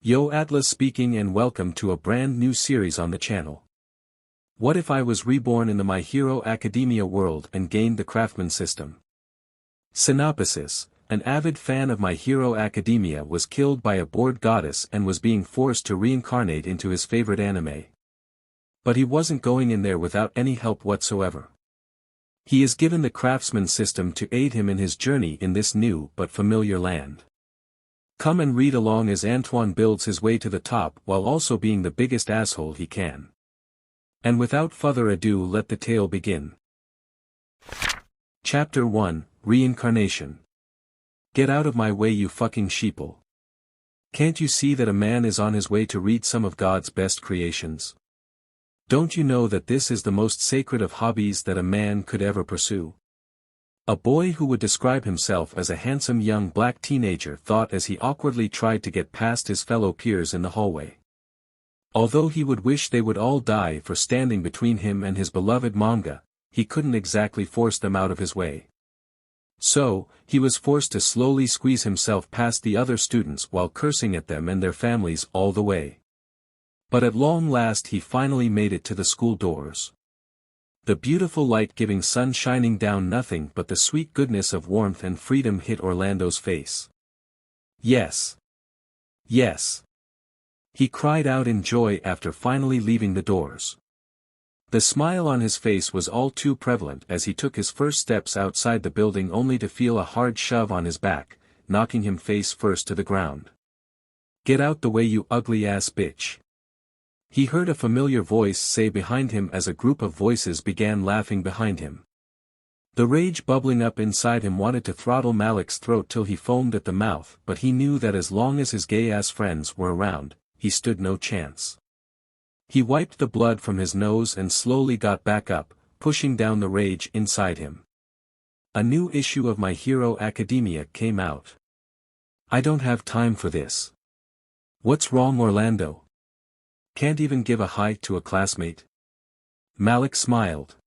Yo Atlas speaking and welcome to a brand new series on the channel. What if I was reborn in the My Hero Academia world and gained the Craftsman System? Synopsis: an avid fan of My Hero Academia was killed by a bored goddess and was being forced to reincarnate into his favorite anime. But he wasn't going in there without any help whatsoever. He is given the Craftsman System to aid him in his journey in this new but familiar land. Come and read along as Antoine builds his way to the top while also being the biggest asshole he can. And without further ado, let the tale begin. Chapter 1, Reincarnation. Get out of my way, you fucking sheeple. Can't you see that a man is on his way to read some of God's best creations? Don't you know that this is the most sacred of hobbies that a man could ever pursue? A boy who would describe himself as a handsome young black teenager thought as he awkwardly tried to get past his fellow peers in the hallway. Although he would wish they would all die for standing between him and his beloved manga, he couldn't exactly force them out of his way. So, he was forced to slowly squeeze himself past the other students while cursing at them and their families all the way. But at long last he finally made it to the school doors. The beautiful light-giving sun shining down, nothing but the sweet goodness of warmth and freedom hit Orlando's face. Yes. Yes. He cried out in joy after finally leaving the doors. The smile on his face was all too prevalent as he took his first steps outside the building, only to feel a hard shove on his back, knocking him face first to the ground. "Get out the way, you ugly ass bitch." He heard a familiar voice say behind him as a group of voices began laughing behind him. The rage bubbling up inside him wanted to throttle Malik's throat till he foamed at the mouth, but he knew that as long as his gay-ass friends were around, he stood no chance. He wiped the blood from his nose and slowly got back up, pushing down the rage inside him. A new issue of My Hero Academia came out. I don't have time for this. What's wrong, Orlando? Can't even give a hi to a classmate? Malik smiled.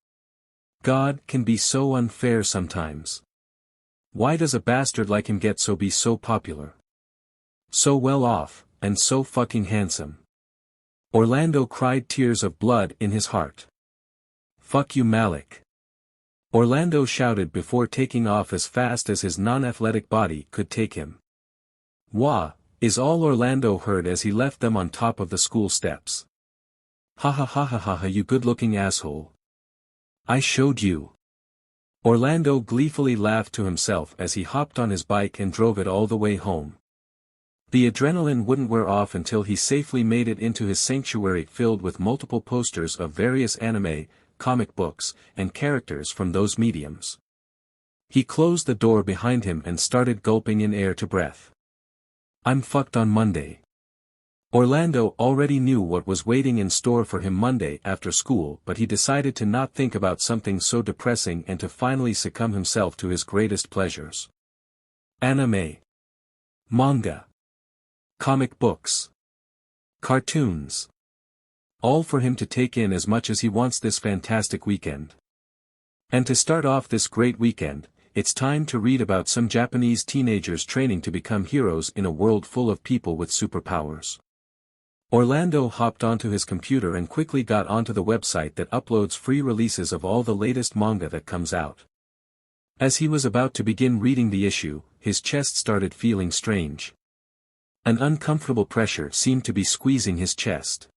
God can be so unfair sometimes. Why does a bastard like him get be so popular? So well off, and so fucking handsome. Orlando cried, tears of blood in his heart. Fuck you, Malik. Orlando shouted before taking off as fast as his non-athletic body could take him. Wah, is all Orlando heard as he left them on top of the school steps. Ha ha ha ha ha ha, you good-looking asshole. I showed you. Orlando gleefully laughed to himself as he hopped on his bike and drove it all the way home. The adrenaline wouldn't wear off until he safely made it into his sanctuary filled with multiple posters of various anime, comic books, and characters from those mediums. He closed the door behind him and started gulping in air to breath. I'm fucked on Monday. Orlando already knew what was waiting in store for him Monday after school, but he decided to not think about something so depressing and to finally succumb himself to his greatest pleasures. Anime. Manga. Comic books. Cartoons. All for him to take in as much as he wants this fantastic weekend. And to start off this great weekend, it's time to read about some Japanese teenagers training to become heroes in a world full of people with superpowers. Orlando hopped onto his computer and quickly got onto the website that uploads free releases of all the latest manga that comes out. As he was about to begin reading the issue, his chest started feeling strange. An uncomfortable pressure seemed to be squeezing his chest.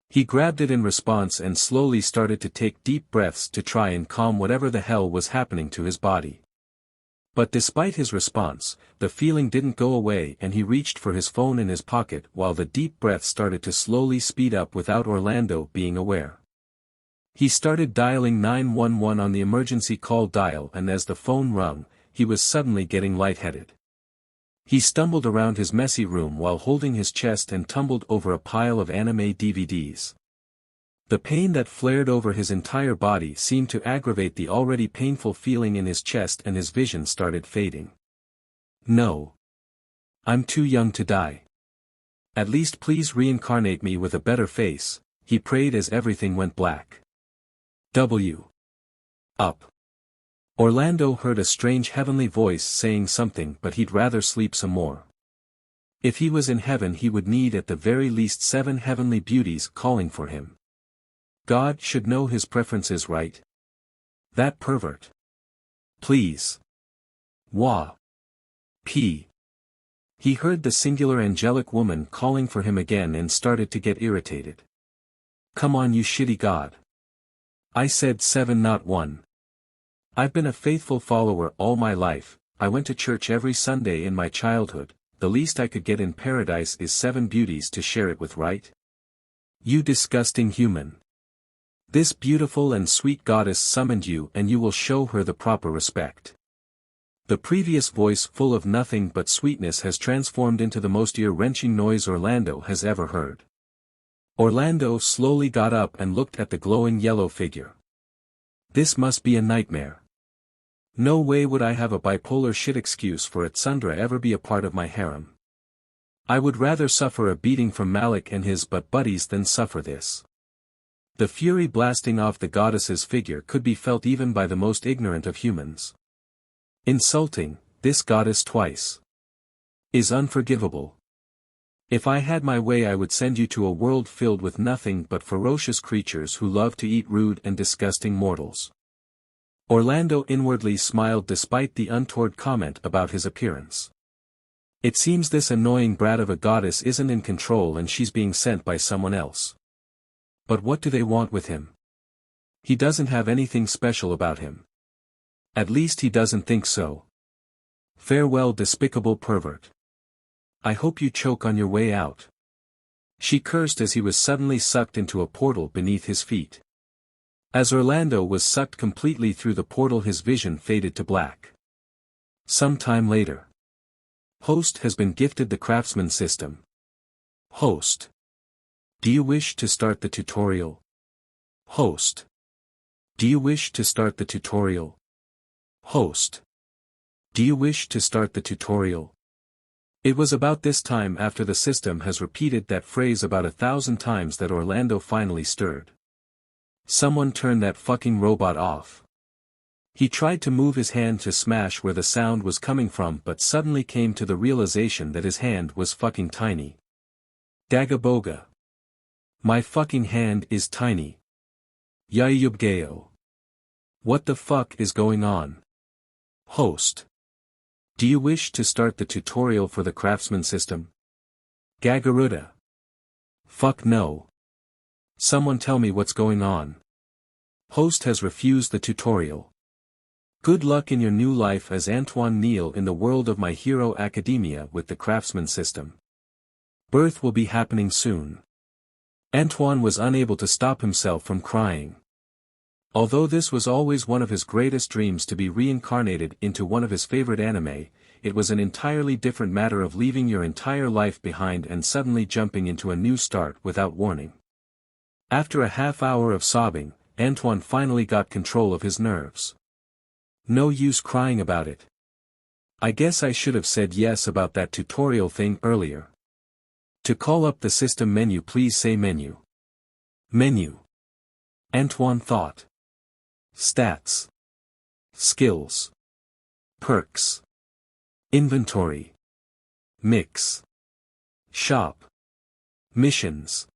He grabbed it in response and slowly started to take deep breaths to try and calm whatever the hell was happening to his body. But despite his response, the feeling didn't go away and he reached for his phone in his pocket while the deep breath started to slowly speed up without Orlando being aware. He started dialing 911 on the emergency call dial, and as the phone rung, he was suddenly getting lightheaded. He stumbled around his messy room while holding his chest and tumbled over a pile of anime DVDs. The pain that flared over his entire body seemed to aggravate the already painful feeling in his chest, and his vision started fading. No. I'm too young to die. At least please reincarnate me with a better face, he prayed as everything went black. Up. Orlando heard a strange heavenly voice saying something, but he'd rather sleep some more. If he was in heaven he would need at the very least 7 heavenly beauties calling for him. God should know his preferences, right? That pervert. Please. Wah. P. He heard the singular angelic woman calling for him again and started to get irritated. Come on, you shitty God. I said 7, not 1. I've been a faithful follower all my life. I went to church every Sunday in my childhood. The least I could get in paradise is 7 beauties to share it with, right? You disgusting human. This beautiful and sweet goddess summoned you and you will show her the proper respect. The previous voice, full of nothing but sweetness, has transformed into the most ear-wrenching noise Orlando has ever heard. Orlando slowly got up and looked at the glowing yellow figure. This must be a nightmare. No way would I have a bipolar shit excuse for it Sundra ever be a part of my harem. I would rather suffer a beating from Malik and his butt buddies than suffer this. The fury blasting off the goddess's figure could be felt even by the most ignorant of humans. Insulting this goddess twice is unforgivable. If I had my way I would send you to a world filled with nothing but ferocious creatures who love to eat rude and disgusting mortals. Orlando inwardly smiled despite the untoward comment about his appearance. It seems this annoying brat of a goddess isn't in control and she's being sent by someone else. But what do they want with him? He doesn't have anything special about him. At least he doesn't think so. Farewell, despicable pervert. I hope you choke on your way out. She cursed as he was suddenly sucked into a portal beneath his feet. As Orlando was sucked completely through the portal his vision faded to black. Some time later. Host has been gifted the Craftsman System. Host. Do you wish to start the tutorial? Host. Do you wish to start the tutorial? Host. Do you wish to start the tutorial? It was about this time after the system has repeated that phrase about 1,000 times that Orlando finally stirred. Someone turn that fucking robot off. He tried to move his hand to smash where the sound was coming from but suddenly came to the realization that his hand was fucking tiny. Dagaboga. My fucking hand is tiny. Yayubgeo. What the fuck is going on? Host. Do you wish to start the tutorial for the Craftsman System? Gagaruda. Fuck no. Someone tell me what's going on. Host has refused the tutorial. Good luck in your new life as Antoine Neal in the world of My Hero Academia with the Craftsman System. Birth will be happening soon. Antoine was unable to stop himself from crying. Although this was always one of his greatest dreams to be reincarnated into one of his favorite anime, it was an entirely different matter of leaving your entire life behind and suddenly jumping into a new start without warning. After a half-hour of sobbing, Antoine finally got control of his nerves. No use crying about it. I guess I should have said yes about that tutorial thing earlier. To call up the system menu, please say menu. Menu. Antoine thought. Stats. Skills. Perks. Inventory. Mix. Shop. Missions.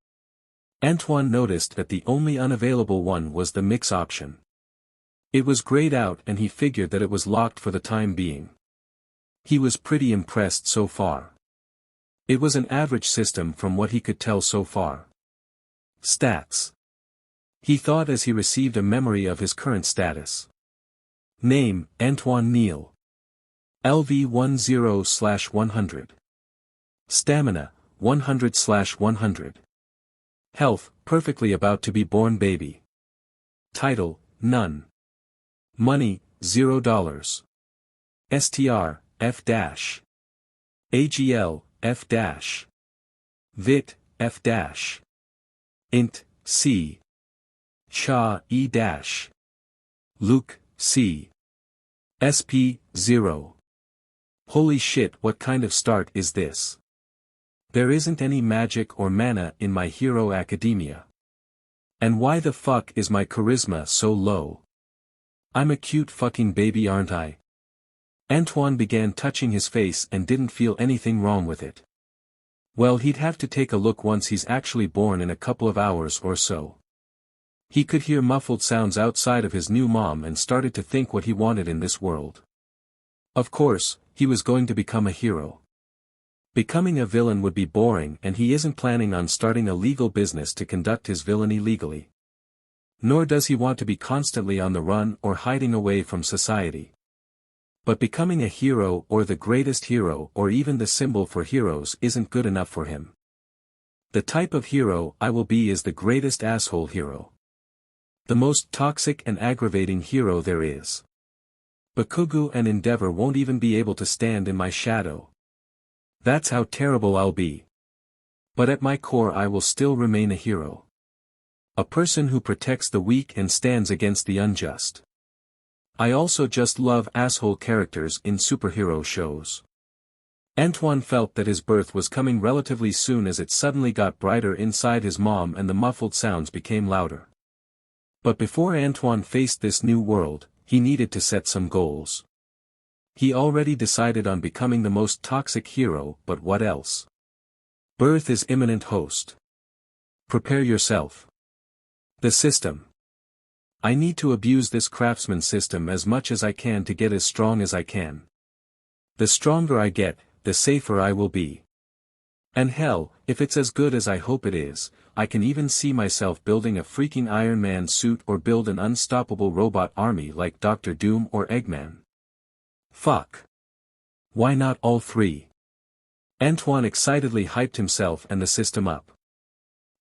Antoine noticed that the only unavailable one was the mix option. It was grayed out and he figured that it was locked for the time being. He was pretty impressed so far. It was an average system from what he could tell so far. Stats. He thought as he received a memory of his current status. Name, Antoine Neal. LV 10/100. Stamina, 100/100. Health, perfectly about to be born baby. Title, none. Money, $0. STR, F-. AGL, F-. VIT, F-. Int, C. Cha, E-. Luke, C. SP, 0. Holy shit, what kind of start is this? There isn't any magic or mana in My Hero Academia. And why the fuck is my charisma so low? I'm a cute fucking baby, aren't I? Antoine began touching his face and didn't feel anything wrong with it. Well, he'd have to take a look once he's actually born in a couple of hours or so. He could hear muffled sounds outside of his new mom and started to think what he wanted in this world. Of course, he was going to become a hero. Becoming a villain would be boring, and he isn't planning on starting a legal business to conduct his villainy legally. Nor does he want to be constantly on the run or hiding away from society. But becoming a hero or the greatest hero or even the symbol for heroes isn't good enough for him. The type of hero I will be is the greatest asshole hero. The most toxic and aggravating hero there is. Bakugo and Endeavor won't even be able to stand in my shadow. That's how terrible I'll be. But at my core I will still remain a hero. A person who protects the weak and stands against the unjust. I also just love asshole characters in superhero shows. Antoine felt that his birth was coming relatively soon as it suddenly got brighter inside his mom and the muffled sounds became louder. But before Antoine faced this new world, he needed to set some goals. He already decided on becoming the most toxic hero, but what else? Birth is imminent, host. Prepare yourself. The system. I need to abuse this Craftsman system as much as I can to get as strong as I can. The stronger I get, the safer I will be. And hell, if it's as good as I hope it is, I can even see myself building a freaking Iron Man suit or build an unstoppable robot army like Dr. Doom or Eggman. Fuck. Why not all three? Antoine excitedly hyped himself and the system up.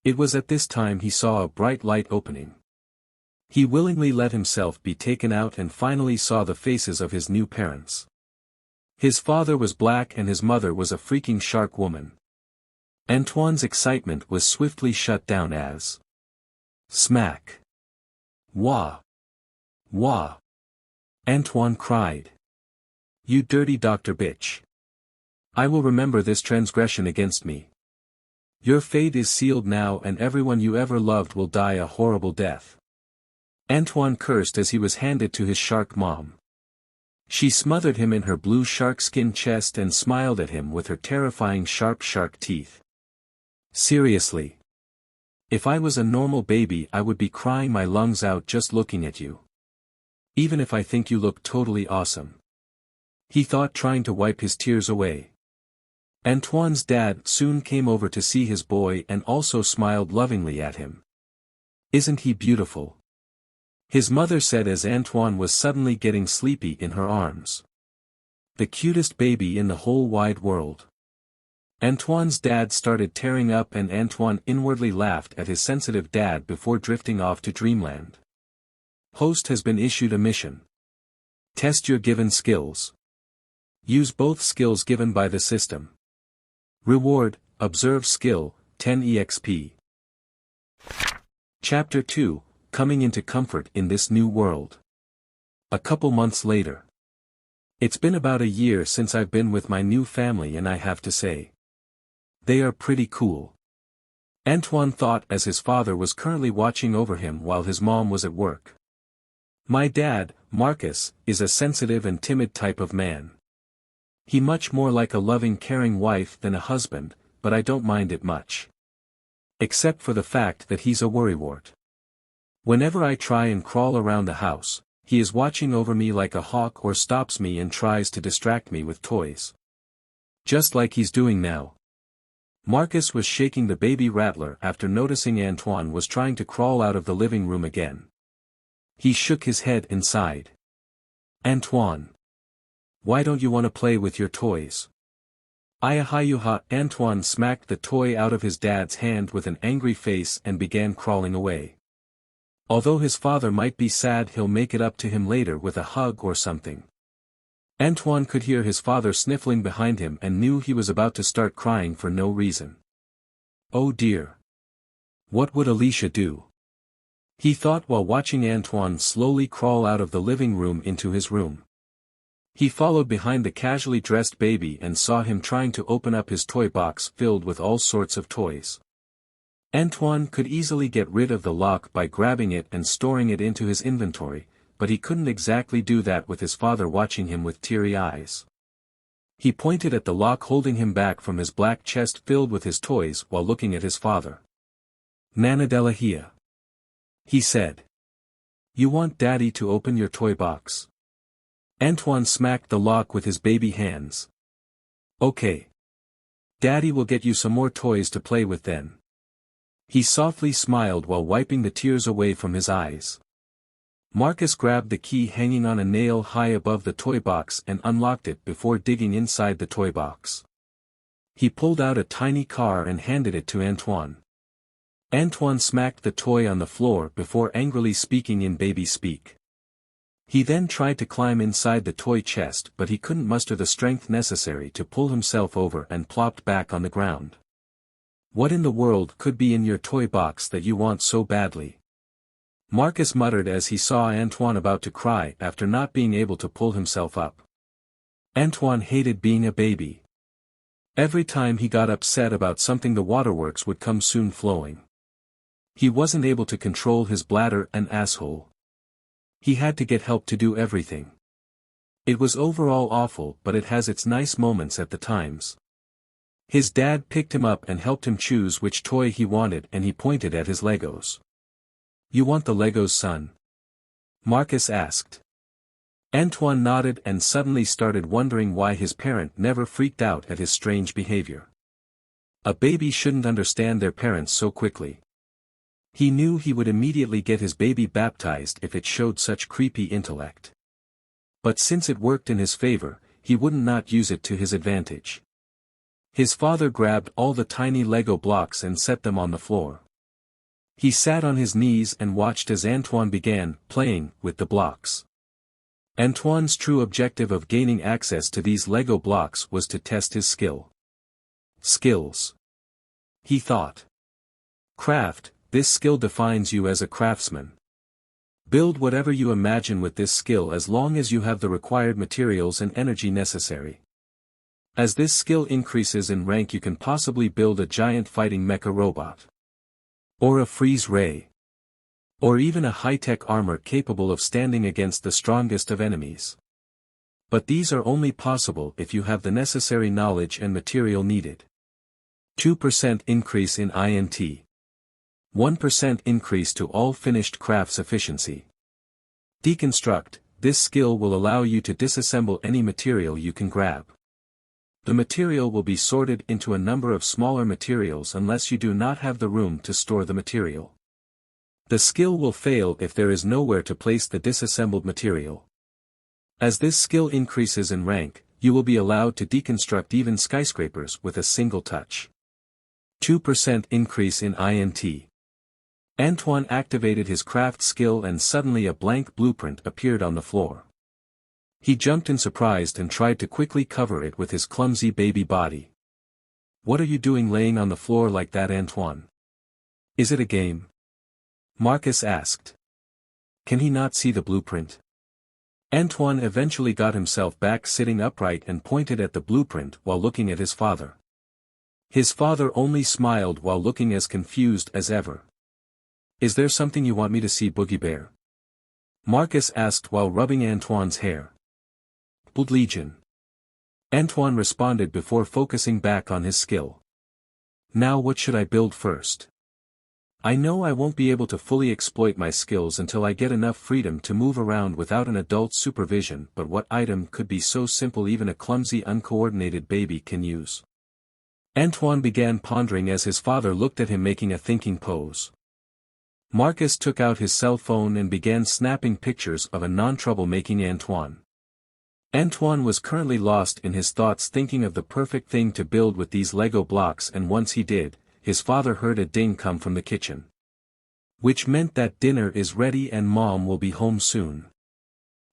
It was at this time he saw a bright light opening. He willingly let himself be taken out and finally saw the faces of his new parents. His father was black and his mother was a freaking shark woman. Antoine's excitement was swiftly shut down as smack. Wah. Wah. Antoine cried. You dirty doctor bitch. I will remember this transgression against me. Your fate is sealed now and everyone you ever loved will die a horrible death. Antoine cursed as he was handed to his shark mom. She smothered him in her blue shark-skin chest and smiled at him with her terrifying sharp shark teeth. Seriously. If I was a normal baby I would be crying my lungs out just looking at you. Even if I think you look totally awesome. He thought, trying to wipe his tears away. Antoine's dad soon came over to see his boy and also smiled lovingly at him. Isn't he beautiful? His mother said as Antoine was suddenly getting sleepy in her arms. The cutest baby in the whole wide world. Antoine's dad started tearing up and Antoine inwardly laughed at his sensitive dad before drifting off to dreamland. Host has been issued a mission. Test your given skills. Use both skills given by the system. Reward, observe skill, 10 EXP. Chapter 2, Coming into Comfort in This New World. A couple months later. It's been about a year since I've been with my new family and I have to say. They are pretty cool. Antoine thought as his father was currently watching over him while his mom was at work. My dad, Marcus, is a sensitive and timid type of man. He much more like a loving caring wife than a husband, but I don't mind it much. Except for the fact that he's a worrywart. Whenever I try and crawl around the house, he is watching over me like a hawk or stops me and tries to distract me with toys. Just like he's doing now. Marcus was shaking the baby rattler after noticing Antoine was trying to crawl out of the living room again. He shook his head and sighed. Antoine. Why don't you want to play with your toys? Ayahayuha. Antoine smacked the toy out of his dad's hand with an angry face and began crawling away. Although his father might be sad, he'll make it up to him later with a hug or something. Antoine could hear his father sniffling behind him and knew he was about to start crying for no reason. Oh dear. What would Alicia do? He thought while watching Antoine slowly crawl out of the living room into his room. He followed behind the casually dressed baby and saw him trying to open up his toy box filled with all sorts of toys. Antoine could easily get rid of the lock by grabbing it and storing it into his inventory, but he couldn't exactly do that with his father watching him with teary eyes. He pointed at the lock holding him back from his black chest filled with his toys while looking at his father. "Nana Delahia," he said. "You want Daddy to open your toy box?" Antoine smacked the lock with his baby hands. "Okay. Daddy will get you some more toys to play with then." He softly smiled while wiping the tears away from his eyes. Marcus grabbed the key hanging on a nail high above the toy box and unlocked it before digging inside the toy box. He pulled out a tiny car and handed it to Antoine. Antoine smacked the toy on the floor before angrily speaking in baby speak. He then tried to climb inside the toy chest but he couldn't muster the strength necessary to pull himself over and plopped back on the ground. "What in the world could be in your toy box that you want so badly?" Marcus muttered as he saw Antoine about to cry after not being able to pull himself up. Antoine hated being a baby. Every time he got upset about something the waterworks would come soon flowing. He wasn't able to control his bladder and asshole. He had to get help to do everything. It was overall awful but it has its nice moments at the times. His dad picked him up and helped him choose which toy he wanted and he pointed at his Legos. "You want the Legos, son?" Marcus asked. Antoine nodded and suddenly started wondering why his parent never freaked out at his strange behavior. A baby shouldn't understand their parents so quickly. He knew he would immediately get his baby baptized if it showed such creepy intellect. But since it worked in his favor, he wouldn't not use it to his advantage. His father grabbed all the tiny Lego blocks and set them on the floor. He sat on his knees and watched as Antoine began playing with the blocks. Antoine's true objective of gaining access to these Lego blocks was to test his skills. He thought. Craft, this skill defines you as a craftsman. Build whatever you imagine with this skill as long as you have the required materials and energy necessary. As this skill increases in rank you can possibly build a giant fighting mecha robot. Or a freeze ray. Or even a high-tech armor capable of standing against the strongest of enemies. But these are only possible if you have the necessary knowledge and material needed. 2% increase in INT. 1% increase to all finished crafts efficiency. Deconstruct, this skill will allow you to disassemble any material you can grab. The material will be sorted into a number of smaller materials unless you do not have the room to store the material. The skill will fail if there is nowhere to place the disassembled material. As this skill increases in rank, you will be allowed to deconstruct even skyscrapers with a single touch. 2% increase in INT. Antoine activated his craft skill and suddenly a blank blueprint appeared on the floor. He jumped in surprise and tried to quickly cover it with his clumsy baby body. "What are you doing laying on the floor like that, Antoine? Is it a game?" Marcus asked. Can he not see the blueprint? Antoine eventually got himself back sitting upright and pointed at the blueprint while looking at his father. His father only smiled while looking as confused as ever. "Is there something you want me to see, Boogie Bear?" Marcus asked while rubbing Antoine's hair. "Blood Legion." Antoine responded before focusing back on his skill. "Now what should I build first? I know I won't be able to fully exploit my skills until I get enough freedom to move around without an adult's supervision, but what item could be so simple even a clumsy uncoordinated baby can use?" Antoine began pondering as his father looked at him making a thinking pose. Marcus took out his cell phone and began snapping pictures of a non-troublemaking Antoine. Antoine was currently lost in his thoughts thinking of the perfect thing to build with these Lego blocks, and once he did, his father heard a ding come from the kitchen. Which meant that dinner is ready and Mom will be home soon.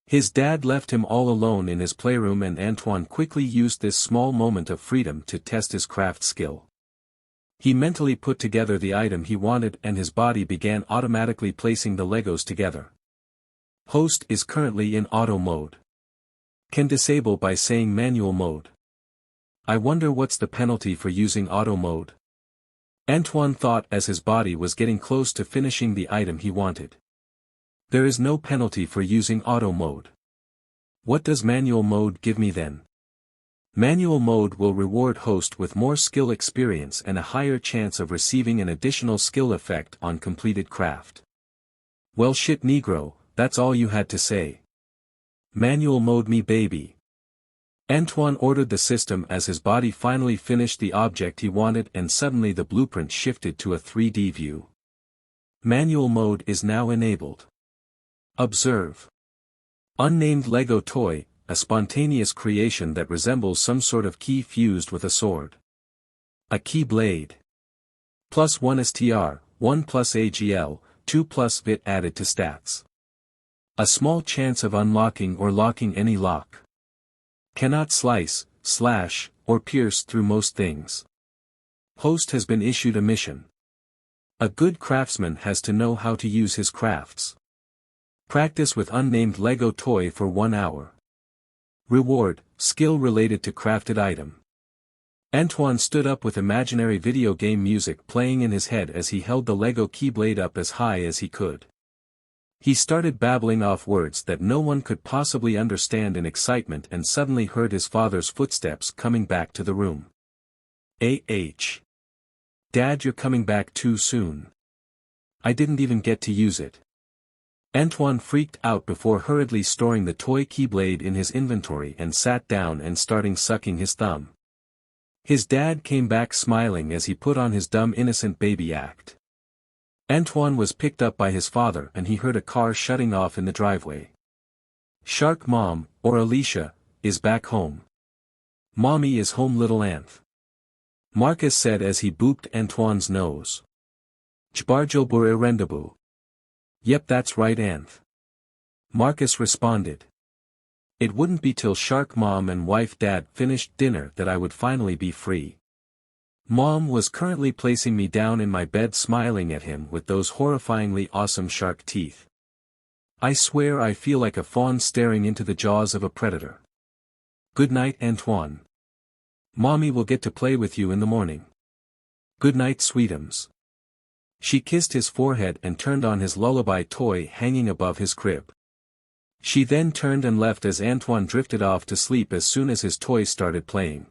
His dad left him all alone in his playroom and Antoine quickly used this small moment of freedom to test his craft skill. He mentally put together the item he wanted and his body began automatically placing the Legos together. Host is currently in auto mode. Can disable by saying manual mode. I wonder what's the penalty for using auto mode? Antoine thought as his body was getting close to finishing the item he wanted. There is no penalty for using auto mode. What does manual mode give me then? Manual mode will reward host with more skill experience and a higher chance of receiving an additional skill effect on completed craft. Well shit Negro, that's all you had to say. Manual mode me baby. Antoine ordered the system as his body finally finished the object he wanted and suddenly the blueprint shifted to a 3D view. Manual mode is now enabled. Observe. Unnamed Lego toy, a spontaneous creation that resembles some sort of key fused with a sword. A key blade. +1 STR, 1 plus AGL, 2 plus VIT added to stats. A small chance of unlocking or locking any lock. Cannot slice, slash, or pierce through most things. Host has been issued a mission. A good craftsman has to know how to use his crafts. Practice with unnamed Lego toy for 1 hour. Reward, skill related to crafted item. Antoine stood up with imaginary video game music playing in his head as he held the Lego keyblade up as high as he could. He started babbling off words that no one could possibly understand in excitement and suddenly heard his father's footsteps coming back to the room. Dad, you're coming back too soon. I didn't even get to use it. Antoine freaked out before hurriedly storing the toy keyblade in his inventory and sat down and starting sucking his thumb. His dad came back smiling as he put on his dumb innocent baby act. Antoine was picked up by his father and he heard a car shutting off in the driveway. Shark Mom, or Alicia, is back home. Mommy is home little Anth. Marcus said as he booped Antoine's nose. Jbarjobur erendabu. Yep, that's right Anth. Marcus responded. It wouldn't be till Shark Mom and wife Dad finished dinner that I would finally be free. Mom was currently placing me down in my bed smiling at him with those horrifyingly awesome shark teeth. I swear I feel like a fawn staring into the jaws of a predator. Good night Antoine. Mommy will get to play with you in the morning. Good night sweetums. She kissed his forehead and turned on his lullaby toy hanging above his crib. She then turned and left as Antoine drifted off to sleep as soon as his toys started playing.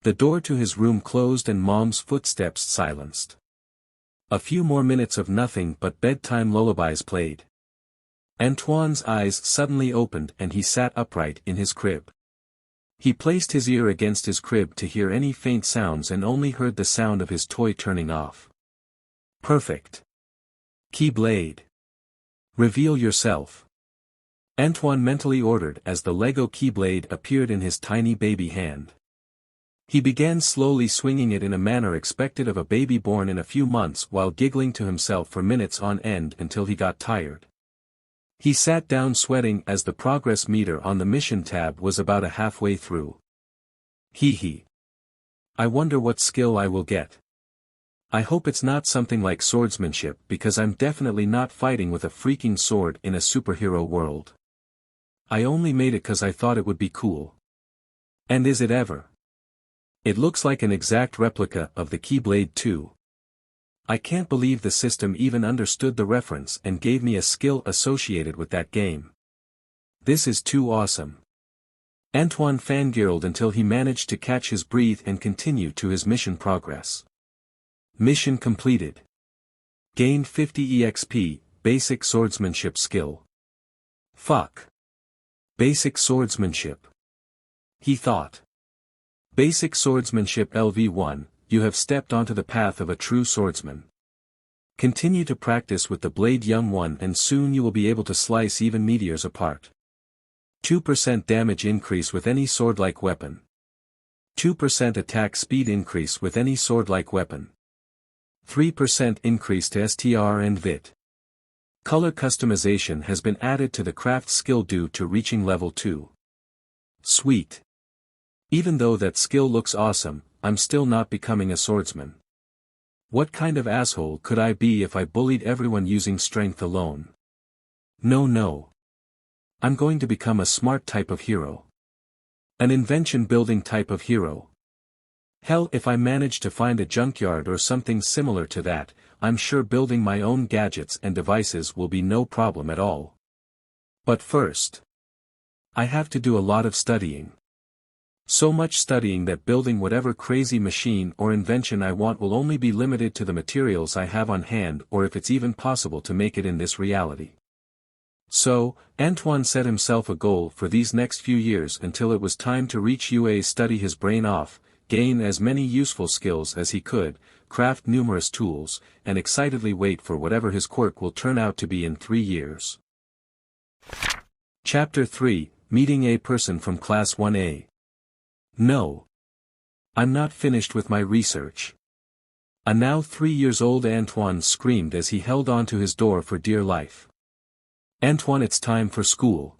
The door to his room closed and Mom's footsteps silenced. A few more minutes of nothing but bedtime lullabies played. Antoine's eyes suddenly opened and he sat upright in his crib. He placed his ear against his crib to hear any faint sounds and only heard the sound of his toy turning off. Perfect. Keyblade. Reveal yourself. Antoine mentally ordered as the Lego keyblade appeared in his tiny baby hand. He began slowly swinging it in a manner expected of a baby born in a few months while giggling to himself for minutes on end until he got tired. He sat down sweating as the progress meter on the mission tab was about halfway through. Hee. I wonder what skill I will get. I hope it's not something like swordsmanship because I'm definitely not fighting with a freaking sword in a superhero world. I only made it 'cause I thought it would be cool. And is it ever? It looks like an exact replica of the Keyblade 2. I can't believe the system even understood the reference and gave me a skill associated with that game. This is too awesome. Antoine fangirled until he managed to catch his breath and continue to his mission progress. Mission completed. Gained 50 EXP, basic swordsmanship skill. Fuck. Basic swordsmanship. He thought. Basic swordsmanship LV1, you have stepped onto the path of a true swordsman. Continue to practice with the blade young one and soon you will be able to slice even meteors apart. 2% damage increase with any sword-like weapon. 2% attack speed increase with any sword-like weapon. 3% increase to STR and VIT. Color customization has been added to the craft skill due to reaching level 2. Sweet. Even though that skill looks awesome, I'm still not becoming a swordsman. What kind of asshole could I be if I bullied everyone using strength alone? No. I'm going to become a smart type of hero. An invention building type of hero. Hell, if I manage to find a junkyard or something similar to that, I'm sure building my own gadgets and devices will be no problem at all. But first, I have to do a lot of studying. So much studying that building whatever crazy machine or invention I want will only be limited to the materials I have on hand or if it's even possible to make it in this reality. So, Antoine set himself a goal for these next few years until it was time to reach UA, study his brain off, gain as many useful skills as he could, craft numerous tools, and excitedly wait for whatever his quirk will turn out to be in 3 years. Chapter 3, Meeting a Person from Class 1A. No. I'm not finished with my research. A now 3 years old Antoine screamed as he held onto his door for dear life. Antoine, it's time for school.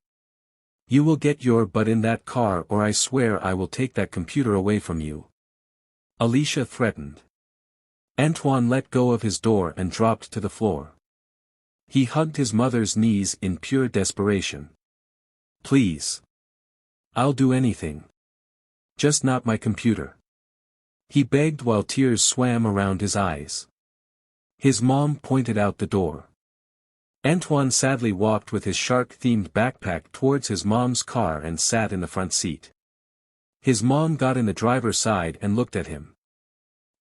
You will get your butt in that car or I swear I will take that computer away from you. Alicia threatened. Antoine let go of his door and dropped to the floor. He hugged his mother's knees in pure desperation. Please. I'll do anything. Just not my computer. He begged while tears swam around his eyes. His mom pointed out the door. Antoine sadly walked with his shark-themed backpack towards his mom's car and sat in the front seat. His mom got in the driver's side and looked at him.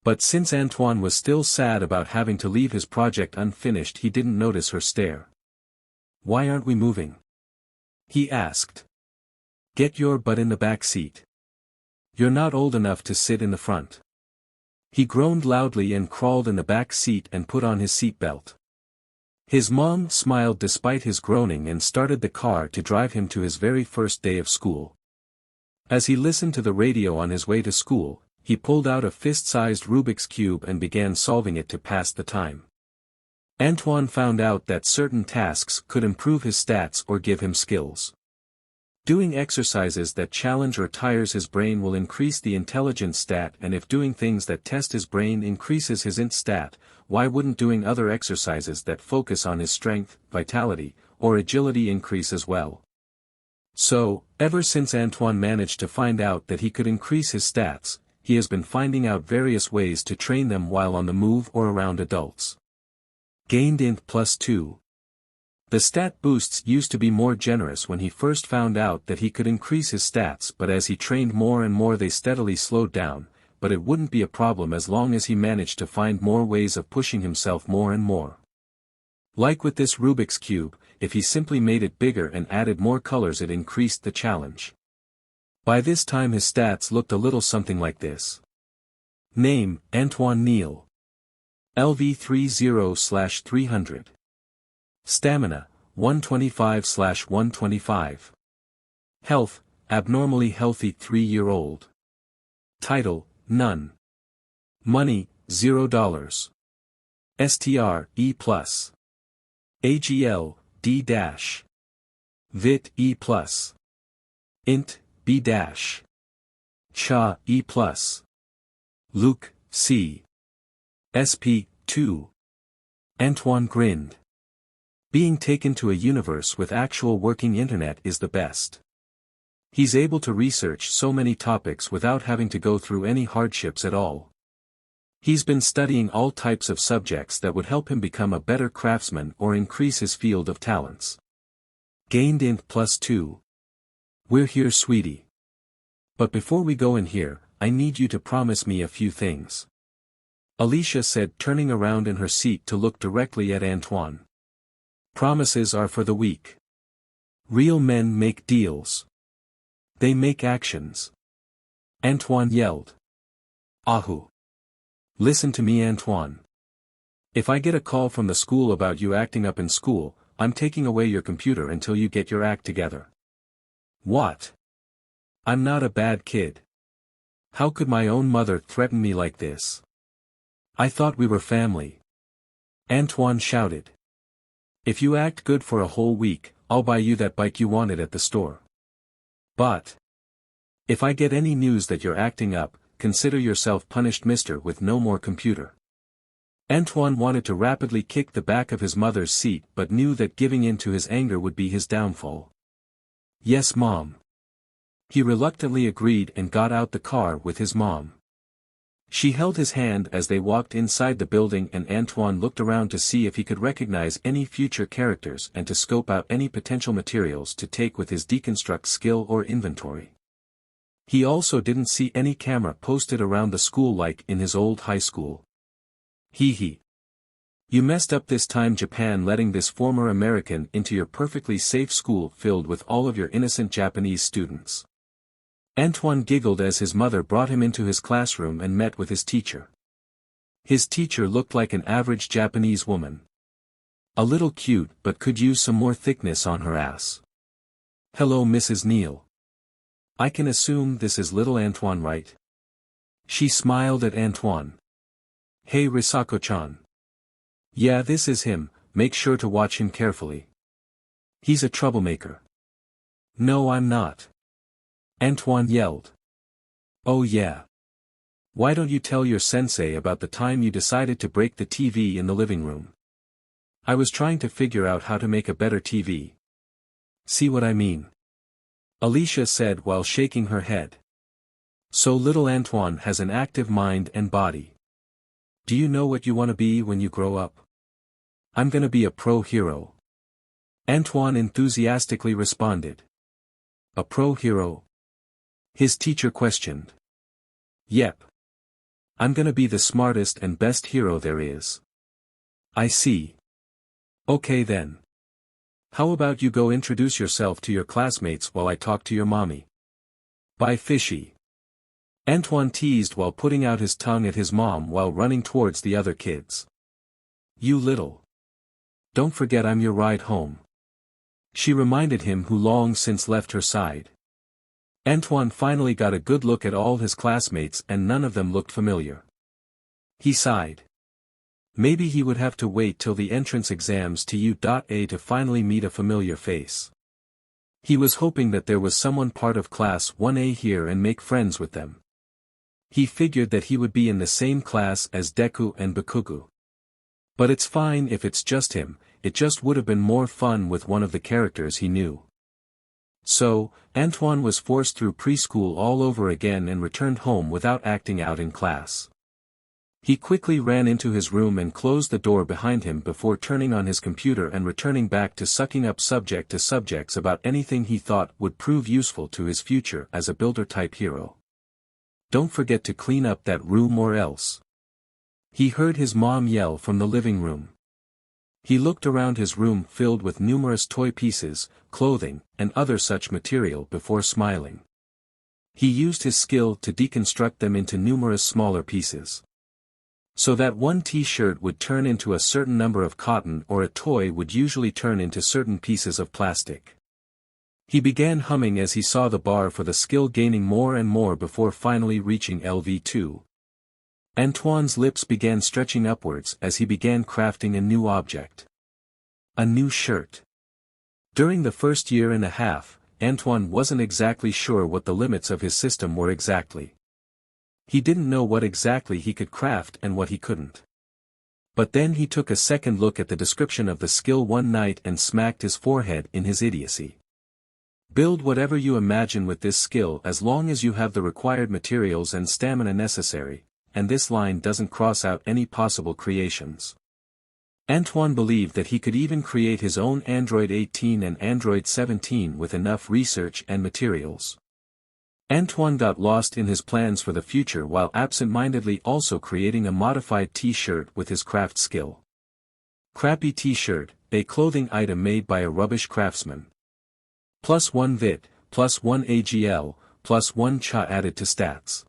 But since Antoine was still sad about having to leave his project unfinished, he didn't notice her stare. Why aren't we moving? He asked. Get your butt in the back seat. You're not old enough to sit in the front. He groaned loudly and crawled in the back seat and put on his seatbelt. His mom smiled despite his groaning and started the car to drive him to his very first day of school. As he listened to the radio on his way to school, he pulled out a fist-sized Rubik's Cube and began solving it to pass the time. Antoine found out that certain tasks could improve his stats or give him skills. Doing exercises that challenge or tires his brain will increase the intelligence stat, and if doing things that test his brain increases his int stat, why wouldn't doing other exercises that focus on his strength, vitality, or agility increase as well? So, ever since Antoine managed to find out that he could increase his stats, he has been finding out various ways to train them while on the move or around adults. Gained int +2. The stat boosts used to be more generous when he first found out that he could increase his stats, but as he trained more and more they steadily slowed down, but it wouldn't be a problem as long as he managed to find more ways of pushing himself more and more. Like with this Rubik's Cube, if he simply made it bigger and added more colors it increased the challenge. By this time his stats looked a little something like this. Name, Antoine Neal. LV 30/300. Stamina, 125/125. Health, abnormally healthy 3-year-old. Title, none. Money, $0. STR, E+. AGL, D-. VIT, E+. INT, B-. CHA, E+. Luke, C. SP, 2. Antoine grinned. Being taken to a universe with actual working internet is the best. He's able to research so many topics without having to go through any hardships at all. He's been studying all types of subjects that would help him become a better craftsman or increase his field of talents. Gained int +2. We're here, sweetie. But before we go in here, I need you to promise me a few things. Alicia said, turning around in her seat to look directly at Antoine. Promises are for the weak. Real men make deals. They make actions. Antoine yelled. Ahu. Listen to me, Antoine. If I get a call from the school about you acting up in school, I'm taking away your computer until you get your act together. What? I'm not a bad kid. How could my own mother threaten me like this? I thought we were family. Antoine shouted. If you act good for a whole week, I'll buy you that bike you wanted at the store. But if I get any news that you're acting up, consider yourself punished, mister, with no more computer. Antoine wanted to rapidly kick the back of his mother's seat but knew that giving in to his anger would be his downfall. Yes, Mom. He reluctantly agreed and got out the car with his mom. She held his hand as they walked inside the building, and Antoine looked around to see if he could recognize any future characters and to scope out any potential materials to take with his deconstruct skill or inventory. He also didn't see any camera posted around the school like in his old high school. Hee hee. You messed up this time, Japan, letting this former American into your perfectly safe school filled with all of your innocent Japanese students. Antoine giggled as his mother brought him into his classroom and met with his teacher. His teacher looked like an average Japanese woman. A little cute but could use some more thickness on her ass. Hello, Mrs. Neal. I can assume this is little Antoine, right? She smiled at Antoine. Hey, Risako-chan. Yeah, this is him, make sure to watch him carefully. He's a troublemaker. No, I'm not. Antoine yelled. Oh yeah. Why don't you tell your sensei about the time you decided to break the TV in the living room? I was trying to figure out how to make a better TV. See what I mean? Alicia said while shaking her head. So little Antoine has an active mind and body. Do you know what you want to be when you grow up? I'm gonna be a pro hero. Antoine enthusiastically responded. A pro hero? His teacher questioned. Yep. I'm gonna be the smartest and best hero there is. I see. Okay then. How about you go introduce yourself to your classmates while I talk to your mommy? Bye, fishy. Antoine teased while putting out his tongue at his mom while running towards the other kids. You little. Don't forget I'm your ride home. She reminded him who long since left her side. Antoine finally got a good look at all his classmates and none of them looked familiar. He sighed. Maybe he would have to wait till the entrance exams to U.A to finally meet a familiar face. He was hoping that there was someone part of Class 1A here and make friends with them. He figured that he would be in the same class as Deku and Bakugo. But it's fine if it's just him, it just would have been more fun with one of the characters he knew. So, Antoine was forced through preschool all over again and returned home without acting out in class. He quickly ran into his room and closed the door behind him before turning on his computer and returning back to sucking up subjects about anything he thought would prove useful to his future as a builder-type hero. Don't forget to clean up that room or else. He heard his mom yell from the living room. He looked around his room filled with numerous toy pieces, clothing, and other such material before smiling. He used his skill to deconstruct them into numerous smaller pieces. So that one t-shirt would turn into a certain number of cotton or a toy would usually turn into certain pieces of plastic. He began humming as he saw the bar for the skill gaining more and more before finally reaching LV2. Antoine's lips began stretching upwards as he began crafting a new object. A new shirt. During the first year and a half, Antoine wasn't exactly sure what the limits of his system were exactly. He didn't know what exactly he could craft and what he couldn't. But then he took a second look at the description of the skill one night and smacked his forehead in his idiocy. Build whatever you imagine with this skill as long as you have the required materials and stamina necessary, and this line doesn't cross out any possible creations. Antoine believed that he could even create his own Android 18 and Android 17 with enough research and materials. Antoine got lost in his plans for the future while absent-mindedly also creating a modified t-shirt with his craft skill. Crappy t-shirt, a clothing item made by a rubbish craftsman. +1 VIT, +1 AGL, +1 CHA added to stats.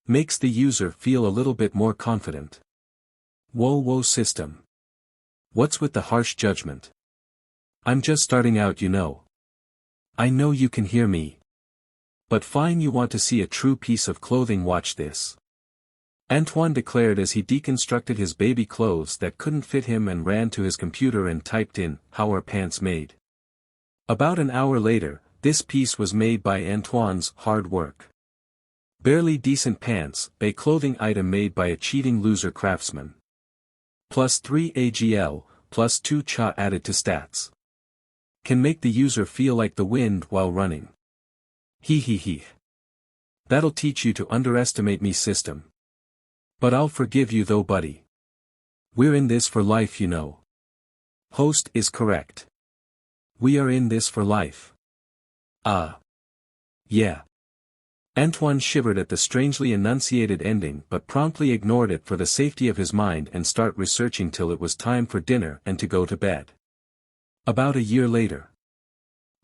Makes the user feel a little bit more confident. Whoa system. What's with the harsh judgment? I'm just starting out, you know. I know you can hear me. But fine, you want to see a true piece of clothing, watch this. Antoine declared as he deconstructed his baby clothes that couldn't fit him and ran to his computer and typed in, "How are pants made?" About an hour later, this piece was made by Antoine's hard work. Barely decent pants, a clothing item made by a cheating loser craftsman. +3 AGL, +2 CHA added to stats. Can make the user feel like the wind while running. Hee. That'll teach you to underestimate me, system. But I'll forgive you though, buddy. We're in this for life, you know. Host is correct. We are in this for life. Yeah. Antoine shivered at the strangely enunciated ending but promptly ignored it for the safety of his mind and started researching till it was time for dinner and to go to bed. About a year later.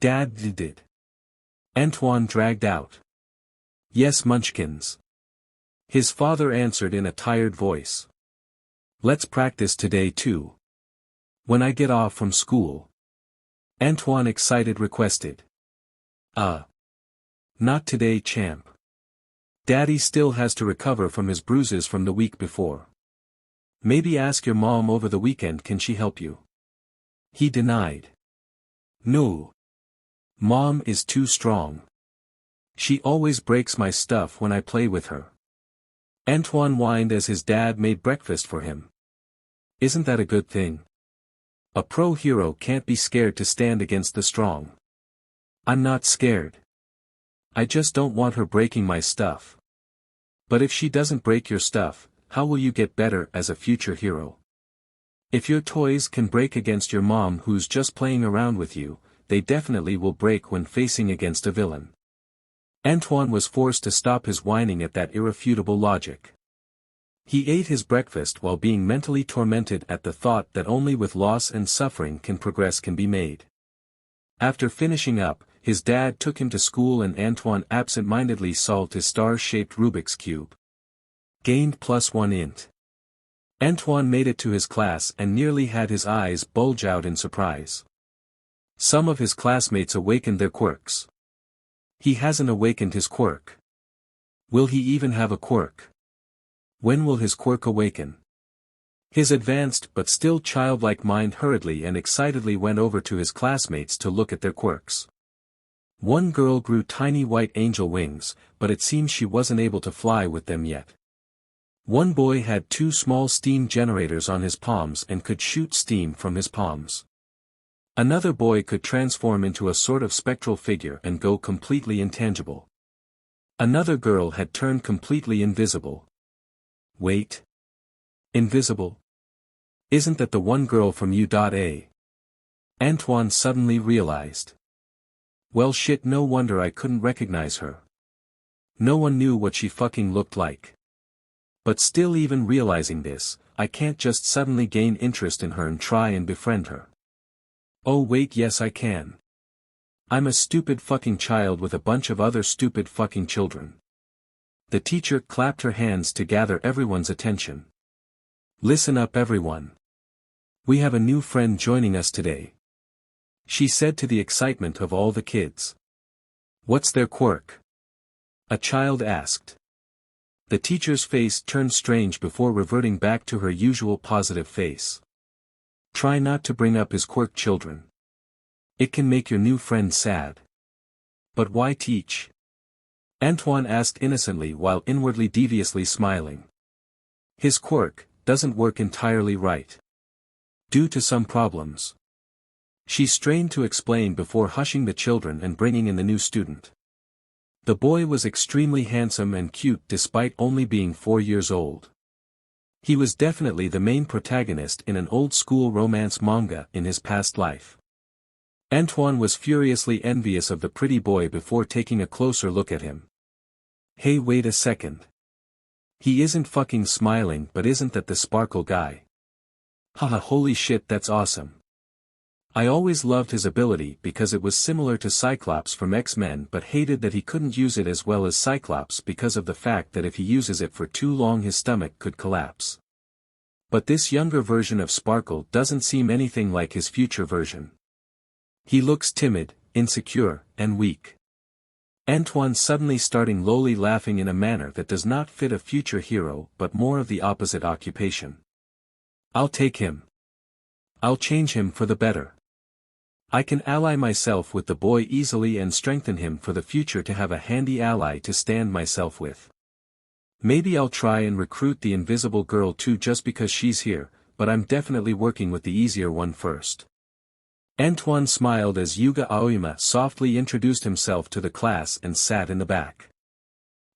Dad did. Antoine dragged out. Yes, munchkins. His father answered in a tired voice. Let's practice today too. When I get off from school. Antoine excited requested. Not today, champ. Daddy still has to recover from his bruises from the week before. Maybe ask your mom over the weekend, can she help you? He denied. No. Mom is too strong. She always breaks my stuff when I play with her. Antoine whined as his dad made breakfast for him. Isn't that a good thing? A pro hero can't be scared to stand against the strong. I'm not scared. I just don't want her breaking my stuff. But if she doesn't break your stuff, how will you get better as a future hero? If your toys can break against your mom who's just playing around with you, they definitely will break when facing against a villain. Antoine was forced to stop his whining at that irrefutable logic. He ate his breakfast while being mentally tormented at the thought that only with loss and suffering progress can be made. After finishing up, his dad took him to school and Antoine absent-mindedly solved his star-shaped Rubik's Cube. Gained +1 int. Antoine made it to his class and nearly had his eyes bulge out in surprise. Some of his classmates awakened their quirks. He hasn't awakened his quirk. Will he even have a quirk? When will his quirk awaken? His advanced but still childlike mind hurriedly and excitedly went over to his classmates to look at their quirks. One girl grew tiny white angel wings, but it seems she wasn't able to fly with them yet. One boy had 2 small steam generators on his palms and could shoot steam from his palms. Another boy could transform into a sort of spectral figure and go completely intangible. Another girl had turned completely invisible. Wait. Invisible? Isn't that the one girl from U.A? Antoine suddenly realized. Well shit, no wonder I couldn't recognize her. No one knew what she fucking looked like. But still, even realizing this, I can't just suddenly gain interest in her and try and befriend her. Oh wait, yes I can. I'm a stupid fucking child with a bunch of other stupid fucking children. The teacher clapped her hands to gather everyone's attention. Listen up everyone. We have a new friend joining us today. She said to the excitement of all the kids. What's their quirk? A child asked. The teacher's face turned strange before reverting back to her usual positive face. Try not to bring up his quirk, children. It can make your new friend sad. But why teach? Antoine asked innocently while inwardly deviously smiling. His quirk doesn't work entirely right. Due to some problems. She strained to explain before hushing the children and bringing in the new student. The boy was extremely handsome and cute despite only being 4 years old. He was definitely the main protagonist in an old-school romance manga in his past life. Antoine was furiously envious of the pretty boy before taking a closer look at him. Hey, wait a second. He isn't fucking smiling, but isn't that the sparkle guy? Haha, holy shit, that's awesome. I always loved his ability because it was similar to Cyclops from X-Men, but hated that he couldn't use it as well as Cyclops because of the fact that if he uses it for too long his stomach could collapse. But this younger version of Sparkle doesn't seem anything like his future version. He looks timid, insecure, and weak. Antoine suddenly starting lowly laughing in a manner that does not fit a future hero but more of the opposite occupation. I'll take him. I'll change him for the better. I can ally myself with the boy easily and strengthen him for the future to have a handy ally to stand myself with. Maybe I'll try and recruit the invisible girl too just because she's here, but I'm definitely working with the easier one first. Antoine smiled as Yuga Aoyama softly introduced himself to the class and sat in the back.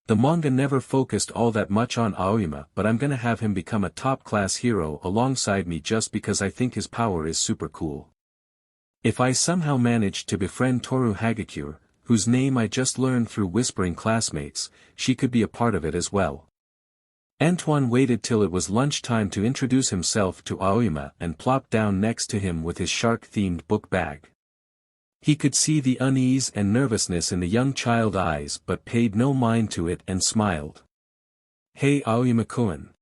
The manga never focused all that much on Aoyama, but I'm gonna have him become a top-class hero alongside me just because I think his power is super cool. If I somehow manage to befriend Toru Hagakure, whose name I just learned through whispering classmates, she could be a part of it as well. Antoine waited till it was lunchtime to introduce himself to Aoyama and plopped down next to him with his shark-themed book bag. He could see the unease and nervousness in the young child's eyes but paid no mind to it and smiled. "Hey Aoyama-kun.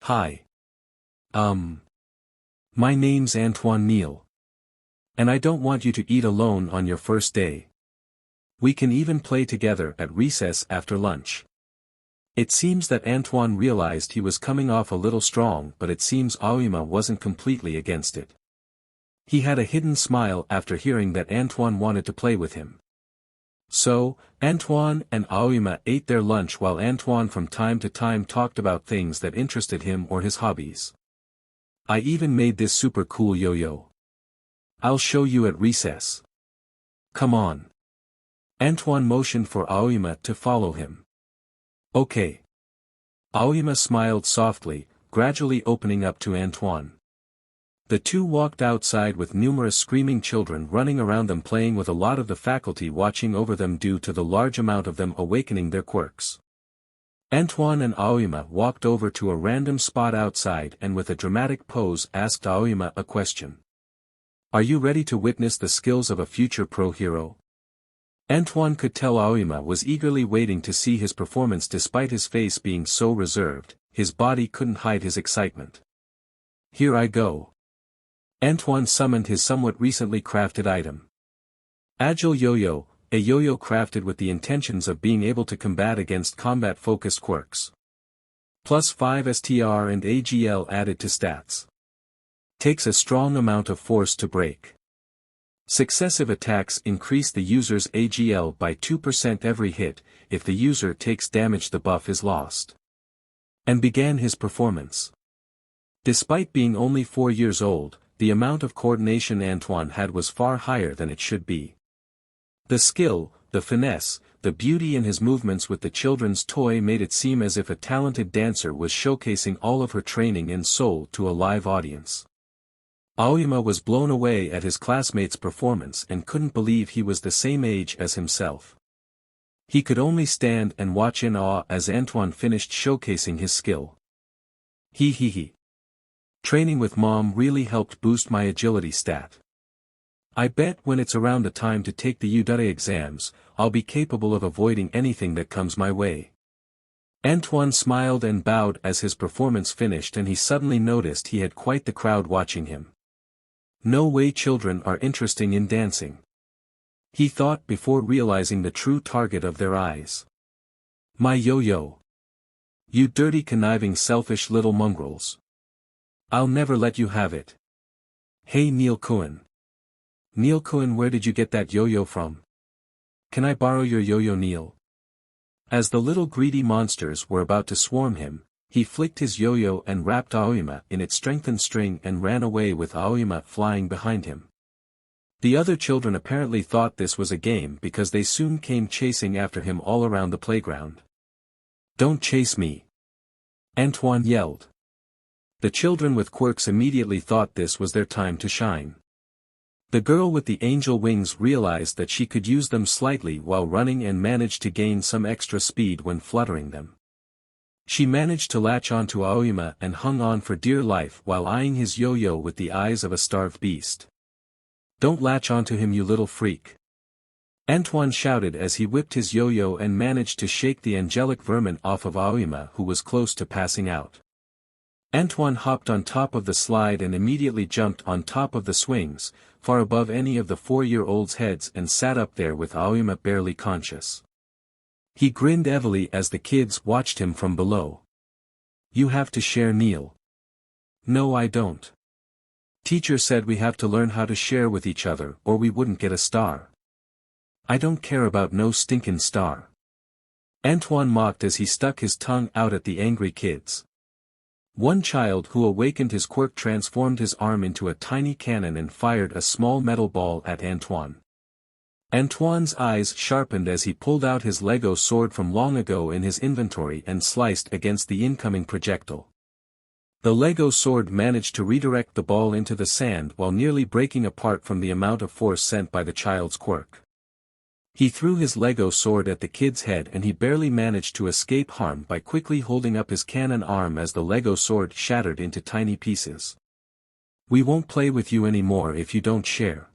Hi. My name's Antoine Neal. And I don't want you to eat alone on your first day. We can even play together at recess after lunch." It seems that Antoine realized he was coming off a little strong, but it seems Aoyama wasn't completely against it. He had a hidden smile after hearing that Antoine wanted to play with him. So, Antoine and Aoyama ate their lunch while Antoine from time to time talked about things that interested him or his hobbies. "I even made this super cool yo-yo. I'll show you at recess. Come on." Antoine motioned for Aoyama to follow him. "Okay." Aoyama smiled softly, gradually opening up to Antoine. The two walked outside with numerous screaming children running around them playing with a lot of the faculty watching over them due to the large amount of them awakening their quirks. Antoine and Aoyama walked over to a random spot outside and with a dramatic pose asked Aoyama a question. "Are you ready to witness the skills of a future pro hero?" Antoine could tell Aoyama was eagerly waiting to see his performance despite his face being so reserved, his body couldn't hide his excitement. "Here I go." Antoine summoned his somewhat recently crafted item. Agile Yo-Yo, a yo-yo crafted with the intentions of being able to combat against combat-focused quirks. +5 STR and AGL added to stats. Takes a strong amount of force to break. Successive attacks increase the user's AGL by 2% every hit. If the user takes damage the buff is lost. And began his performance. Despite being only 4 years old, the amount of coordination Antoine had was far higher than it should be. The skill, the finesse, the beauty in his movements with the children's toy made it seem as if a talented dancer was showcasing all of her training and soul to a live audience. Aoyama was blown away at his classmate's performance and couldn't believe he was the same age as himself. He could only stand and watch in awe as Antoine finished showcasing his skill. He. Training with mom really helped boost my agility stat. I bet when it's around the time to take the UDA exams, I'll be capable of avoiding anything that comes my way. Antoine smiled and bowed as his performance finished and he suddenly noticed he had quite the crowd watching him. No way children are interesting in dancing. He thought before realizing the true target of their eyes. My yo-yo. You dirty conniving selfish little mongrels. I'll never let you have it. Hey Neal-kun. Neal-kun, where did you get that yo-yo from? Can I borrow your yo-yo, Neal? As the little greedy monsters were about to swarm him, he flicked his yo-yo and wrapped Aoyama in its strengthened string and ran away with Aoyama flying behind him. The other children apparently thought this was a game because they soon came chasing after him all around the playground. Don't chase me! Antoine yelled. The children with quirks immediately thought this was their time to shine. The girl with the angel wings realized that she could use them slightly while running and managed to gain some extra speed when fluttering them. She managed to latch onto Aoyama and hung on for dear life while eyeing his yo-yo with the eyes of a starved beast. Don't latch onto him, you little freak! Antoine shouted as he whipped his yo-yo and managed to shake the angelic vermin off of Aoyama, who was close to passing out. Antoine hopped on top of the slide and immediately jumped on top of the swings, far above any of the 4-year-olds' heads, and sat up there with Aoyama barely conscious. He grinned heavily as the kids watched him from below. You have to share, Neal. No, I don't. Teacher said we have to learn how to share with each other or we wouldn't get a star. I don't care about no stinkin' star. Antoine mocked as he stuck his tongue out at the angry kids. One child who awakened his quirk transformed his arm into a tiny cannon and fired a small metal ball at Antoine. Antoine's eyes sharpened as he pulled out his Lego sword from long ago in his inventory and sliced against the incoming projectile. The Lego sword managed to redirect the ball into the sand while nearly breaking apart from the amount of force sent by the child's quirk. He threw his Lego sword at the kid's head and he barely managed to escape harm by quickly holding up his cannon arm as the Lego sword shattered into tiny pieces. We won't play with you anymore if you don't share.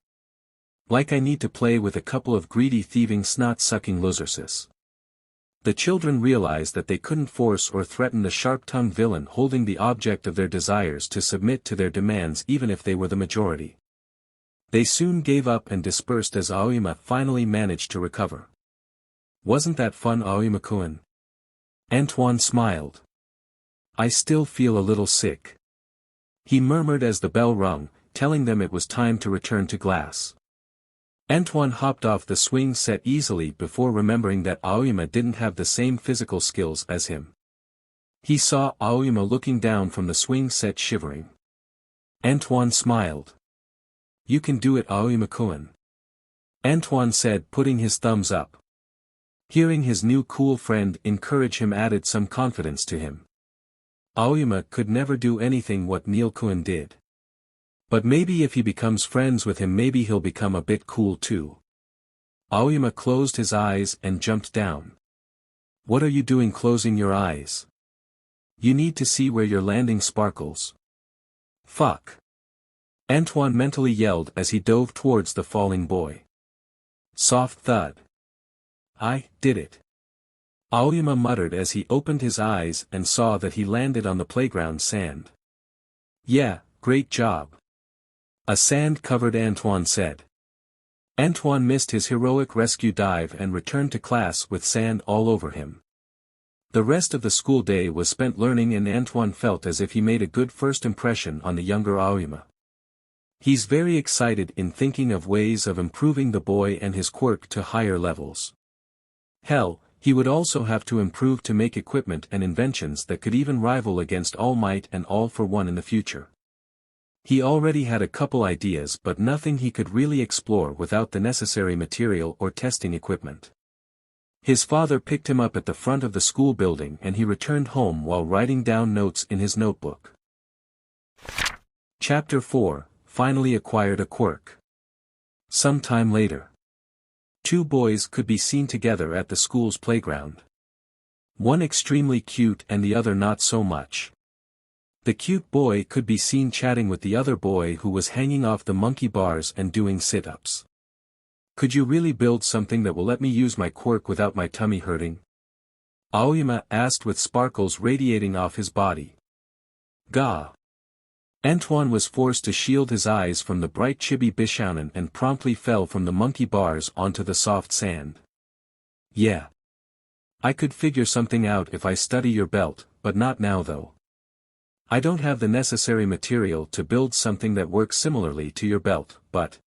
Like I need to play with a couple of greedy thieving snot-sucking losers. The children realized that they couldn't force or threaten the sharp-tongued villain holding the object of their desires to submit to their demands even if they were the majority. They soon gave up and dispersed as Aoyama finally managed to recover. Wasn't that fun, Aoyama-kun? Antoine smiled. I still feel a little sick. He murmured as the bell rung, telling them it was time to return to class. Antoine hopped off the swing set easily before remembering that Aoyama didn't have the same physical skills as him. He saw Aoyama looking down from the swing set shivering. Antoine smiled. You can do it, Aoyama-kun. Antoine said, putting his thumbs up. Hearing his new cool friend encourage him added some confidence to him. Aoyama could never do anything what Neil-kun did. But maybe if he becomes friends with him maybe he'll become a bit cool too. Aoyama closed his eyes and jumped down. What are you doing closing your eyes? You need to see where you're landing, Sparkles. Fuck. Antoine mentally yelled as he dove towards the falling boy. Soft thud. I did it. Aoyama muttered as he opened his eyes and saw that he landed on the playground sand. Yeah, great job. A sand-covered Antoine said. Antoine missed his heroic rescue dive and returned to class with sand all over him. The rest of the school day was spent learning and Antoine felt as if he made a good first impression on the younger Aoyama. He's very excited in thinking of ways of improving the boy and his quirk to higher levels. Hell, he would also have to improve to make equipment and inventions that could even rival against All Might and All for One in the future. He already had a couple ideas but nothing he could really explore without the necessary material or testing equipment. His father picked him up at the front of the school building and he returned home while writing down notes in his notebook. Chapter 4, Finally acquired a quirk. Some time later. Two boys could be seen together at the school's playground. One extremely cute and the other not so much. The cute boy could be seen chatting with the other boy who was hanging off the monkey bars and doing sit-ups. Could you really build something that will let me use my quirk without my tummy hurting? Aoyama asked with sparkles radiating off his body. Gah! Antoine was forced to shield his eyes from the bright chibi bishounen and promptly fell from the monkey bars onto the soft sand. Yeah. I could figure something out if I study your belt, but not now though. I don't have the necessary material to build something that works similarly to your belt, but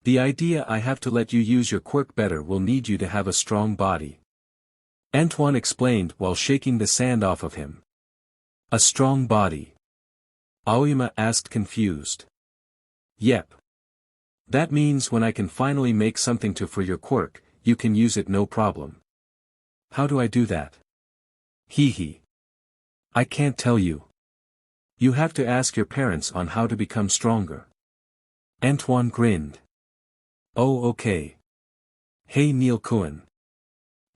the idea I have to let you use your quirk better will need you to have a strong body. Antoine explained while shaking the sand off of him. A strong body. Aoyama asked confused. Yep. That means when I can finally make something for your quirk, you can use it no problem. How do I do that? Hee hee. I can't tell you. You have to ask your parents on how to become stronger. Antoine grinned. Oh okay. Hey Neil-kun.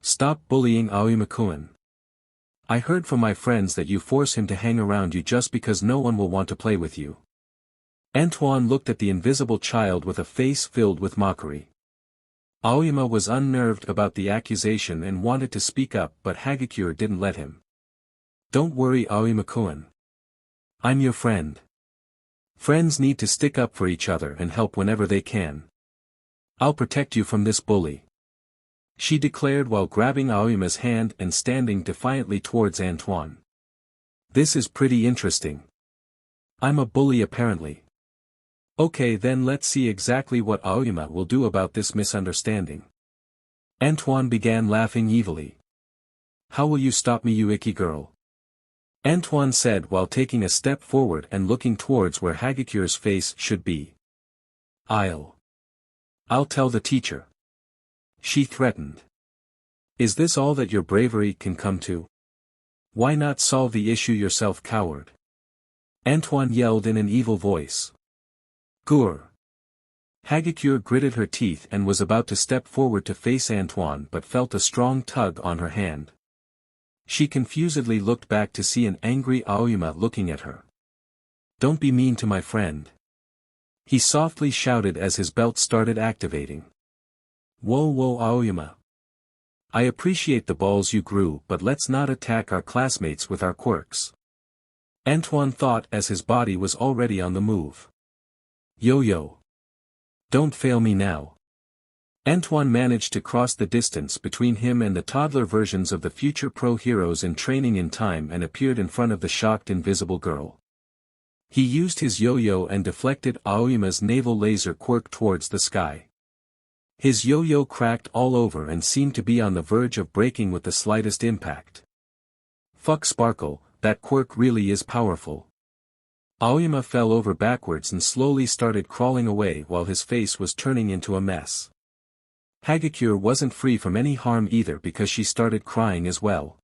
Stop bullying Aoyama-kun. I heard from my friends that you force him to hang around you just because no one will want to play with you. Antoine looked at the invisible child with a face filled with mockery. Aoyama was unnerved about the accusation and wanted to speak up but Hagakure didn't let him. Don't worry Aoyama-kun. I'm your friend. Friends need to stick up for each other and help whenever they can. I'll protect you from this bully. She declared while grabbing Aoyama's hand and standing defiantly towards Antoine. This is pretty interesting. I'm a bully apparently. Okay then let's see exactly what Aoyama will do about this misunderstanding. Antoine began laughing evilly. How will you stop me you icky girl? Antoine said while taking a step forward and looking towards where Hagakure's face should be. I'll tell the teacher. She threatened. Is this all that your bravery can come to? Why not solve the issue yourself, coward? Antoine yelled in an evil voice. Gur. Hagakure gritted her teeth and was about to step forward to face Antoine but felt a strong tug on her hand. She confusedly looked back to see an angry Aoyama looking at her. "Don't be mean to my friend," he softly shouted as his belt started activating. Whoa Aoyama. I appreciate the balls you grew, but let's not attack our classmates with our quirks. Antoine thought as his body was already on the move. Yo. Don't fail me now. Antoine managed to cross the distance between him and the toddler versions of the future pro heroes in training in time and appeared in front of the shocked invisible girl. He used his yo-yo and deflected Aoyama's naval laser quirk towards the sky. His yo-yo cracked all over and seemed to be on the verge of breaking with the slightest impact. Fuck Sparkle, that quirk really is powerful. Aoyama fell over backwards and slowly started crawling away while his face was turning into a mess. Hagakure wasn't free from any harm either because she started crying as well.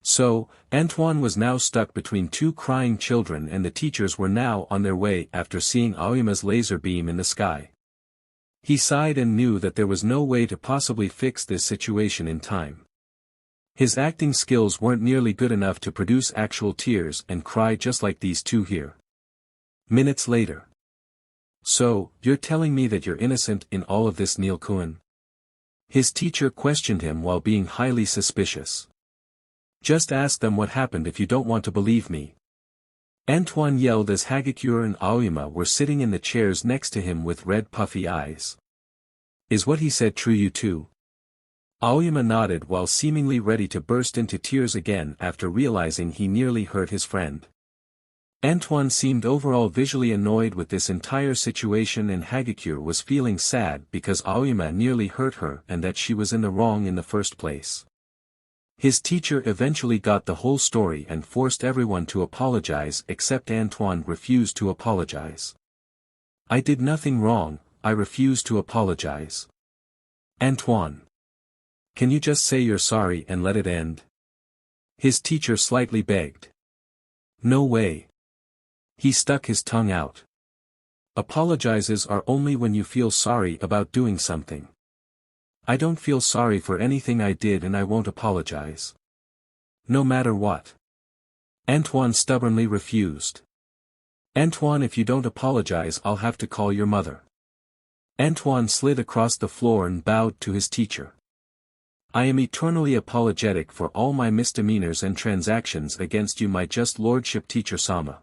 So, Antoine was now stuck between two crying children and the teachers were now on their way after seeing Aoyama's laser beam in the sky. He sighed and knew that there was no way to possibly fix this situation in time. His acting skills weren't nearly good enough to produce actual tears and cry just like these two here. Minutes later. So, you're telling me that you're innocent in all of this, Neil-kun? His teacher questioned him while being highly suspicious. Just ask them what happened if you don't want to believe me. Antoine yelled as Hagakure and Aoyama were sitting in the chairs next to him with red puffy eyes. Is what he said true, you two? Aoyama nodded while seemingly ready to burst into tears again after realizing he nearly hurt his friend. Antoine seemed overall visually annoyed with this entire situation and Hagakure was feeling sad because Aoyama nearly hurt her and that she was in the wrong in the first place. His teacher eventually got the whole story and forced everyone to apologize except Antoine refused to apologize. I did nothing wrong, I refuse to apologize. Antoine. Can you just say you're sorry and let it end? His teacher slightly begged. No way. He stuck his tongue out. Apologizes are only when you feel sorry about doing something. I don't feel sorry for anything I did and I won't apologize. No matter what. Antoine stubbornly refused. Antoine, if you don't apologize I'll have to call your mother. Antoine slid across the floor and bowed to his teacher. I am eternally apologetic for all my misdemeanors and transactions against you, my just lordship teacher Sama.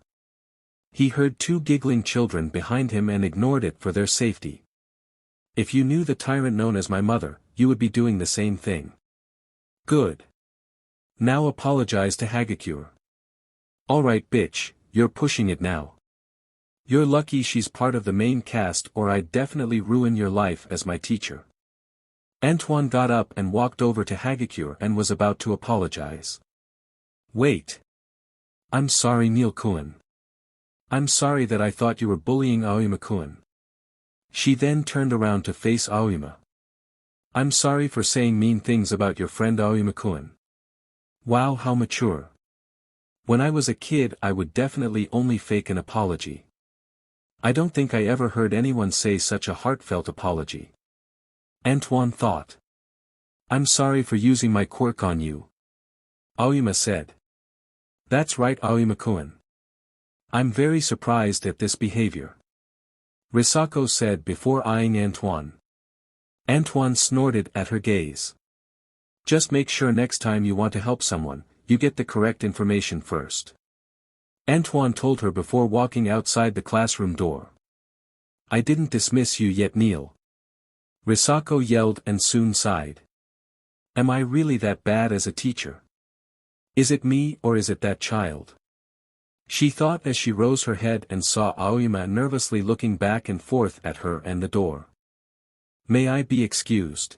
He heard two giggling children behind him and ignored it for their safety. If you knew the tyrant known as my mother, you would be doing the same thing. Good. Now apologize to Hagakure. Alright bitch, you're pushing it now. You're lucky she's part of the main cast or I'd definitely ruin your life as my teacher. Antoine got up and walked over to Hagakure and was about to apologize. Wait. I'm sorry, Neil-kun. I'm sorry that I thought you were bullying Aoyama-kun. She then turned around to face Aoyama. I'm sorry for saying mean things about your friend Aoyama-kun. Wow, how mature. When I was a kid I would definitely only fake an apology. I don't think I ever heard anyone say such a heartfelt apology. Antoine thought. I'm sorry for using my quirk on you. Aoyama said. That's right, Aoyama-kun. I'm very surprised at this behavior. Risako said before eyeing Antoine. Antoine snorted at her gaze. Just make sure next time you want to help someone, you get the correct information first. Antoine told her before walking outside the classroom door. I didn't dismiss you yet, Neil. Risako yelled and soon sighed. Am I really that bad as a teacher? Is it me or is it that child? She thought as she rose her head and saw Aoyama nervously looking back and forth at her and the door. May I be excused?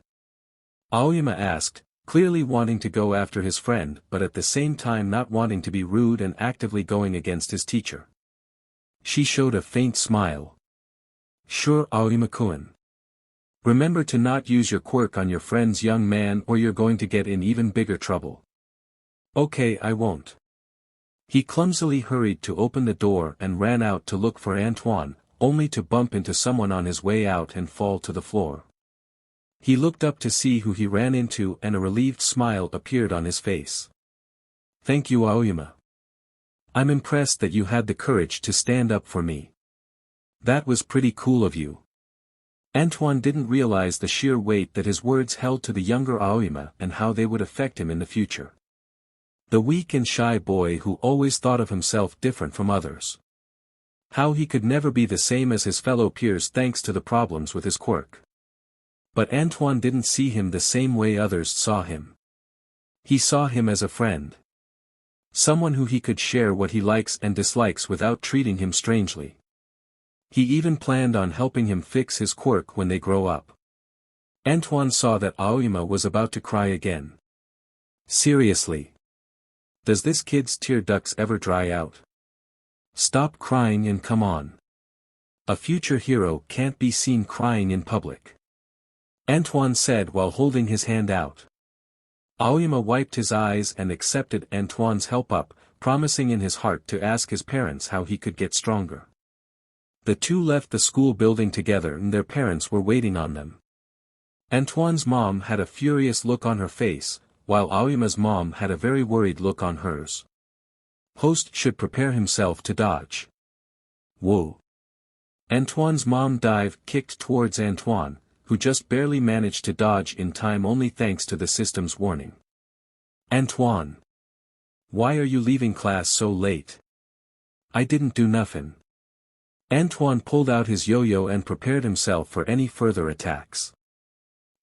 Aoyama asked, clearly wanting to go after his friend but at the same time not wanting to be rude and actively going against his teacher. She showed a faint smile. Sure, Aoyama-kun. Remember to not use your quirk on your friend's young man or you're going to get in even bigger trouble. Okay, I won't. He clumsily hurried to open the door and ran out to look for Antoine, only to bump into someone on his way out and fall to the floor. He looked up to see who he ran into and a relieved smile appeared on his face. "Thank you, Aoyama. I'm impressed that you had the courage to stand up for me. That was pretty cool of you." Antoine didn't realize the sheer weight that his words held to the younger Aoyama and how they would affect him in the future. The weak and shy boy who always thought of himself different from others. How he could never be the same as his fellow peers thanks to the problems with his quirk. But Antoine didn't see him the same way others saw him. He saw him as a friend. Someone who he could share what he likes and dislikes without treating him strangely. He even planned on helping him fix his quirk when they grow up. Antoine saw that Aoyama was about to cry again. Seriously. Does this kid's tear ducts ever dry out? Stop crying and come on. A future hero can't be seen crying in public. Antoine said while holding his hand out. Aoyama wiped his eyes and accepted Antoine's help up, promising in his heart to ask his parents how he could get stronger. The two left the school building together and their parents were waiting on them. Antoine's mom had a furious look on her face, while Aoyama's mom had a very worried look on hers. Host should prepare himself to dodge. Whoa. Antoine's mom kicked towards Antoine, who just barely managed to dodge in time only thanks to the system's warning. Antoine. Why are you leaving class so late? I didn't do nothing. Antoine pulled out his yo-yo and prepared himself for any further attacks.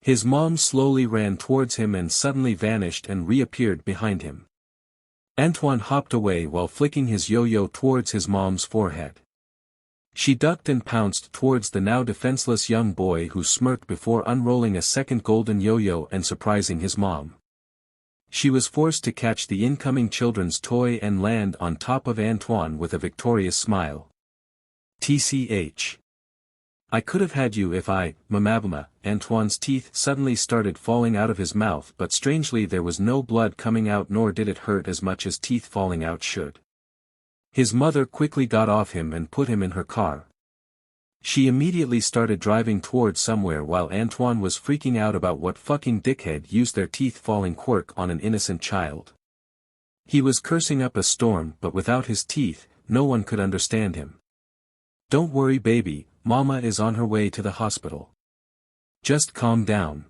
His mom slowly ran towards him and suddenly vanished and reappeared behind him. Antoine hopped away while flicking his yo-yo towards his mom's forehead. She ducked and pounced towards the now defenseless young boy who smirked before unrolling a second golden yo-yo and surprising his mom. She was forced to catch the incoming children's toy and land on top of Antoine with a victorious smile. TCH. I could have had you if Mamabama. Antoine's teeth suddenly started falling out of his mouth, but strangely there was no blood coming out nor did it hurt as much as teeth falling out should. His mother quickly got off him and put him in her car. She immediately started driving towards somewhere while Antoine was freaking out about what fucking dickhead used their teeth-falling quirk on an innocent child. He was cursing up a storm, but without his teeth, no one could understand him. Don't worry baby, Mama is on her way to the hospital. Just calm down.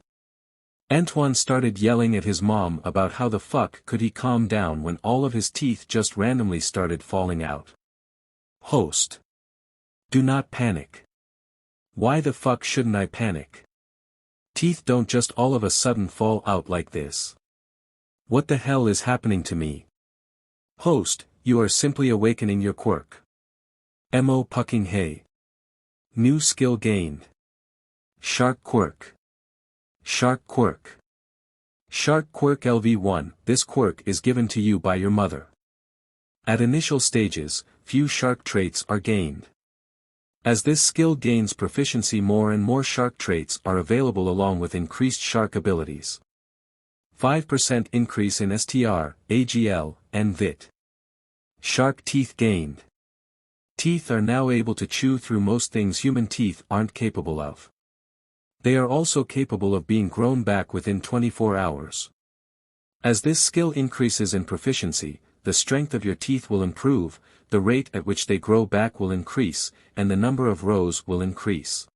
Antoine started yelling at his mom about how the fuck could he calm down when all of his teeth just randomly started falling out. Host. Do not panic. Why the fuck shouldn't I panic? Teeth don't just all of a sudden fall out like this. What the hell is happening to me? Host, you are simply awakening your quirk. Mo pucking hey. New skill gained. Shark quirk. Shark quirk. Shark quirk LV1. This quirk is given to you by your mother. At initial stages, few shark traits are gained. As this skill gains proficiency, more and more shark traits are available along with increased shark abilities. 5% increase in STR, AGL, and VIT. Shark teeth gained. Teeth are now able to chew through most things human teeth aren't capable of. They are also capable of being grown back within 24 hours. As this skill increases in proficiency, the strength of your teeth will improve, the rate at which they grow back will increase, and the number of rows will increase.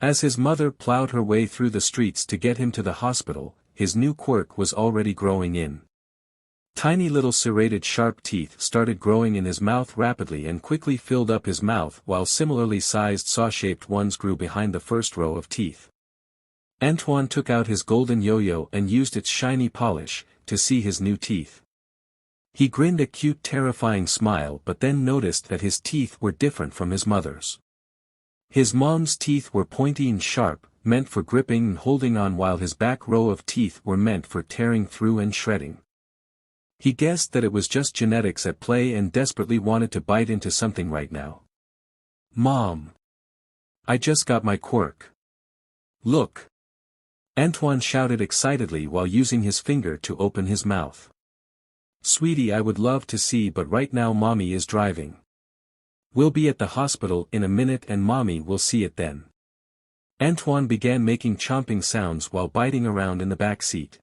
As his mother plowed her way through the streets to get him to the hospital, his new quirk was already growing in. Tiny little serrated sharp teeth started growing in his mouth rapidly and quickly filled up his mouth, while similarly sized saw-shaped ones grew behind the first row of teeth. Antoine took out his golden yo-yo and used its shiny polish to see his new teeth. He grinned a cute terrifying smile, but then noticed that his teeth were different from his mother's. His mom's teeth were pointy and sharp, meant for gripping and holding on, while his back row of teeth were meant for tearing through and shredding. He guessed that it was just genetics at play and desperately wanted to bite into something right now. Mom! I just got my quirk. Look! Antoine shouted excitedly while using his finger to open his mouth. Sweetie, I would love to see, but right now mommy is driving. We'll be at the hospital in a minute and mommy will see it then. Antoine began making chomping sounds while biting around in the back seat.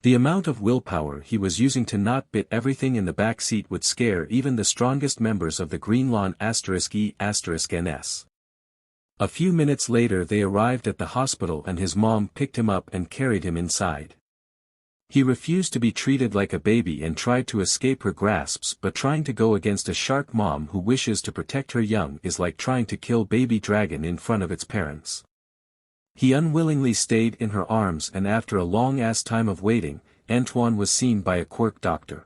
The amount of willpower he was using to not bit everything in the back seat would scare even the strongest members of the Green Lawn *E**NS. A few minutes later they arrived at the hospital and his mom picked him up and carried him inside. He refused to be treated like a baby and tried to escape her grasps, but trying to go against a shark mom who wishes to protect her young is like trying to kill baby dragon in front of its parents. He unwillingly stayed in her arms, and after a long-ass time of waiting, Antoine was seen by a quirk doctor.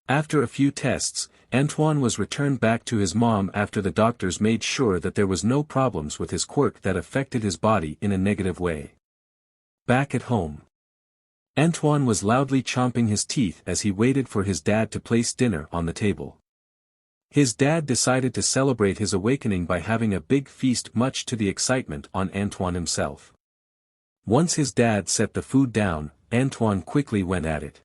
After a few tests, Antoine was returned back to his mom after the doctors made sure that there was no problems with his quirk that affected his body in a negative way. Back at home, Antoine was loudly chomping his teeth as he waited for his dad to place dinner on the table. His dad decided to celebrate his awakening by having a big feast, much to the excitement on Antoine himself. Once his dad set the food down, Antoine quickly went at it.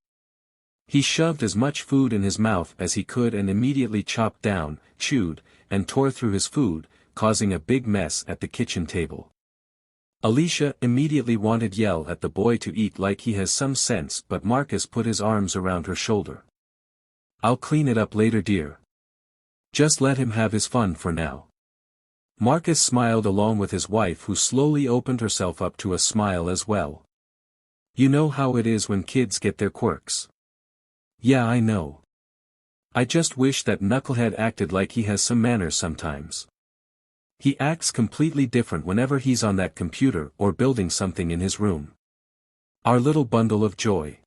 He shoved as much food in his mouth as he could and immediately chopped down, chewed, and tore through his food, causing a big mess at the kitchen table. Alicia immediately wanted to yell at the boy to eat like he has some sense, but Marcus put his arms around her shoulder. "I'll clean it up later, dear. Just let him have his fun for now." Marcus smiled along with his wife, who slowly opened herself up to a smile as well. "You know how it is when kids get their quirks." "Yeah, I know. I just wish that knucklehead acted like he has some manners sometimes. He acts completely different whenever he's on that computer or building something in his room." "Our little bundle of joy."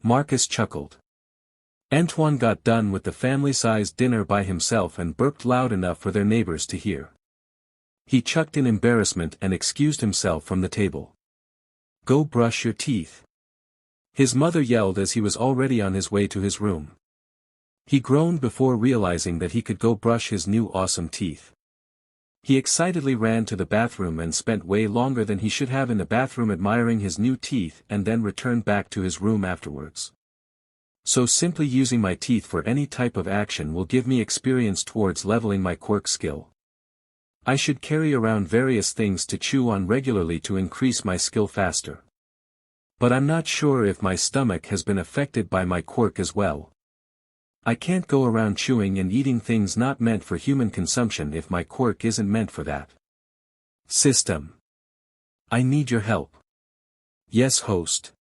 Marcus chuckled. Antoine got done with the family-sized dinner by himself and burped loud enough for their neighbors to hear. He chucked in embarrassment and excused himself from the table. "Go brush your teeth," his mother yelled as he was already on his way to his room. He groaned before realizing that he could go brush his new awesome teeth. He excitedly ran to the bathroom and spent way longer than he should have in the bathroom admiring his new teeth, and then returned back to his room afterwards. "So simply using my teeth for any type of action will give me experience towards leveling my quirk skill. I should carry around various things to chew on regularly to increase my skill faster. But I'm not sure if my stomach has been affected by my quirk as well. I can't go around chewing and eating things not meant for human consumption if my quirk isn't meant for that. System. I need your help." "Yes, host.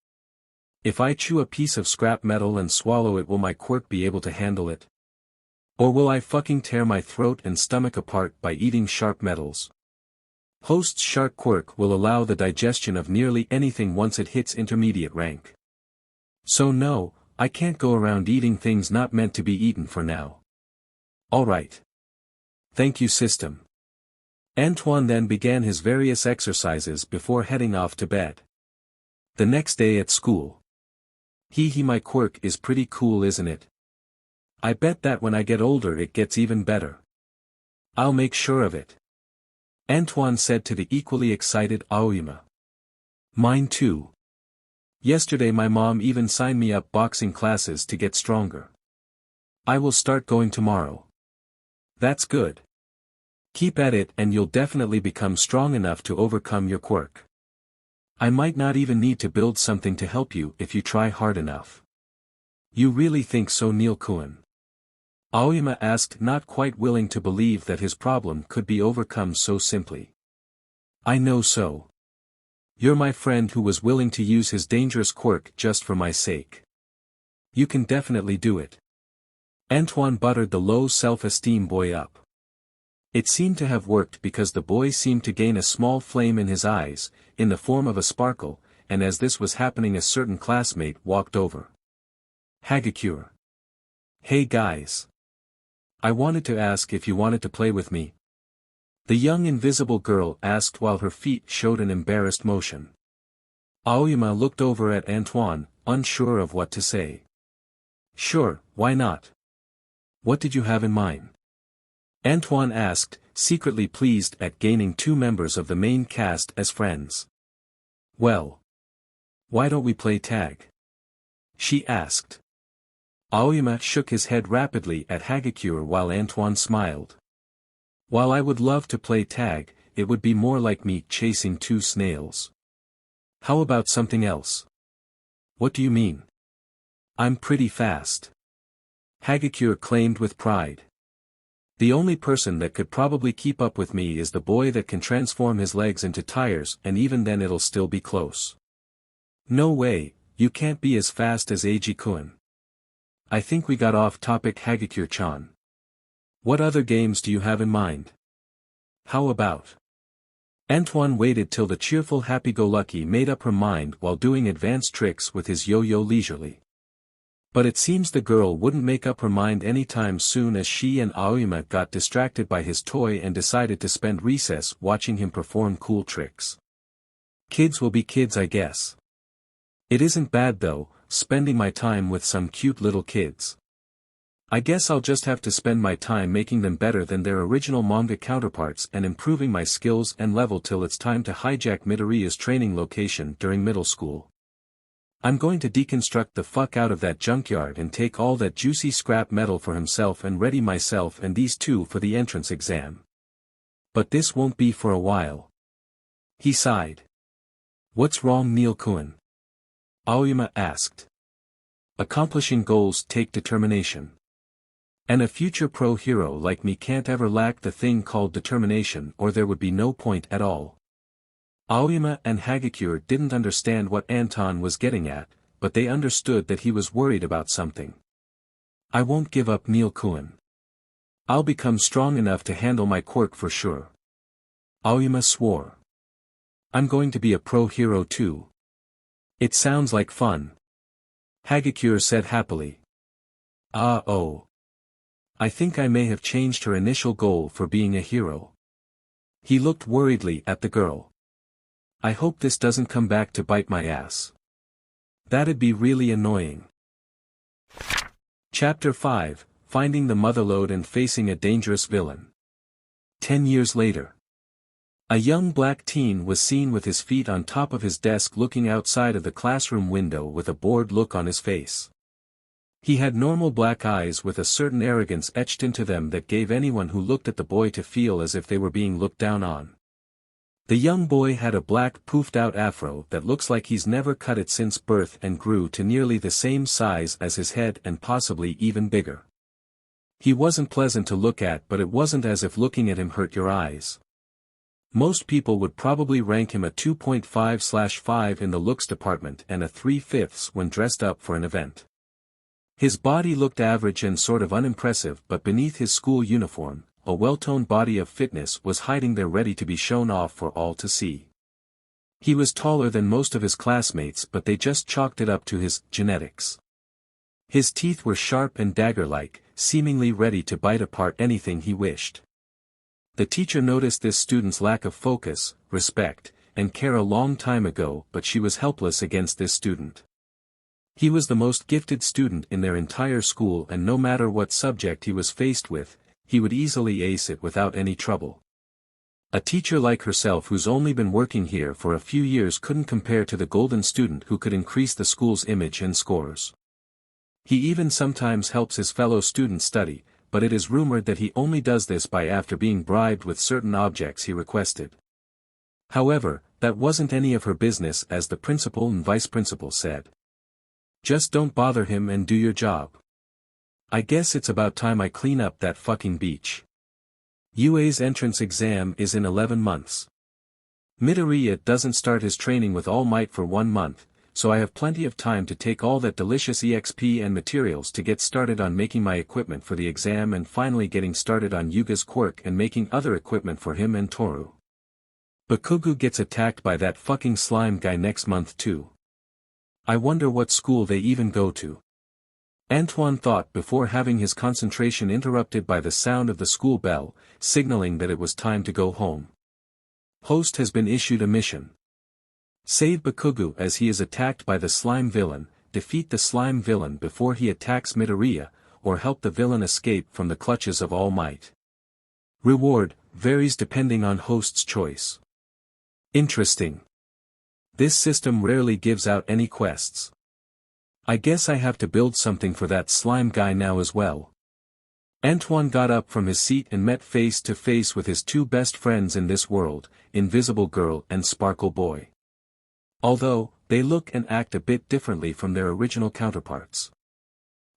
If I chew a piece of scrap metal and swallow it, will my quirk be able to handle it? Or will I fucking tear my throat and stomach apart by eating sharp metals?" Host's shark quirk will allow the digestion of nearly anything once it hits intermediate rank. So no, I can't go around eating things not meant to be eaten for now. "Alright. Thank you, system." Antoine then began his various exercises before heading off to bed. The next day at school. My quirk is pretty cool, isn't it? I bet that when I get older it gets even better. I'll make sure of it," Antoine said to the equally excited Aoyama. "Mine too. Yesterday my mom even signed me up boxing classes to get stronger. I will start going tomorrow." "That's good. Keep at it and you'll definitely become strong enough to overcome your quirk. I might not even need to build something to help you if you try hard enough." "You really think so, Neil-kun?" Aoyama asked, not quite willing to believe that his problem could be overcome so simply. "I know so. You're my friend who was willing to use his dangerous quirk just for my sake. You can definitely do it." Antoine buttered the low self-esteem boy up. It seemed to have worked because the boy seemed to gain a small flame in his eyes, in the form of a sparkle, and as this was happening a certain classmate walked over. "Hagakure. Hey guys. I wanted to ask if you wanted to play with me." The young invisible girl asked while her feet showed an embarrassed motion. Aoyama looked over at Antoine, unsure of what to say. "Sure, why not? What did you have in mind?" Antoine asked, secretly pleased at gaining two members of the main cast as friends. "Well, why don't we play tag?" she asked. Aoyama shook his head rapidly at Hagakure while Antoine smiled. While I would love to play tag, it would be more like me chasing two snails. How about something else? What do you mean? I'm pretty fast. Hagakure claimed with pride. The only person that could probably keep up with me is the boy that can transform his legs into tires, and even then it'll still be close. No way, you can't be as fast as Eiji-kun. I think we got off topic, Hagakure-chan. What other games do you have in mind? How about? Antoine waited till the cheerful happy-go-lucky made up her mind while doing advanced tricks with his yo-yo leisurely. But it seems the girl wouldn't make up her mind anytime soon, as she and Aoyama got distracted by his toy and decided to spend recess watching him perform cool tricks. Kids will be kids, I guess. It isn't bad though, spending my time with some cute little kids. I guess I'll just have to spend my time making them better than their original manga counterparts and improving my skills and level till it's time to hijack Midoriya's training location during middle school. I'm going to deconstruct the fuck out of that junkyard and take all that juicy scrap metal for himself and ready myself and these two for the entrance exam. But this won't be for a while. He sighed. What's wrong, Neil-kun? Aoyama asked. Accomplishing goals take determination. And a future pro hero like me can't ever lack the thing called determination, or there would be no point at all. Aoyama and Hagakure didn't understand what Anton was getting at, but they understood that he was worried about something. I won't give up, Neil-kun. I'll become strong enough to handle my quirk for sure. Aoyama swore. I'm going to be a pro hero too. It sounds like fun. Hagakure said happily. Oh. I think I may have changed her initial goal for being a hero. He looked worriedly at the girl. I hope this doesn't come back to bite my ass. That'd be really annoying. Chapter 5, Finding the Motherlode and Facing a Dangerous Villain. 10 years later. A young black teen was seen with his feet on top of his desk looking outside of the classroom window with a bored look on his face. He had normal black eyes with a certain arrogance etched into them that gave anyone who looked at the boy to feel as if they were being looked down on. The young boy had a black poofed-out afro that looks like he's never cut it since birth and grew to nearly the same size as his head and possibly even bigger. He wasn't pleasant to look at, but it wasn't as if looking at him hurt your eyes. Most people would probably rank him a 2.5/5 in the looks department and a 3/5 when dressed up for an event. His body looked average and sort of unimpressive, but beneath his school uniform, a well-toned body of fitness was hiding there ready to be shown off for all to see. He was taller than most of his classmates, but they just chalked it up to his genetics. His teeth were sharp and dagger-like, seemingly ready to bite apart anything he wished. The teacher noticed this student's lack of focus, respect, and care a long time ago, but she was helpless against this student. He was the most gifted student in their entire school, and no matter what subject he was faced with, he would easily ace it without any trouble. A teacher like herself who's only been working here for a few years couldn't compare to the golden student who could increase the school's image and scores. He even sometimes helps his fellow students study, but it is rumored that he only does this by after being bribed with certain objects he requested. However, that wasn't any of her business, as the principal and vice principal said. Just don't bother him and do your job. I guess it's about time I clean up that fucking beach. UA's entrance exam is in 11 months. Midoriya doesn't start his training with All Might for 1 month, so I have plenty of time to take all that delicious EXP and materials to get started on making my equipment for the exam and finally getting started on Yuga's quirk and making other equipment for him and Toru. Bakugo gets attacked by that fucking slime guy next month too. I wonder what school they even go to. Antoine thought before having his concentration interrupted by the sound of the school bell, signaling that it was time to go home. Host has been issued a mission. Save Bakugo as he is attacked by the slime villain, defeat the slime villain before he attacks Midoriya, or help the villain escape from the clutches of All Might. Reward varies depending on host's choice. Interesting. This system rarely gives out any quests. I guess I have to build something for that slime guy now as well. Antoine got up from his seat and met face to face with his two best friends in this world, Invisible Girl and Sparkle Boy. Although, they look and act a bit differently from their original counterparts.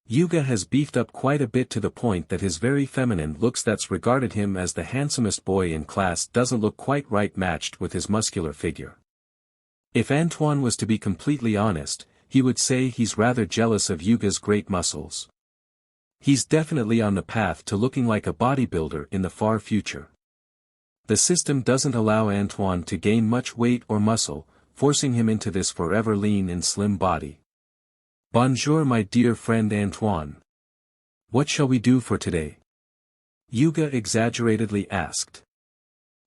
Yuga has beefed up quite a bit to the point that his very feminine looks that's regarded him as the handsomest boy in class doesn't look quite right matched with his muscular figure. If Antoine was to be completely honest, he would say he's rather jealous of Yuga's great muscles. He's definitely on the path to looking like a bodybuilder in the far future. The system doesn't allow Antoine to gain much weight or muscle, forcing him into this forever lean and slim body. Bonjour my dear friend Antoine. What shall we do for today? Yuga exaggeratedly asked.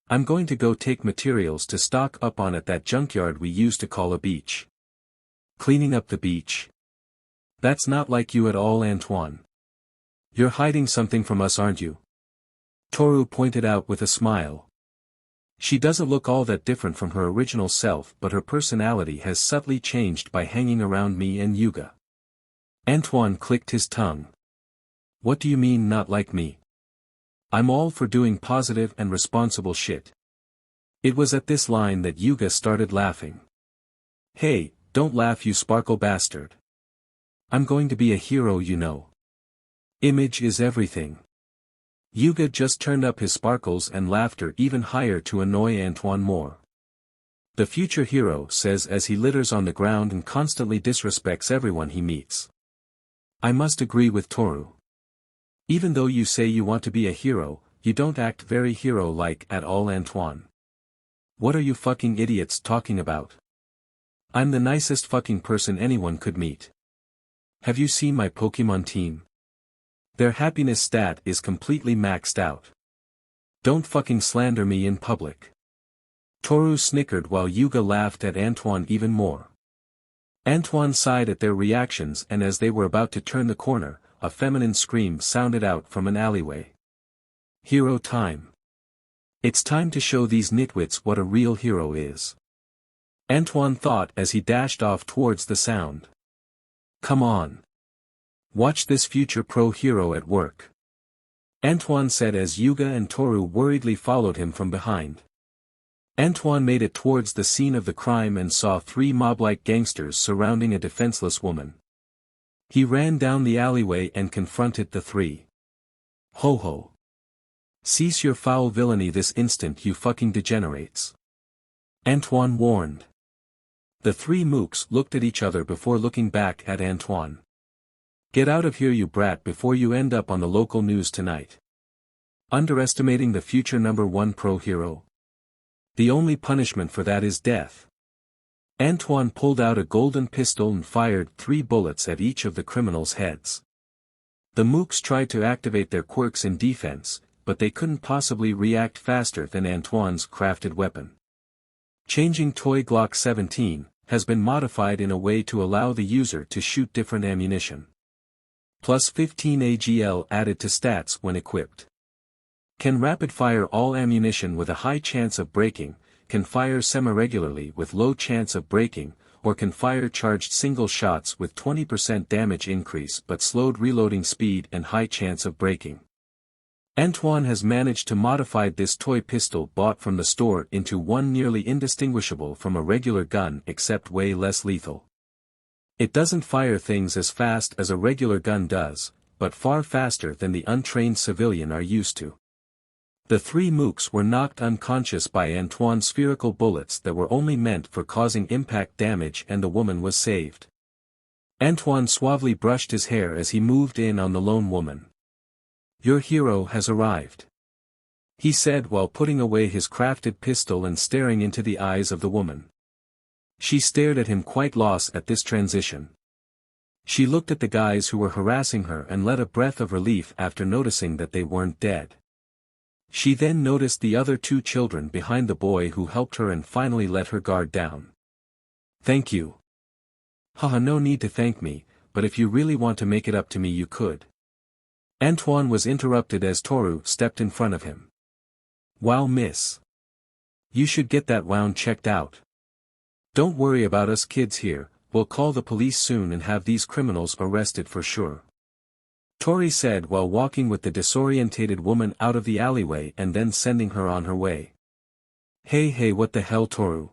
I'm going to go take materials to stock up on at that junkyard we used to call a beach. Cleaning up the beach? That's not like you at all Antoine. You're hiding something from us aren't you? Toru pointed out with a smile. She doesn't look all that different from her original self but her personality has subtly changed by hanging around me and Yuga. Antoine clicked his tongue. What do you mean not like me? I'm all for doing positive and responsible shit. It was at this line that Yuga started laughing. Hey, don't laugh you sparkle bastard. I'm going to be a hero you know. Image is everything. Yuga just turned up his sparkles and laughter even higher to annoy Antoine more. The future hero says as he litters on the ground and constantly disrespects everyone he meets. I must agree with Toru. Even though you say you want to be a hero, you don't act very hero-like at all Antoine. What are you fucking idiots talking about? I'm the nicest fucking person anyone could meet. Have you seen my Pokemon team? Their happiness stat is completely maxed out. Don't fucking slander me in public. Toru snickered while Yuga laughed at Antoine even more. Antoine sighed at their reactions and as they were about to turn the corner, a feminine scream sounded out from an alleyway. Hero time. It's time to show these nitwits what a real hero is. Antoine thought as he dashed off towards the sound. Come on. Watch this future pro hero at work. Antoine said as Yuga and Toru worriedly followed him from behind. Antoine made it towards the scene of the crime and saw three mob-like gangsters surrounding a defenseless woman. He ran down the alleyway and confronted the three. Ho ho. Cease your foul villainy this instant you fucking degenerates. Antoine warned. The three mooks looked at each other before looking back at Antoine. Get out of here you brat before you end up on the local news tonight. Underestimating the future number one pro hero? The only punishment for that is death. Antoine pulled out a golden pistol and fired 3 bullets at each of the criminals' heads. The mooks tried to activate their quirks in defense, but they couldn't possibly react faster than Antoine's crafted weapon. Changing Toy Glock 17 has been modified in a way to allow the user to shoot different ammunition. Plus 15 AGL added to stats when equipped. Can rapid-fire all ammunition with a high chance of breaking, can fire semi-regularly with low chance of breaking, or can fire charged single shots with 20% damage increase but slowed reloading speed and high chance of breaking. Antoine has managed to modify this toy pistol bought from the store into one nearly indistinguishable from a regular gun except way less lethal. It doesn't fire things as fast as a regular gun does, but far faster than the untrained civilian are used to. The 3 mooks were knocked unconscious by Antoine's spherical bullets that were only meant for causing impact damage and the woman was saved. Antoine suavely brushed his hair as he moved in on the lone woman. Your hero has arrived. He said while putting away his crafted pistol and staring into the eyes of the woman. She stared at him quite lost at this transition. She looked at the guys who were harassing her and let a breath of relief after noticing that they weren't dead. She then noticed the other 2 children behind the boy who helped her and finally let her guard down. Thank you. Haha, no need to thank me, but if you really want to make it up to me you could. Antoine was interrupted as Toru stepped in front of him. Wow miss. You should get that wound checked out. Don't worry about us kids here, we'll call the police soon and have these criminals arrested for sure. Tori said while walking with the disorientated woman out of the alleyway and then sending her on her way. Hey what the hell Toru?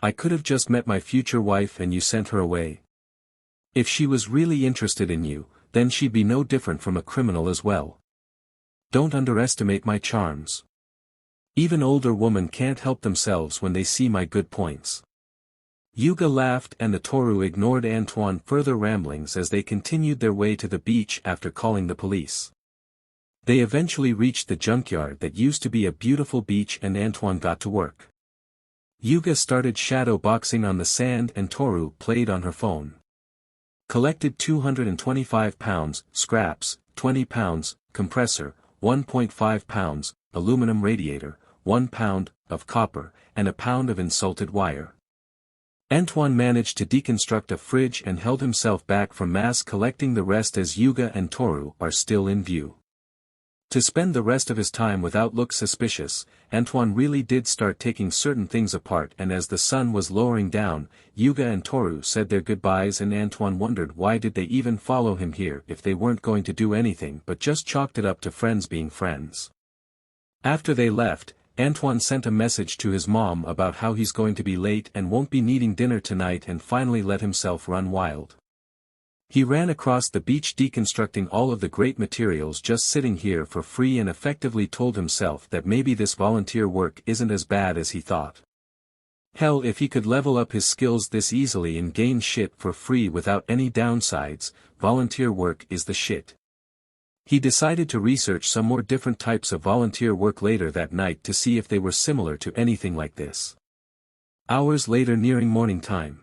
I could have just met my future wife and you sent her away. If she was really interested in you, then she'd be no different from a criminal as well. Don't underestimate my charms. Even older women can't help themselves when they see my good points. Yuga laughed and the Toru ignored Antoine's further ramblings as they continued their way to the beach after calling the police. They eventually reached the junkyard that used to be a beautiful beach and Antoine got to work. Yuga started shadow boxing on the sand and Toru played on her phone. Collected 225 pounds, scraps, 20 pounds, compressor, 1.5 pounds, aluminum radiator, 1 pound, of copper, and a pound of insulted wire. Antoine managed to deconstruct a fridge and held himself back from mass collecting the rest as Yuga and Toru are still in view. To spend the rest of his time without look suspicious, Antoine really did start taking certain things apart and as the sun was lowering down, Yuga and Toru said their goodbyes and Antoine wondered why did they even follow him here if they weren't going to do anything but just chalked it up to friends being friends. After they left, Antoine sent a message to his mom about how he's going to be late and won't be needing dinner tonight and finally let himself run wild. He ran across the beach deconstructing all of the great materials just sitting here for free and effectively told himself that maybe this volunteer work isn't as bad as he thought. Hell, if he could level up his skills this easily and gain shit for free without any downsides, volunteer work is the shit. He decided to research some more different types of volunteer work later that night to see if they were similar to anything like this. Hours later nearing morning time.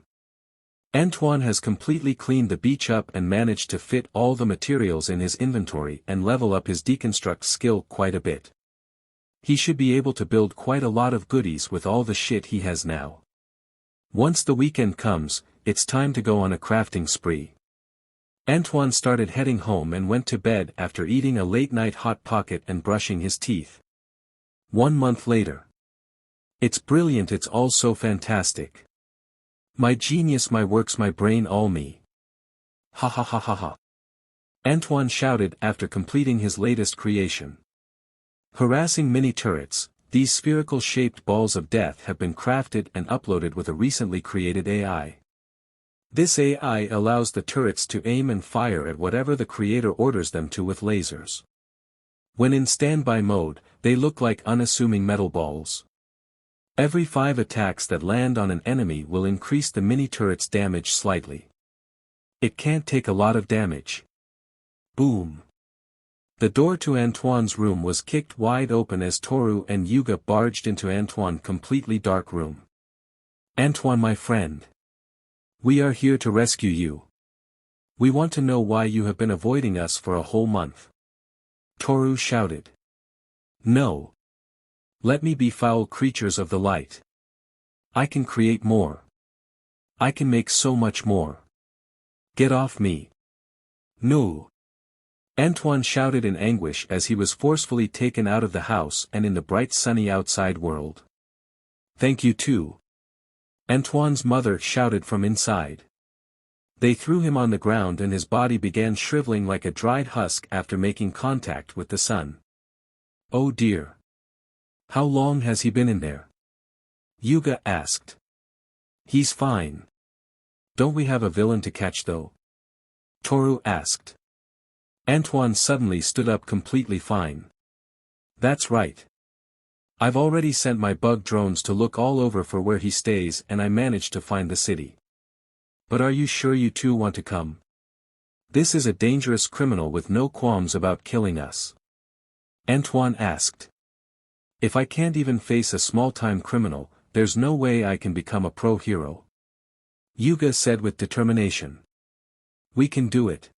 Antoine has completely cleaned the beach up and managed to fit all the materials in his inventory and level up his deconstruct skill quite a bit. He should be able to build quite a lot of goodies with all the shit he has now. Once the weekend comes, it's time to go on a crafting spree. Antoine started heading home and went to bed after eating a late-night Hot Pocket and brushing his teeth. 1 month later. It's brilliant, it's all so fantastic. My genius, my works, my brain, all me. Ha ha ha ha ha. Antoine shouted after completing his latest creation. Harassing mini turrets, these spherical-shaped balls of death have been crafted and uploaded with a recently created AI. This AI allows the turrets to aim and fire at whatever the creator orders them to with lasers. When in standby mode, they look like unassuming metal balls. Every 5 attacks that land on an enemy will increase the mini-turret's damage slightly. It can't take a lot of damage. Boom. The door to Antoine's room was kicked wide open as Toru and Yuga barged into Antoine's completely dark room. Antoine, my friend. We are here to rescue you. We want to know why you have been avoiding us for a whole month. Toru shouted. No. Let me be foul creatures of the light. I can create more. I can make so much more. Get off me. No. Antoine shouted in anguish as he was forcefully taken out of the house and in the bright sunny outside world. Thank you too. Antoine's mother shouted from inside. They threw him on the ground and his body began shriveling like a dried husk after making contact with the sun. Oh dear. How long has he been in there? Yuga asked. He's fine. Don't we have a villain to catch though? Toru asked. Antoine suddenly stood up completely fine. That's right. I've already sent my bug drones to look all over for where he stays and I managed to find the city. But are you sure you two want to come? This is a dangerous criminal with no qualms about killing us. Antoine asked. If I can't even face a small-time criminal, there's no way I can become a pro-hero. Yuga said with determination. We can do it.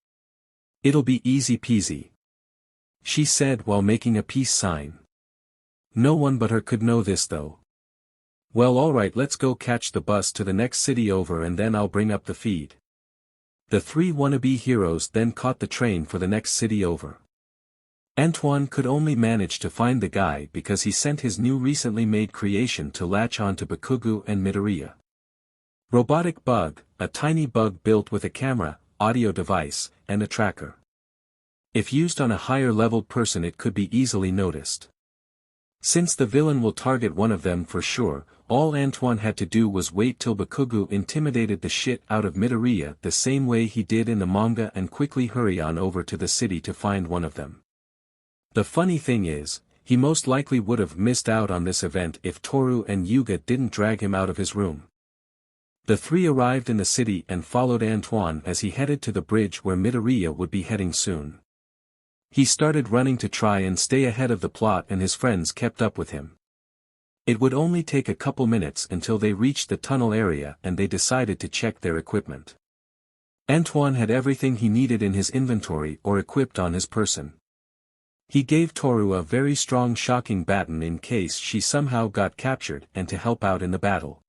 It'll be easy peasy. She said while making a peace sign. No one but her could know this though. Well, alright, let's go catch the bus to the next city over and then I'll bring up the feed. The 3 wannabe heroes then caught the train for the next city over. Antoine could only manage to find the guy because he sent his new recently made creation to latch on to Bakugu and Midoriya. Robotic bug, a tiny bug built with a camera, audio device, and a tracker. If used on a higher-leveled person it could be easily noticed. Since the villain will target one of them for sure, all Antoine had to do was wait till Bakugo intimidated the shit out of Midoriya the same way he did in the manga and quickly hurry on over to the city to find one of them. The funny thing is, he most likely would have missed out on this event if Toru and Yuga didn't drag him out of his room. The three arrived in the city and followed Antoine as he headed to the bridge where Midoriya would be heading soon. He started running to try and stay ahead of the plot and his friends kept up with him. It would only take a couple minutes until they reached the tunnel area and they decided to check their equipment. Antoine had everything he needed in his inventory or equipped on his person. He gave Toru a very strong shocking baton in case she somehow got captured and to help out in the battle.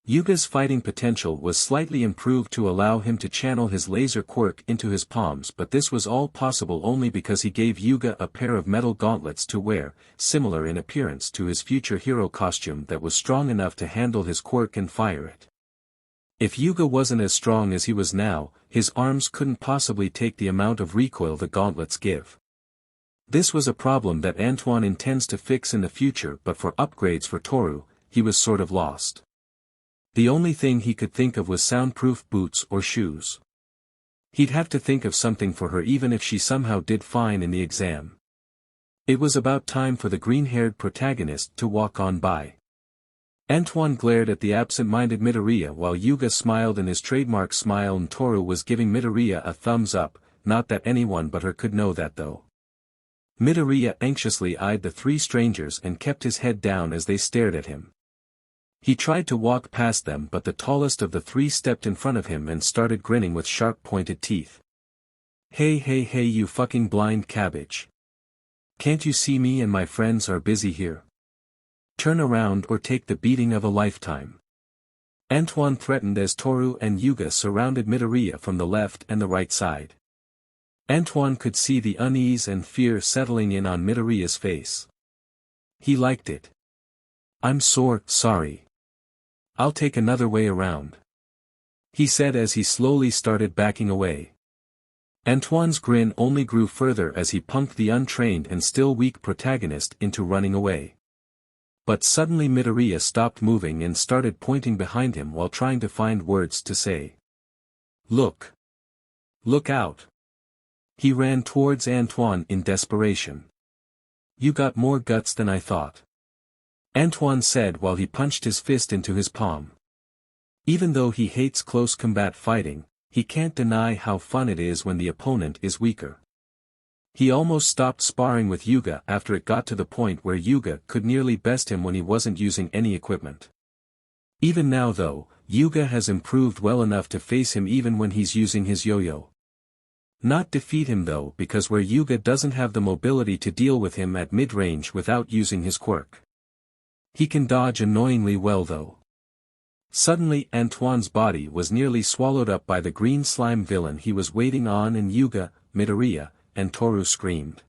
Yuga's fighting potential was slightly improved to allow him to channel his laser quirk into his palms, but this was all possible only because he gave Yuga a pair of metal gauntlets to wear, similar in appearance to his future hero costume that was strong enough to handle his quirk and fire it. If Yuga wasn't as strong as he was now, his arms couldn't possibly take the amount of recoil the gauntlets give. This was a problem that Antoine intends to fix in the future, but for upgrades for Toru, he was sort of lost. The only thing he could think of was soundproof boots or shoes. He'd have to think of something for her even if she somehow did fine in the exam. It was about time for the green-haired protagonist to walk on by. Antoine glared at the absent-minded Midoriya while Yuga smiled in his trademark smile and Toru was giving Midoriya a thumbs up, not that anyone but her could know that though. Midoriya anxiously eyed the three strangers and kept his head down as they stared at him. He tried to walk past them but the tallest of the three stepped in front of him and started grinning with sharp-pointed teeth. Hey you fucking blind cabbage. Can't you see me and my friends are busy here? Turn around or take the beating of a lifetime. Antoine threatened as Toru and Yuga surrounded Midoriya from the left and the right side. Antoine could see the unease and fear settling in on Midoriya's face. He liked it. I'm sorry. I'll take another way around, he said as he slowly started backing away. Antoine's grin only grew further as he punked the untrained and still weak protagonist into running away. But suddenly Midoriya stopped moving and started pointing behind him while trying to find words to say. Look out. He ran towards Antoine in desperation. You got more guts than I thought, Antoine said while he punched his fist into his palm. Even though he hates close combat fighting, he can't deny how fun it is when the opponent is weaker. He almost stopped sparring with Yuga after it got to the point where Yuga could nearly best him when he wasn't using any equipment. Even now though, Yuga has improved well enough to face him even when he's using his yo-yo. Not defeat him though because where Yuga doesn't have the mobility to deal with him at mid-range without using his quirk. He can dodge annoyingly well though. Suddenly Antoine's body was nearly swallowed up by the green slime villain he was waiting on and Yuga, Midoriya, and Toru screamed.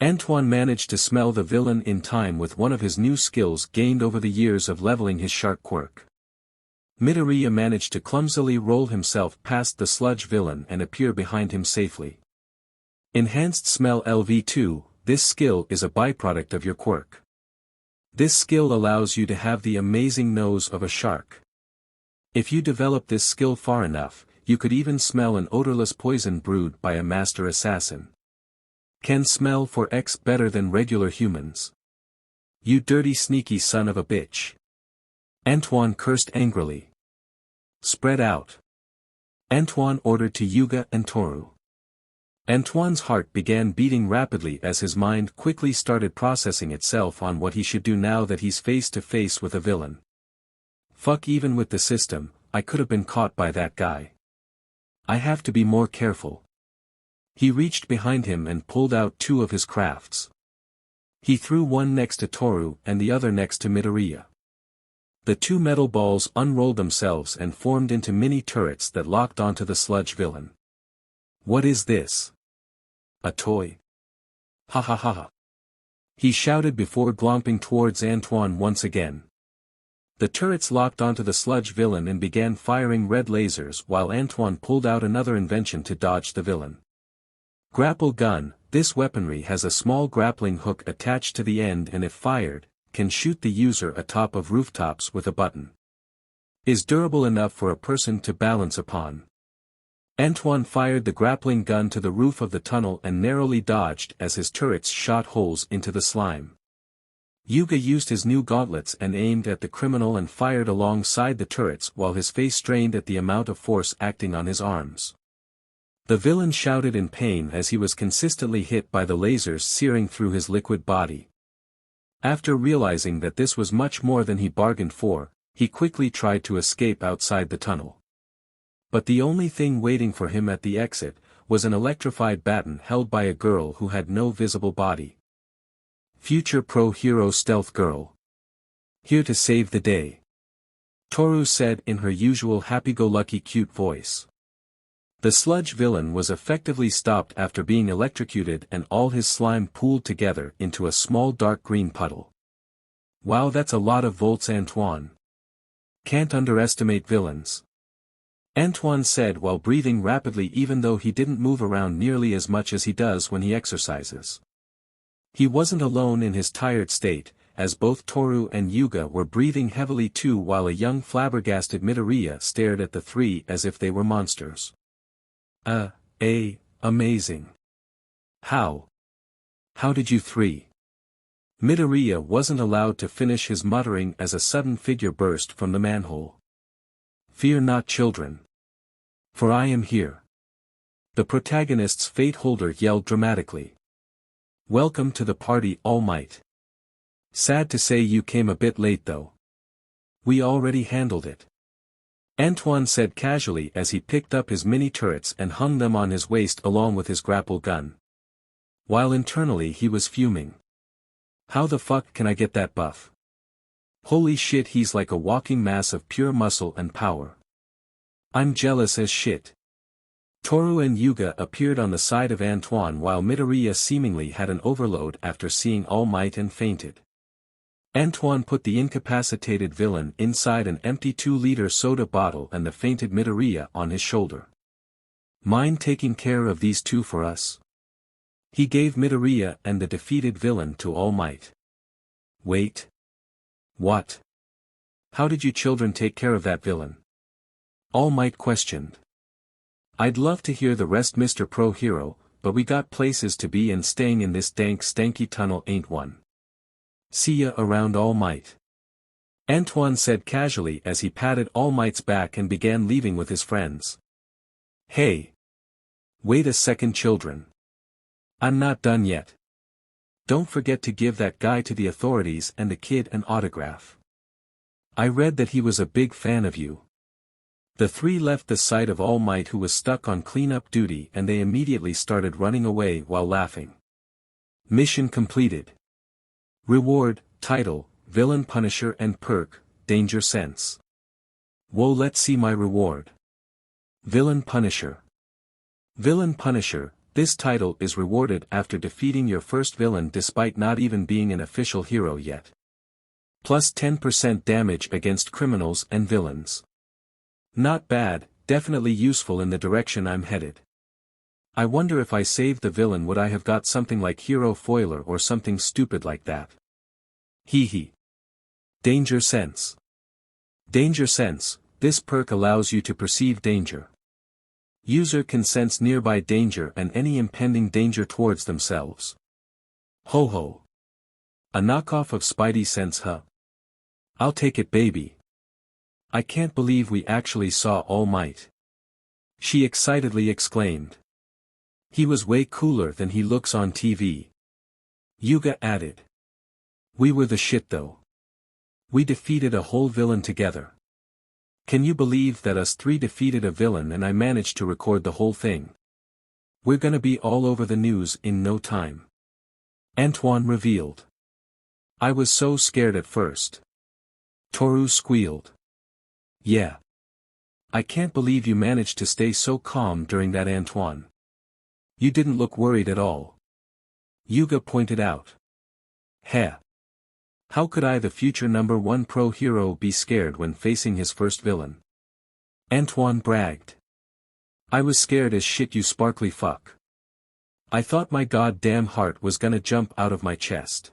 Antoine managed to smell the villain in time with one of his new skills gained over the years of leveling his shark quirk. Midoriya managed to clumsily roll himself past the sludge villain and appear behind him safely. Enhanced Smell LV2, this skill is a byproduct of your quirk. This skill allows you to have the amazing nose of a shark. If you develop this skill far enough, you could even smell an odorless poison brewed by a master assassin. Can smell for X better than regular humans. You dirty sneaky son of a bitch. Antoine cursed angrily. Spread out. Antoine ordered to Yuga and Toru. Antoine's heart began beating rapidly as his mind quickly started processing itself on what he should do now that he's face to face with a villain. Fuck, even with the system, I could have been caught by that guy. I have to be more careful. He reached behind him and pulled out two of his crafts. He threw one next to Toru and the other next to Midoriya. The two metal balls unrolled themselves and formed into mini turrets that locked onto the sludge villain. What is this? A toy? Ha ha ha ha. He shouted before glomping towards Antoine once again. The turrets locked onto the sludge villain and began firing red lasers while Antoine pulled out another invention to dodge the villain. Grapple gun. This weaponry has a small grappling hook attached to the end and if fired, can shoot the user atop of rooftops with a button. Is durable enough for a person to balance upon. Antoine fired the grappling gun to the roof of the tunnel and narrowly dodged as his turrets shot holes into the slime. Yuga used his new gauntlets and aimed at the criminal and fired alongside the turrets while his face strained at the amount of force acting on his arms. The villain shouted in pain as he was consistently hit by the lasers searing through his liquid body. After realizing that this was much more than he bargained for, he quickly tried to escape outside the tunnel. But the only thing waiting for him at the exit was an electrified baton held by a girl who had no visible body. Future pro hero stealth girl. Here to save the day. Toru said in her usual happy-go-lucky cute voice. The sludge villain was effectively stopped after being electrocuted and all his slime pooled together into a small dark green puddle. Wow, that's a lot of volts, Antoine. Can't underestimate villains. Antoine said while breathing rapidly even though he didn't move around nearly as much as he does when he exercises. He wasn't alone in his tired state, as both Toru and Yuga were breathing heavily too while a young flabbergasted Midoriya stared at the three as if they were monsters. Amazing. How did you three? Midoriya wasn't allowed to finish his muttering as a sudden figure burst from the manhole. Fear not, children. For I am here. The protagonist's fate holder yelled dramatically. Welcome to the party, All Might. Sad to say you came a bit late though. We already handled it. Antoine said casually as he picked up his mini turrets and hung them on his waist along with his grapple gun. While internally he was fuming. How the fuck can I get that buff? Holy shit, he's like a walking mass of pure muscle and power. I'm jealous as shit. Toru and Yuga appeared on the side of Antoine while Midoriya seemingly had an overload after seeing All Might and fainted. Antoine put the incapacitated villain inside an empty 2-liter soda bottle and the fainted Midoriya on his shoulder. Mind taking care of these two for us? He gave Midoriya and the defeated villain to All Might. Wait. What? How did you children take care of that villain? All Might questioned. I'd love to hear the rest, Mr. Pro Hero, but we got places to be and staying in this dank stanky tunnel ain't one. See ya around, All Might. Antoine said casually as he patted All Might's back and began leaving with his friends. Hey. Wait a second, children. I'm not done yet. Don't forget to give that guy to the authorities and the kid an autograph. I read that he was a big fan of you. The three left the sight of All Might, who was stuck on cleanup duty, and they immediately started running away while laughing. Mission completed. Reward, title, Villain Punisher and perk, Danger Sense. Whoa, let's see my reward. Villain Punisher. Villain Punisher, this title is rewarded after defeating your first villain despite not even being an official hero yet. Plus 10% damage against criminals and villains. Not bad, definitely useful in the direction I'm headed. I wonder if I saved the villain, would I have got something like Hero Foiler or something stupid like that? Hee. Danger Sense. Danger Sense, this perk allows you to perceive danger. User can sense nearby danger and any impending danger towards themselves. Ho ho. A knockoff of Spidey Sense, huh? I'll take it, baby. I can't believe we actually saw All Might. She excitedly exclaimed. He was way cooler than he looks on TV. Yuga added. We were the shit though. We defeated a whole villain together. Can you believe that us three defeated a villain and I managed to record the whole thing? We're gonna be all over the news in no time. Antoine revealed. I was so scared at first. Toru squealed. Yeah. I can't believe you managed to stay so calm during that, Antoine. You didn't look worried at all. Yuga pointed out. Heh. How could I, the future number one pro hero, be scared when facing his first villain? Antoine bragged. I was scared as shit, you sparkly fuck. I thought my goddamn heart was gonna jump out of my chest.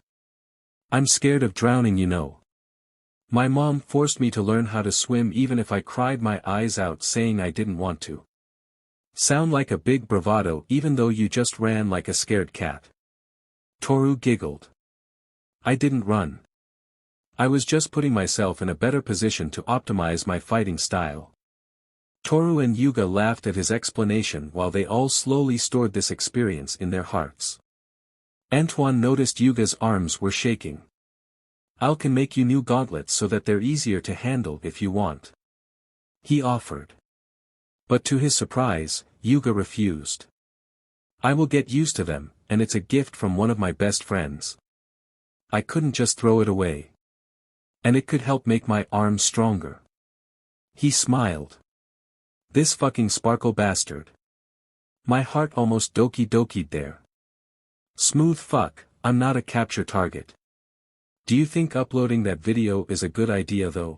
I'm scared of drowning, you know. My mom forced me to learn how to swim even if I cried my eyes out saying I didn't want to. Sound like a big bravado even though you just ran like a scared cat. Toru giggled. I didn't run. I was just putting myself in a better position to optimize my fighting style. Toru and Yuga laughed at his explanation while they all slowly stored this experience in their hearts. Antoine noticed Yuga's arms were shaking. I can make you new gauntlets so that they're easier to handle if you want. He offered. But to his surprise, Yuga refused. I will get used to them, and it's a gift from one of my best friends. I couldn't just throw it away. And it could help make my arms stronger. He smiled. This fucking sparkle bastard. My heart almost doki-dokied there. Smooth fuck, I'm not a capture target. Do you think uploading that video is a good idea though?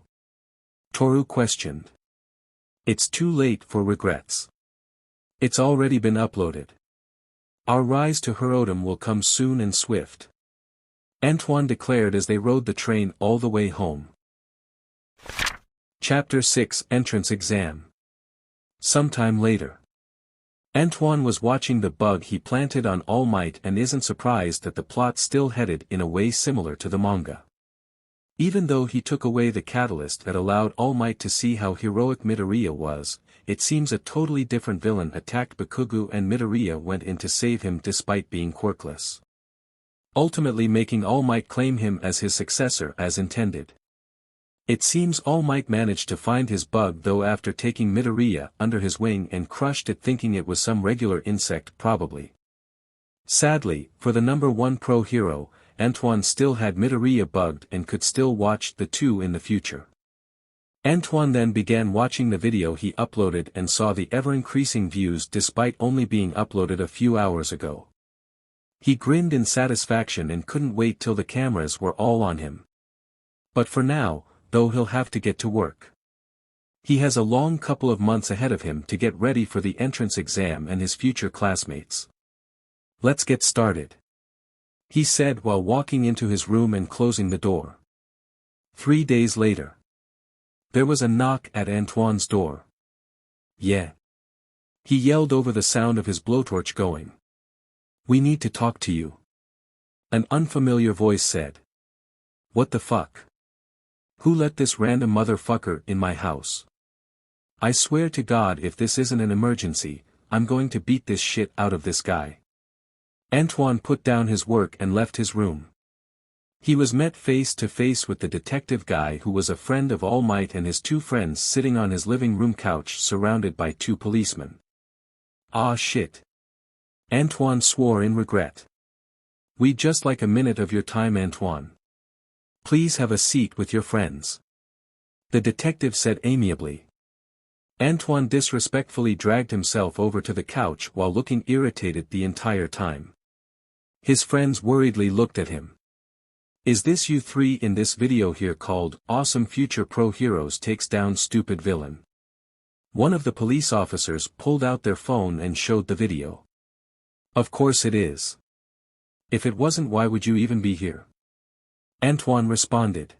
Toru questioned. It's too late for regrets. It's already been uploaded. Our rise to herodom will come soon and swift. Antoine declared as they rode the train all the way home. Chapter 6 Entrance Exam. Sometime later. Antoine was watching the bug he planted on All Might and isn't surprised that the plot still headed in a way similar to the manga. Even though he took away the catalyst that allowed All Might to see how heroic Midoriya was, it seems a totally different villain attacked Bakugo and Midoriya went in to save him despite being quirkless. Ultimately making All Might claim him as his successor as intended. It seems All Might managed to find his bug though after taking Midoriya under his wing and crushed it thinking it was some regular insect probably. Sadly, for the number one pro hero, Antoine still had Midoriya bugged and could still watch the two in the future. Antoine then began watching the video he uploaded and saw the ever-increasing views despite only being uploaded a few hours ago. He grinned in satisfaction and couldn't wait till the cameras were all on him. But for now, though he'll have to get to work. He has a long couple of months ahead of him to get ready for the entrance exam and his future classmates. Let's get started. He said while walking into his room and closing the door. 3 days later. There was a knock at Antoine's door. Yeah. He yelled over the sound of his blowtorch going. We need to talk to you. An unfamiliar voice said. What the fuck? Who let this random motherfucker in my house? I swear to God if this isn't an emergency, I'm going to beat this shit out of this guy. Antoine put down his work and left his room. He was met face to face with the detective guy who was a friend of All Might and his two friends sitting on his living room couch surrounded by two policemen. Ah shit. Antoine swore in regret. We'd just like a minute of your time, Antoine. Please have a seat with your friends. The detective said amiably. Antoine disrespectfully dragged himself over to the couch while looking irritated the entire time. His friends worriedly looked at him. Is this you three in this video here called, Awesome Future Pro Heroes Takes Down Stupid Villain? One of the police officers pulled out their phone and showed the video. Of course it is. If it wasn't, why would you even be here? Antoine responded.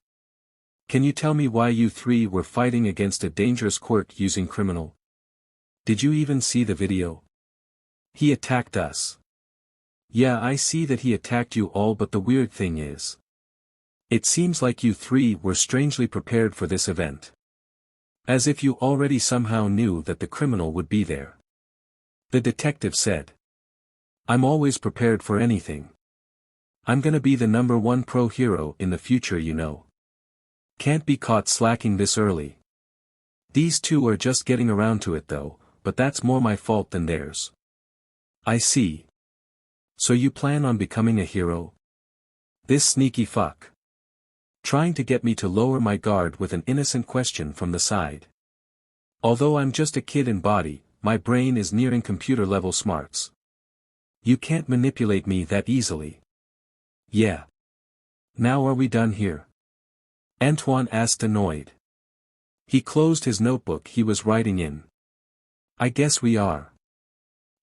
Can you tell me why you three were fighting against a dangerous quirk using criminal? Did you even see the video? He attacked us. Yeah, I see that he attacked you all, but the weird thing is. It seems like you three were strangely prepared for this event. As if you already somehow knew that the criminal would be there. The detective said. I'm always prepared for anything. I'm gonna be the number one pro hero in the future, you know. Can't be caught slacking this early. These two are just getting around to it though, but that's more my fault than theirs. I see. So you plan on becoming a hero? This sneaky fuck. Trying to get me to lower my guard with an innocent question from the side. Although I'm just a kid in body, my brain is nearing computer level smarts. You can't manipulate me that easily. Yeah. Now are we done here? Antoine asked annoyed. He closed his notebook he was writing in. I guess we are.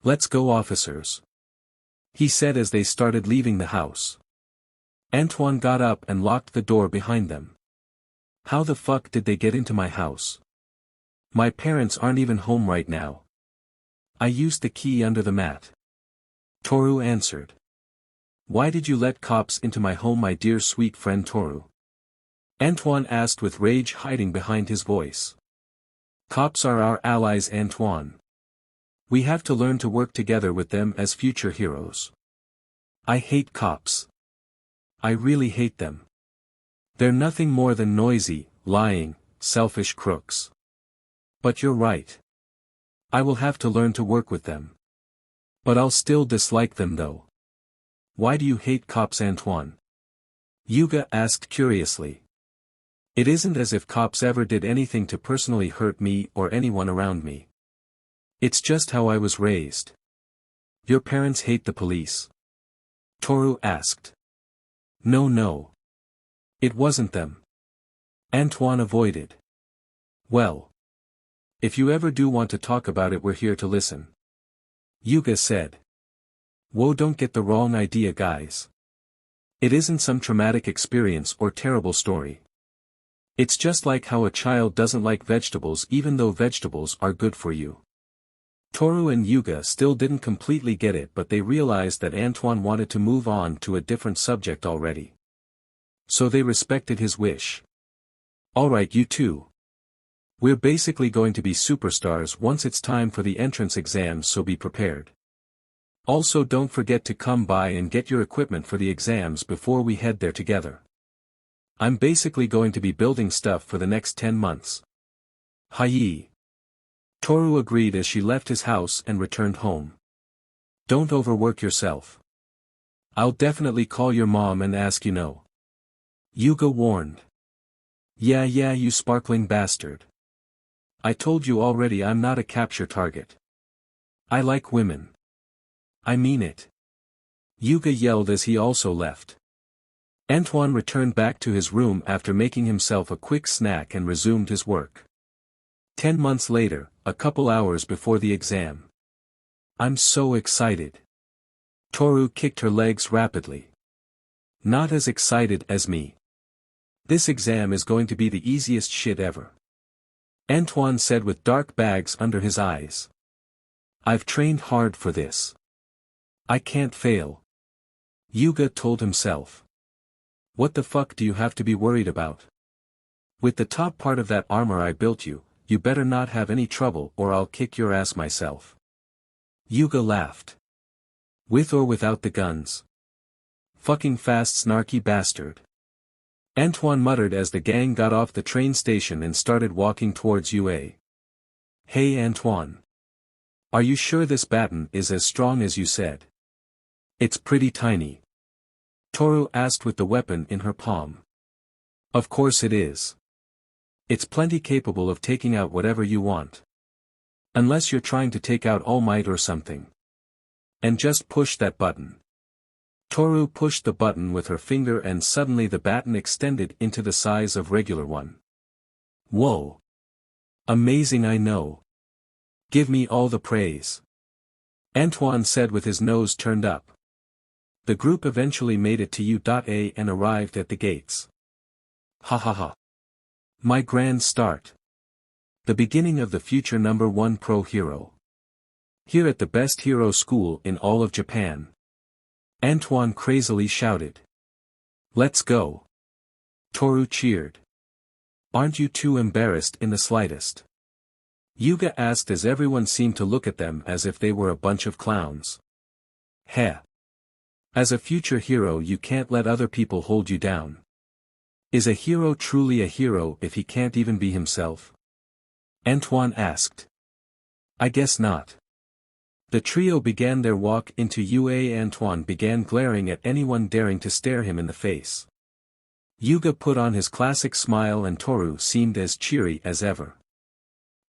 Let's go, officers. He said as they started leaving the house. Antoine got up and locked the door behind them. How the fuck did they get into my house? My parents aren't even home right now. I used the key under the mat. Toru answered. Why did you let cops into my home, my dear sweet friend Toru? Antoine asked with rage hiding behind his voice. Cops are our allies, Antoine. We have to learn to work together with them as future heroes. I hate cops. I really hate them. They're nothing more than noisy, lying, selfish crooks. But you're right. I will have to learn to work with them. But I'll still dislike them though. Why do you hate cops, Antoine? Yuga asked curiously. It isn't as if cops ever did anything to personally hurt me or anyone around me. It's just how I was raised. Your parents hate the police? Toru asked. No. It wasn't them. Antoine avoided. Well. If you ever do want to talk about it, we're here to listen. Yuga said. Whoa, don't get the wrong idea, guys. It isn't some traumatic experience or terrible story. It's just like how a child doesn't like vegetables even though vegetables are good for you. Toru and Yuga still didn't completely get it, but they realized that Antoine wanted to move on to a different subject already. So they respected his wish. Alright, you two. We're basically going to be superstars once it's time for the entrance exams, so be prepared. Also, don't forget to come by and get your equipment for the exams before we head there together. I'm basically going to be building stuff for the next 10 months. Hi. Toru agreed as she left his house and returned home. Don't overwork yourself. I'll definitely call your mom and ask, you know. Yuga warned. Yeah, you sparkling bastard. I told you already I'm not a capture target. I like women. I mean it. Yuga yelled as he also left. Antoine returned back to his room after making himself a quick snack and resumed his work. 10 months later, a couple hours before the exam. I'm so excited. Toru kicked her legs rapidly. Not as excited as me. This exam is going to be the easiest shit ever. Antoine said with dark bags under his eyes. I've trained hard for this. I can't fail. Yuga told himself. What the fuck do you have to be worried about? With the top part of that armor I built you, you better not have any trouble or I'll kick your ass myself. Yuga laughed. With or without the guns? Fucking fast, snarky bastard. Antoine muttered as the gang got off the train station and started walking towards UA. Hey Antoine. Are you sure this baton is as strong as you said? It's pretty tiny. Toru asked with the weapon in her palm. Of course it is. It's plenty capable of taking out whatever you want. Unless you're trying to take out All Might or something. And just push that button. Toru pushed the button with her finger and suddenly the baton extended into the size of regular one. Whoa. Amazing, I know. Give me all the praise. Antoine said with his nose turned up. The group eventually made it to U.A and arrived at the gates. Ha. My grand start. The beginning of the future #1 pro hero. Here at the best hero school in all of Japan. Antoine crazily shouted. Let's go. Toru cheered. Aren't you too embarrassed in the slightest? Yuga asked as everyone seemed to look at them as if they were a bunch of clowns. Heh. As a future hero you can't let other people hold you down. Is a hero truly a hero if he can't even be himself? Antoine asked. I guess not. The trio began their walk into UA. Antoine began glaring at anyone daring to stare him in the face. Yuga put on his classic smile and Toru seemed as cheery as ever.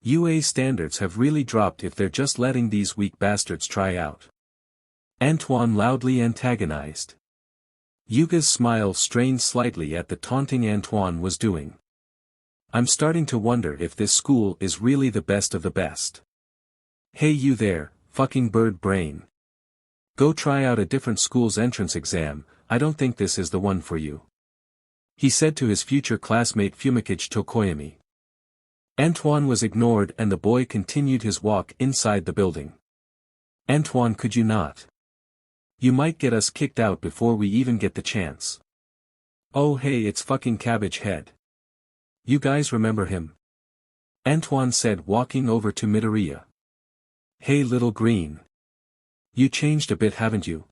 UA standards have really dropped if they're just letting these weak bastards try out. Antoine loudly antagonized. Yuga's smile strained slightly at the taunting Antoine was doing. I'm starting to wonder if this school is really the best of the best. Hey you there, fucking bird brain. Go try out a different school's entrance exam, I don't think this is the one for you. He said to his future classmate Fumikage Tokoyami. Antoine was ignored and the boy continued his walk inside the building. Antoine, could you not? You might get us kicked out before we even get the chance. Oh hey, it's fucking Cabbage Head. You guys remember him? Antoine said, walking over to Midoriya. Hey little green. You changed a bit, haven't you?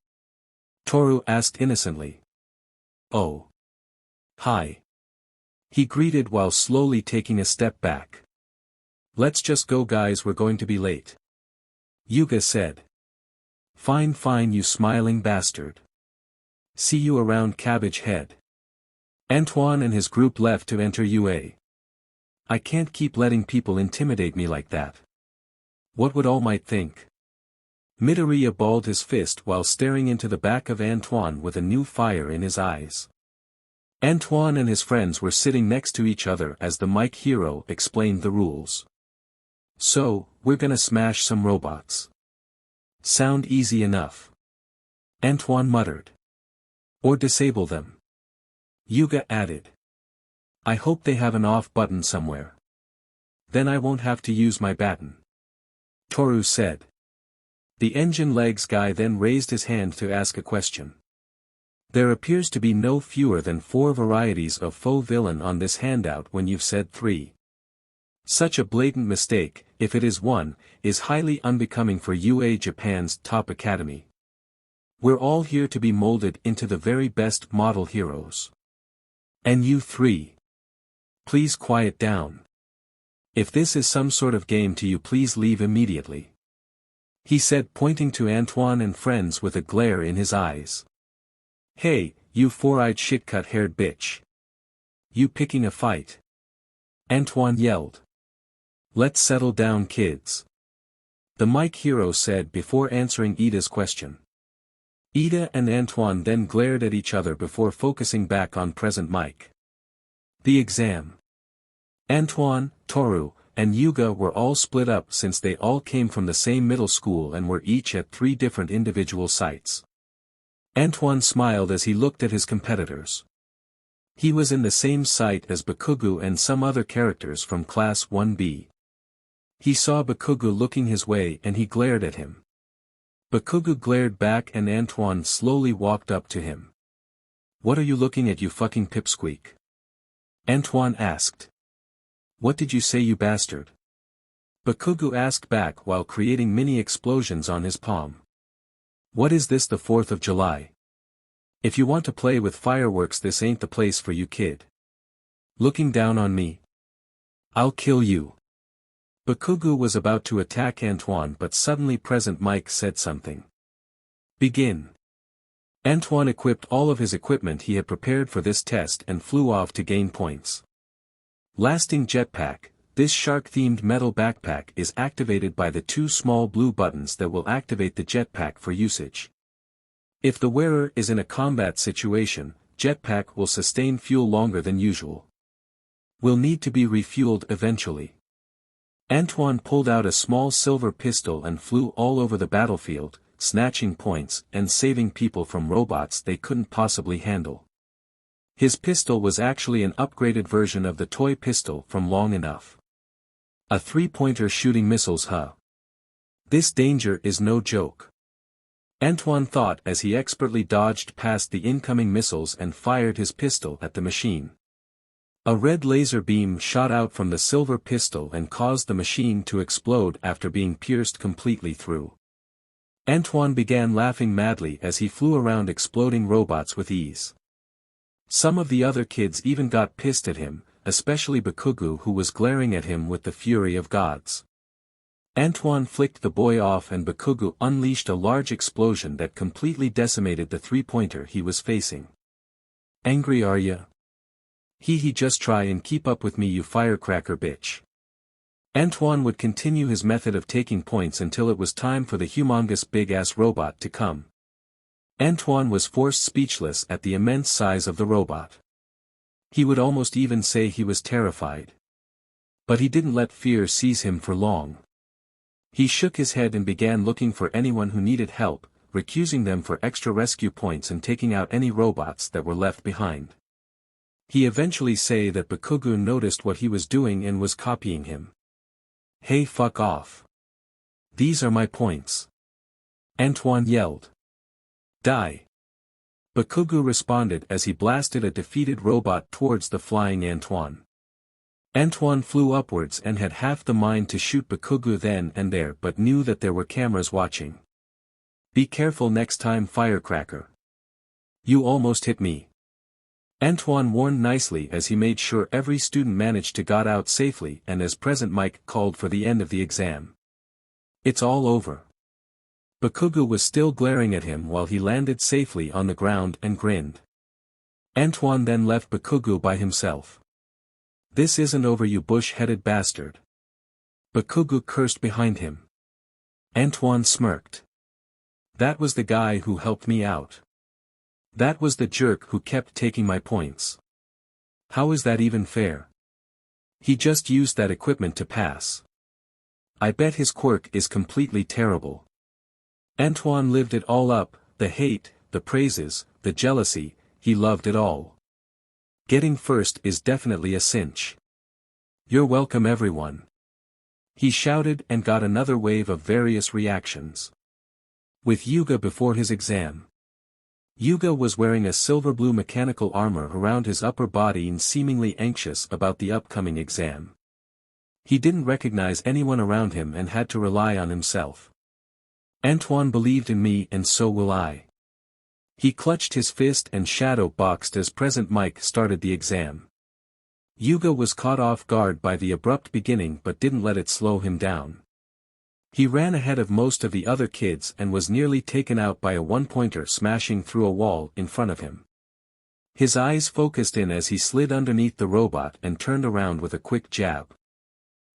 Toru asked innocently. Oh. Hi. He greeted while slowly taking a step back. Let's just go guys, we're going to be late. Yuga said. Fine fine you smiling bastard. See you around, Cabbage Head. Antoine and his group left to enter UA. I can't keep letting people intimidate me like that. What would All Might think? Midoriya balled his fist while staring into the back of Antoine with a new fire in his eyes. Antoine and his friends were sitting next to each other as the mic hero explained the rules. So, we're gonna smash some robots. Sound easy enough. Antoine muttered. Or disable them. Yuga added. I hope they have an off button somewhere. Then I won't have to use my baton. Toru said. The engine legs guy then raised his hand to ask a question. There appears to be no fewer than 4 varieties of faux villain on this handout when you've said 3. Such a blatant mistake, if it is one, is highly unbecoming for UA Japan's top academy. We're all here to be molded into the very best model heroes. And you 3. Please quiet down. If this is some sort of game to you, please leave immediately. He said, pointing to Antoine and friends with a glare in his eyes. Hey, you 4-eyed shit-cut-haired bitch. You picking a fight? Antoine yelled. Let's settle down, kids. The mic hero said before answering Ida's question. Ida and Antoine then glared at each other before focusing back on present Mike. The exam. Antoine, Toru, and Yuga were all split up since they all came from the same middle school and were each at 3 different individual sites. Antoine smiled as he looked at his competitors. He was in the same site as Bakugu and some other characters from Class 1B. He saw Bakugu looking his way and he glared at him. Bakugu glared back and Antoine slowly walked up to him. What are you looking at, you fucking pipsqueak? Antoine asked. What did you say, you bastard? Bakugu asked back while creating mini explosions on his palm. What is this, the 4th of July? If you want to play with fireworks, this ain't the place for you, kid. Looking down on me? I'll kill you. Bakugu was about to attack Antoine, but suddenly present Mike said something. Begin. Antoine equipped all of his equipment he had prepared for this test and flew off to gain points. Lasting jetpack. This shark-themed metal backpack is activated by the 2 small blue buttons that will activate the jetpack for usage. If the wearer is in a combat situation, jetpack will sustain fuel longer than usual. Will need to be refueled eventually. Antoine pulled out a small silver pistol and flew all over the battlefield, snatching points and saving people from robots they couldn't possibly handle. His pistol was actually an upgraded version of the toy pistol from Long Enough. A 3-pointer shooting missiles, huh? This danger is no joke. Antoine thought as he expertly dodged past the incoming missiles and fired his pistol at the machine. A red laser beam shot out from the silver pistol and caused the machine to explode after being pierced completely through. Antoine began laughing madly as he flew around exploding robots with ease. Some of the other kids even got pissed at him, especially Bakugu, who was glaring at him with the fury of gods. Antoine flicked the boy off and Bakugu unleashed a large explosion that completely decimated the 3-pointer he was facing. Angry are ya? He just try and keep up with me, you firecracker bitch. Antoine would continue his method of taking points until it was time for the humongous big-ass robot to come. Antoine was forced speechless at the immense size of the robot. He would almost even say he was terrified. But he didn't let fear seize him for long. He shook his head and began looking for anyone who needed help, recusing them for extra rescue points and taking out any robots that were left behind. He eventually said that Bakugo noticed what he was doing and was copying him. "Hey, fuck off. These are my points," Antoine yelled. "Die." Bakugo responded as he blasted a defeated robot towards the flying Antoine. Antoine flew upwards and had half the mind to shoot Bakugo then and there but knew that there were cameras watching. "Be careful next time, firecracker. You almost hit me," Antoine warned nicely as he made sure every student managed to got out safely and as President Mike called for the end of the exam. "It's all over." Bakugo was still glaring at him while he landed safely on the ground and grinned. Antoine then left Bakugo by himself. "This isn't over, you bush-headed bastard." Bakugo cursed behind him. Antoine smirked. "That was the guy who helped me out. That was the jerk who kept taking my points. How is that even fair? He just used that equipment to pass. I bet his quirk is completely terrible." Antoine lived it all up, the hate, the praises, the jealousy, he loved it all. Getting first is definitely a cinch. "You're welcome, everyone," he shouted and got another wave of various reactions. With Yuga before his exam. Yuga was wearing a silver-blue mechanical armor around his upper body and seemingly anxious about the upcoming exam. He didn't recognize anyone around him and had to rely on himself. "Antoine believed in me and so will I." He clutched his fist and shadow-boxed as President Mike started the exam. Yuga was caught off guard by the abrupt beginning but didn't let it slow him down. He ran ahead of most of the other kids and was nearly taken out by a one-pointer smashing through a wall in front of him. His eyes focused in as he slid underneath the robot and turned around with a quick jab.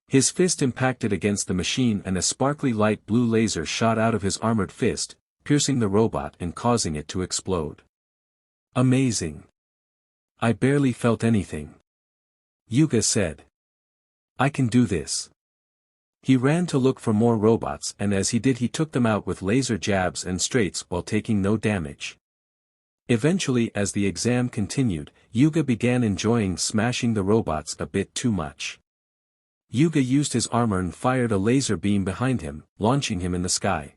His fist impacted against the machine and a sparkly light blue laser shot out of his armored fist, piercing the robot and causing it to explode. "Amazing. I barely felt anything," Yuga said. "I can do this." He ran to look for more robots and as he did he took them out with laser jabs and straights while taking no damage. Eventually as the exam continued, Yuga began enjoying smashing the robots a bit too much. Yuga used his armor and fired a laser beam behind him, launching him in the sky.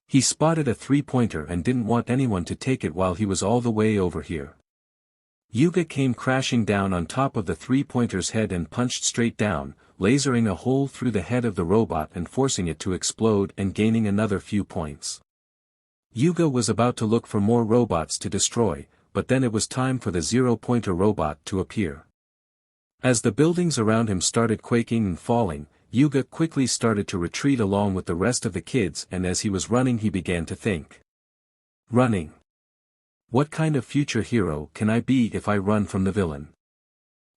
He spotted a three-pointer and didn't want anyone to take it while he was all the way over here. Yuga came crashing down on top of the three-pointer's head and punched straight down, lasering a hole through the head of the robot and forcing it to explode and gaining another few points. Yuga was about to look for more robots to destroy, but then it was time for the zero-pointer robot to appear. As the buildings around him started quaking and falling, Yuga quickly started to retreat along with the rest of the kids and as he was running he began to think. Running. What kind of future hero can I be if I run from the villain?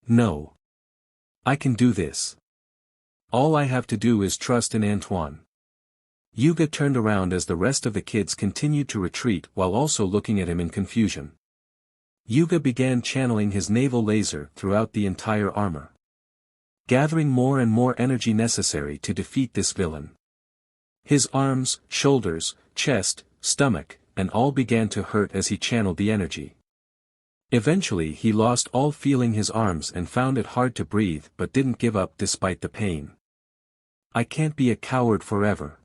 No. I can do this. All I have to do is trust in Antoine. Yuga turned around as the rest of the kids continued to retreat while also looking at him in confusion. Yuga began channeling his naval laser throughout the entire armor, gathering more and more energy necessary to defeat this villain. His arms, shoulders, chest, stomach, and all began to hurt as he channeled the energy. Eventually he lost all feeling his arms and found it hard to breathe but didn't give up despite the pain. I can't be a coward forever.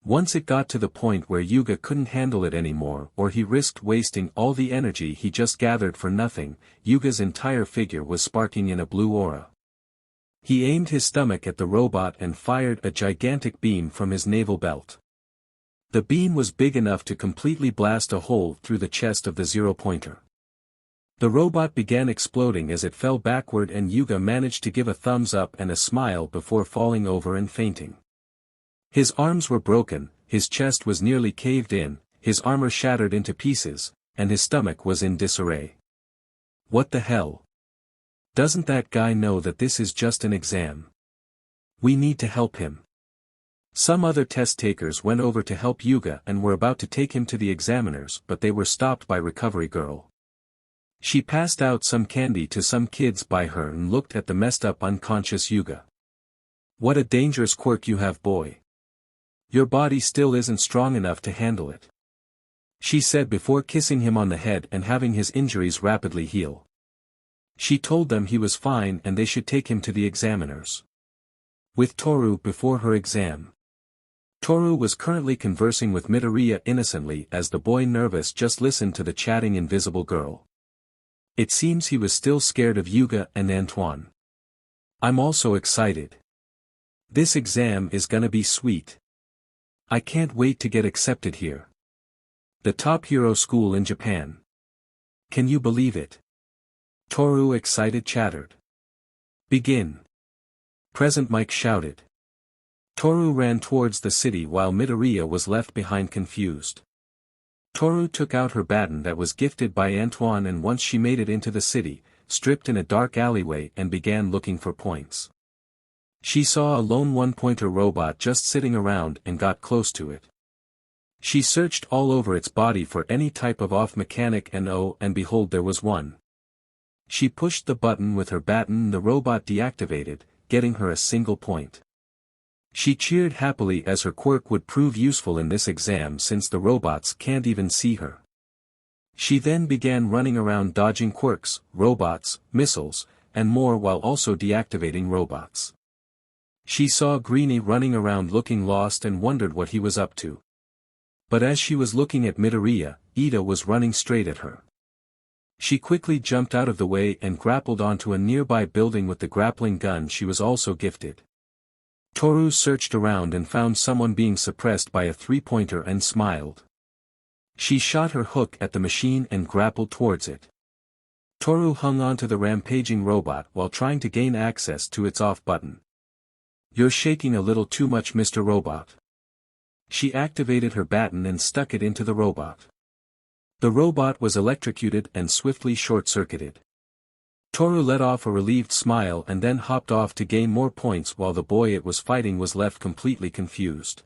Once it got to the point where Yuga couldn't handle it anymore or he risked wasting all the energy he just gathered for nothing, Yuga's entire figure was sparking in a blue aura. He aimed his stomach at the robot and fired a gigantic beam from his naval belt. The beam was big enough to completely blast a hole through the chest of the zero-pointer. The robot began exploding as it fell backward and Yuga managed to give a thumbs up and a smile before falling over and fainting. His arms were broken, his chest was nearly caved in, his armor shattered into pieces, and his stomach was in disarray. What the hell? Doesn't that guy know that this is just an exam? We need to help him. Some other test takers went over to help Yuga and were about to take him to the examiners, but they were stopped by Recovery Girl. She passed out some candy to some kids by her and looked at the messed up unconscious Yuga. "What a dangerous quirk you have, boy. Your body still isn't strong enough to handle it," she said before kissing him on the head and having his injuries rapidly heal. She told them he was fine and they should take him to the examiners. With Toru before her exam. Toru was currently conversing with Midoriya innocently as the boy nervous just listened to the chatting invisible girl. It seems he was still scared of Yuga and Antoine. "I'm also excited. This exam is gonna be sweet. I can't wait to get accepted here. The top hero school in Japan. Can you believe it?" Toru excited chattered. "Begin." Present Mike shouted. Toru ran towards the city while Midoriya was left behind confused. Toru took out her baton that was gifted by Antoine and once she made it into the city, stripped in a dark alleyway and began looking for points. She saw a lone one-pointer robot just sitting around and got close to it. She searched all over its body for any type of off mechanic and behold there was one. She pushed the button with her baton and the robot deactivated, getting her a single point. She cheered happily as her quirk would prove useful in this exam since the robots can't even see her. She then began running around dodging quirks, robots, missiles, and more while also deactivating robots. She saw Greenie running around looking lost and wondered what he was up to. But as she was looking at Midoriya, Ida was running straight at her. She quickly jumped out of the way and grappled onto a nearby building with the grappling gun she was also gifted. Toru searched around and found someone being suppressed by a three-pointer and smiled. She shot her hook at the machine and grappled towards it. Toru hung onto the rampaging robot while trying to gain access to its off button. "You're shaking a little too much, Mr. Robot." She activated her baton and stuck it into the robot. The robot was electrocuted and swiftly short-circuited. Toru let off a relieved smile and then hopped off to gain more points while the boy it was fighting was left completely confused.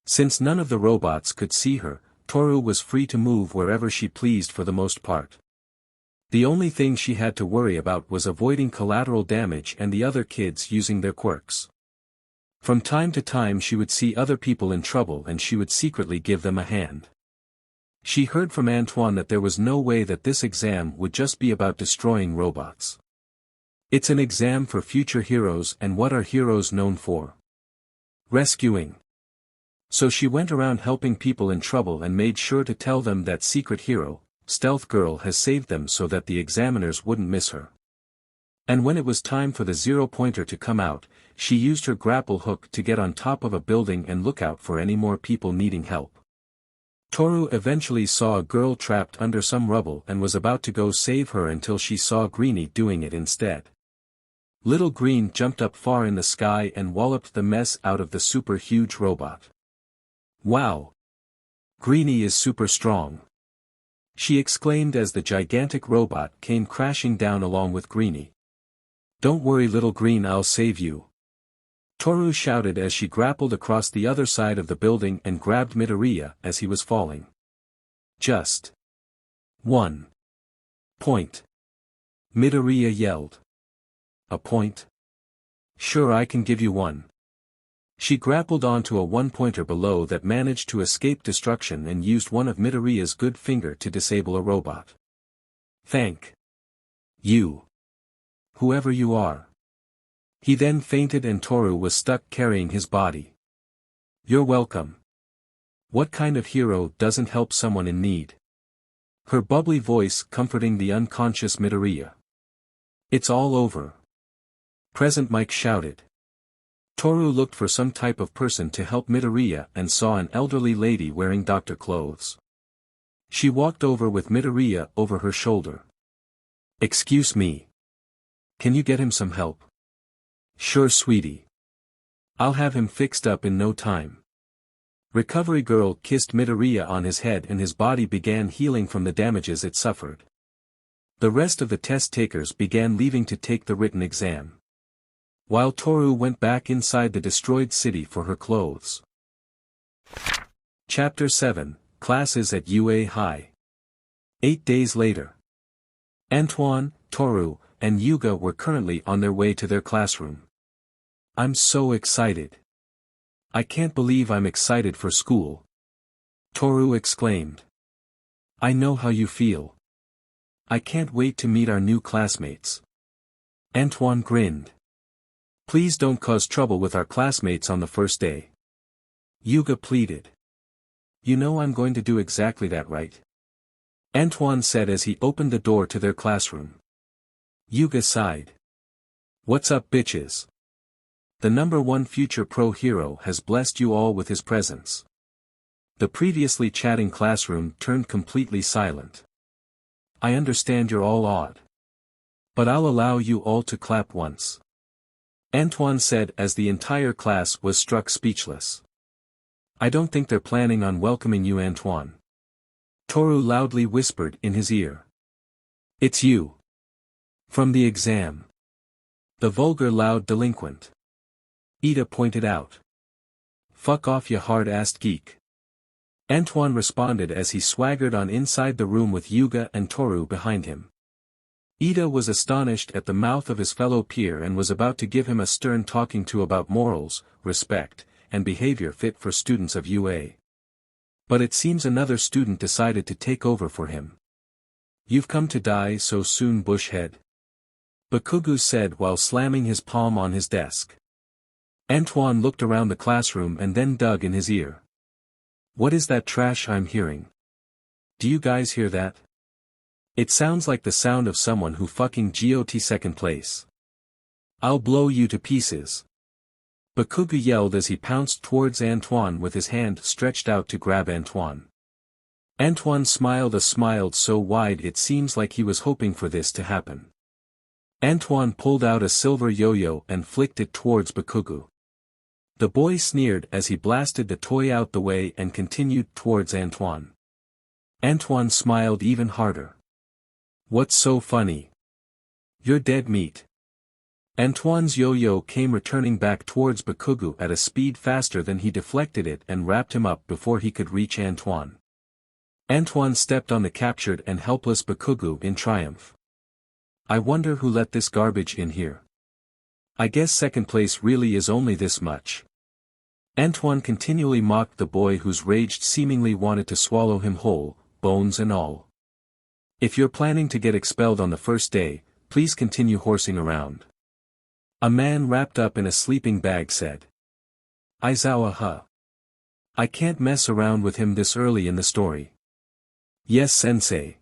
Since none of the robots could see her, Toru was free to move wherever she pleased for the most part. The only thing she had to worry about was avoiding collateral damage and the other kids using their quirks. From time to time she would see other people in trouble and she would secretly give them a hand. She heard from Antoine that there was no way that this exam would just be about destroying robots. It's an exam for future heroes, and what are heroes known for? Rescuing. So she went around helping people in trouble and made sure to tell them that secret hero, Stealth Girl, has saved them so that the examiners wouldn't miss her. And when it was time for the zero-pointer to come out, she used her grapple hook to get on top of a building and look out for any more people needing help. Toru eventually saw a girl trapped under some rubble and was about to go save her until she saw Greenie doing it instead. Little Green jumped up far in the sky and walloped the mess out of the super huge robot. "Wow! Greenie is super strong!" she exclaimed as the gigantic robot came crashing down along with Greenie. "Don't worry, little Green, I'll save you," Toru shouted as she grappled across the other side of the building and grabbed Midoriya as he was falling. "Just 1 point. Midoriya yelled. "A point? Sure, I can give you one." She grappled onto a one-pointer below that managed to escape destruction and used one of Midoriya's good finger to disable a robot. "Thank you. Whoever you are." He then fainted and Toru was stuck carrying his body. "You're welcome. What kind of hero doesn't help someone in need?" Her bubbly voice comforting the unconscious Midoriya. "It's all over." Present Mike shouted. Toru looked for some type of person to help Midoriya and saw an elderly lady wearing doctor clothes. She walked over with Midoriya over her shoulder. "Excuse me. Can you get him some help?" "Sure, sweetie. I'll have him fixed up in no time." Recovery Girl kissed Midoriya on his head and his body began healing from the damages it suffered. The rest of the test takers began leaving to take the written exam. while Toru went back inside the destroyed city for her clothes. Chapter 7, Classes at UA High. 8 days later. Antoine, Toru, and Yuga were currently on their way to their classroom. I'm so excited. I can't believe I'm excited for school. Toru exclaimed. I know how you feel. I can't wait to meet our new classmates. Antoine grinned. Please don't cause trouble with our classmates on the first day. Yuga pleaded. You know I'm going to do exactly that, right? Antoine said as he opened the door to their classroom. Yuga sighed. What's up, bitches? The #1 future pro hero has blessed you all with his presence. The previously chatting classroom turned completely silent. I understand you're all awed. But I'll allow you all to clap once. Antoine said as the entire class was struck speechless. I don't think they're planning on welcoming you, Antoine. Toru loudly whispered in his ear. It's you. From the exam. The vulgar loud delinquent. Ida pointed out. Fuck off, you hard-assed geek. Antoine responded as he swaggered on inside the room with Yuga and Toru behind him. Ida was astonished at the mouth of his fellow peer and was about to give him a stern talking to about morals, respect, and behavior fit for students of UA. But it seems another student decided to take over for him. You've come to die so soon, bushhead? Bakugu said while slamming his palm on his desk. Antoine looked around the classroom and then dug in his ear. What is that trash I'm hearing? Do you guys hear that? It sounds like the sound of someone who fucking got second place. I'll blow you to pieces. Bakugu yelled as he pounced towards Antoine with his hand stretched out to grab Antoine. Antoine smiled a smile so wide it seems like he was hoping for this to happen. Antoine pulled out a silver yo-yo and flicked it towards Bakugu. The boy sneered as he blasted the toy out the way and continued towards Antoine. Antoine smiled even harder. What's so funny? You're dead meat. Antoine's yo-yo came returning back towards Bakugu at a speed faster than he deflected it and wrapped him up before he could reach Antoine. Antoine stepped on the captured and helpless Bakugu in triumph. I wonder who let this garbage in here. I guess second place really is only this much. Antoine continually mocked the boy whose rage seemingly wanted to swallow him whole, bones and all. If you're planning to get expelled on the first day, please continue horsing around. A man wrapped up in a sleeping bag said. Aizawa huh. I can't mess around with him this early in the story. Yes, sensei.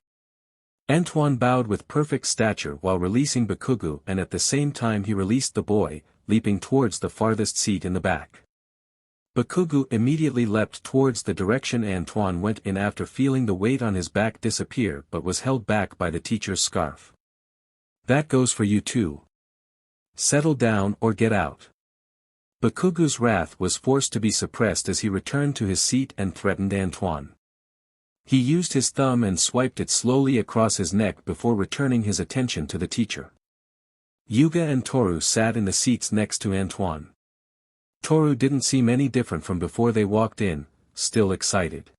Antoine bowed with perfect stature while releasing Bakugu and at the same time he released the boy, leaping towards the farthest seat in the back. Bakugu immediately leapt towards the direction Antoine went in after feeling the weight on his back disappear but was held back by the teacher's scarf. That goes for you too. Settle down or get out. Bakugu's wrath was forced to be suppressed as he returned to his seat and threatened Antoine. He used his thumb and swiped it slowly across his neck before returning his attention to the teacher. Yuga and Toru sat in the seats next to Antoine. Toru didn't seem any different from before they walked in, still excited.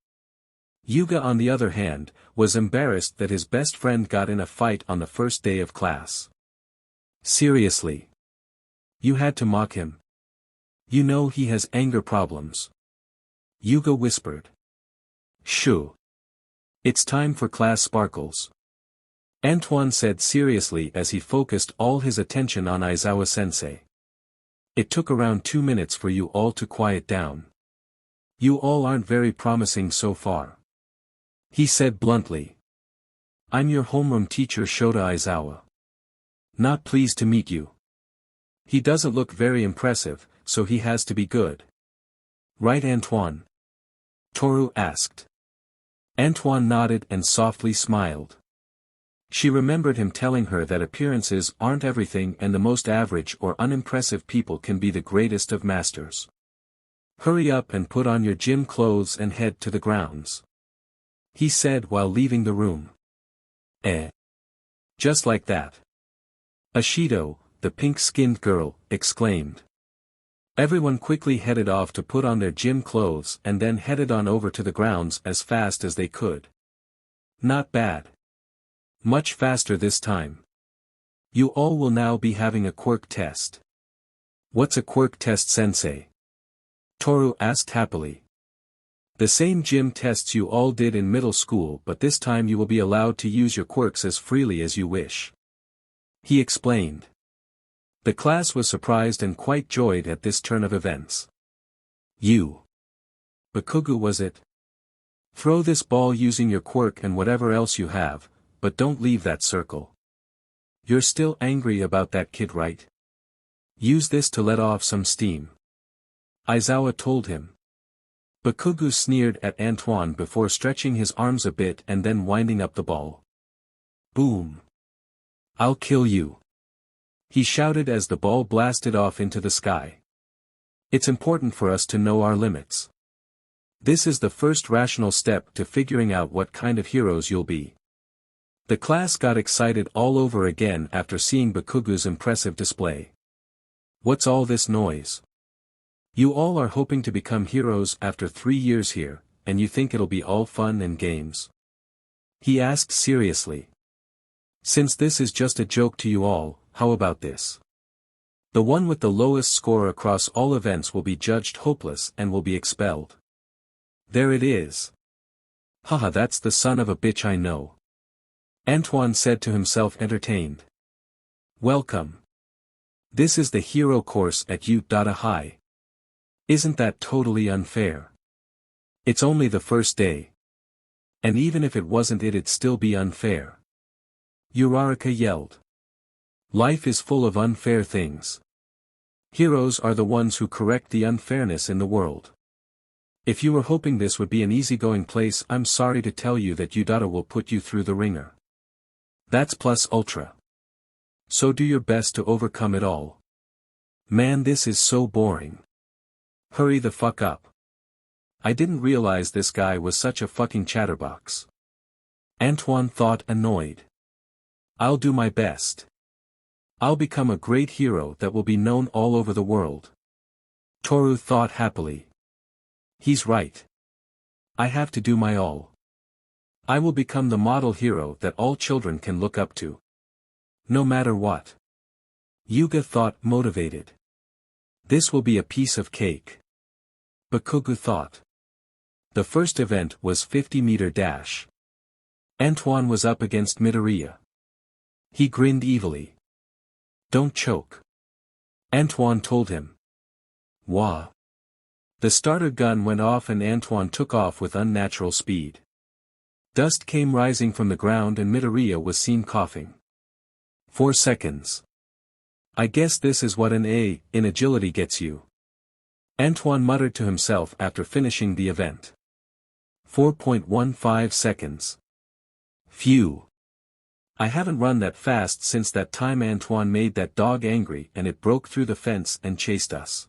Yuga on the other hand, was embarrassed that his best friend got in a fight on the first day of class. Seriously. You had to mock him. You know he has anger problems. Yuga whispered. Shoo. It's time for class sparkles. Antoine said seriously as he focused all his attention on Aizawa-sensei. It took around 2 minutes for you all to quiet down. You all aren't very promising so far. He said bluntly. I'm your homeroom teacher Shota Aizawa. Not pleased to meet you. He doesn't look very impressive, so he has to be good. Right, Antoine? Toru asked. Antoine nodded and softly smiled. She remembered him telling her that appearances aren't everything and the most average or unimpressive people can be the greatest of masters. Hurry up and put on your gym clothes and head to the grounds. He said while leaving the room. Just like that. Ashido, the pink-skinned girl, exclaimed. Everyone quickly headed off to put on their gym clothes and then headed on over to the grounds as fast as they could. Not bad. Much faster this time. You all will now be having a quirk test. What's a quirk test, sensei? Toru asked happily. The same gym tests you all did in middle school, but this time you will be allowed to use your quirks as freely as you wish. He explained. The class was surprised and quite joyed at this turn of events. You. Bakugu, was it? Throw this ball using your quirk and whatever else you have, but don't leave that circle. You're still angry about that kid, right? Use this to let off some steam. Aizawa told him. Bakugu sneered at Antoine before stretching his arms a bit and then winding up the ball. Boom. I'll kill you. He shouted as the ball blasted off into the sky. It's important for us to know our limits. This is the first rational step to figuring out what kind of heroes you'll be. The class got excited all over again after seeing Bakugu's impressive display. What's all this noise? You all are hoping to become heroes after 3 years here, and you think it'll be all fun and games? He asked seriously. Since this is just a joke to you all, how about this? The one with the lowest score across all events will be judged hopeless and will be expelled. There it is. Haha, that's the son of a bitch I know. Antoine said to himself, entertained. Welcome. This is the hero course at Utah High. Isn't that totally unfair? It's only the first day. And even if it wasn't, it'd still be unfair. Uraraka yelled. Life is full of unfair things. Heroes are the ones who correct the unfairness in the world. If you were hoping this would be an easygoing place, I'm sorry to tell you that Udata will put you through the ringer. That's plus ultra. So do your best to overcome it all. Man, this is so boring. Hurry the fuck up. I didn't realize this guy was such a fucking chatterbox. Antoine thought, annoyed. I'll do my best. I'll become a great hero that will be known all over the world. Toru thought happily. He's right. I have to do my all. I will become the model hero that all children can look up to. No matter what. Yuga thought, motivated. This will be a piece of cake. Bakugu thought. The first event was 50-meter dash. Antoine was up against Midoriya. He grinned evilly. Don't choke. Antoine told him. Wah. The starter gun went off and Antoine took off with unnatural speed. Dust came rising from the ground and Midoriya was seen coughing. 4 seconds. I guess this is what an A in agility gets you. Antoine muttered to himself after finishing the event. 4.15 seconds. Phew. I haven't run that fast since that time Antoine made that dog angry and it broke through the fence and chased us.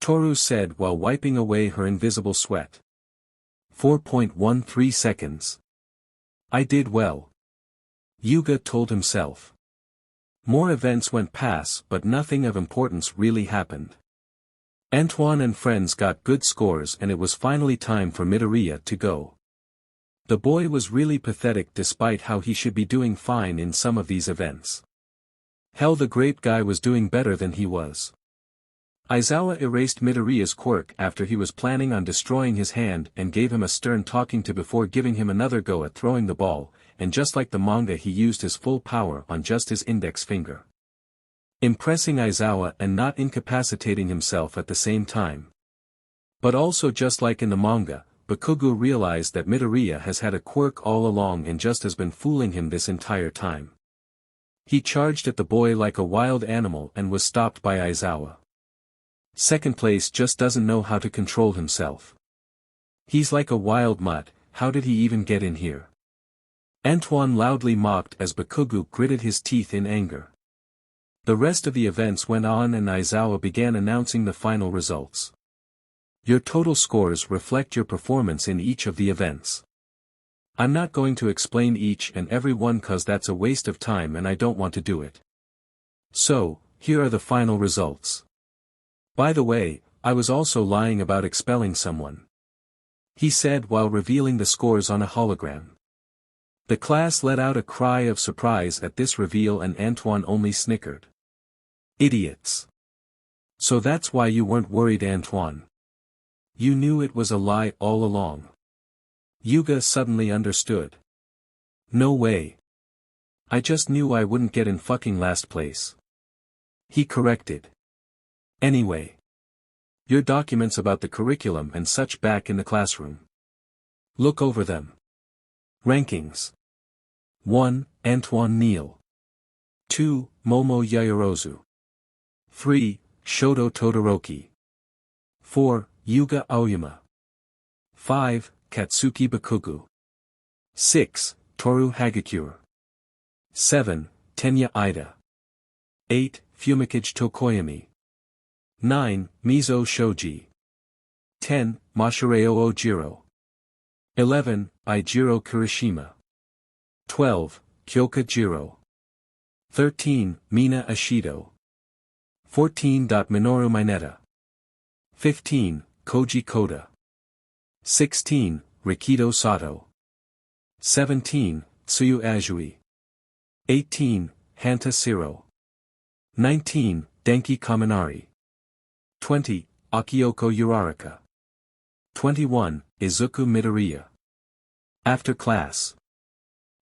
Toru said while wiping away her invisible sweat. 4.13 seconds. I did well. Yuga told himself. More events went past but nothing of importance really happened. Antoine and friends got good scores and it was finally time for Midoriya to go. The boy was really pathetic despite how he should be doing fine in some of these events. Hell, the great guy was doing better than he was. Aizawa erased Midoriya's quirk after he was planning on destroying his hand and gave him a stern talking to before giving him another go at throwing the ball, and just like the manga he used his full power on just his index finger. Impressing Aizawa and not incapacitating himself at the same time. But also just like in the manga, Bakugu realized that Midoriya has had a quirk all along and just has been fooling him this entire time. He charged at the boy like a wild animal and was stopped by Aizawa. Second place just doesn't know how to control himself. He's like a wild mutt, how did he even get in here? Antoine loudly mocked as Bakugu gritted his teeth in anger. The rest of the events went on and Aizawa began announcing the final results. Your total scores reflect your performance in each of the events. I'm not going to explain each and every one cause that's a waste of time and I don't want to do it. So, here are the final results. By the way, I was also lying about expelling someone, he said while revealing the scores on a hologram. The class let out a cry of surprise at this reveal and Antoine only snickered. Idiots. So that's why you weren't worried, Antoine. You knew it was a lie all along. Yuga suddenly understood. No way. I just knew I wouldn't get in fucking last place. He corrected. Anyway. Your documents about the curriculum and such back in the classroom. Look over them. Rankings. 1. Antoine Neal. 2. Momo Yaoyorozu. 3. Shoto Todoroki. 4. Yuga Aoyama. 5. Katsuki Bakugu. 6. Toru Hagakure. 7. Tenya Ida. 8. Fumikage Tokoyami. 9. Mizo Shoji. 10. Mashireo Ojiro. 11. Eijiro Kirishima. 12. Kyoka Jiro. 13. Mina Ashido. 14. Minoru Mineta. 15. Koji Koda. 16. Rikido Sato. 17. Tsuyu Ajui. 18. Hanta Siro. 19. Denki Kaminari. 20. Akioko Uraraka. 21. Izuku Midoriya. After class.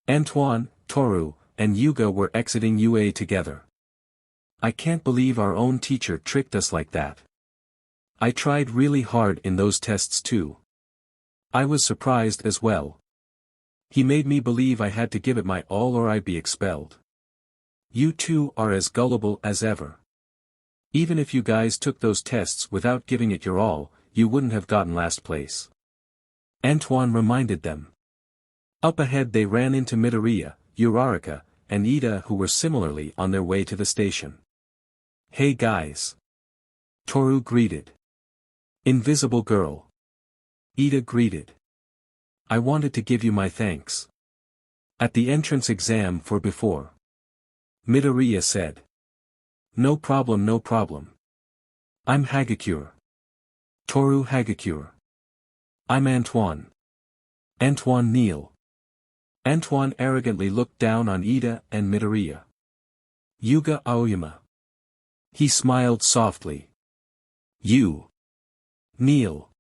Antoine, Toru, and Yuga were exiting UA together. I can't believe our own teacher tricked us like that. I tried really hard in those tests too. I was surprised as well. He made me believe I had to give it my all or I'd be expelled. You two are as gullible as ever. Even if you guys took those tests without giving it your all, you wouldn't have gotten last place. Antoine reminded them. Up ahead they ran into Midoriya, Uraraka, and Ida, who were similarly on their way to the station. Hey guys. Toru greeted. Invisible girl. Ida greeted. I wanted to give you my thanks. At the entrance exam for before. Midoriya said. No problem, no problem. I'm Hagakure. Toru Hagakure. I'm Antoine. Antoine Neal. Antoine arrogantly looked down on Ida and Midoriya. Yuga Aoyama. He smiled softly. You. Neal.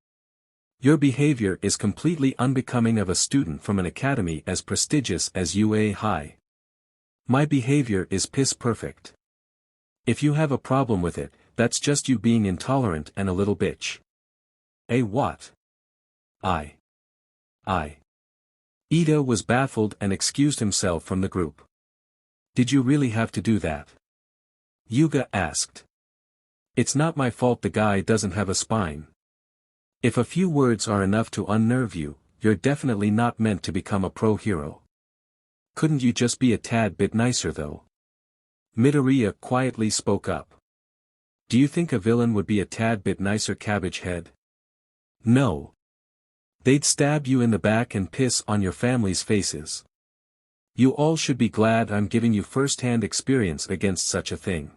Your behavior is completely unbecoming of a student from an academy as prestigious as UA High. My behavior is piss perfect. If you have a problem with it, that's just you being intolerant and a little bitch. Eh, what? I. Ida was baffled and excused himself from the group. Did you really have to do that? Yuga asked. It's not my fault the guy doesn't have a spine. If a few words are enough to unnerve you, you're definitely not meant to become a pro hero. Couldn't you just be a tad bit nicer though? Midoriya quietly spoke up. Do you think a villain would be a tad bit nicer, cabbage head? No. They'd stab you in the back and piss on your family's faces. You all should be glad I'm giving you first-hand experience against such a thing.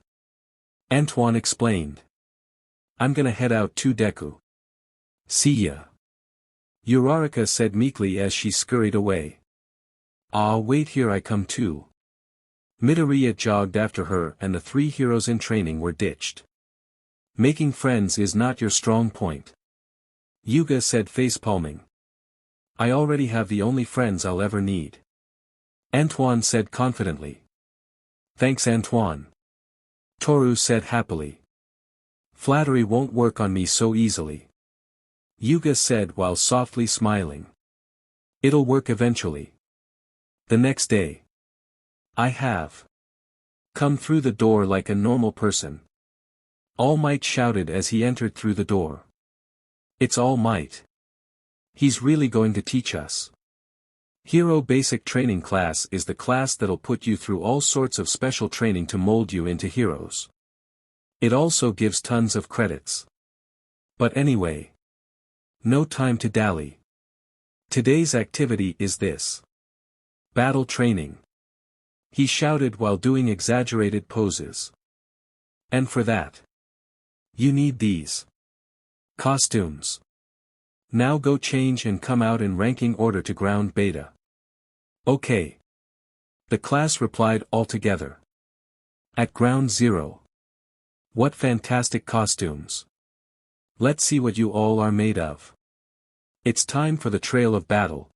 Antoine explained. I'm gonna head out to Deku. See ya. Uraraka said meekly as she scurried away. Wait, here I come too. Midoriya jogged after her and the three heroes in training were ditched. Making friends is not your strong point. Yuga said facepalming. I already have the only friends I'll ever need. Antoine said confidently. Thanks, Antoine. Toru said happily. Flattery won't work on me so easily. Yuga said while softly smiling. It'll work eventually. The next day. I have come through the door like a normal person. All Might shouted as he entered through the door. It's All Might. He's really going to teach us. Hero Basic Training class is the class that'll put you through all sorts of special training to mold you into heroes. It also gives tons of credits. But anyway. No time to dally. Today's activity is this. Battle training. He shouted while doing exaggerated poses. And for that, you need these costumes. Now go change and come out in ranking order to ground beta. Okay. The class replied all together. At ground zero. What fantastic costumes. Let's see what you all are made of. It's time for the trail of battle.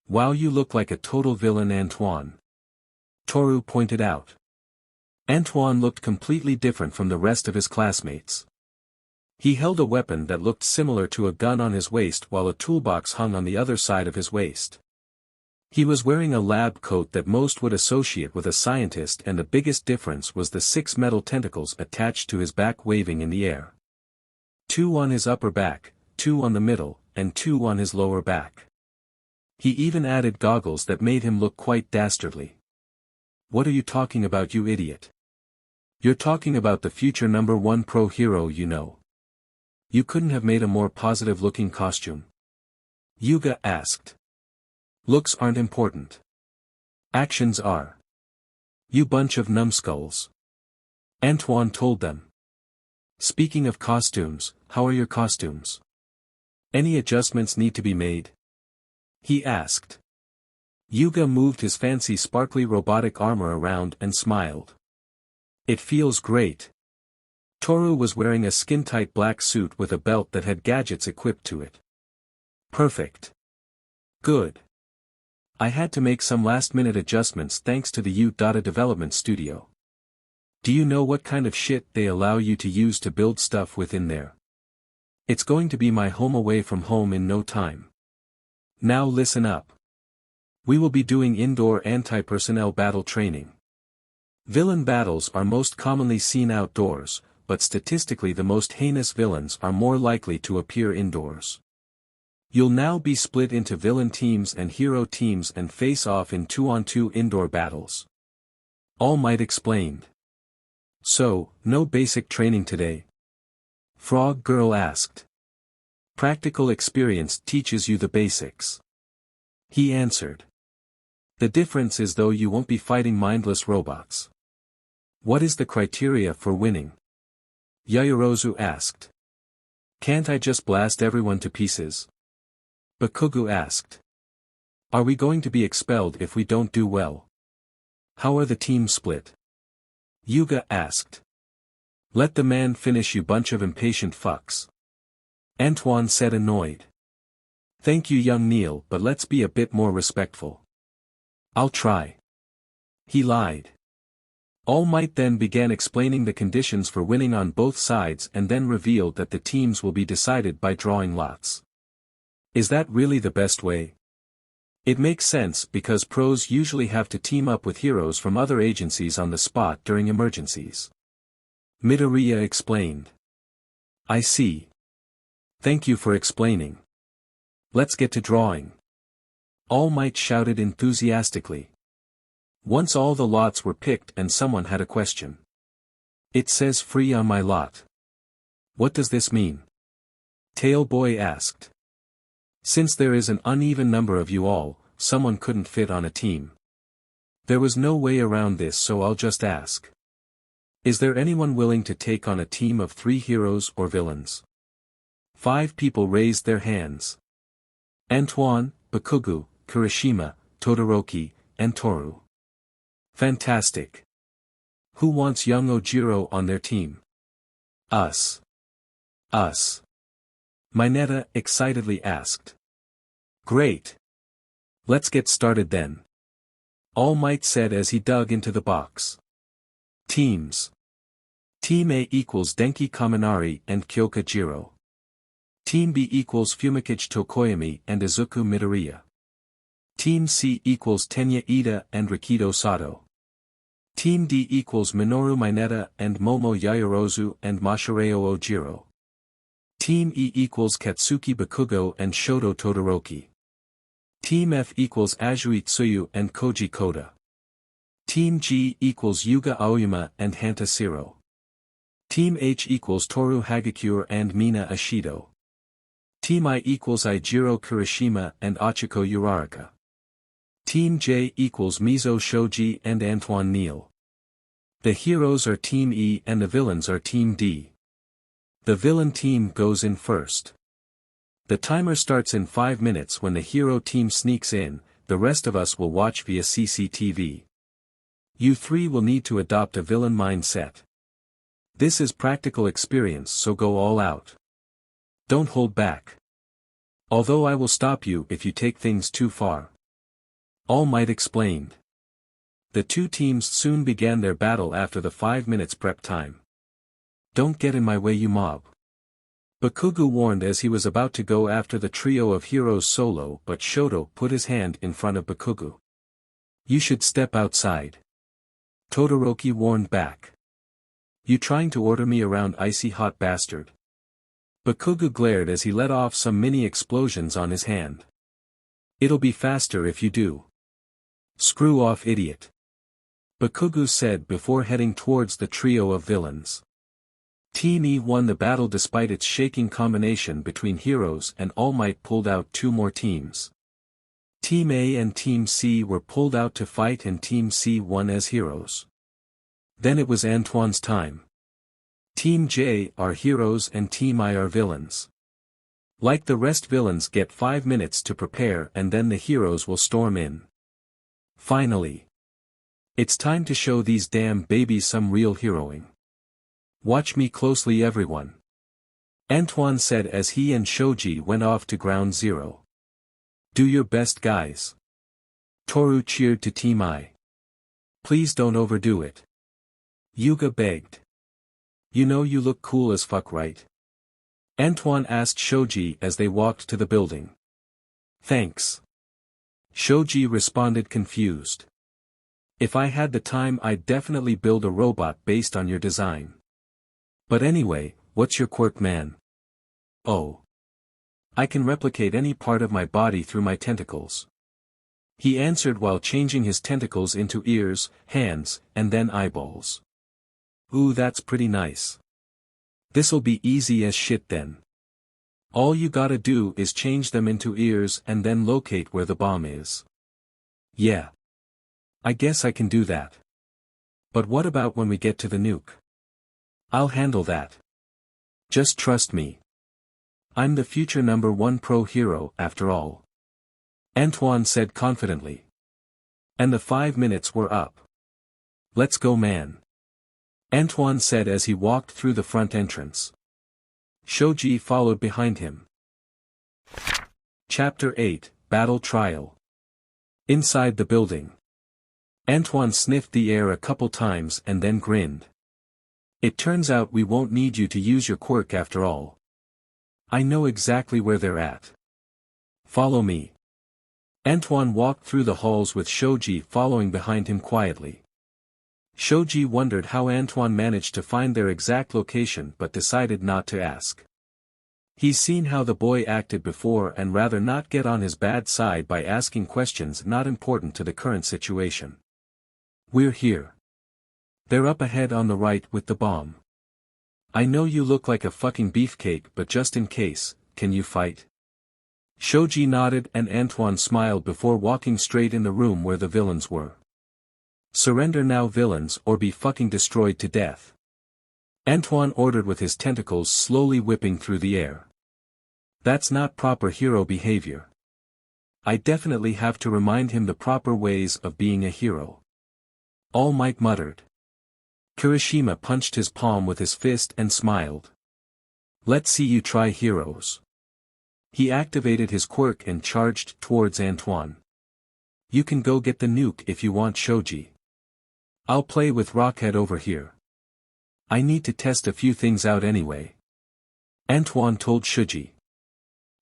Wow, you look like a total villain, Antoine. Toru pointed out. Antoine looked completely different from the rest of his classmates. He held a weapon that looked similar to a gun on his waist while a toolbox hung on the other side of his waist. He was wearing a lab coat that most would associate with a scientist, and the biggest difference was the 6 metal tentacles attached to his back waving in the air. 2 on his upper back, 2 on the middle, and 2 on his lower back. He even added goggles that made him look quite dastardly. What are you talking about, you idiot? You're talking about the future #1 pro hero, you know. You couldn't have made a more positive-looking costume? Yuga asked. Looks aren't important. Actions are. You bunch of numbskulls. Antoine told them. Speaking of costumes, how are your costumes? Any adjustments need to be made? He asked. Yuga moved his fancy sparkly robotic armor around and smiled. It feels great. Toru was wearing a skin-tight black suit with a belt that had gadgets equipped to it. Perfect. Good. I had to make some last-minute adjustments thanks to the U-Data development studio. Do you know what kind of shit they allow you to use to build stuff within there? It's going to be my home away from home in no time. Now listen up. We will be doing indoor anti-personnel battle training. Villain battles are most commonly seen outdoors, but statistically the most heinous villains are more likely to appear indoors. You'll now be split into villain teams and hero teams and face off in 2-on-2 indoor battles. All Might explained. So, no basic training today? Frog Girl asked. Practical experience teaches you the basics. He answered. The difference is though you won't be fighting mindless robots. What is the criteria for winning? Yaoyorozu asked. Can't I just blast everyone to pieces? Bakugu asked. Are we going to be expelled if we don't do well? How are the teams split? Yuga asked. Let the man finish, you bunch of impatient fucks. Antoine said, annoyed. Thank you, young Neil, but let's be a bit more respectful. I'll try. He lied. All Might then began explaining the conditions for winning on both sides and then revealed that the teams will be decided by drawing lots. Is that really the best way? It makes sense because pros usually have to team up with heroes from other agencies on the spot during emergencies. Midoriya explained. I see. Thank you for explaining. Let's get to drawing. All Might shouted enthusiastically. Once all the lots were picked and someone had a question. It says free on my lot. What does this mean? Tailboy asked. Since there is an uneven number of you all, someone couldn't fit on a team. There was no way around this, so I'll just ask. Is there anyone willing to take on a team of 3 heroes or villains? 5 people raised their hands. Antoine, Bakugu, Kirishima, Todoroki, and Toru. Fantastic. Who wants young Ojiro on their team? Us. Us. Mineta excitedly asked. Great. Let's get started then. All Might said as he dug into the box. Teams. Team A equals Denki Kaminari and Kyoka Jiro. Team B equals Fumikichi Tokoyami and Izuku Midoriya. Team C equals Tenya Ida and Rikido Sato. Team D equals Minoru Mineta and Momo Yaoyorozu and Masahiro Ojiro. Team E equals Katsuki Bakugo and Shoto Todoroki. Team F equals Azui Tsuyu and Koji Koda. Team G equals Yuga Aoyama and Hanta Siro. Team H equals Toru Hagakure and Mina Ashido. Team I equals Eijiro Kirishima and Achiko Uraraka. Team J equals Mizo Shoji and Antoine Neal. The heroes are Team E and the villains are Team D. The villain team goes in first. The timer starts in 5 minutes when the hero team sneaks in, the rest of us will watch via CCTV. You three will need to adopt a villain mindset. This is practical experience, so go all out. Don't hold back. Although I will stop you if you take things too far. All Might explained. The two teams soon began their battle after the 5 minutes prep time. Don't get in my way, you mob. Bakugu warned as he was about to go after the trio of heroes solo, but Shoto put his hand in front of Bakugu. You should step outside. Todoroki warned back. You trying to order me around, icy hot bastard? Bakugu glared as he let off some mini explosions on his hand. It'll be faster if you do. Screw off, idiot. Bakugu said before heading towards the trio of villains. Team E won the battle despite its shaking combination between heroes, and All Might pulled out 2 more teams. Team A and Team C were pulled out to fight and Team C won as heroes. Then it was Antoine's time. Team J are heroes and Team I are villains. Like the rest, villains get 5 minutes to prepare and then the heroes will storm in. Finally. It's time to show these damn babies some real heroing. Watch me closely, everyone. Antoine said as he and Shoji went off to ground zero. Do your best, guys. Toru cheered to Team I. Please don't overdo it. Yuga begged. You know you look cool as fuck, right? Antoine asked Shoji as they walked to the building. Thanks. Shoji responded confused. If I had the time, I'd definitely build a robot based on your design. But anyway, what's your quirk, man? Oh. I can replicate any part of my body through my tentacles. He answered while changing his tentacles into ears, hands, and then eyeballs. Ooh, that's pretty nice. This'll be easy as shit then. All you gotta do is change them into ears and then locate where the bomb is. Yeah. I guess I can do that. But what about when we get to the nuke? I'll handle that. Just trust me. I'm the future #1 pro hero, after all. Antoine said confidently. And the 5 minutes were up. Let's go, man. Antoine said as he walked through the front entrance. Shoji followed behind him. Chapter 8, Battle Trial. Inside the building. Antoine sniffed the air a couple times and then grinned. It turns out we won't need you to use your quirk after all. I know exactly where they're at. Follow me. Antoine walked through the halls with Shoji following behind him quietly. Shoji wondered how Antoine managed to find their exact location but decided not to ask. He's seen how the boy acted before and rather not get on his bad side by asking questions not important to the current situation. We're here. They're up ahead on the right with the bomb. I know you look like a fucking beefcake, but just in case, can you fight? Shoji nodded and Antoine smiled before walking straight in the room where the villains were. Surrender now, villains, or be fucking destroyed to death. Antoine ordered with his tentacles slowly whipping through the air. That's not proper hero behavior. I definitely have to remind him the proper ways of being a hero. All Might muttered. Kirishima punched his palm with his fist and smiled. Let's see you try, heroes. He activated his quirk and charged towards Antoine. You can go get the nuke if you want, Shoji. I'll play with Rockhead over here. I need to test a few things out anyway. Antoine told Shoji.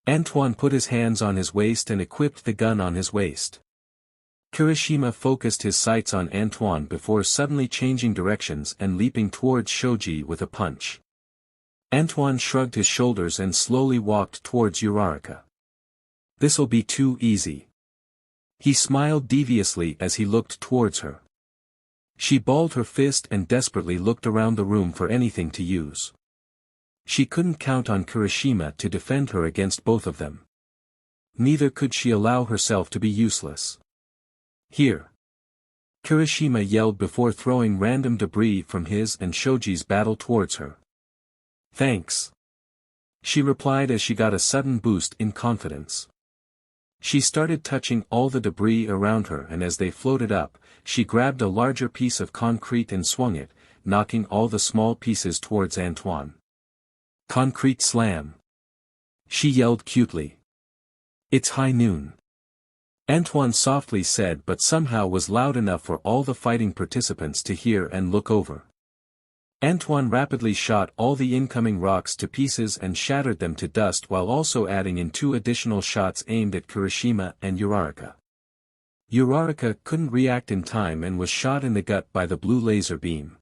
Antoine put his hands on his waist and equipped the gun on his waist. Kirishima focused his sights on Antoine before suddenly changing directions and leaping towards Shoji with a punch. Antoine shrugged his shoulders and slowly walked towards Uraraka. This'll be too easy. He smiled deviously as he looked towards her. She balled her fist and desperately looked around the room for anything to use. She couldn't count on Kirishima to defend her against both of them. Neither could she allow herself to be useless. Here. Kirishima yelled before throwing random debris from his and Shoji's battle towards her. "Thanks," she replied as she got a sudden boost in confidence. She started touching all the debris around her, and as they floated up, she grabbed a larger piece of concrete and swung it, knocking all the small pieces towards Antoine. "Concrete slam!" she yelled cutely. "It's high noon," Antoine softly said, but somehow was loud enough for all the fighting participants to hear and look over. Antoine rapidly shot all the incoming rocks to pieces and shattered them to dust, while also adding in 2 additional shots aimed at Kirishima and Uraraka. Uraraka couldn't react in time and was shot in the gut by the blue laser beam.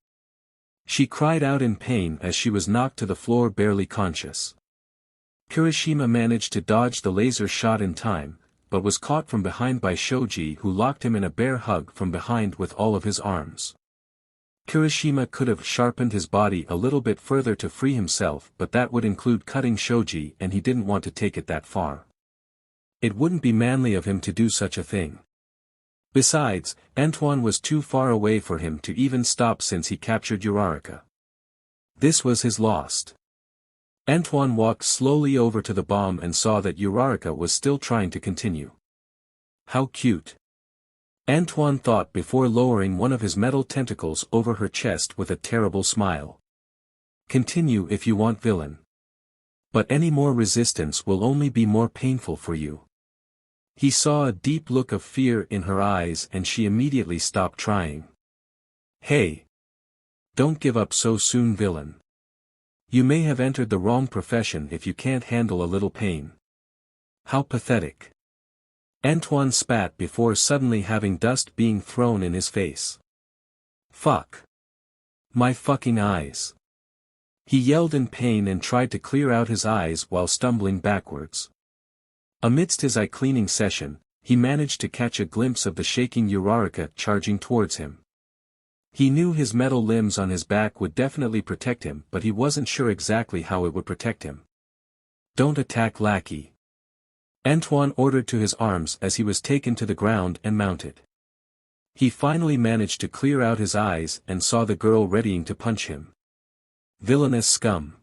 She cried out in pain as she was knocked to the floor, barely conscious. Kirishima managed to dodge the laser shot in time, but was caught from behind by Shoji, who locked him in a bear hug from behind with all of his arms. Kirishima could have sharpened his body a little bit further to free himself, but that would include cutting Shoji, and he didn't want to take it that far. It wouldn't be manly of him to do such a thing. Besides, Antoine was too far away for him to even stop since he captured Uraraka. This was his loss. Antoine walked slowly over to the bomb and saw that Uraraka was still trying to continue. How cute! Antoine thought before lowering one of his metal tentacles over her chest with a terrible smile. Continue if you want, villain. But any more resistance will only be more painful for you. He saw a deep look of fear in her eyes and she immediately stopped trying. Hey! Don't give up so soon, villain. You may have entered the wrong profession if you can't handle a little pain. How pathetic. Antoine spat before suddenly having dust being thrown in his face. Fuck. My fucking eyes. He yelled in pain and tried to clear out his eyes while stumbling backwards. Amidst his eye-cleaning session, he managed to catch a glimpse of the shaking Uraraka charging towards him. He knew his metal limbs on his back would definitely protect him, but he wasn't sure exactly how it would protect him. Don't attack, lackey. Antoine ordered to his arms as he was taken to the ground and mounted. He finally managed to clear out his eyes and saw the girl readying to punch him. Villainous scum.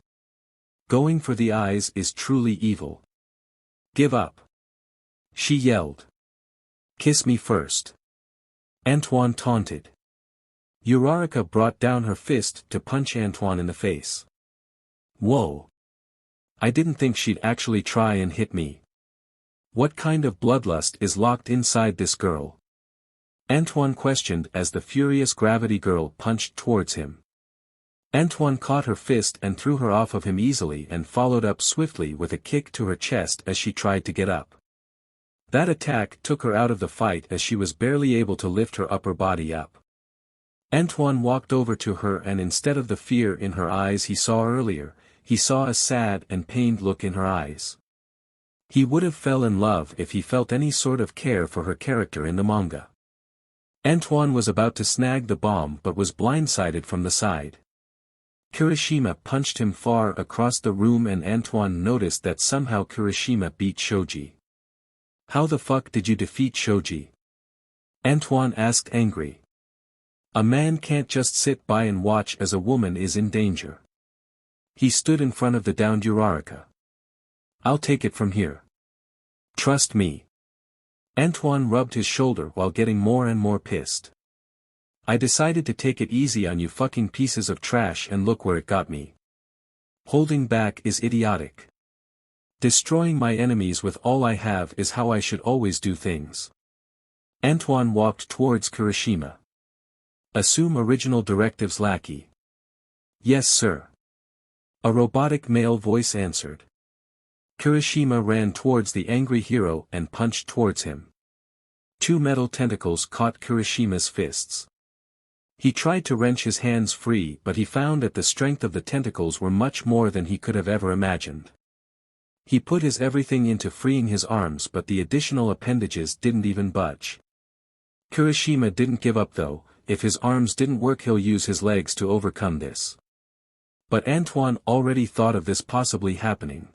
Going for the eyes is truly evil. Give up. She yelled. Kiss me first. Antoine taunted. Uraraka brought down her fist to punch Antoine in the face. Whoa. I didn't think she'd actually try and hit me. What kind of bloodlust is locked inside this girl? Antoine questioned as the furious gravity girl punched towards him. Antoine caught her fist and threw her off of him easily and followed up swiftly with a kick to her chest as she tried to get up. That attack took her out of the fight as she was barely able to lift her upper body up. Antoine walked over to her and instead of the fear in her eyes he saw earlier, he saw a sad and pained look in her eyes. He would have fell in love if he felt any sort of care for her character in the manga. Antoine was about to snag the bomb but was blindsided from the side. Kirishima punched him far across the room and Antoine noticed that somehow Kirishima beat Shoji. How the fuck did you defeat Shoji? Antoine asked, angry. A man can't just sit by and watch as a woman is in danger. He stood in front of the downed Uraraka. I'll take it from here. Trust me. Antoine rubbed his shoulder while getting more and more pissed. I decided to take it easy on you fucking pieces of trash and look where it got me. Holding back is idiotic. Destroying my enemies with all I have is how I should always do things. Antoine walked towards Kirishima. Assume original directives, lackey. Yes, sir. A robotic male voice answered. Kirishima ran towards the angry hero and punched towards him. 2 metal tentacles caught Kirishima's fists. He tried to wrench his hands free but he found that the strength of the tentacles were much more than he could have ever imagined. He put his everything into freeing his arms but the additional appendages didn't even budge. Kirishima didn't give up though. If his arms didn't work he'll use his legs to overcome this. But Antoine already thought of this possibly happening.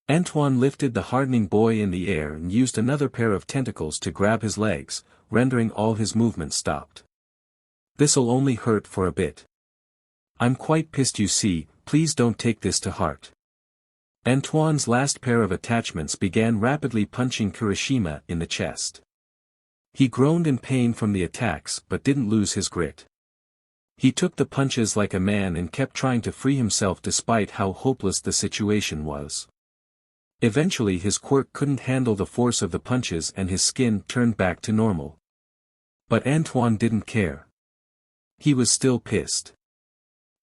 Antoine lifted the hardening boy in the air and used another pair of tentacles to grab his legs, rendering all his movement stopped. "This'll only hurt for a bit. I'm quite pissed, you see, please don't take this to heart." Antoine's last pair of attachments began rapidly punching Kirishima in the chest. He groaned in pain from the attacks but didn't lose his grit. He took the punches like a man and kept trying to free himself despite how hopeless the situation was. Eventually his quirk couldn't handle the force of the punches and his skin turned back to normal. But Antoine didn't care. He was still pissed.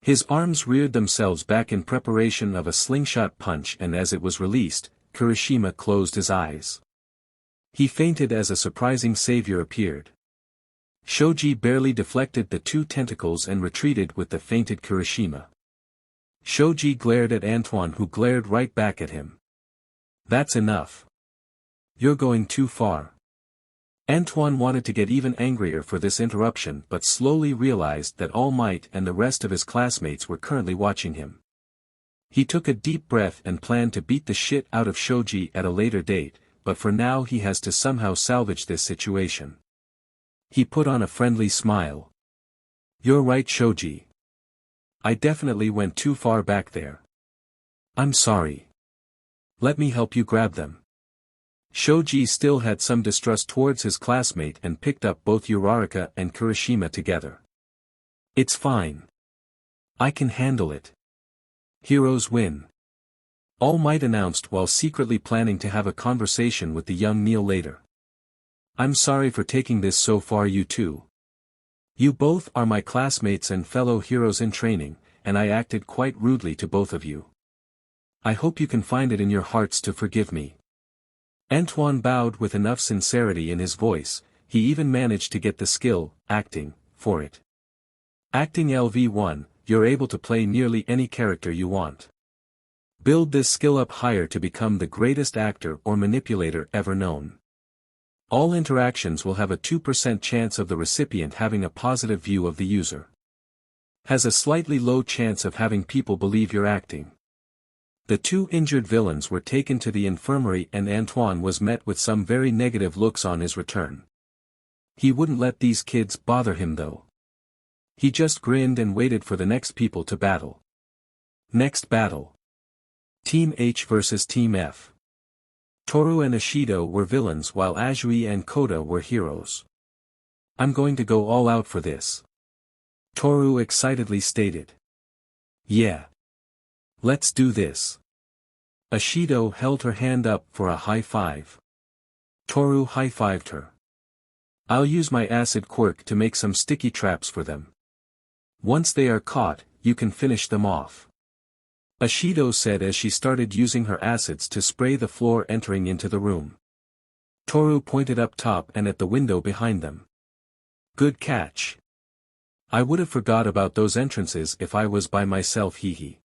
His arms reared themselves back in preparation of a slingshot punch, and as it was released, Kirishima closed his eyes. He fainted as a surprising savior appeared. Shoji barely deflected the two tentacles and retreated with the fainted Kirishima. Shoji glared at Antoine, who glared right back at him. "That's enough. You're going too far." Antoine wanted to get even angrier for this interruption but slowly realized that All Might and the rest of his classmates were currently watching him. He took a deep breath and planned to beat the shit out of Shoji at a later date, but for now he has to somehow salvage this situation. He put on a friendly smile. "You're right, Shoji. I definitely went too far back there. I'm sorry. Let me help you grab them." Shoji still had some distrust towards his classmate and picked up both Uraraka and Kirishima together. "It's fine. I can handle it. Heroes win," All Might announced while secretly planning to have a conversation with the young Neil later. "I'm sorry for taking this so far, you two. You both are my classmates and fellow heroes in training, and I acted quite rudely to both of you. I hope you can find it in your hearts to forgive me." Antoine bowed with enough sincerity in his voice. He even managed to get the skill, acting, for it. Acting LV1, you're able to play nearly any character you want. Build this skill up higher to become the greatest actor or manipulator ever known. All interactions will have a 2% chance of the recipient having a positive view of the user. Has a slightly low chance of having people believe you're acting. The two injured villains were taken to the infirmary and Antoine was met with some very negative looks on his return. He wouldn't let these kids bother him though. He just grinned and waited for the next people to battle. Next battle. Team H versus Team F. Toru and Ishido were villains while Azui and Koda were heroes. "I'm going to go all out for this," Toru excitedly stated. "Yeah. Let's do this." Ishido held her hand up for a high five. Toru high-fived her. "I'll use my acid quirk to make some sticky traps for them. Once they are caught, you can finish them off," Ishido said as she started using her acids to spray the floor entering into the room. Toru pointed up top and at the window behind them. "Good catch. I would have forgot about those entrances if I was by myself, hee.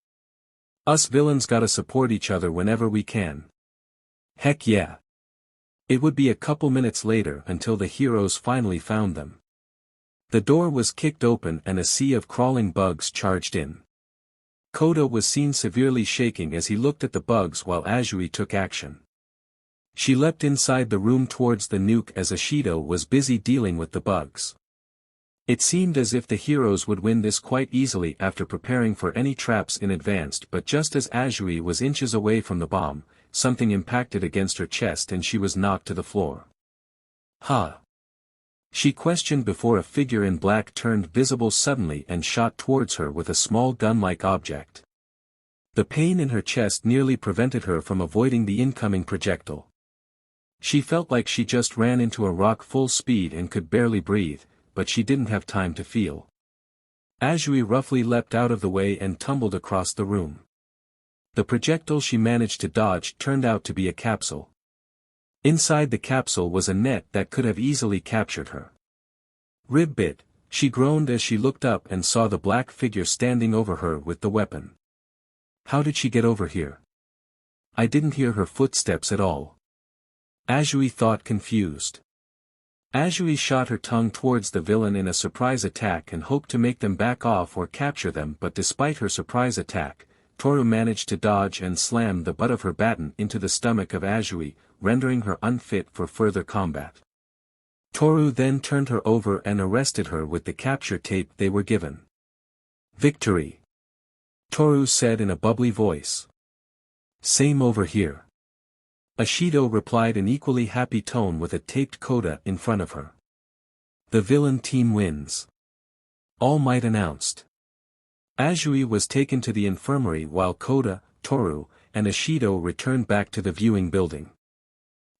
Us villains gotta support each other whenever we can." Heck yeah. It would be a couple minutes later until the heroes finally found them. The door was kicked open and a sea of crawling bugs charged in. Koda was seen severely shaking as he looked at the bugs while Azui took action. She leapt inside the room towards the nuke as Ishido was busy dealing with the bugs. It seemed as if the heroes would win this quite easily after preparing for any traps in advance, but just as Azui was inches away from the bomb, something impacted against her chest and she was knocked to the floor. "Huh?" she questioned before a figure in black turned visible suddenly and shot towards her with a small gun-like object. The pain in her chest nearly prevented her from avoiding the incoming projectile. She felt like she just ran into a rock full speed and could barely breathe, but she didn't have time to feel. Azui roughly leapt out of the way and tumbled across the room. The projectile she managed to dodge turned out to be a capsule. Inside the capsule was a net that could have easily captured her. "Ribbit," she groaned as she looked up and saw the black figure standing over her with the weapon. How did she get over here? I didn't hear her footsteps at all. Azui thought, confused. Azui shot her tongue towards the villain in a surprise attack and hoped to make them back off or capture them, but despite her surprise attack, Toru managed to dodge and slam the butt of her baton into the stomach of Azui, rendering her unfit for further combat. Toru then turned her over and arrested her with the capture tape they were given. Victory! Toru said in a bubbly voice. Same over here. Ashido replied in equally happy tone with a taped coda in front of her. The villain team wins. All Might announced. Azui was taken to the infirmary while Koda, Toru, and Ashido returned back to the viewing building.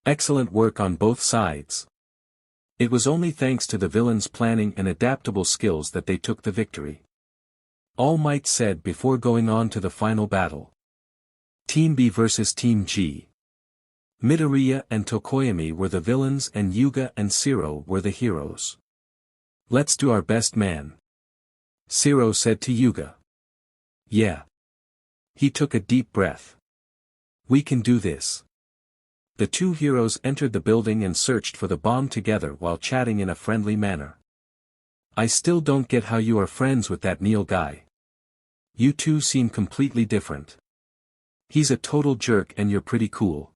Excellent work on both sides. It was only thanks to the villain's planning and adaptable skills that they took the victory. All Might said before going on to the final battle. Team B versus Team G. Midoriya and Tokoyami were the villains and Yuga and Shiro were the heroes. Let's do our best, man. Shiro said to Yuga. Yeah. He took a deep breath. We can do this. The two heroes entered the building and searched for the bomb together while chatting in a friendly manner. I still don't get how you are friends with that Neil guy. You two seem completely different. He's a total jerk and you're pretty cool.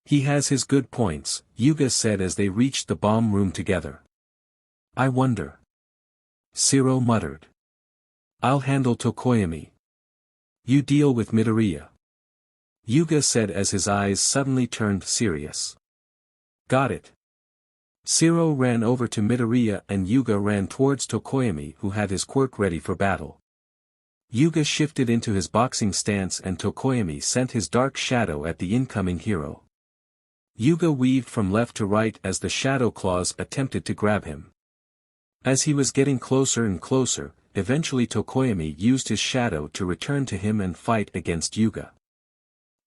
He has his good points, Yuga said as they reached the bomb room together. I wonder. Shiro muttered. I'll handle Tokoyami. You deal with Midoriya. Yuga said as his eyes suddenly turned serious. Got it. Shiro ran over to Midoriya and Yuga ran towards Tokoyami who had his quirk ready for battle. Yuga shifted into his boxing stance and Tokoyami sent his dark shadow at the incoming hero. Yuga weaved from left to right as the shadow claws attempted to grab him. As he was getting closer and closer, eventually Tokoyami used his shadow to return to him and fight against Yuga.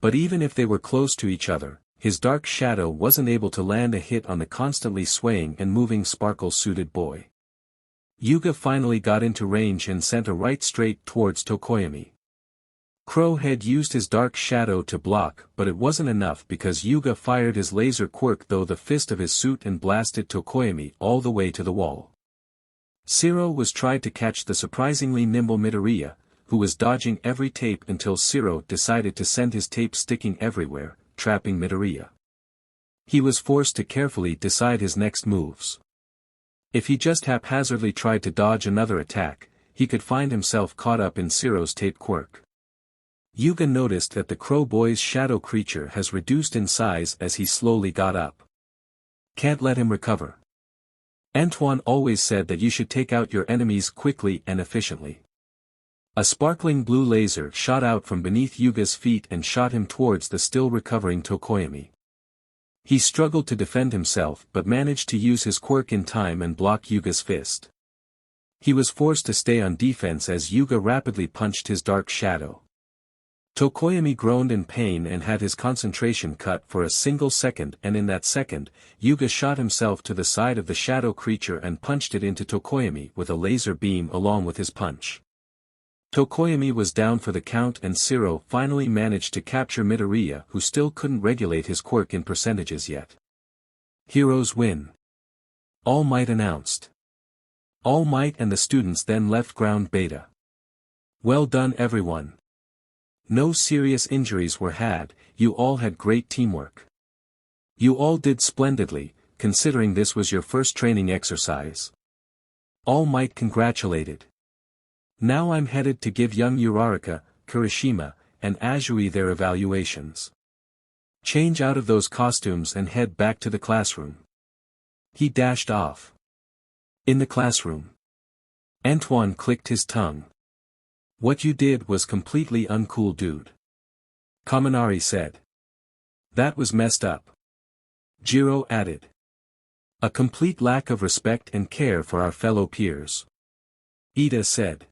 But even if they were close to each other, his dark shadow wasn't able to land a hit on the constantly swaying and moving sparkle-suited boy. Yuga finally got into range and sent a right straight towards Tokoyami. Crow had used his dark shadow to block but it wasn't enough because Yuga fired his laser quirk through the fist of his suit and blasted Tokoyami all the way to the wall. Shiro was tried to catch the surprisingly nimble Midoriya, who was dodging every tape until Shiro decided to send his tape sticking everywhere, trapping Midoriya. He was forced to carefully decide his next moves. If he just haphazardly tried to dodge another attack, he could find himself caught up in Shiro's tape quirk. Yuga noticed that the Crow Boy's shadow creature has reduced in size as he slowly got up. Can't let him recover. Antoine always said that you should take out your enemies quickly and efficiently. A sparkling blue laser shot out from beneath Yuga's feet and shot him towards the still recovering Tokoyami. He struggled to defend himself but managed to use his quirk in time and block Yuga's fist. He was forced to stay on defense as Yuga rapidly punched his dark shadow. Tokoyami groaned in pain and had his concentration cut for a single second and in that second, Yuga shot himself to the side of the shadow creature and punched it into Tokoyami with a laser beam along with his punch. Tokoyami was down for the count and Shiro finally managed to capture Midoriya who still couldn't regulate his quirk in percentages yet. Heroes win. All Might announced. All Might and the students then left ground beta. Well done everyone. No serious injuries were had, you all had great teamwork. You all did splendidly, considering this was your first training exercise. All Might congratulated. Now I'm headed to give young Uraraka, Kirishima, and Azui their evaluations. Change out of those costumes and head back to the classroom. He dashed off. In the classroom. Antoine clicked his tongue. What you did was completely uncool, dude. Kaminari said. That was messed up. Jiro added. A complete lack of respect and care for our fellow peers. Ida said.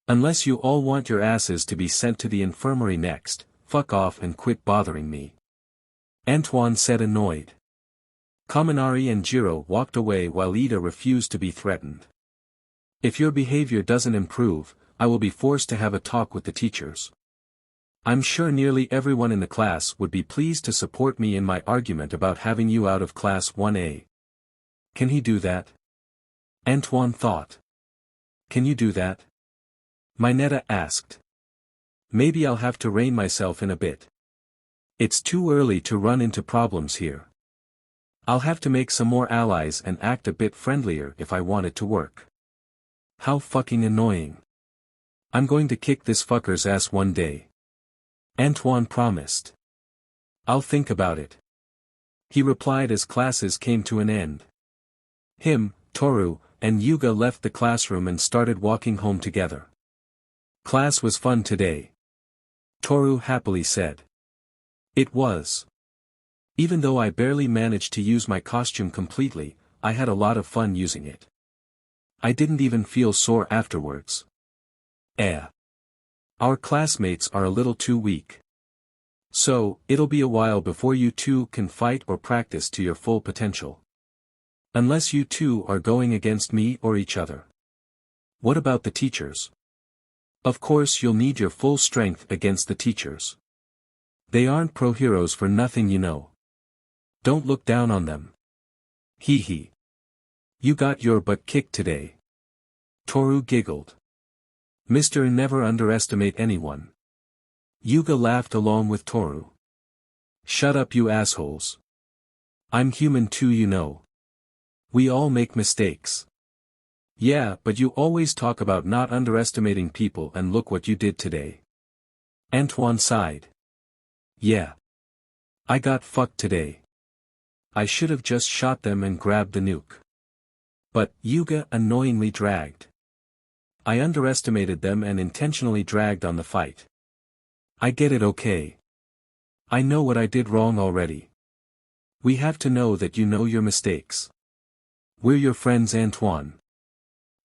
Unless you all want your asses to be sent to the infirmary next, fuck off and quit bothering me. Antoine said annoyed. Kaminari and Jiro walked away while Ida refused to be threatened. If your behavior doesn't improve, I will be forced to have a talk with the teachers. I'm sure nearly everyone in the class would be pleased to support me in my argument about having you out of class 1A. Can he do that? Antoine thought. Can you do that? Mineta asked. Maybe I'll have to rein myself in a bit. It's too early to run into problems here. I'll have to make some more allies and act a bit friendlier if I want it to work. How fucking annoying. I'm going to kick this fucker's ass one day. Antoine promised. I'll think about it. He replied as classes came to an end. Him, Toru, and Yuga left the classroom and started walking home together. Class was fun today. Toru happily said. It was. Even though I barely managed to use my costume completely, I had a lot of fun using it. I didn't even feel sore afterwards. Our classmates are a little too weak. So, it'll be a while before you two can fight or practice to your full potential. Unless you two are going against me or each other. What about the teachers? Of course you'll need your full strength against the teachers. They aren't pro-heroes for nothing, you know. Don't look down on them. Hee hee. You got your butt kicked today. Toru giggled. Mr. Never underestimate anyone. Yuga laughed along with Toru. Shut up, you assholes. I'm human too, you know. We all make mistakes. Yeah, but you always talk about not underestimating people, and look what you did today. Antoine sighed. Yeah. I got fucked today. I should have just shot them and grabbed the nuke. But, Yuga annoyingly dragged. I underestimated them and intentionally dragged on the fight. I get it, okay. I know what I did wrong already. We have to know that you know your mistakes. We're your friends, Antoine.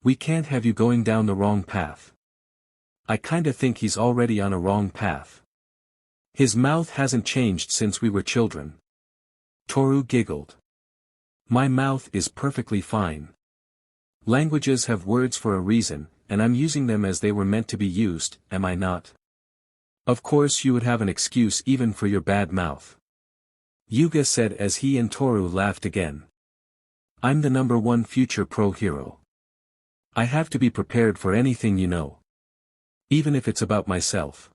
We can't have you going down the wrong path. I kinda think he's already on a wrong path. His mouth hasn't changed since we were children. Toru giggled. My mouth is perfectly fine. Languages have words for a reason, and I'm using them as they were meant to be used, am I not? Of course you would have an excuse even for your bad mouth. Yuga said as he and Toru laughed again. I'm the #1 future pro-hero. I have to be prepared for anything, you know. Even if it's about myself.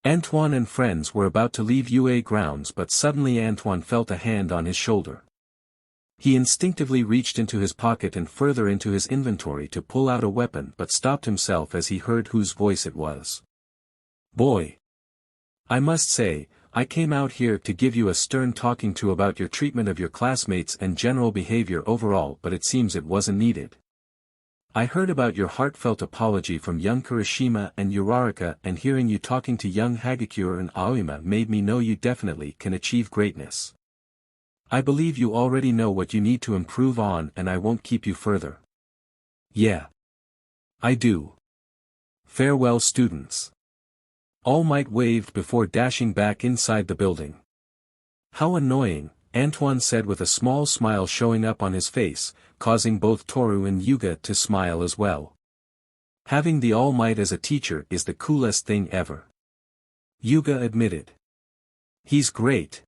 Antoine and friends were about to leave UA grounds, but suddenly Antoine felt a hand on his shoulder. He instinctively reached into his pocket and further into his inventory to pull out a weapon, but stopped himself as he heard whose voice it was. Boy. I must say, I came out here to give you a stern talking to about your treatment of your classmates and general behavior overall, but it seems it wasn't needed. I heard about your heartfelt apology from young Kirishima and Uraraka, and hearing you talking to young Hagakure and Aoima made me know you definitely can achieve greatness. I believe you already know what you need to improve on, and I won't keep you further. Yeah. I do. Farewell, students. All Might waved before dashing back inside the building. How annoying, Antoine said with a small smile showing up on his face, causing both Toru and Yuga to smile as well. Having the All Might as a teacher is the coolest thing ever. Yuga admitted. He's great.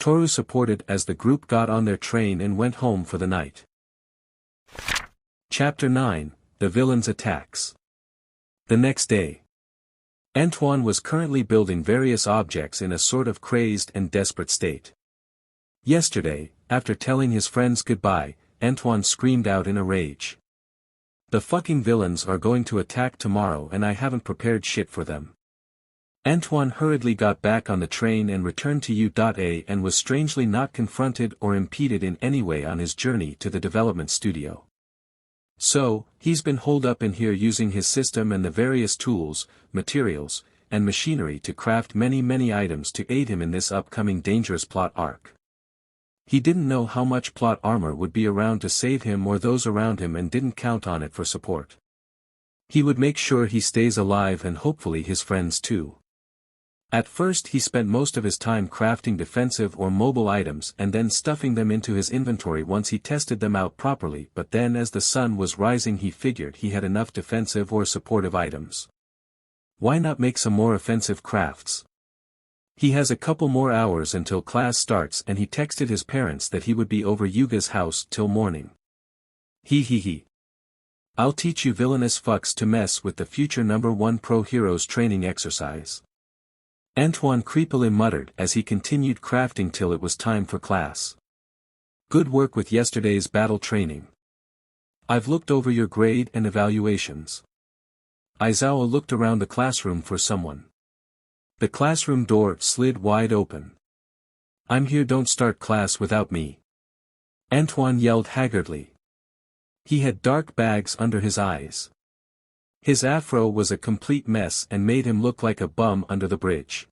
Toru supported as the group got on their train and went home for the night. Chapter 9, The Villain's Attacks. The next day. Antoine was currently building various objects in a sort of crazed and desperate state. Yesterday, after telling his friends goodbye, Antoine screamed out in a rage. The fucking villains are going to attack tomorrow and I haven't prepared shit for them. Antoine hurriedly got back on the train and returned to U.A. and was strangely not confronted or impeded in any way on his journey to the development studio. So, he's been holed up in here using his system and the various tools, materials, and machinery to craft many items to aid him in this upcoming dangerous plot arc. He didn't know how much plot armor would be around to save him or those around him and didn't count on it for support. He would make sure he stays alive and hopefully his friends too. At first he spent most of his time crafting defensive or mobile items and then stuffing them into his inventory once he tested them out properly, but then as the sun was rising he figured he had enough defensive or supportive items. Why not make some more offensive crafts? He has a couple more hours until class starts and he texted his parents that he would be over Yuga's house till morning. He. I'll teach you villainous fucks to mess with the future #1 pro-heroes training exercise. Antoine creepily muttered as he continued crafting till it was time for class. Good work with yesterday's battle training. I've looked over your grade and evaluations. Aizawa looked around the classroom for someone. The classroom door slid wide open. I'm here, don't start class without me. Antoine yelled haggardly. He had dark bags under his eyes. His afro was a complete mess and made him look like a bum under the bridge.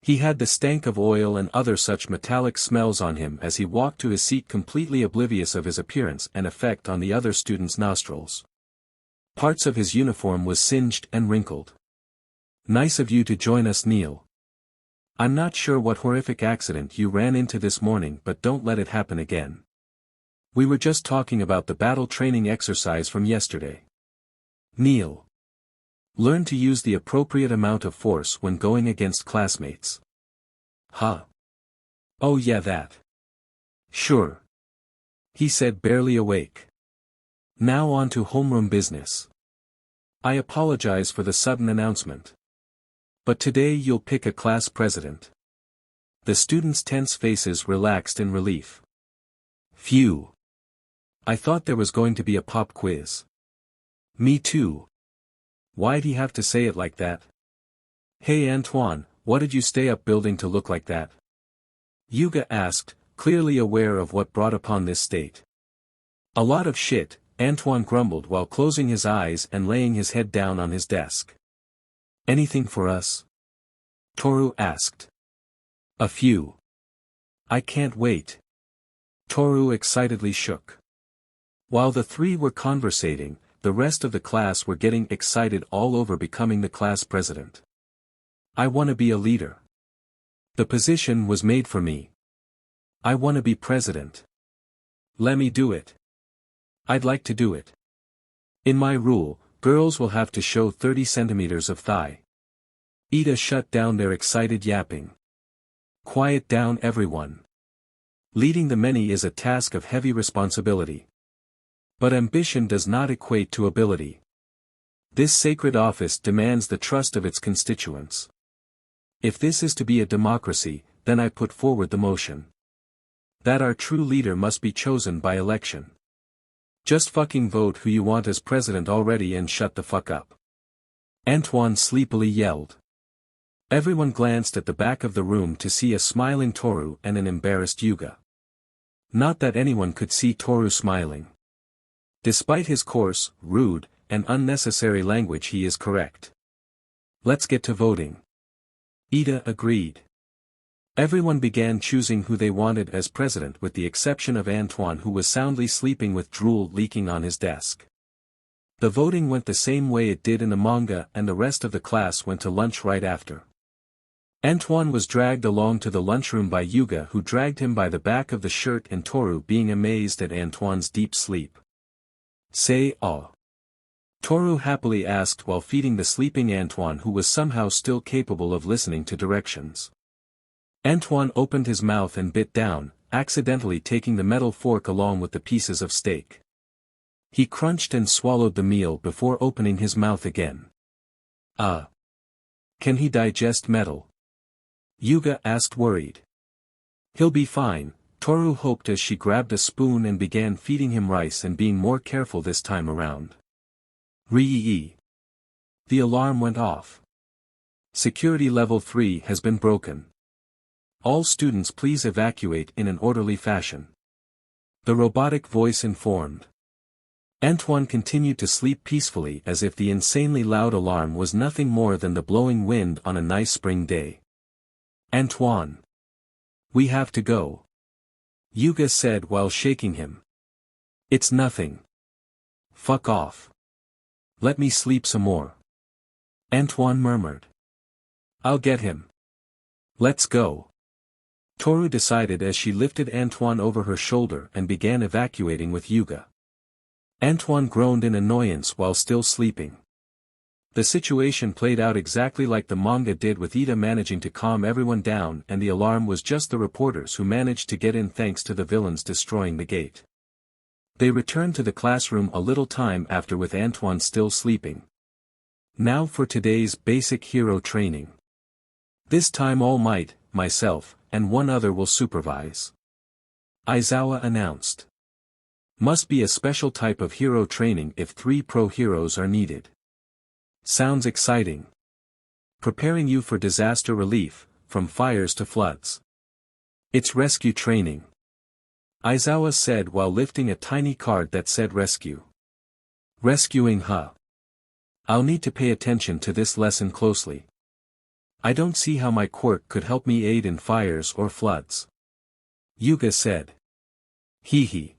He had the stank of oil and other such metallic smells on him as he walked to his seat, completely oblivious of his appearance and effect on the other students' nostrils. Parts of his uniform was singed and wrinkled. Nice of you to join us, Neil. I'm not sure what horrific accident you ran into this morning, but don't let it happen again. We were just talking about the battle training exercise from yesterday. Neil. Learn to use the appropriate amount of force when going against classmates. Huh? Oh yeah, that. Sure. He said, barely awake. Now on to homeroom business. I apologize for the sudden announcement. But today you'll pick a class president. The students' tense faces relaxed in relief. Phew. I thought there was going to be a pop quiz. Me too. Why'd he have to say it like that? Hey Antoine, what did you stay up building to look like that? Yuga asked, clearly aware of what brought upon this state. A lot of shit, Antoine grumbled while closing his eyes and laying his head down on his desk. Anything for us? Toru asked. A few. I can't wait. Toru excitedly shook. While the three were conversating, the rest of the class were getting excited all over becoming the class president. I want to be a leader. The position was made for me. I want to be president. Let me do it. I'd like to do it. In my rule, girls will have to show 30 centimeters of thigh. Ida shut down their excited yapping. Quiet down everyone. Leading the many is a task of heavy responsibility. But ambition does not equate to ability. This sacred office demands the trust of its constituents. If this is to be a democracy, then I put forward the motion. That our true leader must be chosen by election. Just fucking vote who you want as president already and shut the fuck up. Antoine sleepily yelled. Everyone glanced at the back of the room to see a smiling Toru and an embarrassed Yuga. Not that anyone could see Toru smiling. Despite his coarse, rude, and unnecessary language, he is correct. Let's get to voting. Ida agreed. Everyone began choosing who they wanted as president with the exception of Antoine, who was soundly sleeping with drool leaking on his desk. The voting went the same way it did in the manga, and the rest of the class went to lunch right after. Antoine was dragged along to the lunchroom by Yuga, who dragged him by the back of the shirt, and Toru being amazed at Antoine's deep sleep. Say ah. Toru happily asked while feeding the sleeping Antoine, who was somehow still capable of listening to directions. Antoine opened his mouth and bit down, accidentally taking the metal fork along with the pieces of steak. He crunched and swallowed the meal before opening his mouth again. Can he digest metal? Yuga asked, worried. He'll be fine, Toru hoped as she grabbed a spoon and began feeding him rice and being more careful this time around. Ree. The alarm went off. Security level 3 has been broken. All students please evacuate in an orderly fashion. The robotic voice informed. Antoine continued to sleep peacefully as if the insanely loud alarm was nothing more than the blowing wind on a nice spring day. Antoine. We have to go. Yuga said while shaking him. It's nothing. Fuck off. Let me sleep some more. Antoine murmured. I'll get him. Let's go. Toru decided as she lifted Antoine over her shoulder and began evacuating with Yuga. Antoine groaned in annoyance while still sleeping. The situation played out exactly like the manga did, with Ida managing to calm everyone down, and the alarm was just the reporters who managed to get in thanks to the villains destroying the gate. They returned to the classroom a little time after with Antoine still sleeping. Now for today's basic hero training. This time All Might, myself, and one other will supervise. Aizawa announced. Must be a special type of hero training if 3 pro heroes are needed. Sounds exciting. Preparing you for disaster relief, from fires to floods. It's rescue training. Aizawa said while lifting a tiny card that said rescue. Rescuing, huh? I'll need to pay attention to this lesson closely. I don't see how my quirk could help me aid in fires or floods. Yuga said. Hee hee.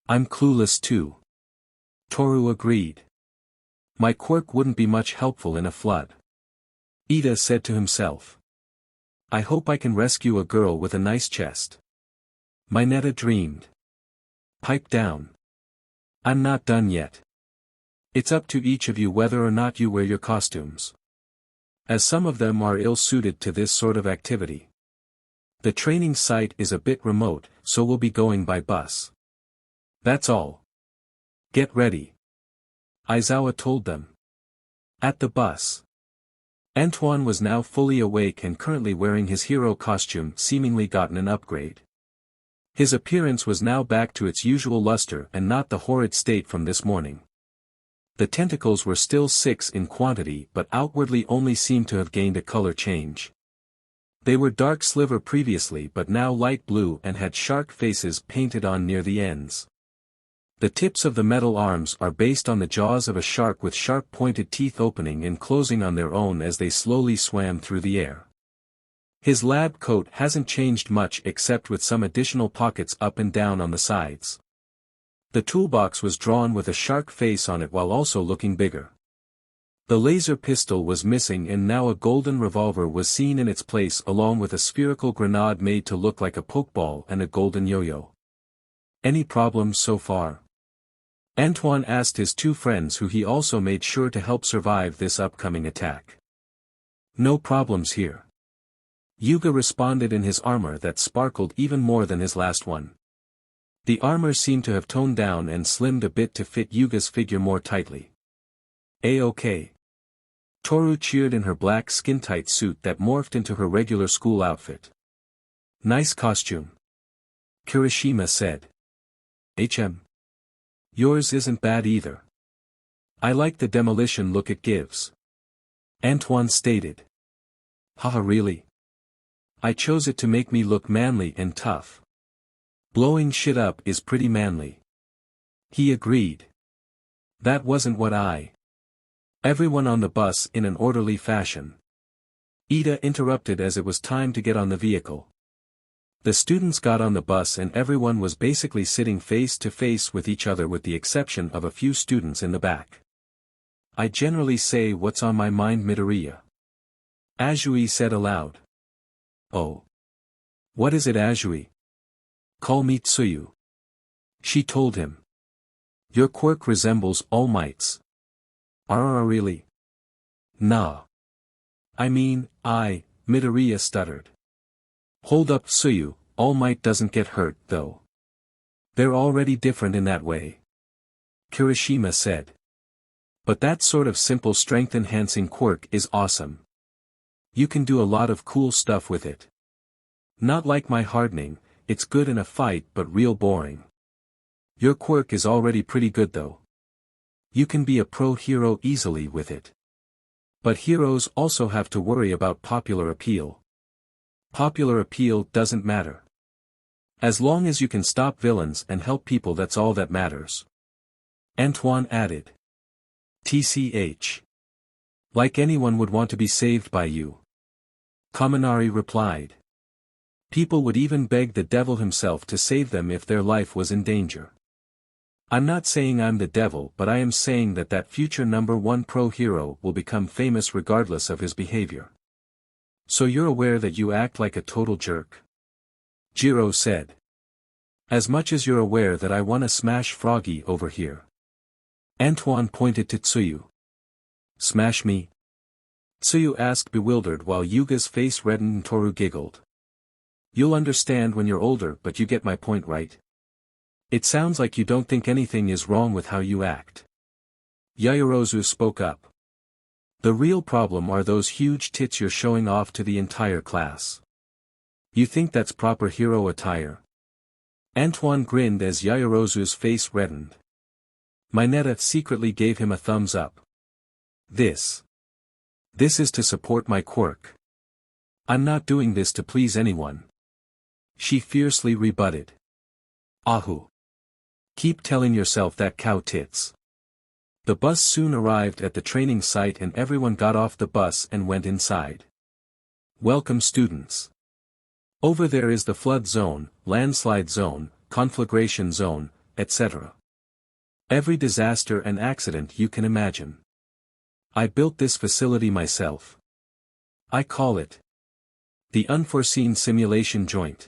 I'm clueless too. Toru agreed. My quirk wouldn't be much helpful in a flood. Ida said to himself. I hope I can rescue a girl with a nice chest. Mineta dreamed. Pipe down. I'm not done yet. It's up to each of you whether or not you wear your costumes. As some of them are ill-suited to this sort of activity. The training site is a bit remote, so we'll be going by bus. That's all. Get ready. Aizawa told them. At the bus. Antoine was now fully awake and currently wearing his hero costume, seemingly gotten an upgrade. His appearance was now back to its usual luster and not the horrid state from this morning. The tentacles were still 6 in quantity but outwardly only seemed to have gained a color change. They were dark silver previously but now light blue and had shark faces painted on near the ends. The tips of the metal arms are based on the jaws of a shark with sharp-pointed teeth opening and closing on their own as they slowly swam through the air. His lab coat hasn't changed much except with some additional pockets up and down on the sides. The toolbox was drawn with a shark face on it while also looking bigger. The laser pistol was missing and now a golden revolver was seen in its place along with a spherical grenade made to look like a pokeball and a golden yo-yo. Any problems so far? Antoine asked his 2 friends who he also made sure to help survive this upcoming attack. No problems here. Yuga responded in his armor that sparkled even more than his last one. The armor seemed to have toned down and slimmed a bit to fit Yuga's figure more tightly. A-okay. Toru cheered in her black skin-tight suit that morphed into her regular school outfit. Nice costume. Kirishima said. HM. Yours isn't bad either. I like the demolition look it gives. Antoine stated. Haha, really? I chose it to make me look manly and tough. Blowing shit up is pretty manly. He agreed. That wasn't what I. Everyone on the bus in an orderly fashion. Ida interrupted as it was time to get on the vehicle. The students got on the bus and everyone was basically sitting face to face with each other with the exception of a few students in the back. I generally say what's on my mind, Midoriya. Azui said aloud. Oh. What is it, Azui? Call me Tsuyu. She told him. Your quirk resembles All Might's. Really? Nah. I mean, Midoriya stuttered. Hold up, Tsuyu, All Might doesn't get hurt, though. They're already different in that way. Kirishima said. But that sort of simple strength-enhancing quirk is awesome. You can do a lot of cool stuff with it. Not like my hardening, it's good in a fight but real boring. Your quirk is already pretty good though. You can be a pro hero easily with it. But heroes also have to worry about popular appeal. Popular appeal doesn't matter. As long as you can stop villains and help people, that's all that matters. Antoine added. TCH. Like anyone would want to be saved by you. Kaminari replied. People would even beg the devil himself to save them if their life was in danger. I'm not saying I'm the devil, but I am saying that future #1 pro hero will become famous regardless of his behavior. So you're aware that you act like a total jerk? Jiro said. As much as you're aware that I wanna smash Froggy over here. Antoine pointed to Tsuyu. Smash me? Tsuyu asked bewildered while Yuga's face reddened and Toru giggled. You'll understand when you're older, but you get my point, right? It sounds like you don't think anything is wrong with how you act. Yaoyorozu spoke up. The real problem are those huge tits you're showing off to the entire class. You think that's proper hero attire? Antoine grinned as Yaoyorozu's face reddened. Mineta secretly gave him a thumbs up. This is to support my quirk. I'm not doing this to please anyone. She fiercely rebutted. Ahu. Keep telling yourself that, cow tits. The bus soon arrived at the training site and everyone got off the bus and went inside. Welcome students. Over there is the flood zone, landslide zone, conflagration zone, etc. Every disaster and accident you can imagine. I built this facility myself. I call it the Unforeseen Simulation Joint.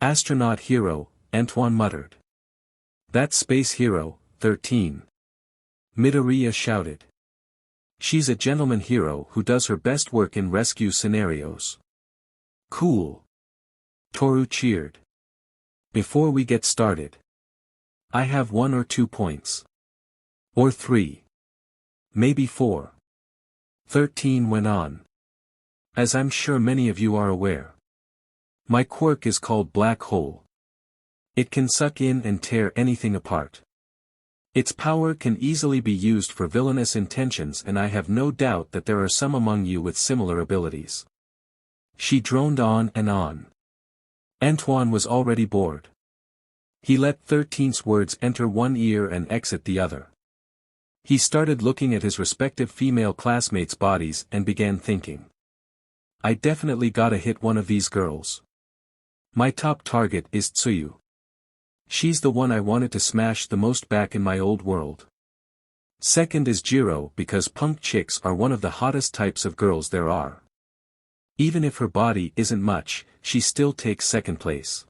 Astronaut hero, Antoine muttered. That's space hero, 13. Midoriya shouted. She's a gentleman hero who does her best work in rescue scenarios. Cool. Toru cheered. Before we get started, I have 1 or 2 points. Or 3. Maybe 4. 13 went on. As I'm sure many of you are aware, my quirk is called Black Hole. It can suck in and tear anything apart. Its power can easily be used for villainous intentions, and I have no doubt that there are some among you with similar abilities. She droned on and on. Antoine was already bored. He let 13's words enter one ear and exit the other. He started looking at his respective female classmates' bodies and began thinking. I definitely gotta hit one of these girls. My top target is Tsuyu. She's the one I wanted to smash the most back in my old world. Second is Jiro, because punk chicks are one of the hottest types of girls there are. Even if her body isn't much, she still takes second place.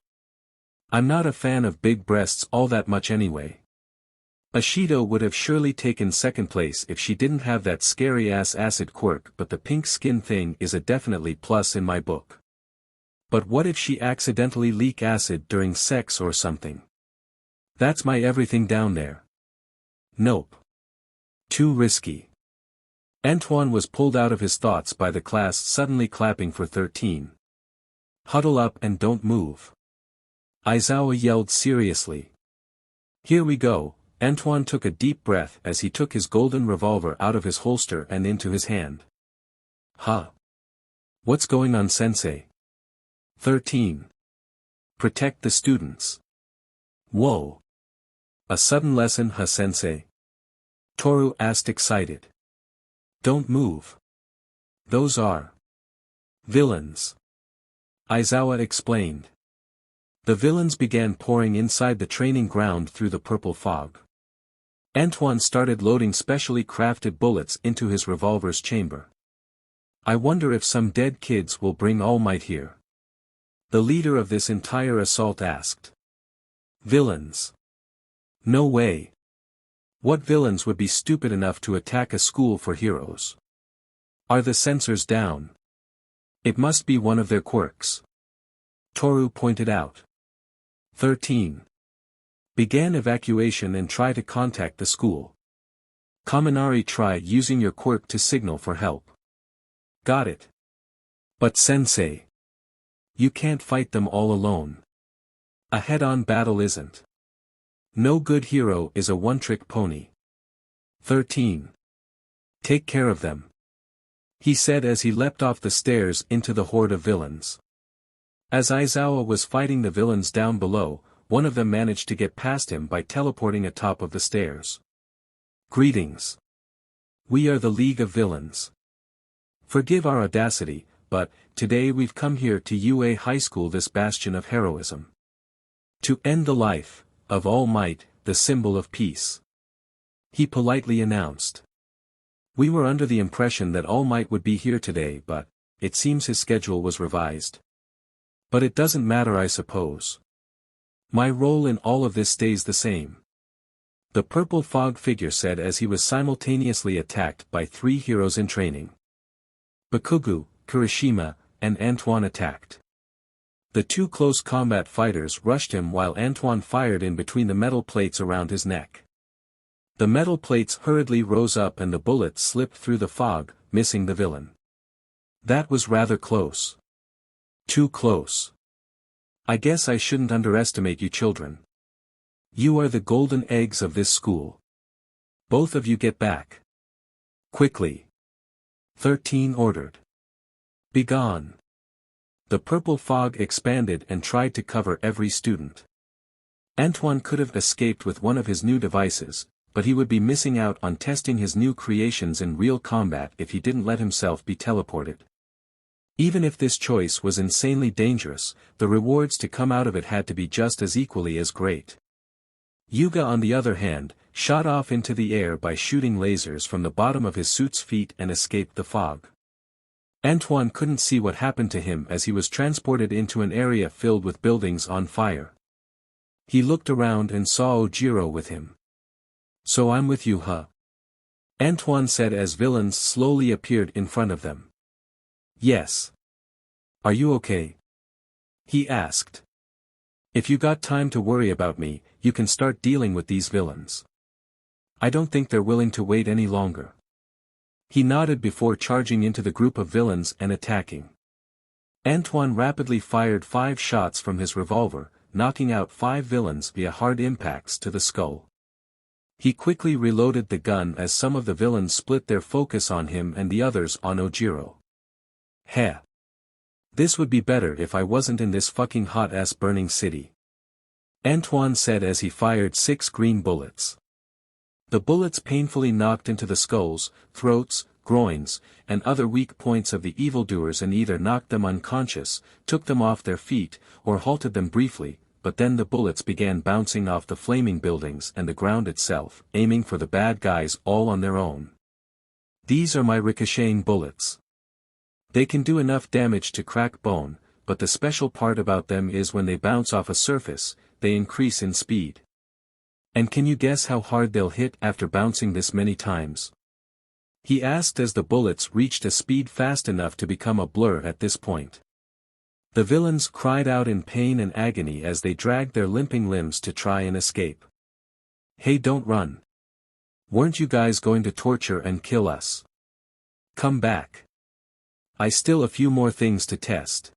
I'm not a fan of big breasts all that much anyway. Ashido would have surely taken second place if she didn't have that scary-ass acid quirk, but the pink skin thing is a definitely plus in my book. But what if she accidentally leak acid during sex or something? That's my everything down there. Nope. Too risky. Antoine was pulled out of his thoughts by the class suddenly clapping for 13. Huddle up and don't move. Aizawa yelled seriously. Here we go. Antoine took a deep breath as he took his golden revolver out of his holster and into his hand. Huh? What's going on, sensei? 13. Protect the students. Whoa. A sudden lesson, huh, sensei? Toru asked, excited. Don't move. Those are villains. Aizawa explained. The villains began pouring inside the training ground through the purple fog. Antoine started loading specially crafted bullets into his revolver's chamber. I wonder if some dead kids will bring All Might here. The leader of this entire assault asked. Villains. No way. What villains would be stupid enough to attack a school for heroes? Are the sensors down? It must be one of their quirks. Toru pointed out. 13. Began evacuation and try to contact the school. Kaminari, try using your quirk to signal for help. Got it. But sensei, you can't fight them all alone. A head-on battle isn't. No good hero is a one-trick pony. 13. Take care of them, he said as he leapt off the stairs into the horde of villains. As Aizawa was fighting the villains down below, one of them managed to get past him by teleporting atop of the stairs. Greetings. We are the League of Villains. Forgive our audacity, but today we've come here to UA High School, this bastion of heroism. To end the life of All Might, the symbol of peace. He politely announced. We were under the impression that All Might would be here today, but it seems his schedule was revised. But it doesn't matter, I suppose. My role in all of this stays the same. The purple fog figure said as he was simultaneously attacked by 3 heroes in training. Bakugu, Kirishima, and Antoine attacked. The 2 close combat fighters rushed him while Antoine fired in between the metal plates around his neck. The metal plates hurriedly rose up and the bullet slipped through the fog, missing the villain. That was rather close. Too close. I guess I shouldn't underestimate you children. You are the golden eggs of this school. Both of you get back. Quickly. 13 ordered. Begone. The purple fog expanded and tried to cover every student. Antoine could have escaped with one of his new devices, but he would be missing out on testing his new creations in real combat if he didn't let himself be teleported. Even if this choice was insanely dangerous, the rewards to come out of it had to be just as equally as great. Yuga on the other hand, shot off into the air by shooting lasers from the bottom of his suit's feet and escaped the fog. Antoine couldn't see what happened to him as he was transported into an area filled with buildings on fire. He looked around and saw Ojiro with him. So I'm with you, huh? Antoine said as villains slowly appeared in front of them. Yes. Are you okay? He asked. If you got time to worry about me, you can start dealing with these villains. I don't think they're willing to wait any longer. He nodded before charging into the group of villains and attacking. Antoine rapidly fired 5 shots from his revolver, knocking out 5 villains via hard impacts to the skull. He quickly reloaded the gun as some of the villains split their focus on him and the others on Ojiro. Heh. This would be better if I wasn't in this fucking hot-ass burning city. Antoine said as he fired 6 green bullets. The bullets painfully knocked into the skulls, throats, groins, and other weak points of the evildoers and either knocked them unconscious, took them off their feet, or halted them briefly, but then the bullets began bouncing off the flaming buildings and the ground itself, aiming for the bad guys all on their own. These are my ricocheting bullets. They can do enough damage to crack bone, but the special part about them is when they bounce off a surface, they increase in speed. And can you guess how hard they'll hit after bouncing this many times? He asked as the bullets reached a speed fast enough to become a blur at this point. The villains cried out in pain and agony as they dragged their limping limbs to try and escape. Hey, don't run. Weren't you guys going to torture and kill us? Come back. I still a few more things to test.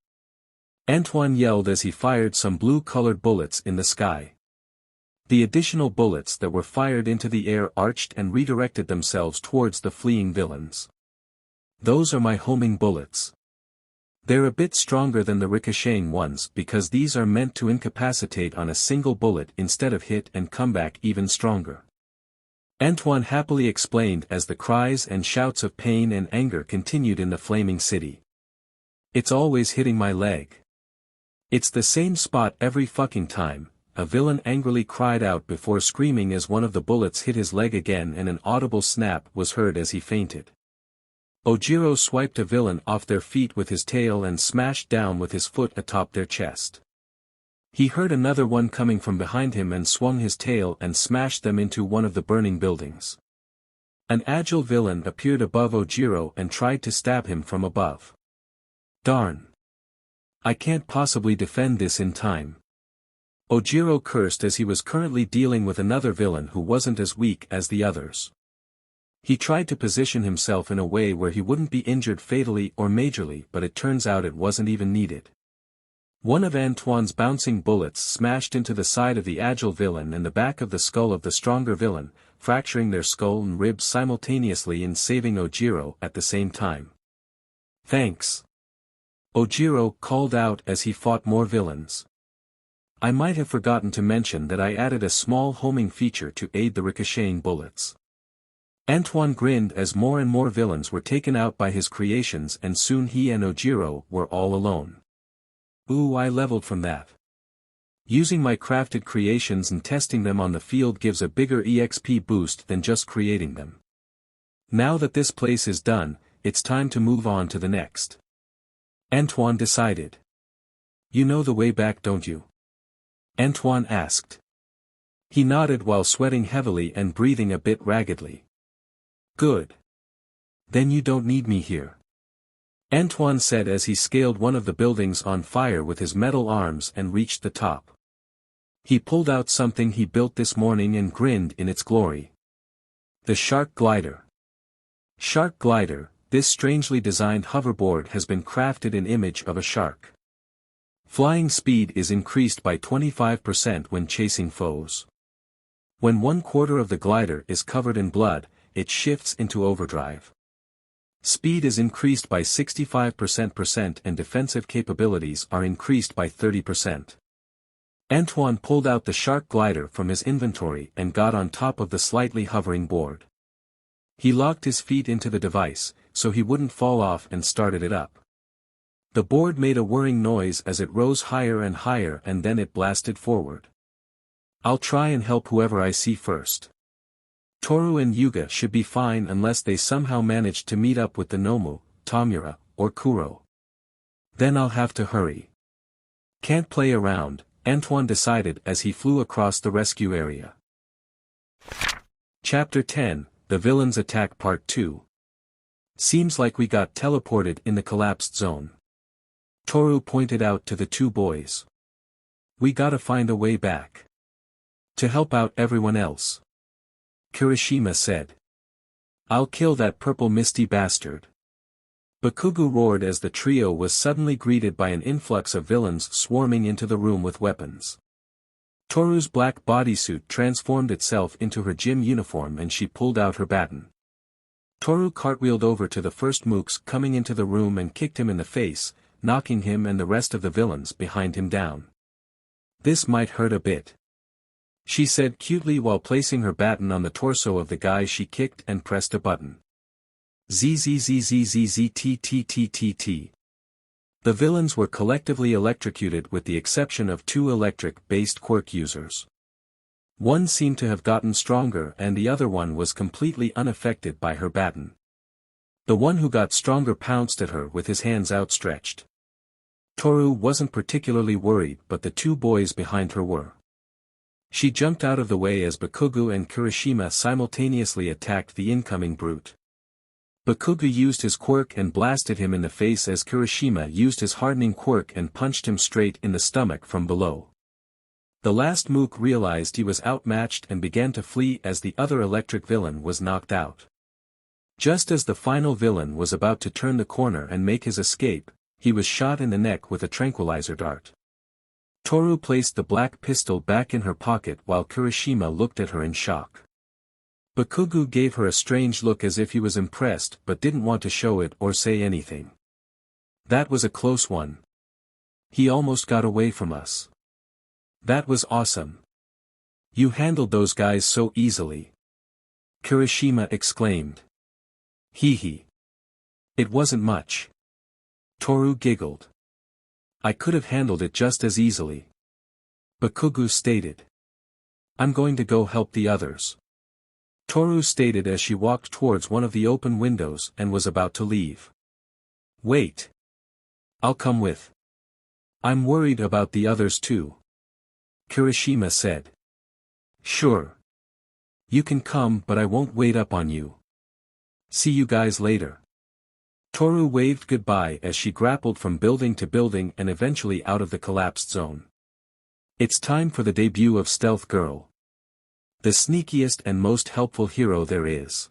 Antoine yelled as he fired some blue-colored bullets in the sky. The additional bullets that were fired into the air arched and redirected themselves towards the fleeing villains. Those are my homing bullets. They're a bit stronger than the ricocheting ones because these are meant to incapacitate on a single bullet instead of hit and come back even stronger. Antoine happily explained as the cries and shouts of pain and anger continued in the flaming city. It's always hitting my leg. It's the same spot every fucking time, a villain angrily cried out before screaming as one of the bullets hit his leg again and an audible snap was heard as he fainted. Ojiro swiped a villain off their feet with his tail and smashed down with his foot atop their chest. He heard another one coming from behind him and swung his tail and smashed them into one of the burning buildings. An agile villain appeared above Ojiro and tried to stab him from above. Darn. I can't possibly defend this in time. Ojiro cursed as he was currently dealing with another villain who wasn't as weak as the others. He tried to position himself in a way where he wouldn't be injured fatally or majorly, but it turns out it wasn't even needed. One of Antoine's bouncing bullets smashed into the side of the agile villain and the back of the skull of the stronger villain, fracturing their skull and ribs simultaneously and saving Ojiro at the same time. Thanks. Ojiro called out as he fought more villains. I might have forgotten to mention that I added a small homing feature to aid the ricocheting bullets. Antoine grinned as more and more villains were taken out by his creations and soon he and Ojiro were all alone. Ooh, I leveled from that. Using my crafted creations and testing them on the field gives a bigger EXP boost than just creating them. Now that this place is done, it's time to move on to the next. Antoine decided. You know the way back, don't you? Antoine asked. He nodded while sweating heavily and breathing a bit raggedly. Good. Then you don't need me here. Antoine said as he scaled one of the buildings on fire with his metal arms and reached the top. He pulled out something he built this morning and grinned in its glory. The Shark Glider. Shark Glider, this strangely designed hoverboard has been crafted in image of a shark. Flying speed is increased by 25% when chasing foes. When 1/4 of the glider is covered in blood, it shifts into overdrive. Speed is increased by 65% and defensive capabilities are increased by 30%. Antoine pulled out the shark glider from his inventory and got on top of the slightly hovering board. He locked his feet into the device, so he wouldn't fall off and started it up. The board made a whirring noise as it rose higher and then it blasted forward. I'll try and help whoever I see first. Toru and Yuga should be fine unless they somehow manage to meet up with the Nomu, Tamura, or Kuro. Then I'll have to hurry. Can't play around, Antoine decided as he flew across the rescue area. Chapter 10, The Villains Attack Part 2. Seems like we got teleported in the collapsed zone. Toru pointed out to the two boys. We gotta find a way back. To help out everyone else. Kirishima said. I'll kill that purple misty bastard. Bakugo roared as the trio was suddenly greeted by an influx of villains swarming into the room with weapons. Toru's black bodysuit transformed itself into her gym uniform and she pulled out her baton. Toru cartwheeled over to the first mooks coming into the room and kicked him in the face, knocking him and the rest of the villains behind him down. This might hurt a bit, she said cutely while placing her baton on the torso of the guy she kicked and pressed a button. ZZZZZZTTTTT. The villains were collectively electrocuted with the exception of 2 electric-based quirk users. One seemed to have gotten stronger and the other one was completely unaffected by her baton. The one who got stronger pounced at her with his hands outstretched. Toru wasn't particularly worried but the two boys behind her were. She jumped out of the way as Bakugo and Kirishima simultaneously attacked the incoming brute. Bakugo used his quirk and blasted him in the face as Kirishima used his hardening quirk and punched him straight in the stomach from below. The last mook realized he was outmatched and began to flee as the other electric villain was knocked out. Just as the final villain was about to turn the corner and make his escape, he was shot in the neck with a tranquilizer dart. Toru placed the black pistol back in her pocket while Kirishima looked at her in shock. Bakugo gave her a strange look as if he was impressed but didn't want to show it or say anything. That was a close one. He almost got away from us. That was awesome. You handled those guys so easily. Kirishima exclaimed. Hee hee. It wasn't much. Toru giggled. I could have handled it just as easily. Bakugo stated. I'm going to go help the others. Toru stated as she walked towards one of the open windows and was about to leave. Wait. I'll come with. I'm worried about the others too. Kirishima said. Sure. You can come but I won't wait up on you. See you guys later. Toru waved goodbye as she grappled from building to building and eventually out of the collapsed zone. It's time for the debut of Stealth Girl. The sneakiest and most helpful hero there is.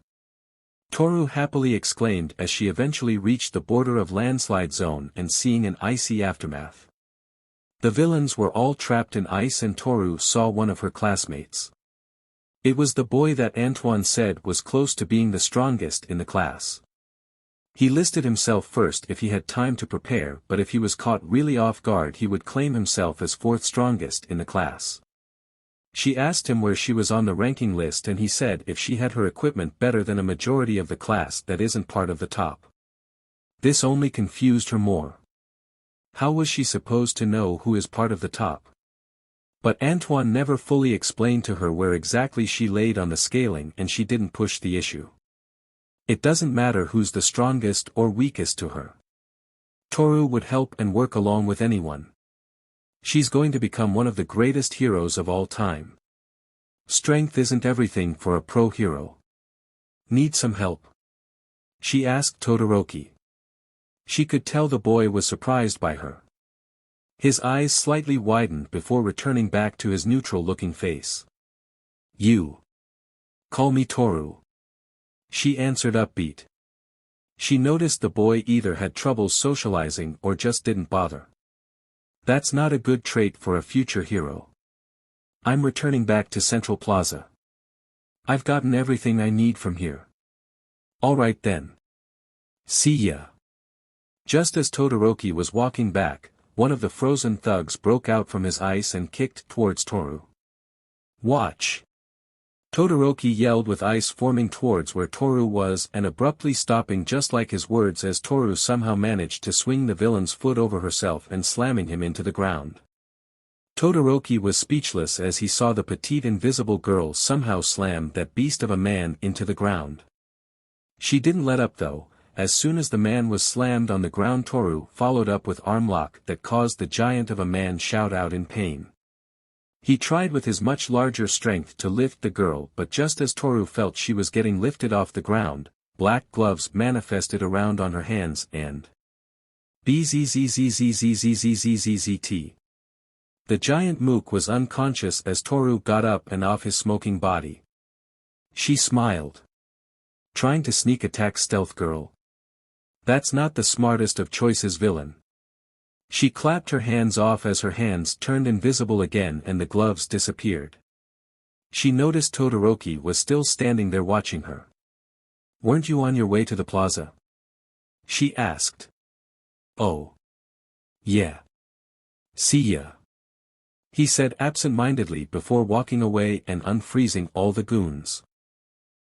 Toru happily exclaimed as she eventually reached the border of landslide zone and seeing an icy aftermath. The villains were all trapped in ice and Toru saw one of her classmates. It was the boy that Antoine said was close to being the strongest in the class. He listed himself first if he had time to prepare but if he was caught really off guard he would claim himself as 4th strongest in the class. She asked him where she was on the ranking list and he said if she had her equipment better than a majority of the class that isn't part of the top. This only confused her more. How was she supposed to know who is part of the top? But Antoine never fully explained to her where exactly she laid on the scaling and she didn't push the issue. It doesn't matter who's the strongest or weakest to her. Toru would help and work along with anyone. She's going to become one of the greatest heroes of all time. Strength isn't everything for a pro hero. Need some help? She asked Todoroki. She could tell the boy was surprised by her. His eyes slightly widened before returning back to his neutral-looking face. You. Call me Toru. She answered upbeat. She noticed the boy either had trouble socializing or just didn't bother. That's not a good trait for a future hero. I'm returning back to Central Plaza. I've gotten everything I need from here. Alright then. See ya. Just as Todoroki was walking back, one of the frozen thugs broke out from his ice and kicked towards Toru. Watch! Todoroki yelled with ice forming towards where Toru was and abruptly stopping just like his words as Toru somehow managed to swing the villain's foot over herself and slamming him into the ground. Todoroki was speechless as he saw the petite invisible girl somehow slam that beast of a man into the ground. She didn't let up though. As soon as the man was slammed on the ground, Toru followed up with arm lock that caused the giant of a man shout out in pain. He tried with his much larger strength to lift the girl, but just as Toru felt she was getting lifted off the ground, black gloves manifested around on her hands and bzzzzzzzzzzzzzt. The giant mook was unconscious as Toru got up and off his smoking body. She smiled. Trying to sneak attack stealth girl? That's not the smartest of choices, villain. She clapped her hands off as her hands turned invisible again and the gloves disappeared. She noticed Todoroki was still standing there watching her. Weren't you on your way to the plaza? She asked. Oh. Yeah. See ya. He said absent-mindedly before walking away and unfreezing all the goons.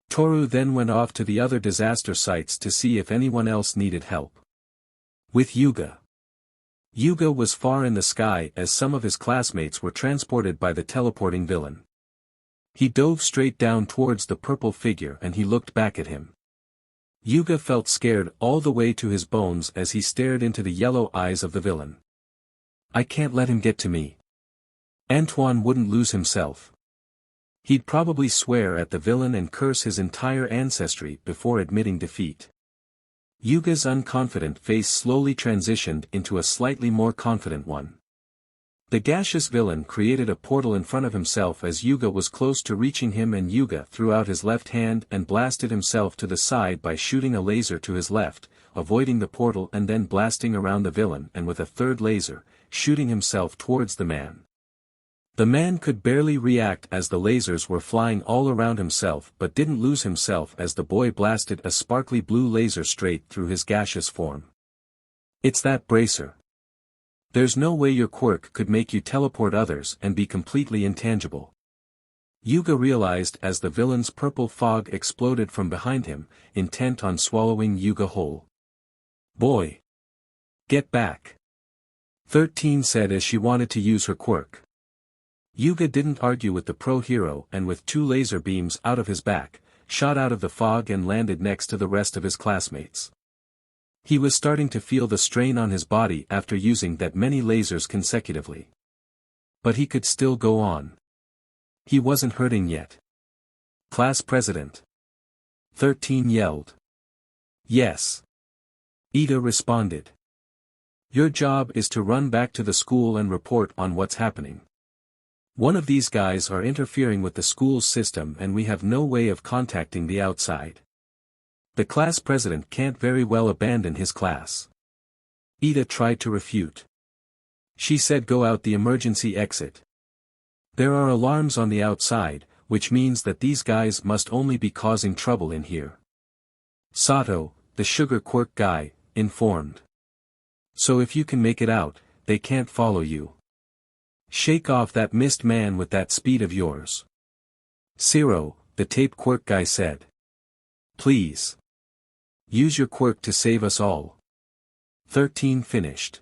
Toru then went off to the other disaster sites to see if anyone else needed help. With Yuga. Yuga was far in the sky as some of his classmates were transported by the teleporting villain. He dove straight down towards the purple figure and he looked back at him. Yuga felt scared all the way to his bones as he stared into the yellow eyes of the villain. I can't let him get to me. Antoine wouldn't lose himself. He'd probably swear at the villain and curse his entire ancestry before admitting defeat. Yuga's unconfident face slowly transitioned into a slightly more confident one. The gaseous villain created a portal in front of himself as Yuga was close to reaching him, and Yuga threw out his left hand and blasted himself to the side by shooting a laser to his left, avoiding the portal and then blasting around the villain and with a third laser, shooting himself towards the man. The man could barely react as the lasers were flying all around himself but didn't lose himself as the boy blasted a sparkly blue laser straight through his gaseous form. It's that bracer. There's no way your quirk could make you teleport others and be completely intangible. Yuga realized as the villain's purple fog exploded from behind him, intent on swallowing Yuga whole. Boy! Get back! 13 said as she wanted to use her quirk. Yuga didn't argue with the pro hero and with 2 laser beams out of his back, shot out of the fog and landed next to the rest of his classmates. He was starting to feel the strain on his body after using that many lasers consecutively. But he could still go on. He wasn't hurting yet. Class president. 13 yelled. Yes. Ida responded. Your job is to run back to the school and report on what's happening. One of these guys are interfering with the school's system and we have no way of contacting the outside. The class president can't very well abandon his class. Ida tried to refute. She said go out the emergency exit. There are alarms on the outside, which means that these guys must only be causing trouble in here. Sato, the sugar quirk guy, informed. So if you can make it out, they can't follow you. Shake off that mist man with that speed of yours. Zero, the tape quirk guy said. Please. Use your quirk to save us all. 13 finished.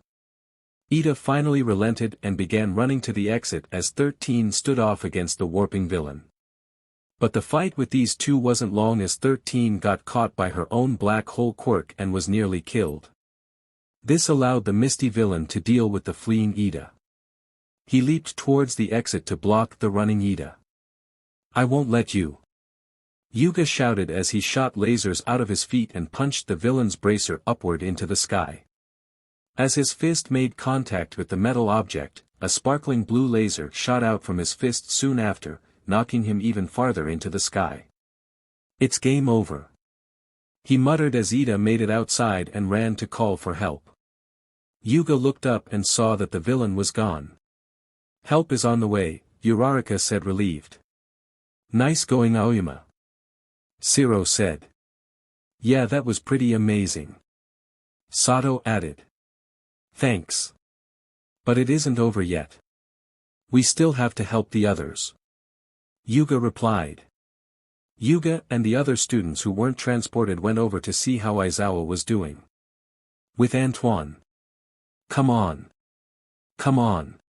Ida finally relented and began running to the exit as 13 stood off against the warping villain. But the fight with these two wasn't long as 13 got caught by her own black hole quirk and was nearly killed. This allowed the misty villain to deal with the fleeing Ida. He leaped towards the exit to block the running Ida. I won't let you. Yuga shouted as he shot lasers out of his feet and punched the villain's bracer upward into the sky. As his fist made contact with the metal object, a sparkling blue laser shot out from his fist soon after, knocking him even farther into the sky. It's game over. He muttered as Ida made it outside and ran to call for help. Yuga looked up and saw that the villain was gone. Help is on the way, Uraraka said relieved. Nice going Aoyama. Shiro said. Yeah, that was pretty amazing. Sato added. Thanks. But it isn't over yet. We still have to help the others. Yuga replied. Yuga and the other students who weren't transported went over to see how Aizawa was doing. With Antoine. Come on. Come on.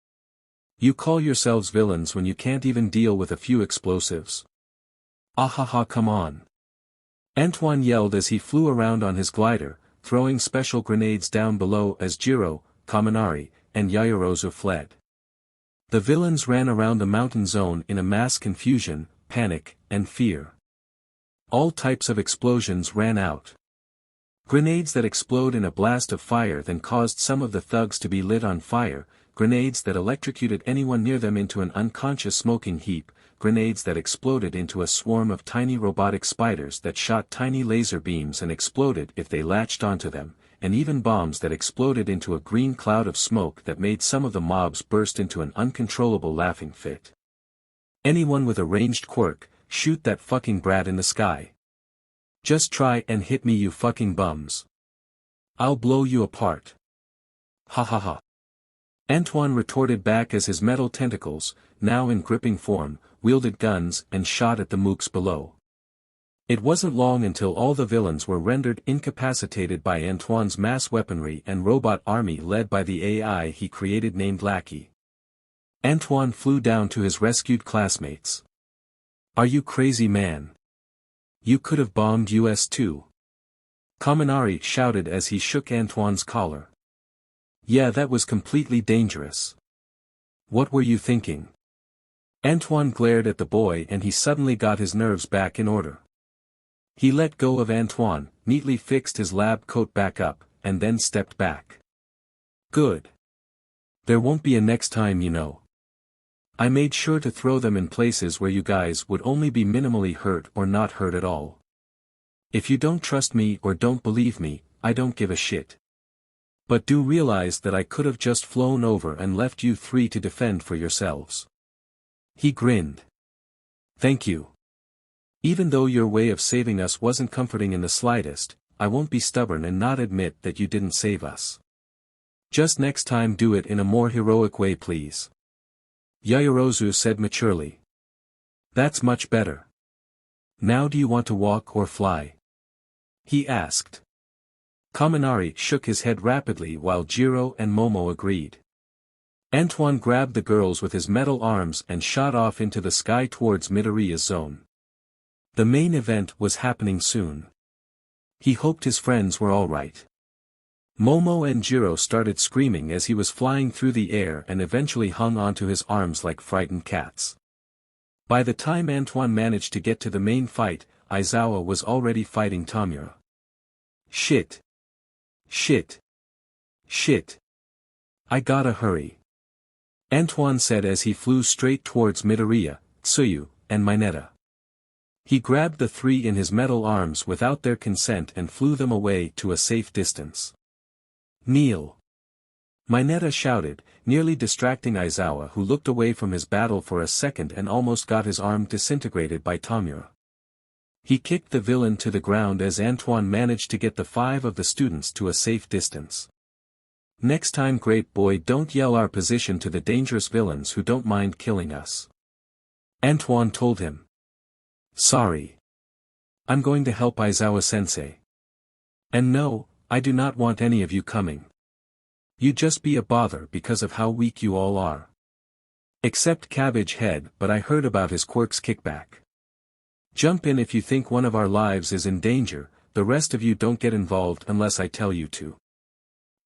You call yourselves villains when you can't even deal with a few explosives. Ahaha, come on. Antoine yelled as he flew around on his glider, throwing special grenades down below as Jiro, Kaminari, and Yaoyorozu fled. The villains ran around the mountain zone in a mass confusion, panic, and fear. All types of explosions ran out. Grenades that explode in a blast of fire then caused some of the thugs to be lit on fire, grenades that electrocuted anyone near them into an unconscious smoking heap, grenades that exploded into a swarm of tiny robotic spiders that shot tiny laser beams and exploded if they latched onto them, and even bombs that exploded into a green cloud of smoke that made some of the mobs burst into an uncontrollable laughing fit. Anyone with a ranged quirk, shoot that fucking brat in the sky. Just try and hit me, you fucking bums. I'll blow you apart. Ha ha ha. Antoine retorted back as his metal tentacles, now in gripping form, wielded guns and shot at the mooks below. It wasn't long until all the villains were rendered incapacitated by Antoine's mass weaponry and robot army led by the AI he created named Lackey. Antoine flew down to his rescued classmates. Are you crazy, man? You could have bombed us too. Kaminari shouted as he shook Antoine's collar. Yeah, that was completely dangerous. What were you thinking? Antoine glared at the boy and he suddenly got his nerves back in order. He let go of Antoine, neatly fixed his lab coat back up, and then stepped back. Good. There won't be a next time, you know. I made sure to throw them in places where you guys would only be minimally hurt or not hurt at all. If you don't trust me or don't believe me, I don't give a shit. But do realize that I could have just flown over and left you three to defend for yourselves. He grinned. Thank you. Even though your way of saving us wasn't comforting in the slightest, I won't be stubborn and not admit that you didn't save us. Just next time do it in a more heroic way, please. Yaoyorozu said maturely. That's much better. Now do you want to walk or fly? He asked. Kaminari shook his head rapidly while Jiro and Momo agreed. Antoine grabbed the girls with his metal arms and shot off into the sky towards Midoriya's zone. The main event was happening soon. He hoped his friends were all right. Momo and Jiro started screaming as he was flying through the air and eventually hung onto his arms like frightened cats. By the time Antoine managed to get to the main fight, Aizawa was already fighting Tamura. Shit. Shit. Shit. I gotta hurry. Antoine said as he flew straight towards Midoriya, Tsuyu, and Mineta. He grabbed the three in his metal arms without their consent and flew them away to a safe distance. Kneel. Mineta shouted, nearly distracting Aizawa, who looked away from his battle for a second and almost got his arm disintegrated by Tamura. He kicked the villain to the ground as Antoine managed to get the 5 of the students to a safe distance. Next time, great boy, don't yell our position to the dangerous villains who don't mind killing us. Antoine told him. Sorry. I'm going to help Aizawa-sensei. And no, I do not want any of you coming. You just be a bother because of how weak you all are. Except Cabbage Head, but I heard about his quirk's kickback. Jump in if you think one of our lives is in danger, the rest of you don't get involved unless I tell you to.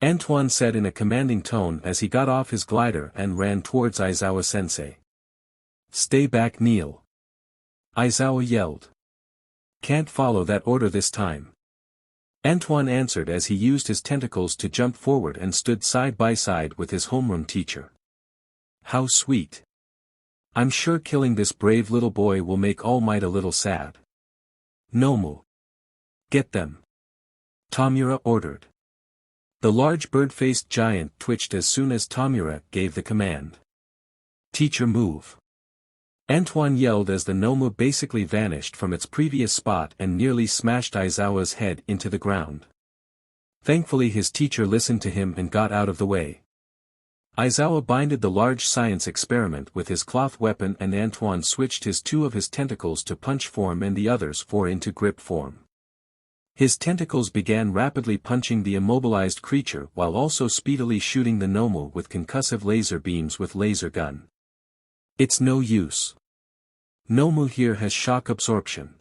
Antoine said in a commanding tone as he got off his glider and ran towards Aizawa-sensei. Stay back, Neil. Aizawa yelled. Can't follow that order this time. Antoine answered as he used his tentacles to jump forward and stood side by side with his homeroom teacher. How sweet. I'm sure killing this brave little boy will make All Might a little sad. Nomu. Get them. Tamura ordered. The large bird-faced giant twitched as soon as Tamura gave the command. Teacher, move. Antoine yelled as the Nomu basically vanished from its previous spot and nearly smashed Aizawa's head into the ground. Thankfully his teacher listened to him and got out of the way. Aizawa binded the large science experiment with his cloth weapon and Antoine switched two of his tentacles to punch form and the others four into grip form. His tentacles began rapidly punching the immobilized creature while also speedily shooting the Nomu with concussive laser beams with laser gun. It's no use. Nomu here has shock absorption.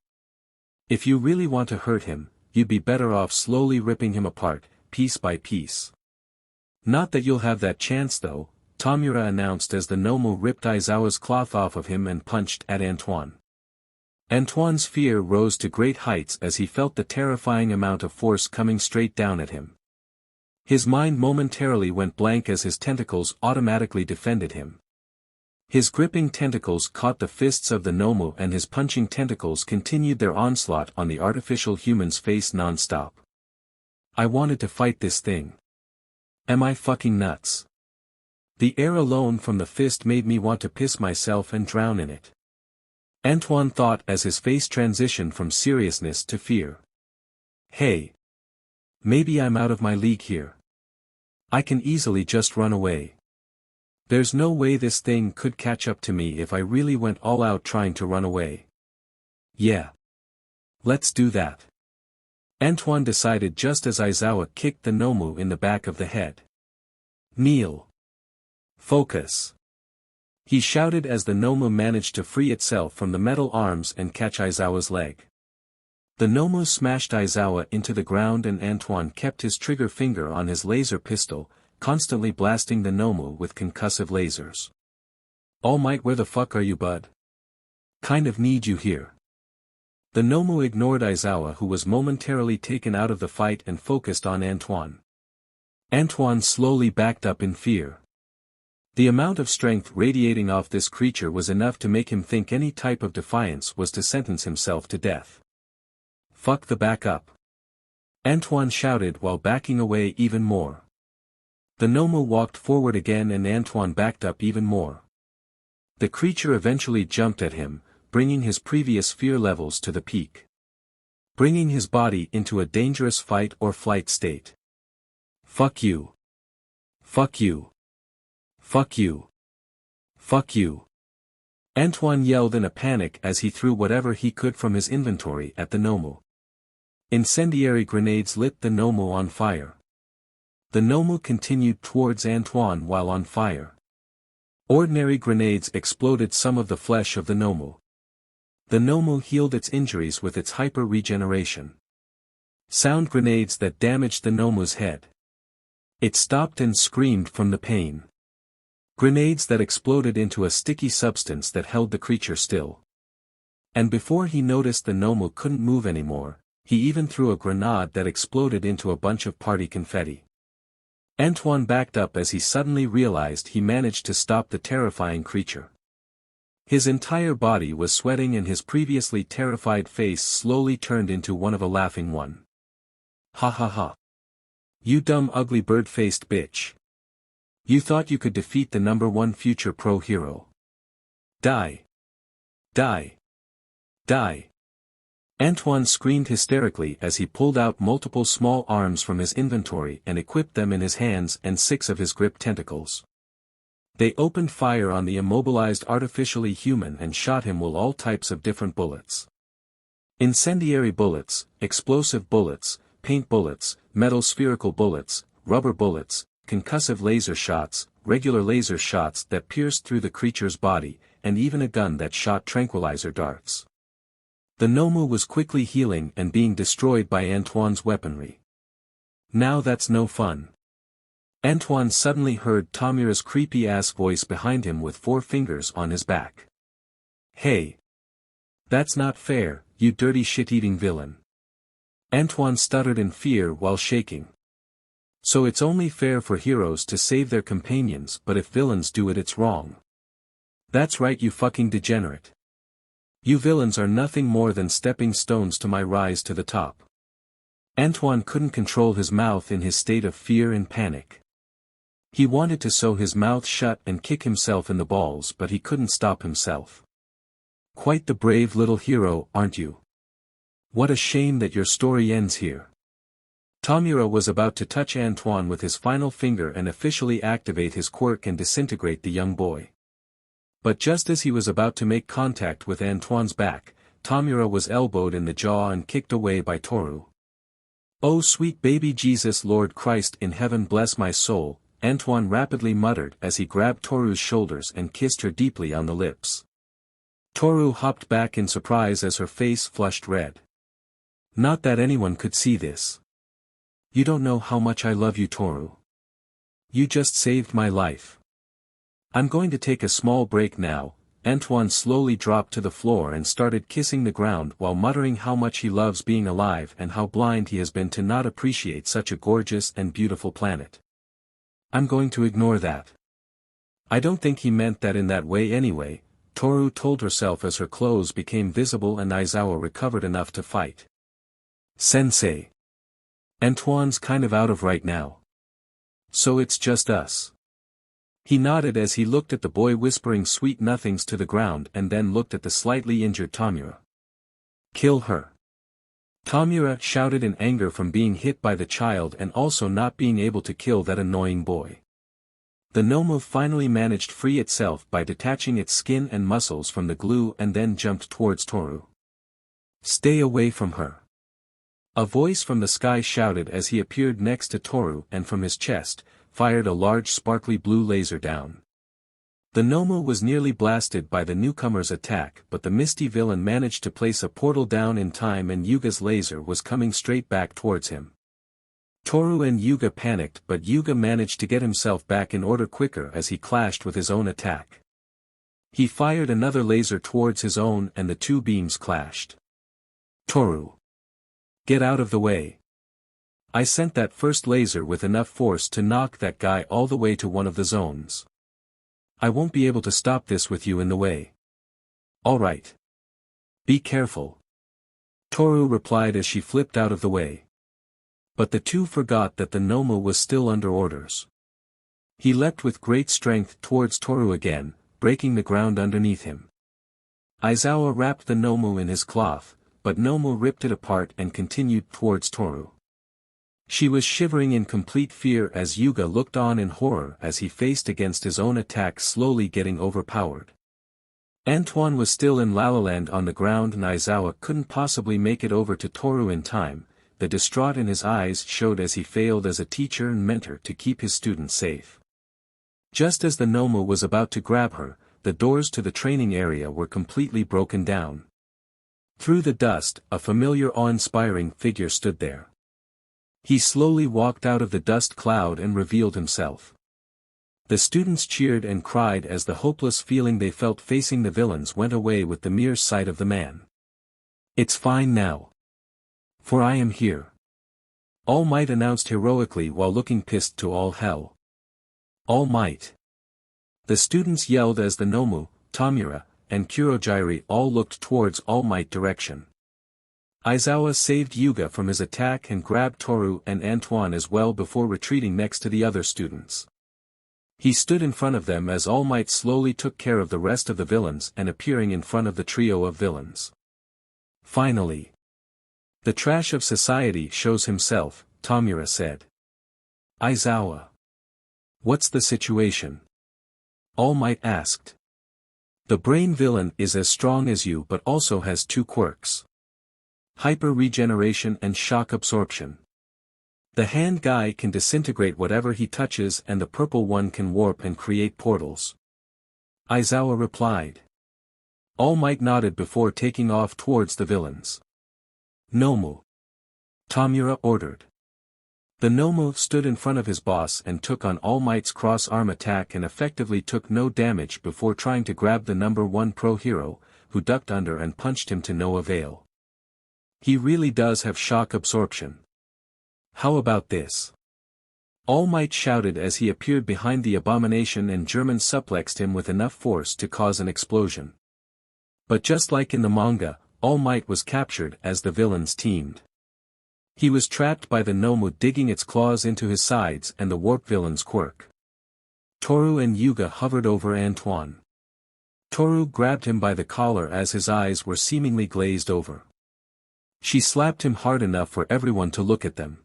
If you really want to hurt him, you'd be better off slowly ripping him apart, piece by piece. Not that you'll have that chance though, Tamura announced as the Nomu ripped Aizawa's cloth off of him and punched at Antoine. Antoine's fear rose to great heights as he felt the terrifying amount of force coming straight down at him. His mind momentarily went blank as his tentacles automatically defended him. His gripping tentacles caught the fists of the Nomu and his punching tentacles continued their onslaught on the artificial human's face non-stop. I wanted to fight this thing. Am I fucking nuts? The air alone from the fist made me want to piss myself and drown in it. Antoine thought as his face transitioned from seriousness to fear. Hey. Maybe I'm out of my league here. I can easily just run away. There's no way this thing could catch up to me if I really went all out trying to run away. Yeah. Let's do that. Antoine decided just as Aizawa kicked the Nomu in the back of the head. Kneel. Focus. He shouted as the Nomu managed to free itself from the metal arms and catch Aizawa's leg. The Nomu smashed Aizawa into the ground and Antoine kept his trigger finger on his laser pistol, constantly blasting the Nomu with concussive lasers. All Might, where the fuck are you, bud? Kind of need you here. The Nomu ignored Aizawa, who was momentarily taken out of the fight, and focused on Antoine. Antoine slowly backed up in fear. The amount of strength radiating off this creature was enough to make him think any type of defiance was to sentence himself to death. Fuck the back up. Antoine shouted while backing away even more. The Nomu walked forward again and Antoine backed up even more. The creature eventually jumped at him, bringing his previous fear levels to the peak. Bringing his body into a dangerous fight or flight state. Fuck you. Fuck you. Fuck you. Fuck you. Antoine yelled in a panic as he threw whatever he could from his inventory at the Nomu. Incendiary grenades lit the Nomu on fire. The Nomu continued towards Antoine while on fire. Ordinary grenades exploded some of the flesh of the Nomu. The Nomu healed its injuries with its hyper-regeneration. Sound grenades that damaged the Nomu's head. It stopped and screamed from the pain. Grenades that exploded into a sticky substance that held the creature still. And before he noticed the Nomu couldn't move anymore, he even threw a grenade that exploded into a bunch of party confetti. Antoine backed up as he suddenly realized he managed to stop the terrifying creature. His entire body was sweating and his previously terrified face slowly turned into one of a laughing one. Ha ha ha. You dumb ugly bird-faced bitch. You thought you could defeat the #1 future pro hero. Die. Die. Die. Antoine screamed hysterically as he pulled out multiple small arms from his inventory and equipped them in his hands and 6 of his grip tentacles. They opened fire on the immobilized artificially human and shot him with all types of different bullets. Incendiary bullets, explosive bullets, paint bullets, metal spherical bullets, rubber bullets, concussive laser shots, regular laser shots that pierced through the creature's body, and even a gun that shot tranquilizer darts. The Nomu was quickly healing and being destroyed by Antoine's weaponry. Now that's no fun. Antoine suddenly heard Tamura's creepy-ass voice behind him with 4 fingers on his back. Hey! That's not fair, you dirty shit-eating villain. Antoine stuttered in fear while shaking. So it's only fair for heroes to save their companions, but if villains do it, it's wrong. That's right, you fucking degenerate. You villains are nothing more than stepping stones to my rise to the top. Antoine couldn't control his mouth in his state of fear and panic. He wanted to sew his mouth shut and kick himself in the balls, but he couldn't stop himself. Quite the brave little hero, aren't you? What a shame that your story ends here. Tomura was about to touch Antoine with his final finger and officially activate his quirk and disintegrate the young boy. But just as he was about to make contact with Antoine's back, Tomura was elbowed in the jaw and kicked away by Toru. "Oh sweet baby Jesus, Lord Christ in heaven bless my soul," Antoine rapidly muttered as he grabbed Toru's shoulders and kissed her deeply on the lips. Toru hopped back in surprise as her face flushed red. Not that anyone could see this. "You don't know how much I love you, Toru. You just saved my life. I'm going to take a small break now." Antoine slowly dropped to the floor and started kissing the ground while muttering how much he loves being alive and how blind he has been to not appreciate such a gorgeous and beautiful planet. "I'm going to ignore that. I don't think he meant that in that way anyway," Toru told herself as her clothes became visible and Aizawa recovered enough to fight. "Sensei. Antoine's kind of out of right now. So it's just us." He nodded as he looked at the boy whispering sweet nothings to the ground and then looked at the slightly injured Tomura. "Kill her." Tomura shouted in anger from being hit by the child and also not being able to kill that annoying boy. The Nomu finally managed free itself by detaching its skin and muscles from the glue and then jumped towards Toru. "Stay away from her." A voice from the sky shouted as he appeared next to Toru and from his chest, fired a large sparkly blue laser down. The Nomu was nearly blasted by the newcomer's attack, but the misty villain managed to place a portal down in time and Yuga's laser was coming straight back towards him. Toru and Yuga panicked, but Yuga managed to get himself back in order quicker as he clashed with his own attack. He fired another laser towards his own and the two beams clashed. "Toru! Get out of the way. I sent that first laser with enough force to knock that guy all the way to one of the zones. I won't be able to stop this with you in the way." "All right. Be careful," Toru replied as she flipped out of the way. But the two forgot that the Nomu was still under orders. He leapt with great strength towards Toru again, breaking the ground underneath him. Aizawa wrapped the Nomu in his cloth, but Nomu ripped it apart and continued towards Toru. She was shivering in complete fear as Yuga looked on in horror as he faced against his own attack slowly getting overpowered. Antoine was still in La La Land on the ground and Aizawa couldn't possibly make it over to Toru in time. The distraught in his eyes showed as he failed as a teacher and mentor to keep his students safe. Just as the Nomu was about to grab her, the doors to the training area were completely broken down. Through the dust, a familiar awe-inspiring figure stood there. He slowly walked out of the dust cloud and revealed himself. The students cheered and cried as the hopeless feeling they felt facing the villains went away with the mere sight of the man. "It's fine now. For I am here," All Might announced heroically while looking pissed to all hell. "All Might!" The students yelled as the Nomu, Tomura, and Kurogiri all looked towards All Might direction. Aizawa saved Yuga from his attack and grabbed Toru and Antoine as well before retreating next to the other students. He stood in front of them as All Might slowly took care of the rest of the villains and appearing in front of the trio of villains. "Finally. The trash of society shows himself," Tomura said. "Aizawa. What's the situation?" All Might asked. "The brain villain is as strong as you but also has two quirks. Hyper regeneration and shock absorption. The hand guy can disintegrate whatever he touches and the purple one can warp and create portals." Aizawa replied. All Might nodded before taking off towards the villains. "Nomu," Tomura ordered. The Nomu stood in front of his boss and took on All Might's cross-arm attack and effectively took no damage before trying to grab the number 1 pro hero, who ducked under and punched him to no avail. "He really does have shock absorption. How about this?" All Might shouted as he appeared behind the abomination and German suplexed him with enough force to cause an explosion. But just like in the manga, All Might was captured as the villains teamed. He was trapped by the Nomu digging its claws into his sides and the warp villain's quirk. Toru and Yuga hovered over Antoine. Toru grabbed him by the collar as his eyes were seemingly glazed over. She slapped him hard enough for everyone to look at them.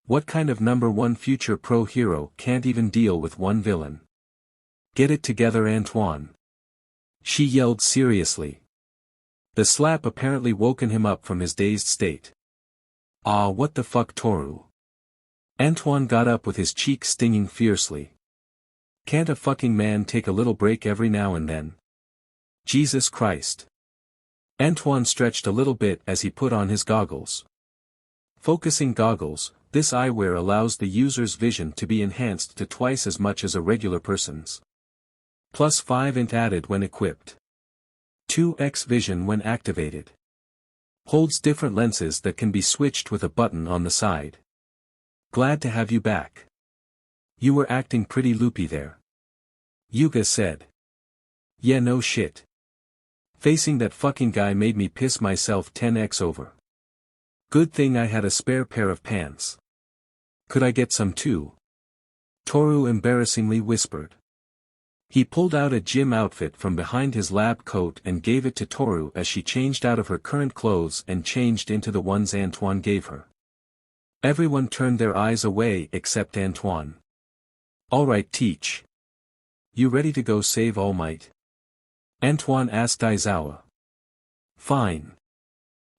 What kind of #1 future pro hero can't even deal with one villain? Get it together, Antoine. She yelled seriously. The slap apparently woken him up from his dazed state. Ah, what the fuck, Toru? Antoine got up with his cheek stinging fiercely. Can't a fucking man take a little break every now and then? Jesus Christ. Antoine stretched a little bit as he put on his goggles. Focusing goggles, this eyewear allows the user's vision to be enhanced to twice as much as a regular person's. Plus 5 int added when equipped. 2x vision when activated. Holds different lenses that can be switched with a button on the side. Glad to have you back. You were acting pretty loopy there. Yuga said. Yeah, no shit. Facing that fucking guy made me piss myself 10x over. Good thing I had a spare pair of pants. Could I get some too? Toru embarrassingly whispered. He pulled out a gym outfit from behind his lab coat and gave it to Toru as she changed out of her current clothes and changed into the ones Antoine gave her. Everyone turned their eyes away except Antoine. Alright, teach. You ready to go save All Might? Antoine asked Aizawa. Fine.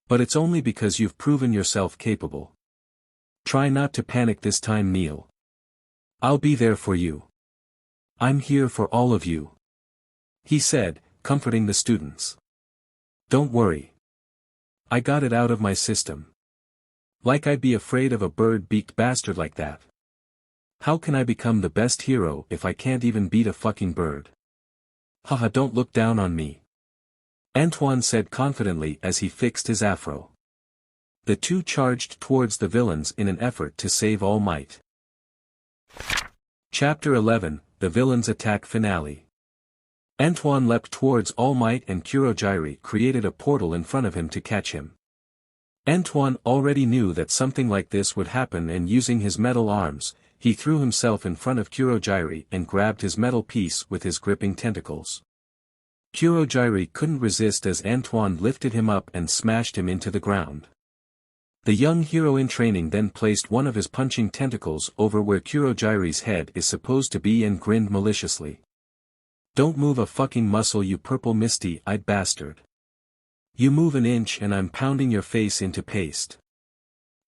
But it's only because you've proven yourself capable. Try not to panic this time, Neil. I'll be there for you. I'm here for all of you. He said, comforting the students. Don't worry. I got it out of my system. Like I'd be afraid of a bird-beaked bastard like that. How can I become the best hero if I can't even beat a fucking bird? Haha, don't look down on me. Antoine said confidently as he fixed his afro. The two charged towards the villains in an effort to save All Might. Chapter 11, The Villains Attack Finale. Antoine leapt towards All Might and Kurogyri created a portal in front of him to catch him. Antoine already knew that something like this would happen, and using his metal arms, he threw himself in front of Kurogyri and grabbed his metal piece with his gripping tentacles. Kurogyri couldn't resist as Antoine lifted him up and smashed him into the ground. The young hero in training then placed one of his punching tentacles over where Kurogyri's head is supposed to be and grinned maliciously. Don't move a fucking muscle, you purple misty-eyed bastard. You move an inch and I'm pounding your face into paste.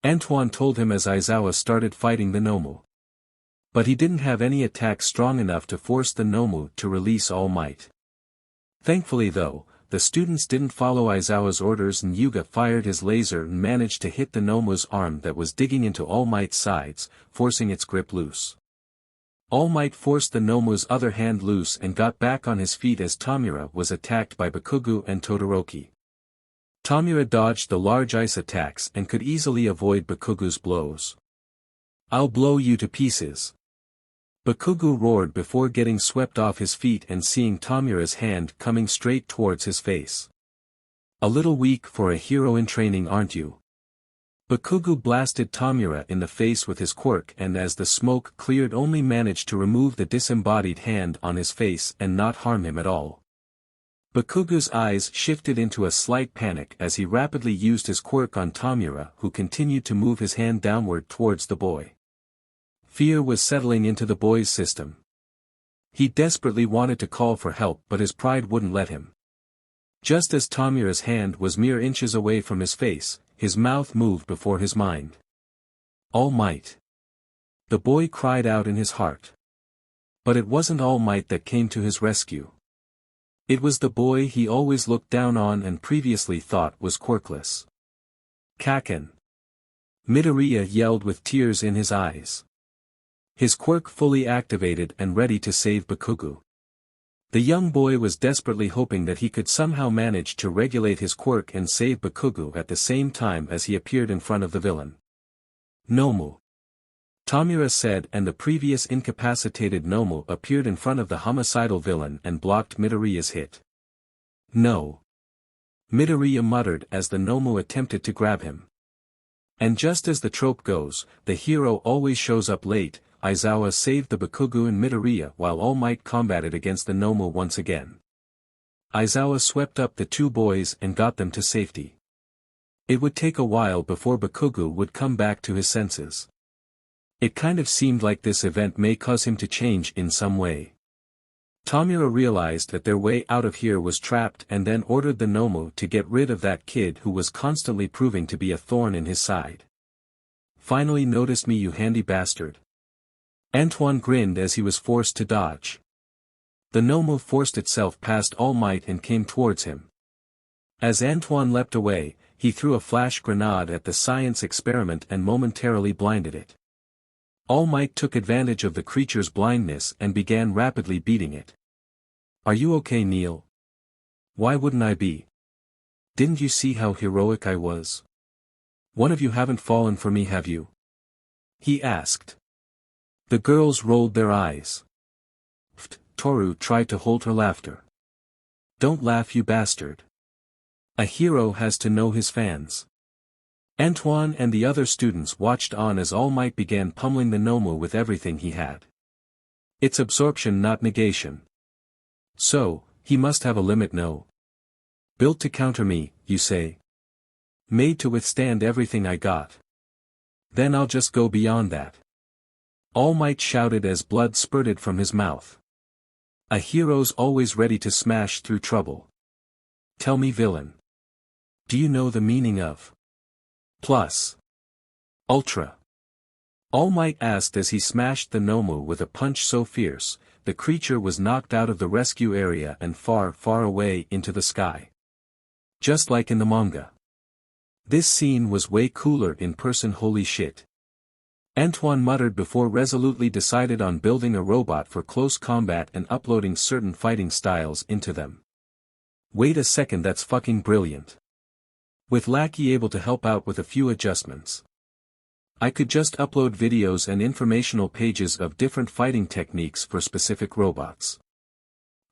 Antoine told him as Aizawa started fighting the Nomu. But he didn't have any attack strong enough to force the Nomu to release All Might. Thankfully though, the students didn't follow Aizawa's orders and Yuga fired his laser and managed to hit the Nomu's arm that was digging into All Might's sides, forcing its grip loose. All Might forced the Nomu's other hand loose and got back on his feet as Tamura was attacked by Bakugo and Todoroki. Tamura dodged the large ice attacks and could easily avoid Bakugo's blows. I'll blow you to pieces. Bakugo roared before getting swept off his feet and seeing Tamura's hand coming straight towards his face. A little weak for a hero in training, aren't you? Bakugo blasted Tamura in the face with his quirk and as the smoke cleared only managed to remove the disembodied hand on his face and not harm him at all. Bakugo's eyes shifted into a slight panic as he rapidly used his quirk on Tamura, who continued to move his hand downward towards the boy. Fear was settling into the boy's system. He desperately wanted to call for help but his pride wouldn't let him. Just as Tamura's hand was mere inches away from his face, his mouth moved before his mind. All Might. The boy cried out in his heart. But it wasn't All Might that came to his rescue. It was the boy he always looked down on and previously thought was quirkless. Kaken. Midoriya yelled with tears in his eyes. His quirk fully activated and ready to save Bakugo. The young boy was desperately hoping that he could somehow manage to regulate his quirk and save Bakugo at the same time as he appeared in front of the villain. Nomu. Tamura said, and the previous incapacitated Nomu appeared in front of the homicidal villain and blocked Midoriya's hit. No. Midoriya muttered as the Nomu attempted to grab him. And just as the trope goes, the hero always shows up late. Aizawa saved the Bakugo and Midoriya while All Might combated against the Nomu once again. Aizawa swept up the two boys and got them to safety. It would take a while before Bakugo would come back to his senses. It kind of seemed like this event may cause him to change in some way. Tamura realized that their way out of here was trapped and then ordered the Nomu to get rid of that kid who was constantly proving to be a thorn in his side. Finally noticed me, you handy bastard. Antoine grinned as he was forced to dodge. The Nomu forced itself past All Might and came towards him. As Antoine leapt away, he threw a flash grenade at the science experiment and momentarily blinded it. All Might took advantage of the creature's blindness and began rapidly beating it. Are you okay, Neil? Why wouldn't I be? Didn't you see how heroic I was? One of you haven't fallen for me, have you? He asked. The girls rolled their eyes. Toru tried to hold her laughter. Don't laugh, you bastard. A hero has to know his fans. Antoine and the other students watched on as All Might began pummeling the Nomu with everything he had. It's absorption, not negation. So, he must have a limit, no? Built to counter me, you say? Made to withstand everything I got. Then I'll just go beyond that. All Might shouted as blood spurted from his mouth. A hero's always ready to smash through trouble. Tell me, villain. Do you know the meaning of plus ultra? All Might asked as he smashed the Nomu with a punch so fierce, the creature was knocked out of the rescue area and far, far away into the sky. Just like in the manga. This scene was way cooler in person, holy shit. Antoine muttered before resolutely decided on building a robot for close combat and uploading certain fighting styles into them. Wait a second, that's fucking brilliant. With Lackey able to help out with a few adjustments. I could just upload videos and informational pages of different fighting techniques for specific robots.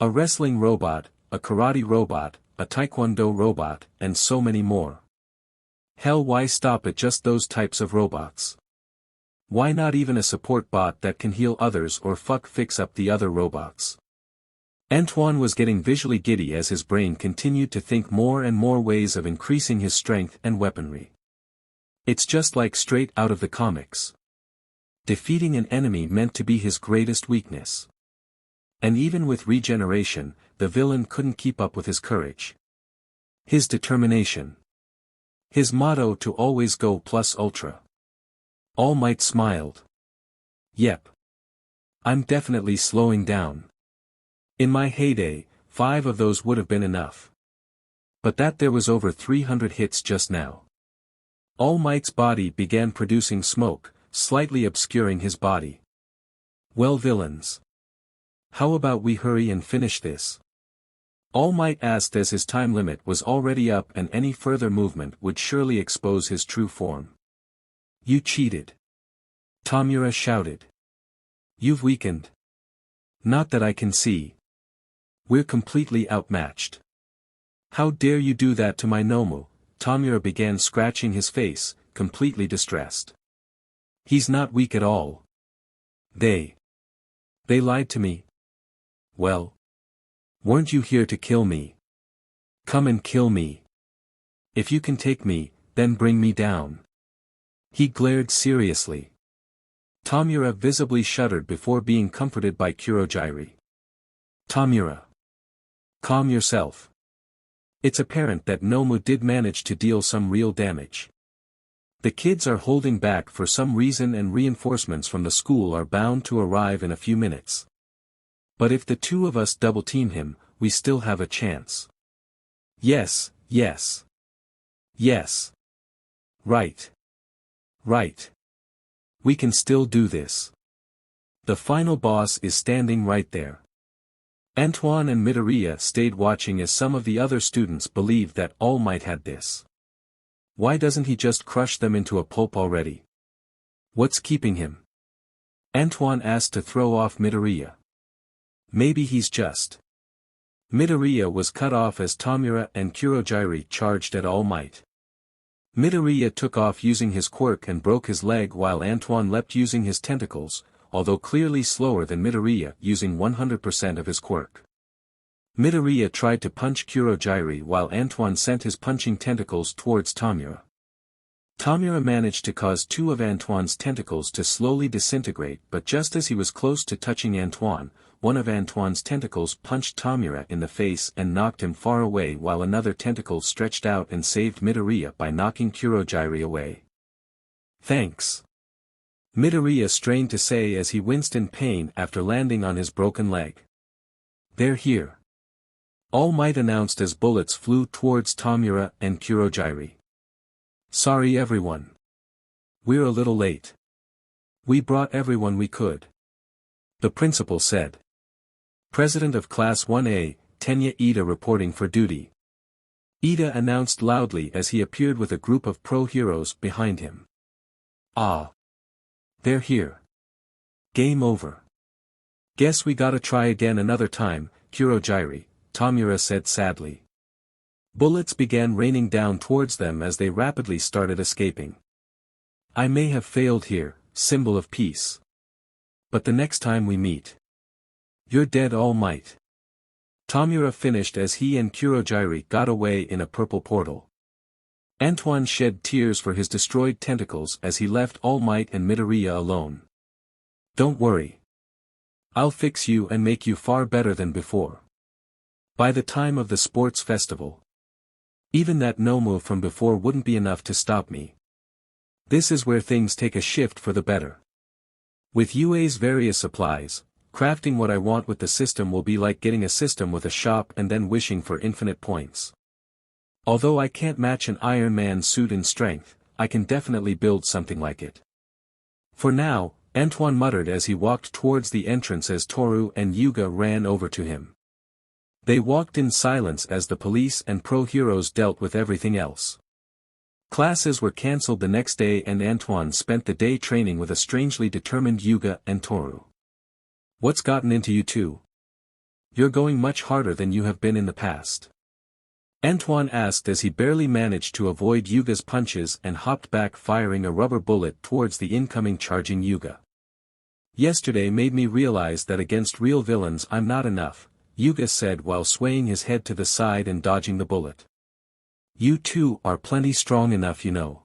A wrestling robot, a karate robot, a taekwondo robot, and so many more. Hell, why stop at just those types of robots? Why not even a support bot that can heal others or fix up the other robots? Antoine was getting visually giddy as his brain continued to think more and more ways of increasing his strength and weaponry. It's just like straight out of the comics. Defeating an enemy meant to be his greatest weakness. And even with regeneration, the villain couldn't keep up with his courage. His determination. His motto to always go plus ultra. All Might smiled. Yep. I'm definitely slowing down. In my heyday, 5 of those would have been enough. But that there was over 300 hits just now. All Might's body began producing smoke, slightly obscuring his body. Well, villains. How about we hurry and finish this? All Might asked as his time limit was already up and any further movement would surely expose his true form. You cheated. Tamura shouted. You've weakened. Not that I can see. We're completely outmatched. How dare you do that to my Nomu? Tamura began scratching his face, completely distressed. He's not weak at all. They lied to me. Well. Weren't you here to kill me? Come and kill me. If you can take me, then bring me down. He glared seriously. Tamura visibly shuddered before being comforted by Kurogiri. Tamura. Calm yourself. It's apparent that Nomu did manage to deal some real damage. The kids are holding back for some reason and reinforcements from the school are bound to arrive in a few minutes. But if the two of us double-team him, we still have a chance. Yes, yes. Yes. Right. Right. We can still do this. The final boss is standing right there. Antoine and Midoriya stayed watching as some of the other students believed that All Might had this. Why doesn't he just crush them into a pulp already? What's keeping him? Antoine asked to throw off Midoriya. Maybe he's just. Midoriya was cut off as Tamura and Kurogiri charged at All Might. Midoriya took off using his quirk and broke his leg while Antoine leapt using his tentacles, although clearly slower than Midoriya using 100% of his quirk. Midoriya tried to punch Kurogiri while Antoine sent his punching tentacles towards Tamura. Tamura managed to cause two of Antoine's tentacles to slowly disintegrate, but just as he was close to touching Antoine, one of Antoine's tentacles punched Tamura in the face and knocked him far away while another tentacle stretched out and saved Midoriya by knocking Kurogiri away. "Thanks," Midoriya strained to say as he winced in pain after landing on his broken leg. "They're here," All Might announced as bullets flew towards Tamura and Kurogiri. "Sorry everyone. We're a little late. We brought everyone we could," the principal said. President of Class 1A, Tenya Ida reporting for duty. Ida announced loudly as he appeared with a group of pro-heroes behind him. "Ah. They're here. Game over. Guess we gotta try again another time, Kurogiri," Tamura said sadly. Bullets began raining down towards them as they rapidly started escaping. "I may have failed here, symbol of peace. But the next time we meet, you're dead, All Might." Tamura finished as he and Kurogiri got away in a purple portal. Antoine shed tears for his destroyed tentacles as he left All Might and Midoriya alone. "Don't worry. I'll fix you and make you far better than before. By the time of the sports festival. Even that no move from before wouldn't be enough to stop me. This is where things take a shift for the better. With UA's various supplies, crafting what I want with the system will be like getting a system with a shop and then wishing for infinite points. Although I can't match an Iron Man suit in strength, I can definitely build something like it. For now," Antoine muttered as he walked towards the entrance as Toru and Yuga ran over to him. They walked in silence as the police and pro-heroes dealt with everything else. Classes were cancelled the next day and Antoine spent the day training with a strangely determined Yuga and Toru. "What's gotten into you two? You're going much harder than you have been in the past," Antoine asked as he barely managed to avoid Yuga's punches and hopped back firing a rubber bullet towards the incoming charging Yuga. "Yesterday made me realize that against real villains I'm not enough," Yuga said while swaying his head to the side and dodging the bullet. "You two are plenty strong enough, you know.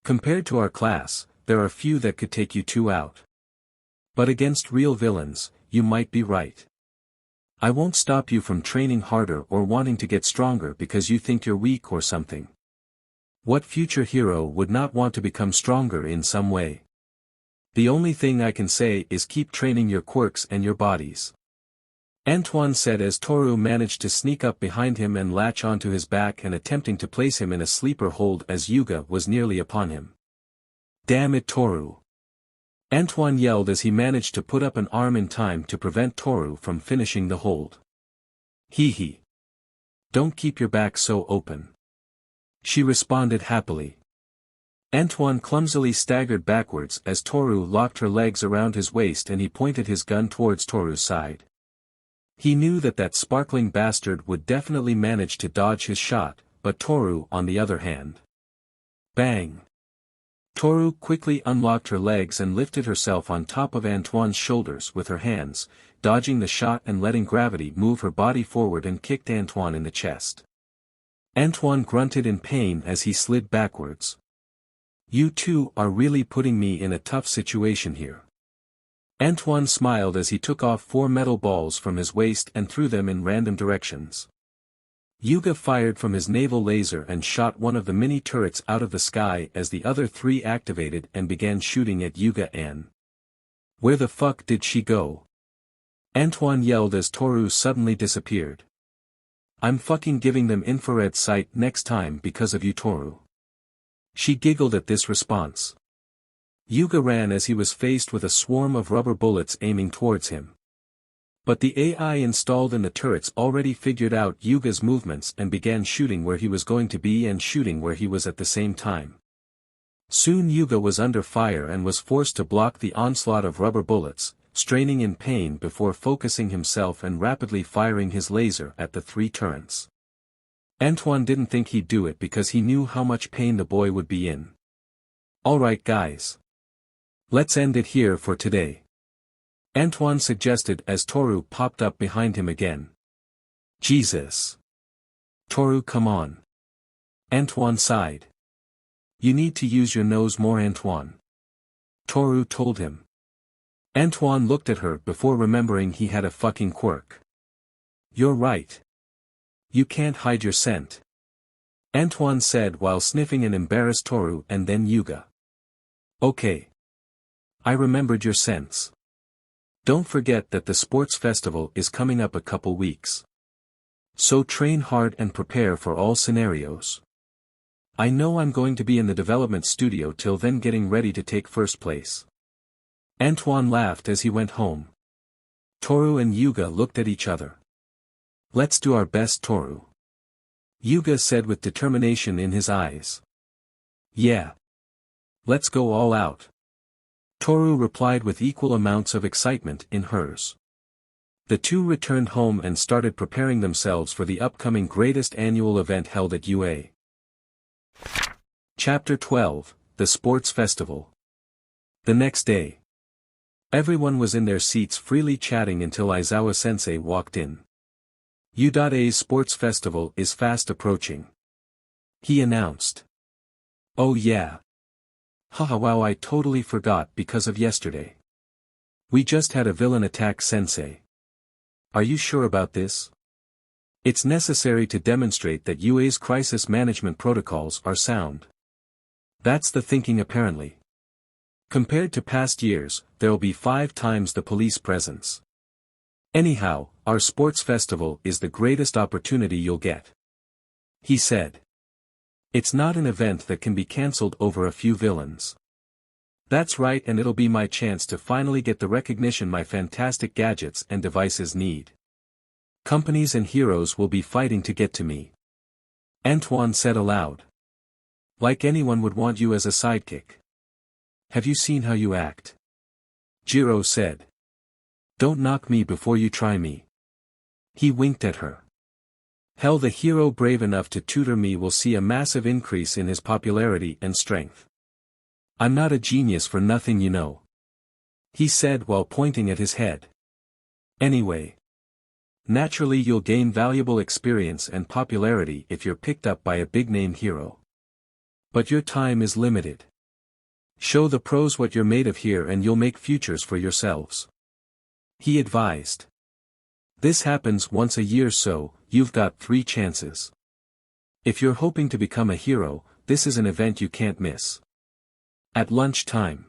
Compared to our class, there are few that could take you two out. But against real villains, you might be right. I won't stop you from training harder or wanting to get stronger because you think you're weak or something. What future hero would not want to become stronger in some way? The only thing I can say is keep training your quirks and your bodies," Antoine said as Toru managed to sneak up behind him and latch onto his back and attempting to place him in a sleeper hold as Yuga was nearly upon him. "Damn it, Toru!" Antoine yelled as he managed to put up an arm in time to prevent Toru from finishing the hold. Hee hee. "Don't keep your back so open," she responded happily. Antoine clumsily staggered backwards as Toru locked her legs around his waist and he pointed his gun towards Toru's side. He knew that that sparkling bastard would definitely manage to dodge his shot, but Toru on the other hand. Bang! Toru quickly unlocked her legs and lifted herself on top of Antoine's shoulders with her hands, dodging the shot and letting gravity move her body forward and kicked Antoine in the chest. Antoine grunted in pain as he slid backwards. "You two are really putting me in a tough situation here." Antoine smiled as he took off 4 metal balls from his waist and threw them in random directions. Yuga fired from his naval laser and shot one of the mini turrets out of the sky as the other 3 activated and began shooting at Yuga and... "Where the fuck did she go?" Antoine yelled as Toru suddenly disappeared. "I'm fucking giving them infrared sight next time because of you, Toru." She giggled at this response. Yuga ran as he was faced with a swarm of rubber bullets aiming towards him. But the AI installed in the turrets already figured out Yuga's movements and began shooting where he was going to be and shooting where he was at the same time. Soon Yuga was under fire and was forced to block the onslaught of rubber bullets, straining in pain before focusing himself and rapidly firing his laser at the 3 turrets. Antoine didn't think he'd do it because he knew how much pain the boy would be in. Alright guys. Let's end it here for today. Antoine suggested as Toru popped up behind him again. Jesus. Toru, come on. Antoine sighed. You need to use your nose more, Antoine. Toru told him. Antoine looked at her before remembering he had a fucking quirk. You're right. You can't hide your scent. Antoine said while sniffing an embarrassed Toru and then Yuga. Okay. I remembered your scents. Don't forget that the sports festival is coming up a couple weeks. So train hard and prepare for all scenarios. I know I'm going to be in the development studio till then getting ready to take first place. Antoine laughed as he went home. Toru and Yuga looked at each other. Let's do our best, Toru. Yuga said with determination in his eyes. Yeah. Let's go all out. Toru replied with equal amounts of excitement in hers. The two returned home and started preparing themselves for the upcoming greatest annual event held at UA. Chapter 12, The Sports Festival. The next day. Everyone was in their seats freely chatting until Aizawa-sensei walked in. UA's sports festival is fast approaching. He announced. Oh yeah. Haha, wow, I totally forgot because of yesterday. We just had a villain attack sensei. Are you sure about this? It's necessary to demonstrate that UA's crisis management protocols are sound. That's the thinking apparently. Compared to past years, there'll be 5 times the police presence. Anyhow, our sports festival is the greatest opportunity you'll get. He said. It's not an event that can be cancelled over a few villains. That's right, and it'll be my chance to finally get the recognition my fantastic gadgets and devices need. Companies and heroes will be fighting to get to me. Antoine said aloud. Like anyone would want you as a sidekick. Have you seen how you act? Jiro said. Don't knock me before you try me. He winked at her. Hell, the hero brave enough to tutor me will see a massive increase in his popularity and strength. I'm not a genius for nothing, you know. He said while pointing at his head. Anyway. Naturally you'll gain valuable experience and popularity if you're picked up by a big-name hero. But your time is limited. Show the pros what you're made of here and you'll make futures for yourselves. He advised. This happens once a year, so you've got 3 chances. If you're hoping to become a hero, this is an event you can't miss. At lunchtime.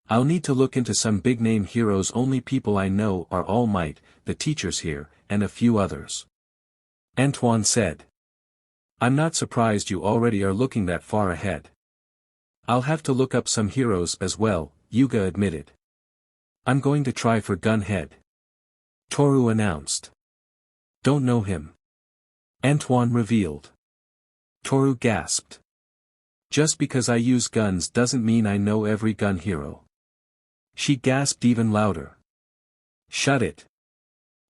I'll need to look into some big-name heroes. Only people I know are All Might, the teachers here, and a few others. Antoine said. I'm not surprised you already are looking that far ahead. I'll have to look up some heroes as well, Yuga admitted. I'm going to try for Gunhead. Toru announced. Don't know him. Antoine revealed. Toru gasped. Just because I use guns doesn't mean I know every gun hero. She gasped even louder. Shut it.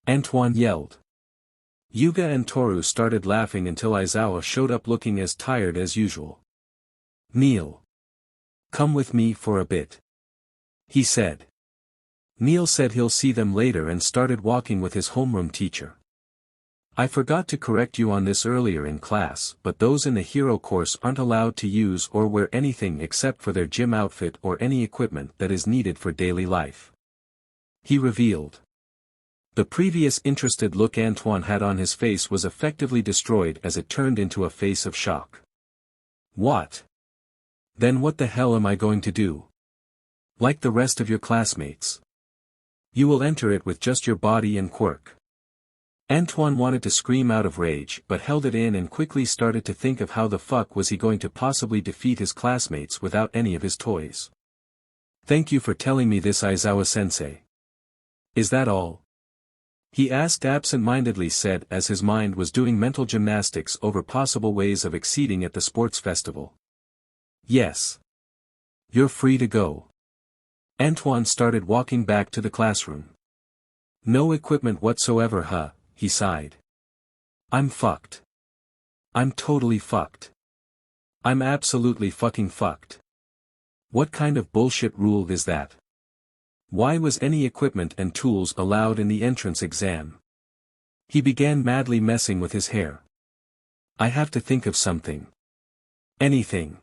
Antoine yelled. Yuga and Toru started laughing until Aizawa showed up looking as tired as usual. Neil. Come with me for a bit. He said. Neil said he'll see them later and started walking with his homeroom teacher. I forgot to correct you on this earlier in class, but those in the hero course aren't allowed to use or wear anything except for their gym outfit or any equipment that is needed for daily life. He revealed. The previous interested look Antoine had on his face was effectively destroyed as it turned into a face of shock. What? Then what the hell am I going to do? Like the rest of your classmates. You will enter it with just your body and quirk. Antoine wanted to scream out of rage but held it in and quickly started to think of how the fuck was he going to possibly defeat his classmates without any of his toys. Thank you for telling me this, Aizawa-sensei. Is that all? He asked absent-mindedly, said as his mind was doing mental gymnastics over possible ways of exceeding at the sports festival. Yes. You're free to go. Antoine started walking back to the classroom. No equipment whatsoever, huh, he sighed. I'm fucked. I'm totally fucked. I'm absolutely fucking fucked. What kind of bullshit rule is that? Why was any equipment and tools allowed in the entrance exam? He began madly messing with his hair. I have to think of something. Anything.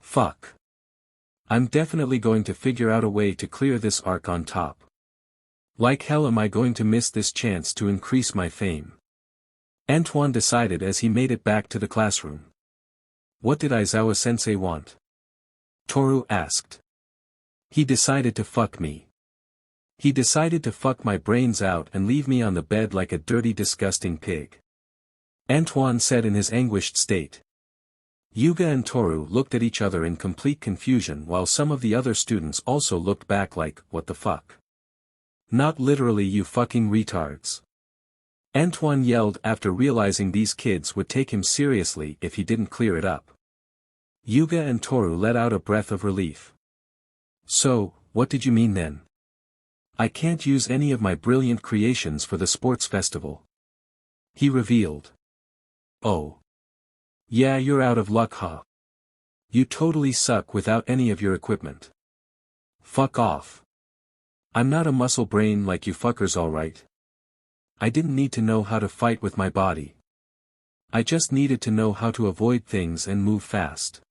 Fuck. I'm definitely going to figure out a way to clear this arc on top. Like hell am I going to miss this chance to increase my fame. Antoine decided as he made it back to the classroom. What did Aizawa-sensei want? Toru asked. He decided to fuck me. He decided to fuck my brains out and leave me on the bed like a dirty disgusting pig. Antoine said in his anguished state. Yuga and Toru looked at each other in complete confusion while some of the other students also looked back like, what the fuck? Not literally you fucking retards. Antoine yelled after realizing these kids would take him seriously if he didn't clear it up. Yuga and Toru let out a breath of relief. So, what did you mean then? I can't use any of my brilliant creations for the sports festival. He revealed. Oh. Yeah, you're out of luck, huh? You totally suck without any of your equipment. Fuck off. I'm not a muscle brain like you fuckers, alright? I didn't need to know how to fight with my body. I just needed to know how to avoid things and move fast.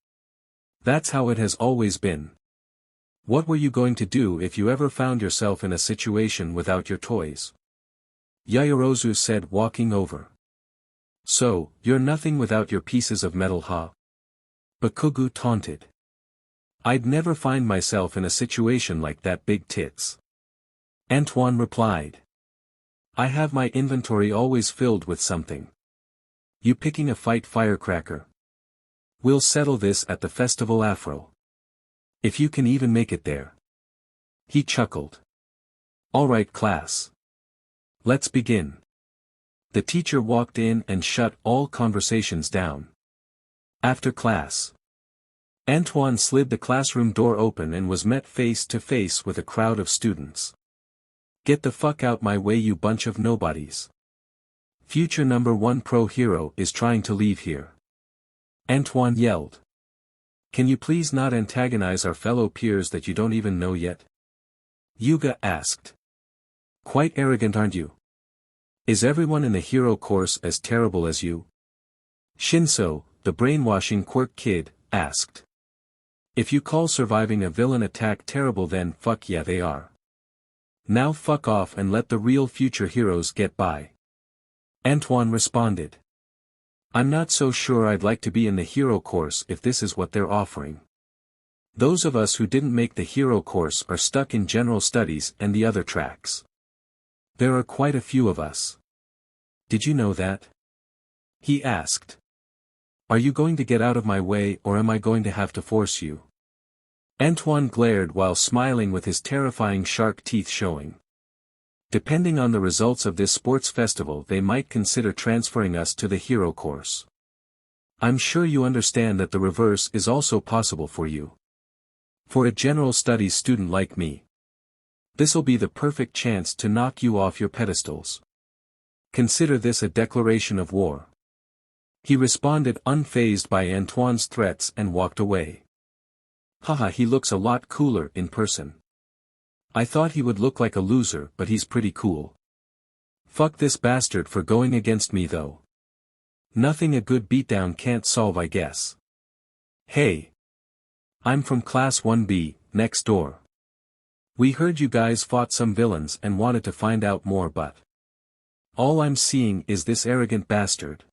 That's how it has always been. What were you going to do if you ever found yourself in a situation without your toys? Yaoyorozu said, walking over. So, you're nothing without your pieces of metal, huh? Bakugu taunted. I'd never find myself in a situation like that, big tits. Antoine replied. I have my inventory always filled with something. You picking a fight, firecracker? We'll settle this at the festival afro. If you can even make it there. He chuckled. Alright class. Let's begin. The teacher walked in and shut all conversations down. After class. Antoine slid the classroom door open and was met face to face with a crowd of students. Get the fuck out my way, you bunch of nobodies. Future #1 pro hero is trying to leave here. Antoine yelled. Can you please not antagonize our fellow peers that you don't even know yet? Yuga asked. Quite arrogant, aren't you? Is everyone in the hero course as terrible as you? Shinso, the brainwashing quirk kid, asked. If you call surviving a villain attack terrible, then fuck yeah they are. Now fuck off and let the real future heroes get by. Antoine responded. I'm not so sure I'd like to be in the hero course if this is what they're offering. Those of us who didn't make the hero course are stuck in general studies and the other tracks. There are quite a few of us. Did you know that? He asked. Are you going to get out of my way or am I going to have to force you? Antoine glared while smiling with his terrifying shark teeth showing. Depending on the results of this sports festival, they might consider transferring us to the hero course. I'm sure you understand that the reverse is also possible for you. For a general studies student like me, this'll be the perfect chance to knock you off your pedestals. Consider this a declaration of war. He responded, unfazed by Antoine's threats, and walked away. Haha, he looks a lot cooler in person. I thought he would look like a loser, but he's pretty cool. Fuck this bastard for going against me though. Nothing a good beatdown can't solve, I guess. Hey. I'm from Class 1B, next door. We heard you guys fought some villains and wanted to find out more, but all I'm seeing is this arrogant bastard.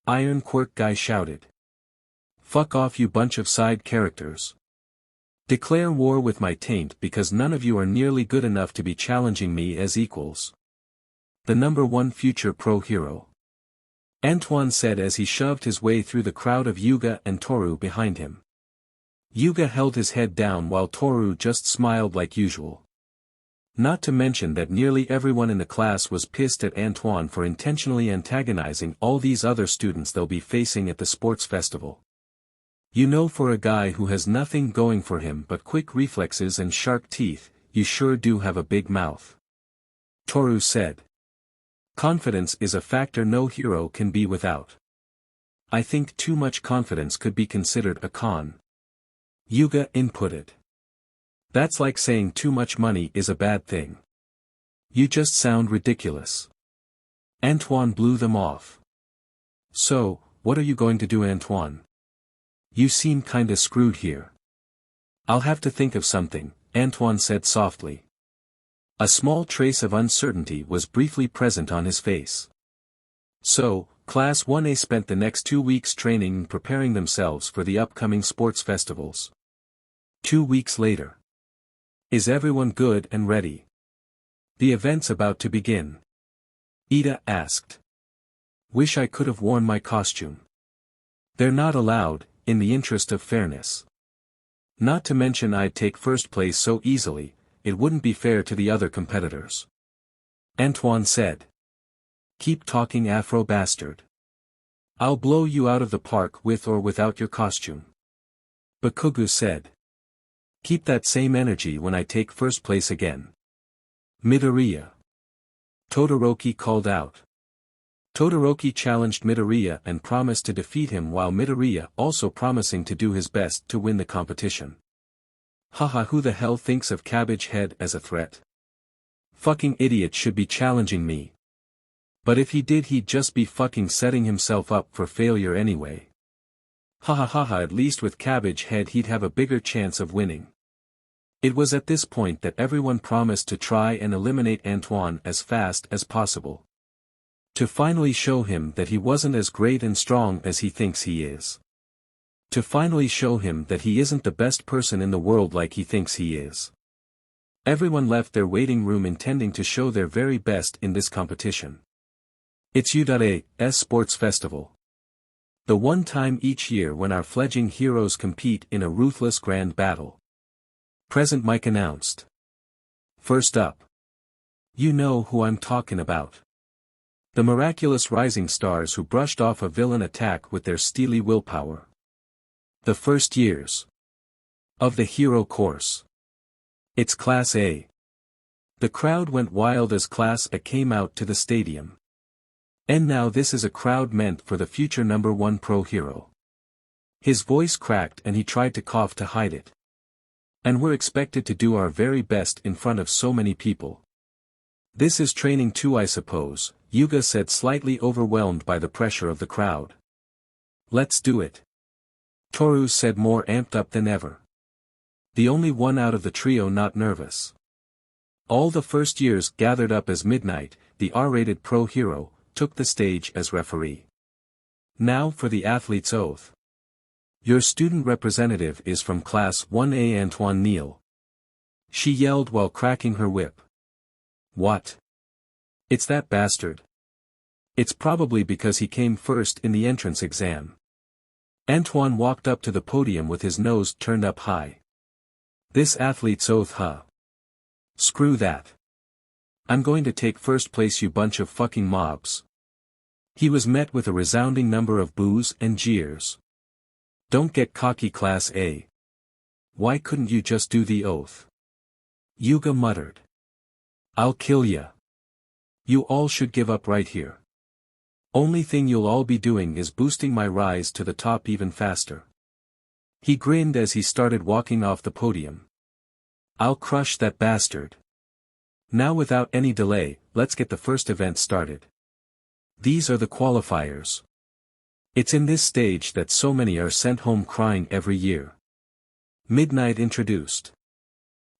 Iron Quirk guy shouted. Fuck off, you bunch of side characters. Declare war with my taint because none of you are nearly good enough to be challenging me as equals. The #1 future pro hero. Antoine said as he shoved his way through the crowd of Yuga and Toru behind him. Yuga held his head down while Toru just smiled like usual. Not to mention that nearly everyone in the class was pissed at Antoine for intentionally antagonizing all these other students they'll be facing at the sports festival. You know, for a guy who has nothing going for him but quick reflexes and shark teeth, you sure do have a big mouth. Toru said. Confidence is a factor no hero can be without. I think too much confidence could be considered a con. Yuga inputted. That's like saying too much money is a bad thing. You just sound ridiculous. Antoine blew them off. So, what are you going to do, Antoine? You seem kinda screwed here. I'll have to think of something, Antoine said softly. A small trace of uncertainty was briefly present on his face. So, Class 1A spent the next 2 weeks training and preparing themselves for the upcoming sports festivals. 2 weeks later. Is everyone good and ready? The event's about to begin. Ida asked. Wish I could have worn my costume. They're not allowed, in the interest of fairness. Not to mention I'd take first place so easily, it wouldn't be fair to the other competitors. Antoine said. Keep talking, Afro bastard. I'll blow you out of the park with or without your costume. Bakugu said. Keep that same energy when I take first place again. Midoriya. Todoroki called out. Todoroki challenged Midoriya and promised to defeat him, while Midoriya also promising to do his best to win the competition. Haha, who the hell thinks of Cabbage Head as a threat? Fucking idiot should be challenging me. But if he did, he'd just be fucking setting himself up for failure anyway. Haha haha, at least with Cabbage Head he'd have a bigger chance of winning. It was at this point that everyone promised to try and eliminate Antoine as fast as possible. To finally show him that he wasn't as great and strong as he thinks he is. To finally show him that he isn't the best person in the world like he thinks he is. Everyone left their waiting room intending to show their very best in this competition. It's U.A.'s sports festival. The one time each year when our fledgling heroes compete in a ruthless grand battle. Present Mike announced. First up. You know who I'm talking about. The miraculous rising stars who brushed off a villain attack with their steely willpower. The first years. Of the hero course. It's Class A. The crowd went wild as Class A came out to the stadium. And now this is a crowd meant for the future #1 pro hero. His voice cracked and he tried to cough to hide it. And we're expected to do our very best in front of so many people. This is training too, I suppose, Yuga said, slightly overwhelmed by the pressure of the crowd. Let's do it. Toru said, more amped up than ever. The only one out of the trio not nervous. All the first years gathered up as Midnight, the R-rated pro hero, took the stage as referee. Now for the athlete's oath. Your student representative is from Class 1A, Antoine Neal. She yelled while cracking her whip. What? It's that bastard. It's probably because he came first in the entrance exam. Antoine walked up to the podium with his nose turned up high. This athlete's oath, huh? Screw that. I'm going to take first place, you bunch of fucking mobs. He was met with a resounding number of boos and jeers. Don't get cocky, Class A. Why couldn't you just do the oath? Yuga muttered. I'll kill ya. You all should give up right here. Only thing you'll all be doing is boosting my rise to the top even faster. He grinned as he started walking off the podium. I'll crush that bastard. Now without any delay, let's get the first event started. These are the qualifiers. It's in this stage that so many are sent home crying every year. Midnight introduced.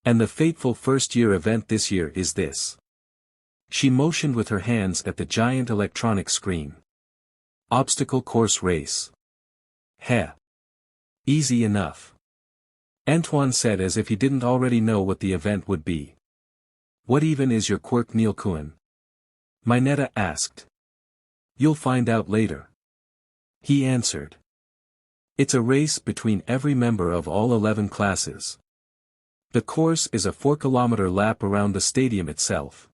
And the fateful first-year event this year is this. She motioned with her hands at the giant electronic screen. Obstacle course race. Heh. Easy enough. Antoine said as if he didn't already know what the event would be. What even is your quirk, Neil-kun? Mineta asked. You'll find out later. He answered. It's a race between every member of all 11 classes. The course is a 4-kilometer lap around the stadium itself.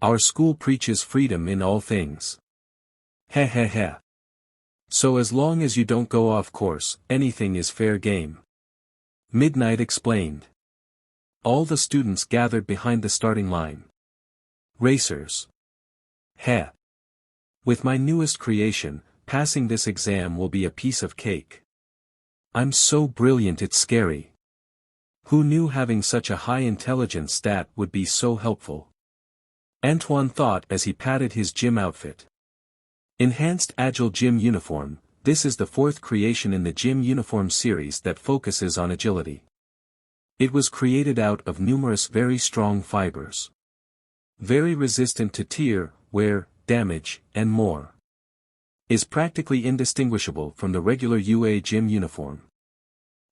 Our school preaches freedom in all things. Heh heh heh. So as long as you don't go off course, anything is fair game. Midnight explained. All the students gathered behind the starting line. Racers. Heh. With my newest creation, passing this exam will be a piece of cake. I'm so brilliant it's scary. Who knew having such a high intelligence stat would be so helpful? Antoine thought as he patted his gym outfit. Enhanced Agile Gym Uniform. This is the fourth creation in the gym uniform series that focuses on agility. It was created out of numerous very strong fibers. Very resistant to tear, wear, damage, and more. Is practically indistinguishable from the regular UA gym uniform.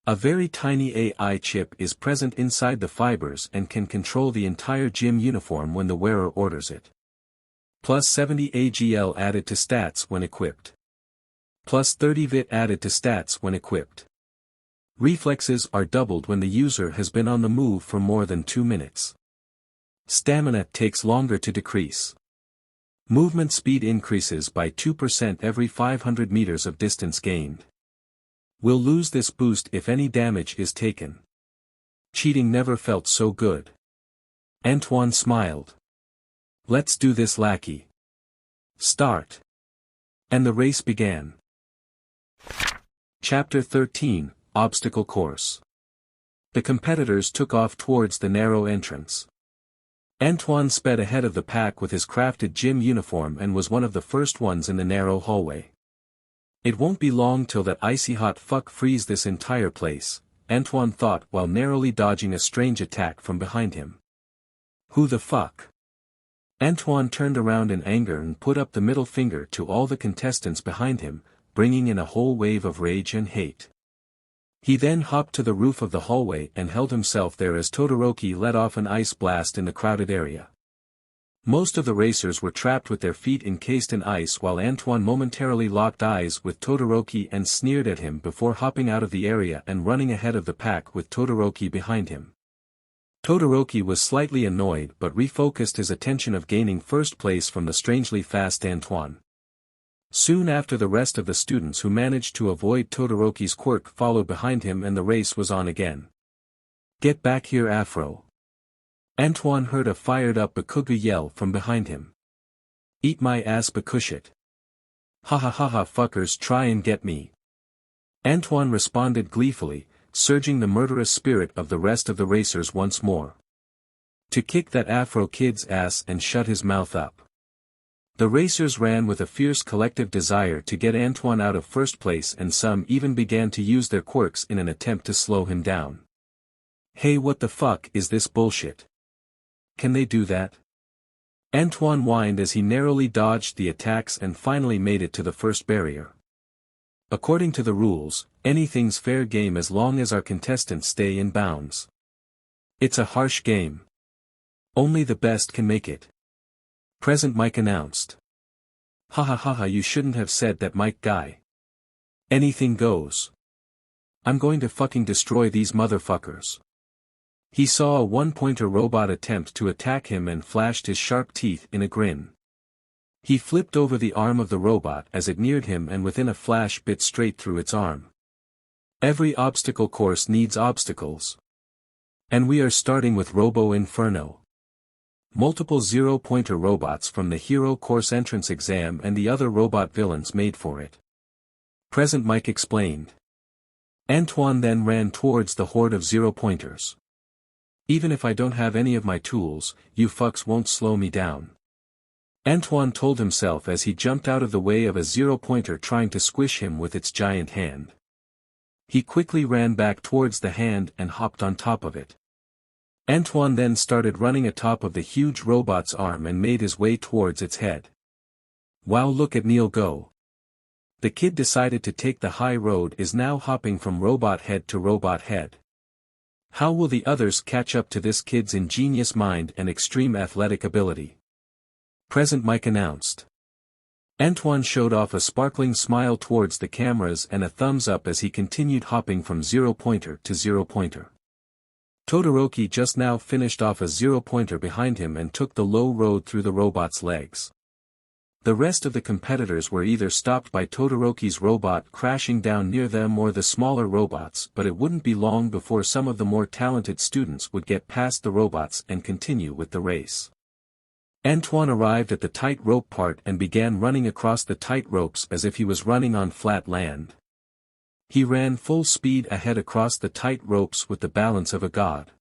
A very tiny AI chip is present inside the fibers and can control the entire gym uniform when the wearer orders it. Plus 70 AGL added to stats when equipped. Plus 30 VIT added to stats when equipped. Reflexes are doubled when the user has been on the move for more than 2 minutes. Stamina takes longer to decrease. Movement speed increases by 2% every 500 meters of distance gained. Will lose this boost if any damage is taken. Cheating never felt so good. Antoine smiled. Let's do this, lackey. Start. And the race began. Chapter 13, Obstacle Course. The competitors took off towards the narrow entrance. Antoine sped ahead of the pack with his crafted gym uniform and was one of the first ones in the narrow hallway. It won't be long till that icy hot fuck frees this entire place, Antoine thought while narrowly dodging a strange attack from behind him. Who the fuck? Antoine turned around in anger and put up the middle finger to all the contestants behind him, bringing in a whole wave of rage and hate. He then hopped to the roof of the hallway and held himself there as Todoroki let off an ice blast in the crowded area. Most of the racers were trapped with their feet encased in ice while Antoine momentarily locked eyes with Todoroki and sneered at him before hopping out of the area and running ahead of the pack with Todoroki behind him. Todoroki was slightly annoyed but refocused his attention of gaining first place from the strangely fast Antoine. Soon after, the rest of the students who managed to avoid Todoroki's quirk followed behind him and the race was on again. Get back here, Afro. Antoine heard a fired-up Bakugo yell from behind him. Eat my ass, Bakushit. Ha ha ha ha, fuckers, try and get me. Antoine responded gleefully, surging the murderous spirit of the rest of the racers once more. To kick that Afro kid's ass and shut his mouth up. The racers ran with a fierce collective desire to get Antoine out of first place, and some even began to use their quirks in an attempt to slow him down. Hey, what the fuck is this bullshit? Can they do that? Antoine whined as he narrowly dodged the attacks and finally made it to the first barrier. According to the rules, anything's fair game as long as our contestants stay in bounds. It's a harsh game. Only the best can make it. Present Mike announced. Ha ha ha ha, you shouldn't have said that, Mike guy. Anything goes. I'm going to fucking destroy these motherfuckers. He saw a one-pointer robot attempt to attack him and flashed his sharp teeth in a grin. He flipped over the arm of the robot as it neared him and within a flash bit straight through its arm. Every obstacle course needs obstacles. And we are starting with Robo Inferno. Multiple zero-pointer robots from the Hero Course entrance exam and the other robot villains made for it. Present Mike explained. Antoine then ran towards the horde of zero-pointers. Even if I don't have any of my tools, you fucks won't slow me down. Antoine told himself as he jumped out of the way of a zero-pointer trying to squish him with its giant hand. He quickly ran back towards the hand and hopped on top of it. Antoine then started running atop of the huge robot's arm and made his way towards its head. Wow, look at Neil go. The kid decided to take the high road, is now hopping from robot head to robot head. How will the others catch up to this kid's ingenious mind and extreme athletic ability? Present Mike announced. Antoine showed off a sparkling smile towards the cameras and a thumbs up as he continued hopping from zero-pointer to zero-pointer. Todoroki just now finished off a zero-pointer behind him and took the low road through the robot's legs. The rest of the competitors were either stopped by Todoroki's robot crashing down near them or the smaller robots, but it wouldn't be long before some of the more talented students would get past the robots and continue with the race. Antoine arrived at the tight rope part and began running across the tight ropes as if he was running on flat land. He ran full speed ahead across the tight ropes with the balance of a god.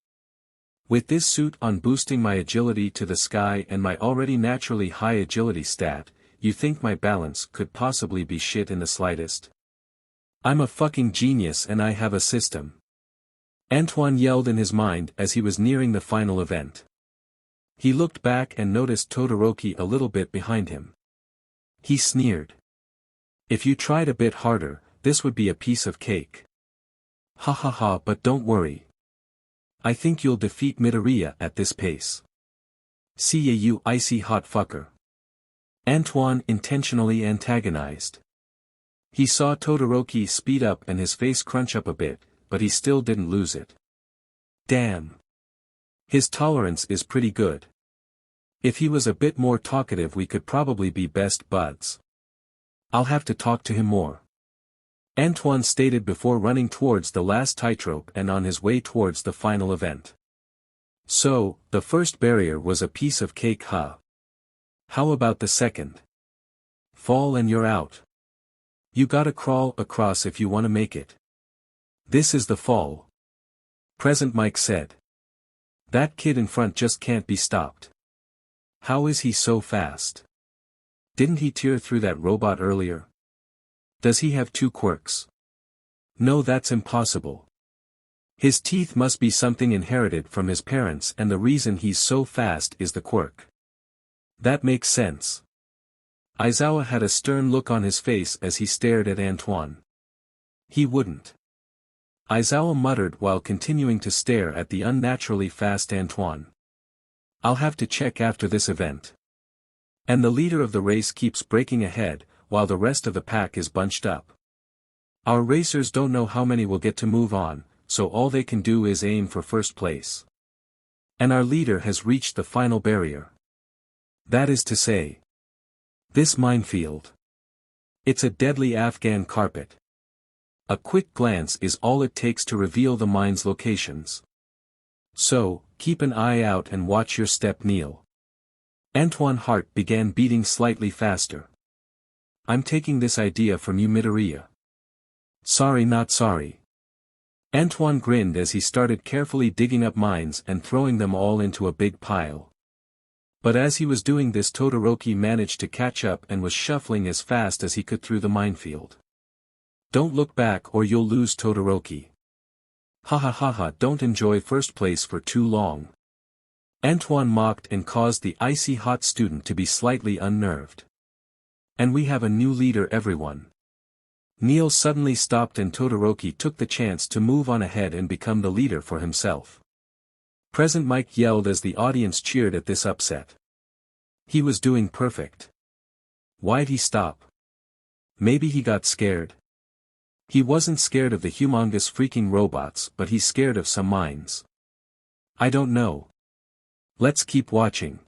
With this suit on boosting my agility to the sky and my already naturally high agility stat, you think my balance could possibly be shit in the slightest? I'm a fucking genius and I have a system. Antoine yelled in his mind as he was nearing the final event. He looked back and noticed Todoroki a little bit behind him. He sneered. If you tried a bit harder, this would be a piece of cake. Ha ha ha, but don't worry. I think you'll defeat Midoriya at this pace. See ya, you icy hot fucker. Antoine intentionally antagonized. He saw Todoroki speed up and his face crunch up a bit, but he still didn't lose it. Damn. His tolerance is pretty good. If he was a bit more talkative we could probably be best buds. I'll have to talk to him more. Antoine stated before running towards the last tightrope and on his way towards the final event. So, the first barrier was a piece of cake, huh? How about the second? Fall and you're out. You gotta crawl across if you wanna make it. This is the fall. Present Mike said. That kid in front just can't be stopped. How is he so fast? Didn't he tear through that robot earlier? Does he have 2 quirks? No, that's impossible. His teeth must be something inherited from his parents and the reason he's so fast is the quirk. That makes sense. Aizawa had a stern look on his face as he stared at Antoine. He wouldn't. Aizawa muttered while continuing to stare at the unnaturally fast Antoine. I'll have to check after this event. And the leader of the race keeps breaking ahead, while the rest of the pack is bunched up. Our racers don't know how many will get to move on, so all they can do is aim for first place. And our leader has reached the final barrier. That is to say, this minefield. It's a deadly Afghan carpet. A quick glance is all it takes to reveal the mine's locations. So, keep an eye out and watch your step, Neil. Antoine's heart began beating slightly faster. I'm taking this idea from you, Midoriya. Sorry, not sorry. Antoine grinned as he started carefully digging up mines and throwing them all into a big pile. But as he was doing this, Todoroki managed to catch up and was shuffling as fast as he could through the minefield. Don't look back or you'll lose, Todoroki. Ha ha ha ha, don't enjoy first place for too long. Antoine mocked and caused the icy hot student to be slightly unnerved. And we have a new leader, everyone. Neil suddenly stopped and Todoroki took the chance to move on ahead and become the leader for himself. Present Mike yelled as the audience cheered at this upset. He was doing perfect. Why'd he stop? Maybe he got scared. He wasn't scared of the humongous freaking robots, but he's scared of some mines. I don't know. Let's keep watching.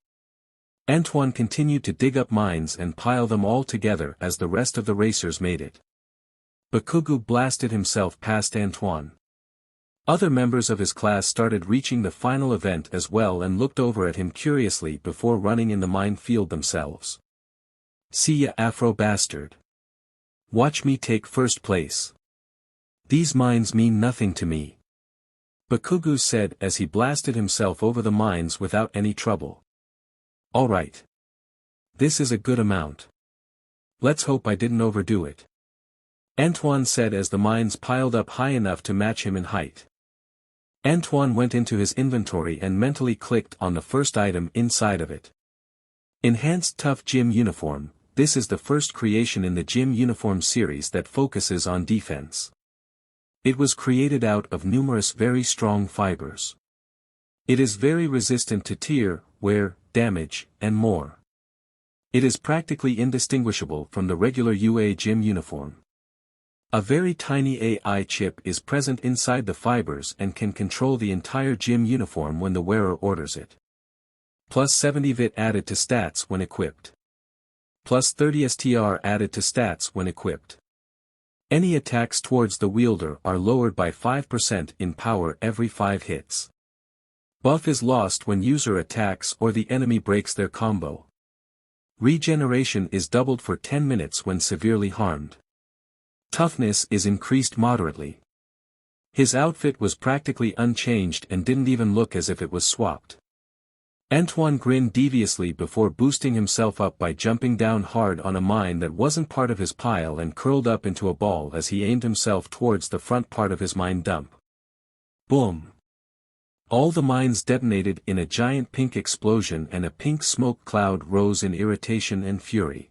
Antoine continued to dig up mines and pile them all together as the rest of the racers made it. Bakugo blasted himself past Antoine. Other members of his class started reaching the final event as well and looked over at him curiously before running in the minefield themselves. See ya, Afro bastard. Watch me take first place. These mines mean nothing to me. Bakugo said as he blasted himself over the mines without any trouble. Alright. This is a good amount. Let's hope I didn't overdo it. Antoine said as the mines piled up high enough to match him in height. Antoine went into his inventory and mentally clicked on the first item inside of it. Enhanced Tough Gym Uniform. This is the first creation in the Gym Uniform series that focuses on defense. It was created out of numerous very strong fibers. It is very resistant to tear, wear, damage, and more. It is practically indistinguishable from the regular UA gym uniform. A very tiny AI chip is present inside the fibers and can control the entire gym uniform when the wearer orders it. Plus 70 VIT added to stats when equipped. Plus 30 STR added to stats when equipped. Any attacks towards the wielder are lowered by 5% in power every 5 hits. Buff is lost when user attacks or the enemy breaks their combo. Regeneration is doubled for 10 minutes when severely harmed. Toughness is increased moderately. His outfit was practically unchanged and didn't even look as if it was swapped. Antoine grinned deviously before boosting himself up by jumping down hard on a mine that wasn't part of his pile and curled up into a ball as he aimed himself towards the front part of his mine dump. Boom! All the mines detonated in a giant pink explosion and a pink smoke cloud rose in irritation and fury.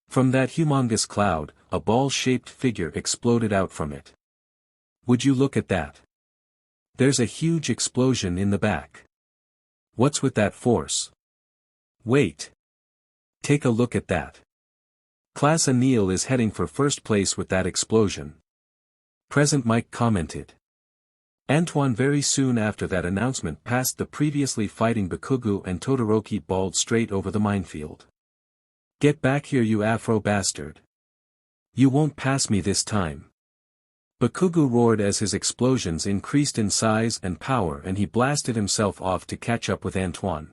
From that humongous cloud, a ball-shaped figure exploded out from it. Would you look at that? There's a huge explosion in the back. What's with that force? Wait. Take a look at that. Class Anil is heading for first place with that explosion. Present Mike commented. Antoine very soon after that announcement passed the previously fighting Bakugu and Todoroki balled straight over the minefield. Get back here you Afro bastard. You won't pass me this time. Bakugu roared as his explosions increased in size and power and he blasted himself off to catch up with Antoine.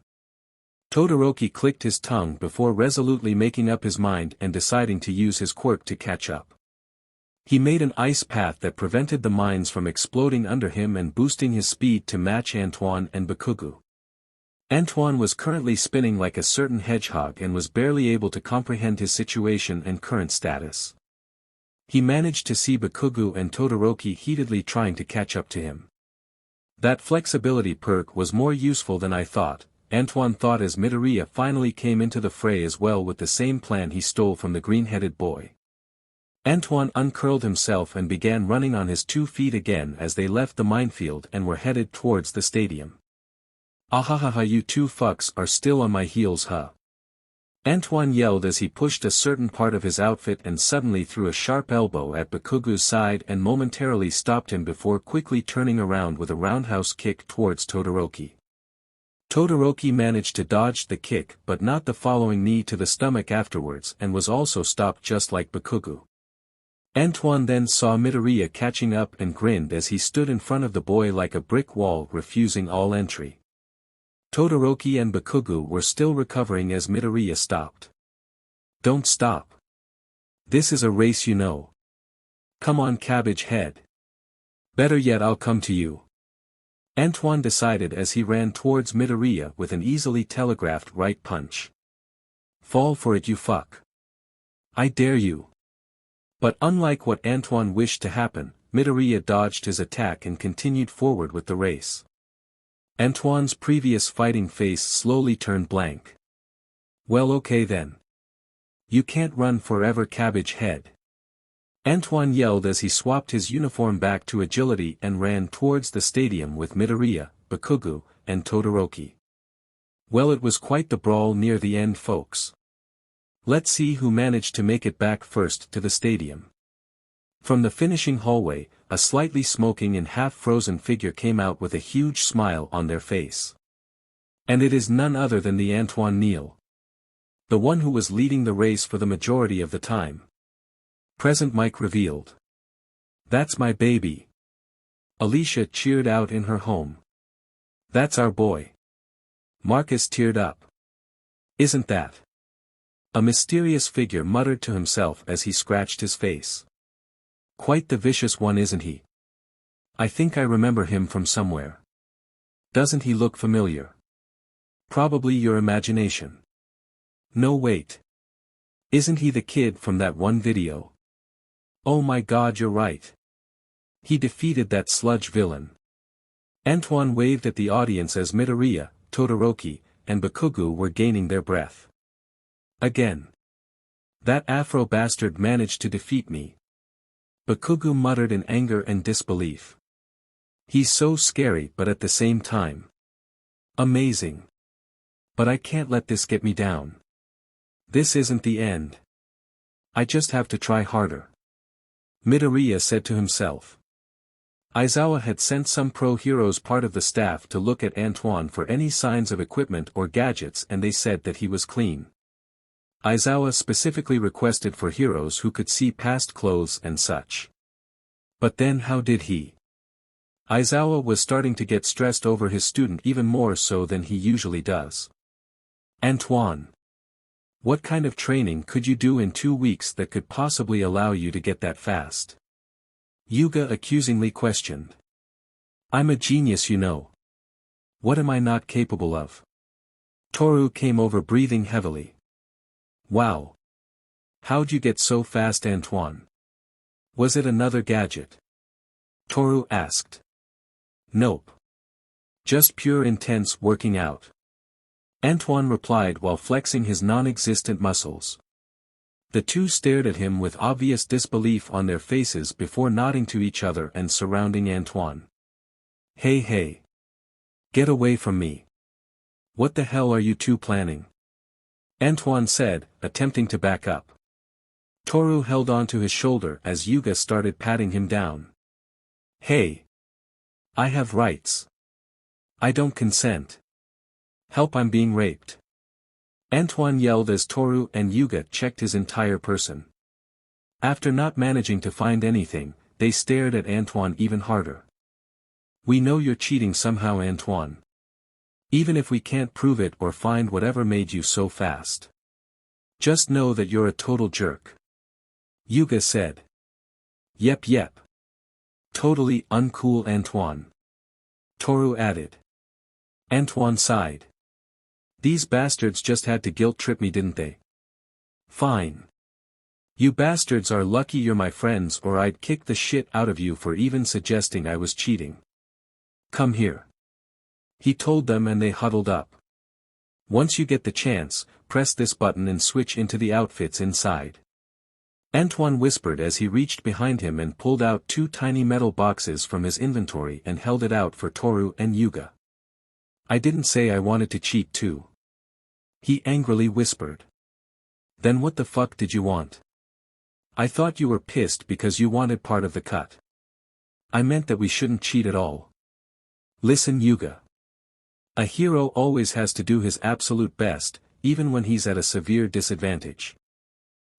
Todoroki clicked his tongue before resolutely making up his mind and deciding to use his quirk to catch up. He made an ice path that prevented the mines from exploding under him and boosting his speed to match Antoine and Bakugu. Antoine was currently spinning like a certain hedgehog and was barely able to comprehend his situation and current status. He managed to see Bakugu and Todoroki heatedly trying to catch up to him. That flexibility perk was more useful than I thought, Antoine thought as Midoriya finally came into the fray as well with the same plan he stole from the green-headed boy. Antoine uncurled himself and began running on his 2 feet again as they left the minefield and were headed towards the stadium. Ahahaha you two fucks are still on my heels huh? Antoine yelled as he pushed a certain part of his outfit and suddenly threw a sharp elbow at Bakugu's side and momentarily stopped him before quickly turning around with a roundhouse kick towards Todoroki. Todoroki managed to dodge the kick but not the following knee to the stomach afterwards and was also stopped just like Bakugu. Antoine then saw Midoriya catching up and grinned as he stood in front of the boy like a brick wall refusing all entry. Todoroki and Bakugu were still recovering as Midoriya stopped. Don't stop. This is a race you know. Come on cabbage head. Better yet I'll come to you. Antoine decided as he ran towards Midoriya with an easily telegraphed right punch. Fall for it you fuck. I dare you. But unlike what Antoine wished to happen, Midoriya dodged his attack and continued forward with the race. Antoine's previous fighting face slowly turned blank. Well okay then. You can't run forever cabbage head. Antoine yelled as he swapped his uniform back to agility and ran towards the stadium with Midoriya, Bakugu, and Todoroki. Well it was quite the brawl near the end folks. Let's see who managed to make it back first to the stadium. From the finishing hallway, a slightly smoking and half-frozen figure came out with a huge smile on their face. And it is none other than the Antoine Neal. The one who was leading the race for the majority of the time. Present Mike revealed. That's my baby. Alicia cheered out in her home. That's our boy. Marcus teared up. Isn't that? A mysterious figure muttered to himself as he scratched his face. Quite the vicious one isn't he? I think I remember him from somewhere. Doesn't he look familiar? Probably your imagination. No wait. Isn't he the kid from that one video? Oh my god you're right. He defeated that sludge villain. Antoine waved at the audience as Midoriya, Todoroki, and Bakugu were gaining their breath. Again. That Afro bastard managed to defeat me. Bakugu muttered in anger and disbelief. He's so scary but at the same time. Amazing. But I can't let this get me down. This isn't the end. I just have to try harder. Midoriya said to himself. Aizawa had sent some pro-heroes part of the staff to look at Antoine for any signs of equipment or gadgets and they said that he was clean. Aizawa specifically requested for heroes who could see past clothes and such. But then how did he? Aizawa was starting to get stressed over his student even more so than he usually does. Antoine. What kind of training could you do in 2 weeks that could possibly allow you to get that fast? Yuga accusingly questioned. I'm a genius, you know. What am I not capable of? Toru came over breathing heavily. Wow. How'd you get so fast, Antoine? Was it another gadget? Toru asked. Nope. Just pure intense working out. Antoine replied while flexing his non-existent muscles. The two stared at him with obvious disbelief on their faces before nodding to each other and surrounding Antoine. Hey hey. Get away from me. What the hell are you two planning? Antoine said, attempting to back up. Toru held onto his shoulder as Yuga started patting him down. Hey. I have rights. I don't consent. Help, I'm being raped. Antoine yelled as Toru and Yuga checked his entire person. After not managing to find anything, they stared at Antoine even harder. We know you're cheating somehow, Antoine. Even if we can't prove it or find whatever made you so fast. Just know that you're a total jerk. Yuga said. Yep. Totally uncool, Antoine. Toru added. Antoine sighed. These bastards just had to guilt trip me, didn't they? Fine. You bastards are lucky you're my friends, or I'd kick the shit out of you for even suggesting I was cheating. Come here. He told them, and they huddled up. Once you get the chance, press this button and switch into the outfits inside. Antoine whispered as he reached behind him and pulled out 2 tiny metal boxes from his inventory and held it out for Toru and Yuga. I didn't say I wanted to cheat too. He angrily whispered. Then what the fuck did you want? I thought you were pissed because you wanted part of the cut. I meant that we shouldn't cheat at all. Listen, Yuga. A hero always has to do his absolute best, even when he's at a severe disadvantage.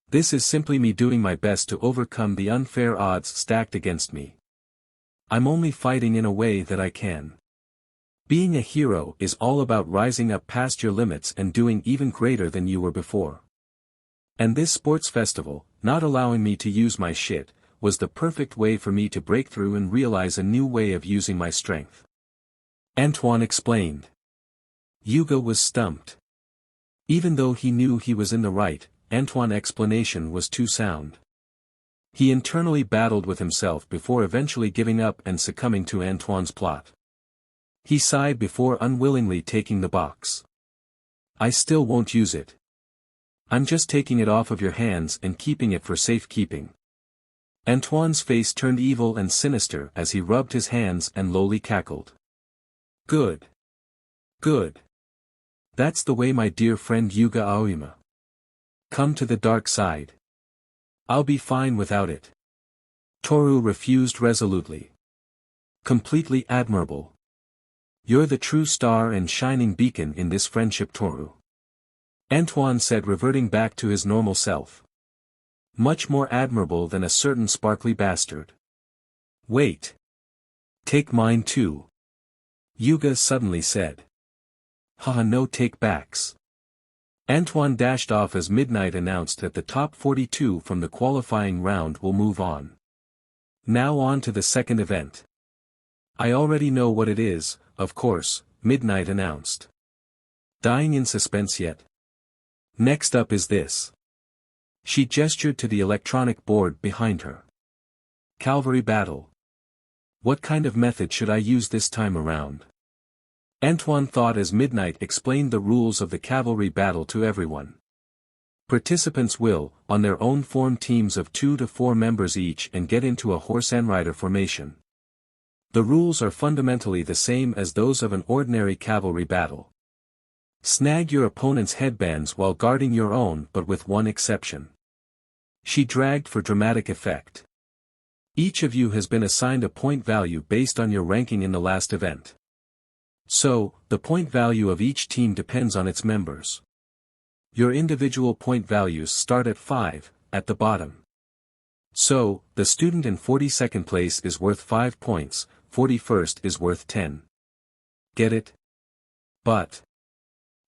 This is simply me doing my best to overcome the unfair odds stacked against me. I'm only fighting in a way that I can. Being a hero is all about rising up past your limits and doing even greater than you were before. And this sports festival, not allowing me to use my shit, was the perfect way for me to break through and realize a new way of using my strength. Antoine explained. Yuga was stumped. Even though he knew he was in the right, Antoine's explanation was too sound. He internally battled with himself before eventually giving up and succumbing to Antoine's plot. He sighed before unwillingly taking the box. I still won't use it. I'm just taking it off of your hands and keeping it for safekeeping. Antoine's face turned evil and sinister as he rubbed his hands and lowly cackled. Good. That's the way, my dear friend Yuga Aoyama. Come to the dark side. I'll be fine without it. Toru refused resolutely. Completely admirable. You're the true star and shining beacon in this friendship, Toru. Antoine said, reverting back to his normal self. Much more admirable than a certain sparkly bastard. Wait. Take mine too. Yuga suddenly said. Haha, no take backs. Antoine dashed off as midnight announced that the top 42 from the qualifying round will move on. Now on to the second event. I already know what it is, of course, midnight announced. Dying in suspense yet? Next up is this. She gestured to the electronic board behind her. Cavalry battle. What kind of method should I use this time around? Antoine thought as midnight explained the rules of the cavalry battle to everyone. Participants will, on their own, form teams of 2 to 4 members each and get into a horse and rider formation. The rules are fundamentally the same as those of an ordinary cavalry battle. Snag your opponent's headbands while guarding your own, but with one exception. She dragged for dramatic effect. Each of you has been assigned a point value based on your ranking in the last event. So, the point value of each team depends on its members. Your individual point values start at 5, at the bottom. So, the student in 42nd place is worth 5 points, 41st is worth 10. Get it? But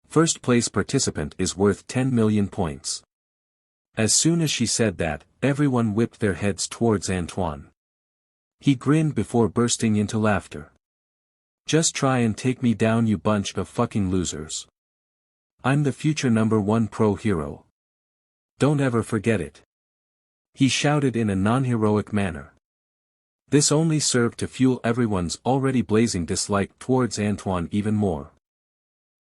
first place participant is worth 10 million points. As soon as she said that, everyone whipped their heads towards Antoine. He grinned before bursting into laughter. Just try and take me down, you bunch of fucking losers. I'm the future #1 pro hero. Don't ever forget it. He shouted in a non-heroic manner. This only served to fuel everyone's already blazing dislike towards Antoine even more.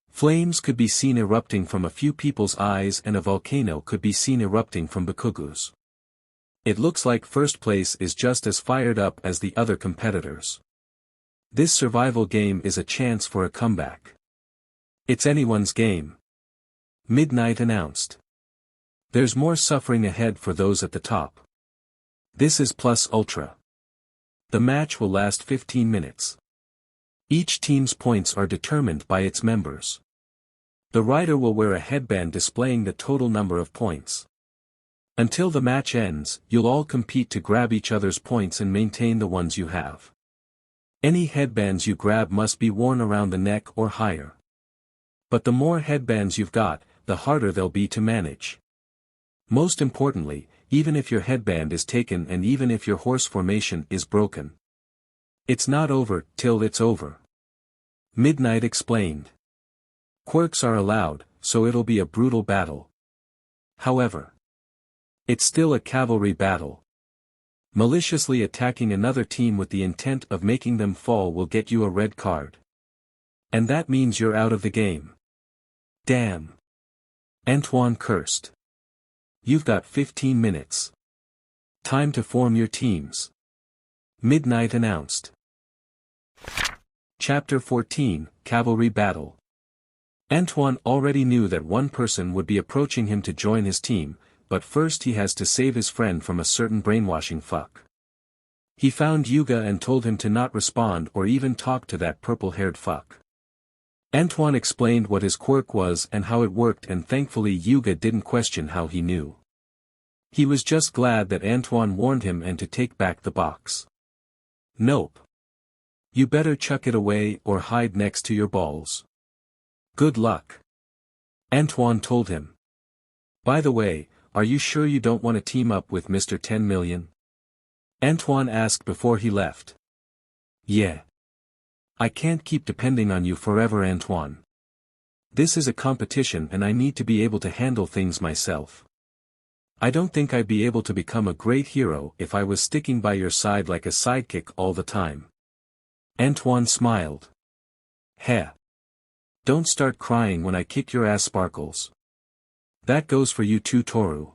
Flames could be seen erupting from a few people's eyes and a volcano could be seen erupting from Bakugu's. It looks like first place is just as fired up as the other competitors. This survival game is a chance for a comeback. It's anyone's game. Midnight announced. There's more suffering ahead for those at the top. This is Plus Ultra. The match will last 15 minutes. Each team's points are determined by its members. The rider will wear a headband displaying the total number of points. Until the match ends, you'll all compete to grab each other's points and maintain the ones you have. Any headbands you grab must be worn around the neck or higher. But the more headbands you've got, the harder they'll be to manage. Most importantly, even if your headband is taken and even if your horse formation is broken, it's not over till it's over. Midnight explained. Quirks are allowed, so it'll be a brutal battle. However, it's still a cavalry battle. Maliciously attacking another team with the intent of making them fall will get you a red card. And that means you're out of the game. Damn. Antoine cursed. You've got 15 minutes. Time to form your teams. Midnight announced. Chapter 14, Cavalry Battle. Antoine already knew that one person would be approaching him to join his team, but first he has to save his friend from a certain brainwashing fuck. He found Yuga and told him to not respond or even talk to that purple-haired fuck. Antoine explained what his quirk was and how it worked, and thankfully Yuga didn't question how he knew. He was just glad that Antoine warned him and to take back the box. Nope. You better chuck it away or hide next to your balls. Good luck. Antoine told him. By the way, are you sure you don't want to team up with Mr. 10 Million? Antoine asked before he left. Yeah. I can't keep depending on you forever, Antoine. This is a competition and I need to be able to handle things myself. I don't think I'd be able to become a great hero if I was sticking by your side like a sidekick all the time. Antoine smiled. Heh. Don't start crying when I kick your ass, Sparkles. That goes for you too, Toru.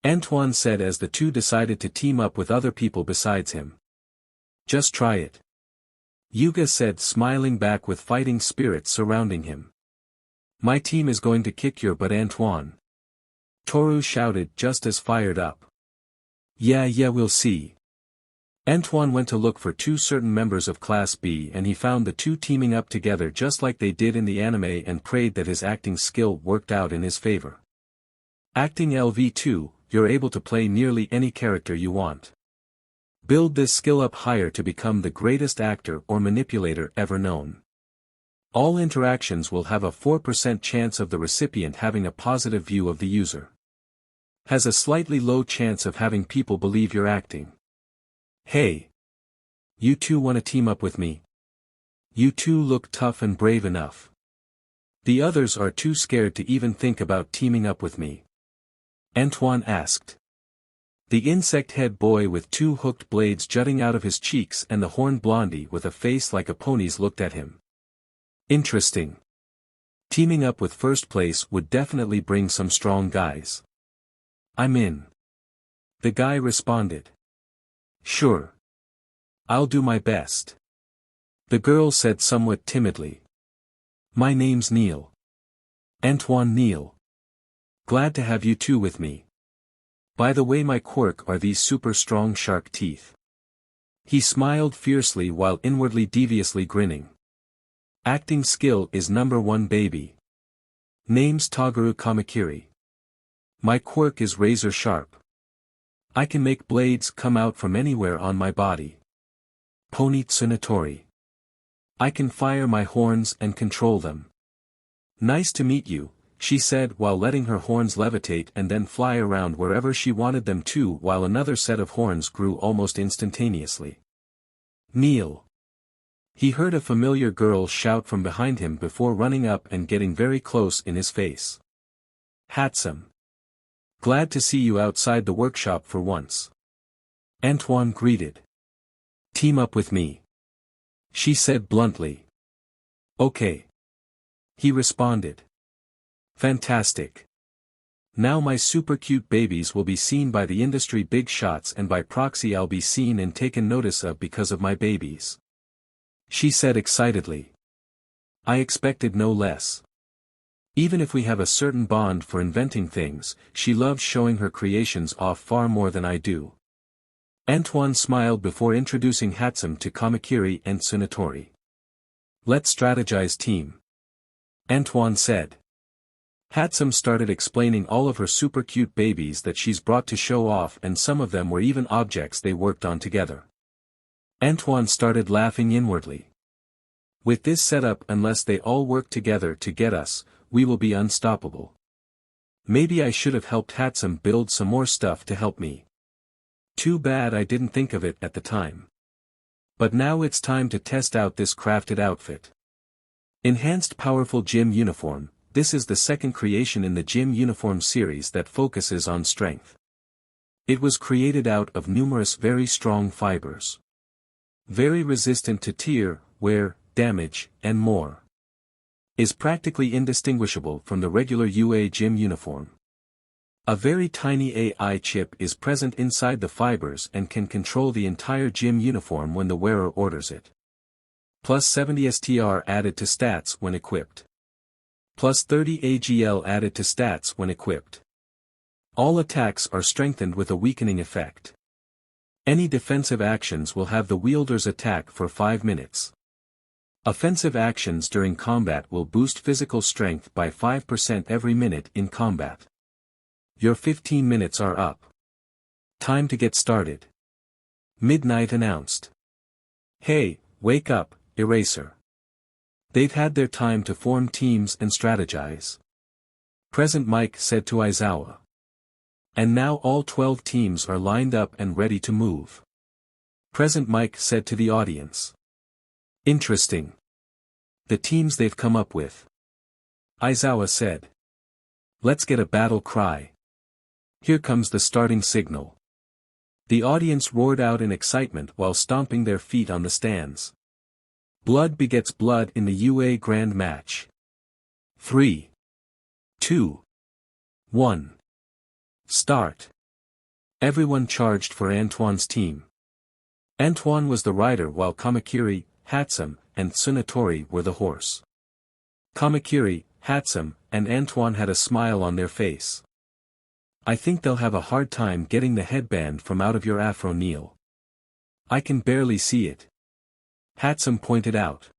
Antoine said as the two decided to team up with other people besides him. Just try it. Yuga said, smiling back with fighting spirits surrounding him. My team is going to kick your butt, Antoine. Toru shouted, just as fired up. Yeah, we'll see. Antoine went to look for two certain members of Class B and he found the two teaming up together just like they did in the anime and prayed that his acting skill worked out in his favor. Acting LV2, you're able to play nearly any character you want. Build this skill up higher to become the greatest actor or manipulator ever known. All interactions will have a 4% chance of the recipient having a positive view of the user. Has a slightly low chance of having people believe you're acting. Hey. You two want to team up with me? You two look tough and brave enough. The others are too scared to even think about teaming up with me. Antoine asked. The insect head boy with two hooked blades jutting out of his cheeks and the horned blondie with a face like a pony's looked at him. Interesting. Teaming up with first place would definitely bring some strong guys. I'm in. The guy responded. Sure. I'll do my best. The girl said somewhat timidly. My name's Neil. Antoine Neil. Glad to have you two with me. By the way, my quirk are these super strong shark teeth. He smiled fiercely while inwardly deviously grinning. Acting skill is #1, baby. Name's Toguru Kamakiri. My quirk is razor sharp. I can make blades come out from anywhere on my body. Pony Tsunatori. I can fire my horns and control them. Nice to meet you, she said while letting her horns levitate and then fly around wherever she wanted them to while another set of horns grew almost instantaneously. Kneel. He heard a familiar girl shout from behind him before running up and getting very close in his face. Handsome. Glad to see you outside the workshop for once. Antoine greeted. Team up with me. She said bluntly. Okay. He responded. Fantastic. Now my super cute babies will be seen by the industry big shots and by proxy I'll be seen and taken notice of because of my babies. She said excitedly. I expected no less. Even if we have a certain bond for inventing things, she loves showing her creations off far more than I do. Antoine smiled before introducing Hatsum to Kamakiri and Tsunatori. Let's strategize, team. Antoine said. Hatsum started explaining all of her super cute babies that she's brought to show off, and some of them were even objects they worked on together. Antoine started laughing inwardly. With this setup, unless they all work together to get us, we will be unstoppable. Maybe I should have helped Hatsum build some more stuff to help me. Too bad I didn't think of it at the time. But now it's time to test out this crafted outfit. Enhanced Powerful Gym Uniform. This is the second creation in the Gym Uniform series that focuses on strength. It was created out of numerous very strong fibers. Very resistant to tear, wear, damage, and more. Is practically indistinguishable from the regular UA gym uniform. A very tiny AI chip is present inside the fibers and can control the entire gym uniform when the wearer orders it. Plus 70 STR added to stats when equipped. Plus 30 AGL added to stats when equipped. All attacks are strengthened with a weakening effect. Any defensive actions will have the wielder's attack for 5 minutes. Offensive actions during combat will boost physical strength by 5% every minute in combat. Your 15 minutes are up. Time to get started. Midnight announced. Hey, wake up, Eraser. They've had their time to form teams and strategize. Present Mike said to Aizawa. And now all 12 teams are lined up and ready to move. Present Mike said to the audience. Interesting. The teams they've come up with. Aizawa said. Let's get a battle cry. Here comes the starting signal. The audience roared out in excitement while stomping their feet on the stands. Blood begets blood in the UA Grand Match. 3, 2, 1. Start. Everyone charged for Antoine's team. Antoine was the rider while Kamakiri, Hatsum, and Tsunatori were the horse. Kamakiri, Hatsum, and Antoine had a smile on their face. I think they'll have a hard time getting the headband from out of your afro, Neil. I can barely see it. Hatsum pointed out.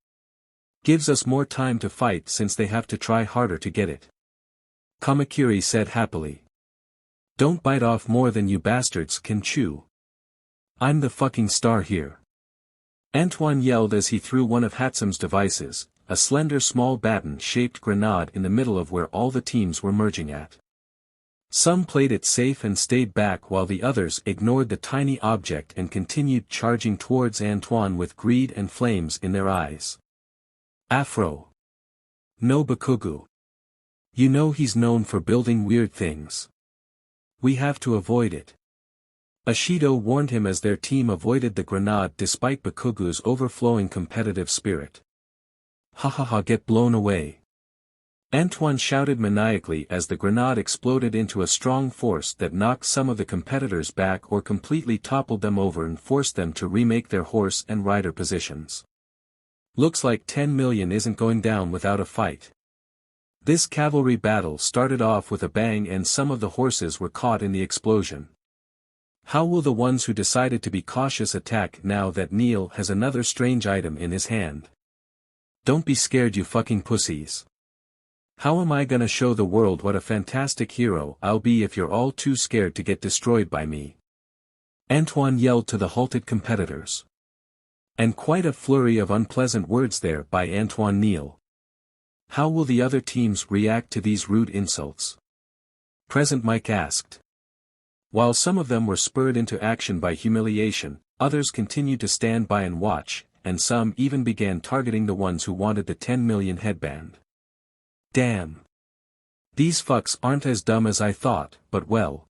Gives us more time to fight since they have to try harder to get it. Kamakiri said happily. Don't bite off more than you bastards can chew. I'm the fucking star here. Antoine yelled as he threw one of Hatsum's devices, a slender small baton-shaped grenade in the middle of where all the teams were merging at. Some played it safe and stayed back while the others ignored the tiny object and continued charging towards Antoine with greed and flames in their eyes. Afro. No Bakugu. You know he's known for building weird things. We have to avoid it. Ashido warned him as their team avoided the grenade despite Bakugu's overflowing competitive spirit. Ha ha ha, get blown away. Antoine shouted maniacally as the grenade exploded into a strong force that knocked some of the competitors back or completely toppled them over and forced them to remake their horse and rider positions. Looks like 10 million isn't going down without a fight. This cavalry battle started off with a bang and some of the horses were caught in the explosion. How will the ones who decided to be cautious attack now that Neil has another strange item in his hand? Don't be scared, you fucking pussies. How am I gonna show the world what a fantastic hero I'll be if you're all too scared to get destroyed by me? Antoine yelled to the halted competitors. And quite a flurry of unpleasant words there by Antoine Neal. How will the other teams react to these rude insults? Present Mike asked. While some of them were spurred into action by humiliation, others continued to stand by and watch, and some even began targeting the ones who wanted the 10 million headband. Damn. These fucks aren't as dumb as I thought, but well.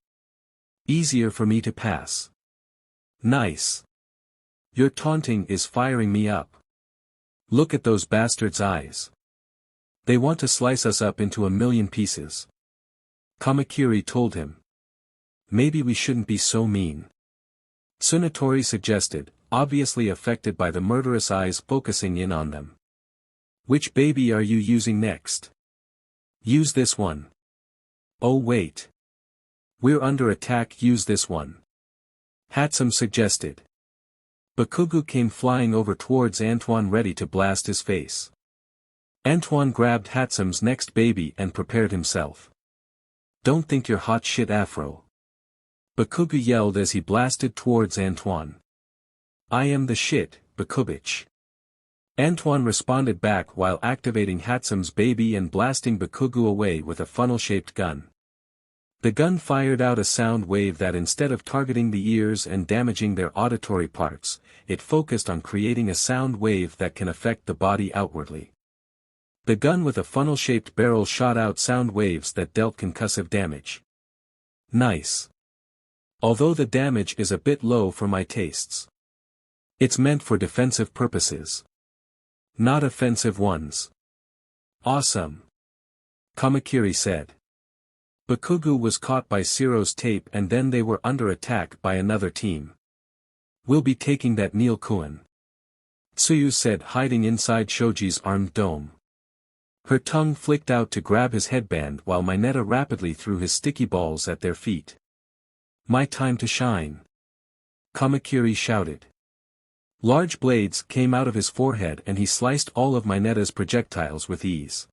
Easier for me to pass. Nice. Your taunting is firing me up. Look at those bastards' eyes. They want to slice us up into a million pieces. Kamakiri told him. Maybe we shouldn't be so mean. Tsunatori suggested, obviously affected by the murderous eyes focusing in on them. Which baby are you using next? Use this one. Oh wait. We're under attack, use this one. Hatsum suggested. Bakugu came flying over towards Antoine ready to blast his face. Antoine grabbed Hatsum's next baby and prepared himself. Don't think you're hot shit, Afro. Bakugu yelled as he blasted towards Antoine. I am the shit, Bakubich. Antoine responded back while activating Hatsum's baby and blasting Bakugu away with a funnel-shaped gun. The gun fired out a sound wave that instead of targeting the ears and damaging their auditory parts, it focused on creating a sound wave that can affect the body outwardly. The gun with a funnel-shaped barrel shot out sound waves that dealt concussive damage. Nice. Although the damage is a bit low for my tastes. It's meant for defensive purposes. Not offensive ones. Awesome. Kamakiri said. Bakugu was caught by Ciro's tape and then they were under attack by another team. We'll be taking that Neil Kuan. Tsuyu said, hiding inside Shoji's armed dome. Her tongue flicked out to grab his headband while Mineta rapidly threw his sticky balls at their feet. My time to shine. Kamakiri shouted. Large blades came out of his forehead and he sliced all of Mineta's projectiles with ease.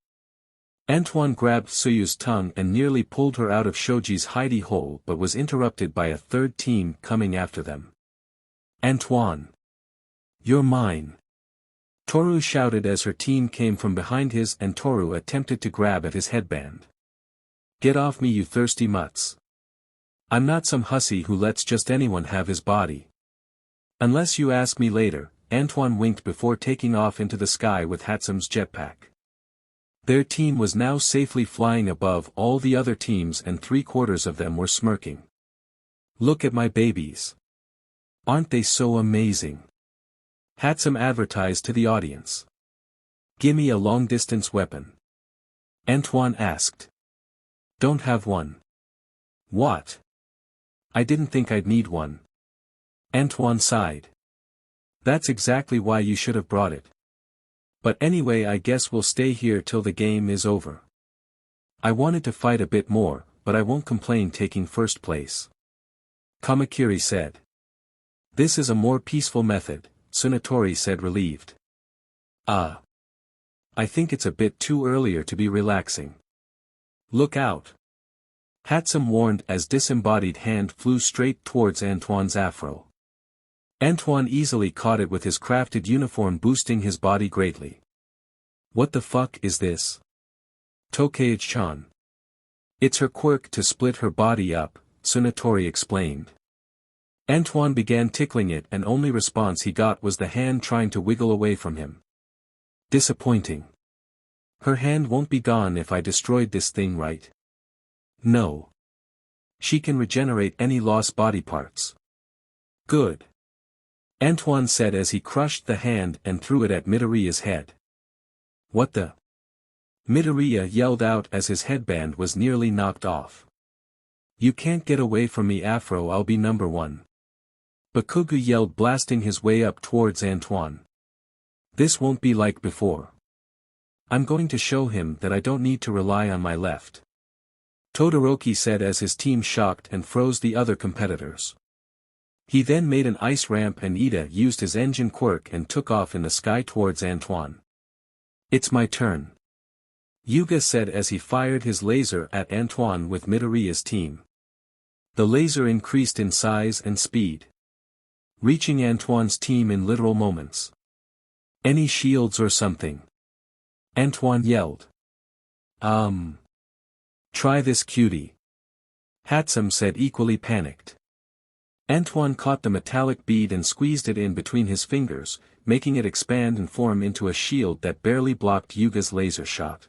Antoine grabbed Tsuyu's tongue and nearly pulled her out of Shoji's hidey hole but was interrupted by a third team coming after them. Antoine. You're mine. Toru shouted as her team came from behind his and Toru attempted to grab at his headband. Get off me, you thirsty mutts. I'm not some hussy who lets just anyone have his body. Unless you ask me later, Antoine winked before taking off into the sky with Hatsum's jetpack. Their team was now safely flying above all the other teams and 3/4 of them were smirking. Look at my babies. Aren't they so amazing? Hatsum advertised to the audience. Gimme a long-distance weapon. Antoine asked. Don't have one. What? I didn't think I'd need one. Antoine sighed. That's exactly why you should have brought it. But anyway, I guess we'll stay here till the game is over. I wanted to fight a bit more, but I won't complain taking first place. Kamakiri said. This is a more peaceful method, Tsunatori said, relieved. I think it's a bit too earlier to be relaxing. Look out. Hatsum warned as disembodied hand flew straight towards Antoine's afro. Antoine easily caught it with his crafted uniform, boosting his body greatly. What the fuck is this? Tokage-chan. It's her quirk to split her body up, Tsunatori explained. Antoine began tickling it and only response he got was the hand trying to wiggle away from him. Disappointing. Her hand won't be gone if I destroyed this thing, right? No. She can regenerate any lost body parts. Good. Antoine said as he crushed the hand and threw it at Midoriya's head. What the? Midoriya yelled out as his headband was nearly knocked off. You can't get away from me, Afro, I'll be number one. Bakugu yelled, blasting his way up towards Antoine. This won't be like before. I'm going to show him that I don't need to rely on my left. Todoroki said as his team shocked and froze the other competitors. He then made an ice ramp and Ida used his engine quirk and took off in the sky towards Antoine. It's my turn. Yuga said as he fired his laser at Antoine with Midoriya's team. The laser increased in size and speed. reaching Antoine's team in literal moments. Any shields or something? Antoine yelled. Try this, cutie. Hatsum said, equally panicked. Antoine caught the metallic bead and squeezed it in between his fingers, making it expand and form into a shield that barely blocked Yuga's laser shot.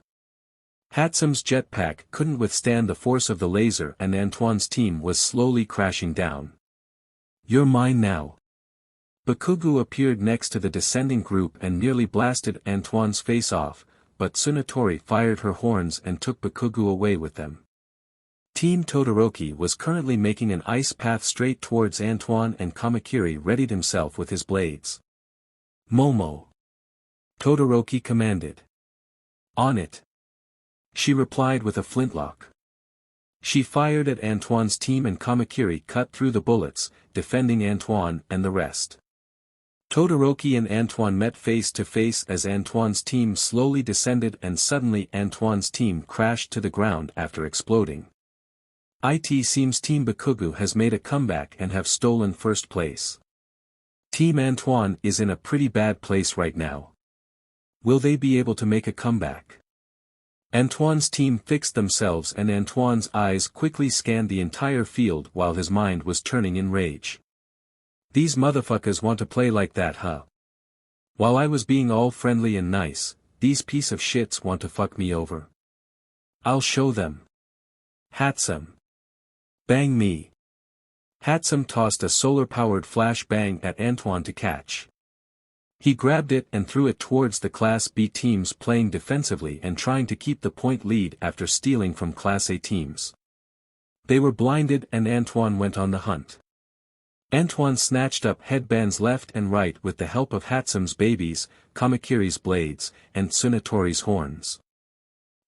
Hatsum's jetpack couldn't withstand the force of the laser and Antoine's team was slowly crashing down. You're mine now. Bakugu appeared next to the descending group and nearly blasted Antoine's face off, but Tsunatori fired her horns and took Bakugu away with them. Team Todoroki was currently making an ice path straight towards Antoine and Kamakiri readied himself with his blades. Momo. Todoroki commanded. On it. She replied with a flintlock. She fired at Antoine's team and Kamakiri cut through the bullets, defending Antoine and the rest. Todoroki and Antoine met face to face as Antoine's team slowly descended and suddenly Antoine's team crashed to the ground after exploding. It seems Team Bakugu has made a comeback and have stolen first place. Team Antoine is in a pretty bad place right now. Will they be able to make a comeback? Antoine's team fixed themselves and Antoine's eyes quickly scanned the entire field while his mind was turning in rage. These motherfuckers want to play like that, huh? While I was being all friendly and nice, these piece of shits want to fuck me over. I'll show them. Hatsum. Bang me. Hatsum tossed a solar-powered flashbang at Antoine to catch. He grabbed it and threw it towards the Class B teams playing defensively and trying to keep the point lead after stealing from Class A teams. They were blinded and Antoine went on the hunt. Antoine snatched up headbands left and right with the help of Hatsum's babies, Kamakiri's blades, and Tsunatori's horns.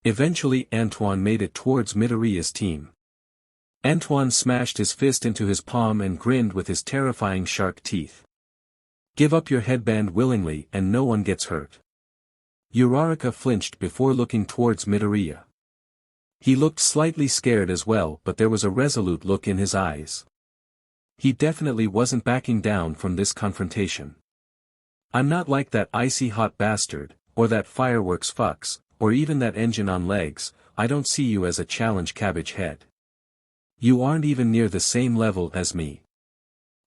Eventually Antoine made it towards Midoriya's team. Antoine smashed his fist into his palm and grinned with his terrifying shark teeth. Give up your headband willingly and no one gets hurt. Uraraka flinched before looking towards Midoriya. He looked slightly scared as well, but there was a resolute look in his eyes. He definitely wasn't backing down from this confrontation. I'm not like that icy hot bastard, or that fireworks fucks, or even that engine on legs. I don't see you as a challenge, cabbage head. You aren't even near the same level as me.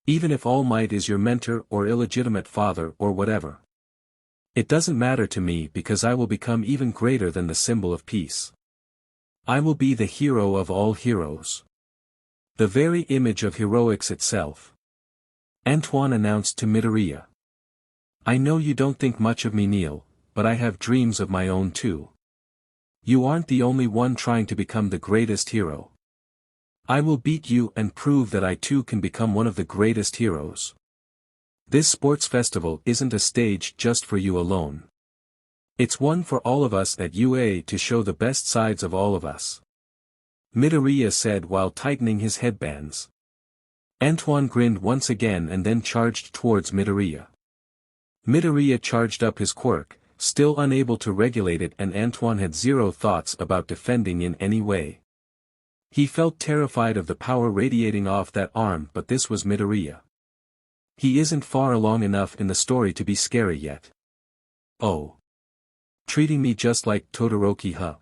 Even if All Might is your mentor or illegitimate father or whatever. It doesn't matter to me because I will become even greater than the symbol of peace. I will be the hero of all heroes. The very image of heroics itself. Antoine announced to Midoriya. I know you don't think much of me, Neil, but I have dreams of my own too. You aren't the only one trying to become the greatest hero. I will beat you and prove that I too can become one of the greatest heroes. This sports festival isn't a stage just for you alone. It's one for all of us at UA to show the best sides of all of us. Midoriya said while tightening his headbands. Antoine grinned once again and then charged towards Midoriya. Midoriya charged up his quirk, still unable to regulate it, and Antoine had zero thoughts about defending in any way. He felt terrified of the power radiating off that arm, but this was Midoriya. He isn't far along enough in the story to be scary yet. Oh. Treating me just like Todoroki, huh?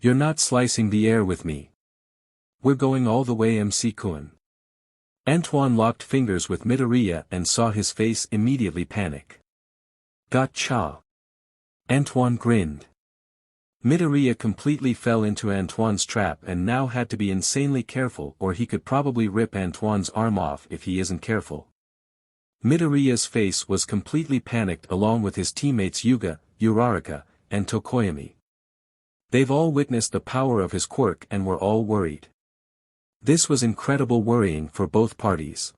You're not slicing the air with me. We're going all the way, MC-kun. Antoine locked fingers with Midoriya and saw his face immediately panic. Gotcha. Antoine grinned. Midoriya completely fell into Antoine's trap and now had to be insanely careful, or he could probably rip Antoine's arm off if he isn't careful. Midoriya's face was completely panicked along with his teammates Yuga, Uraraka, and Tokoyami. They've all witnessed the power of his quirk and were all worried. This was incredible worrying for both parties.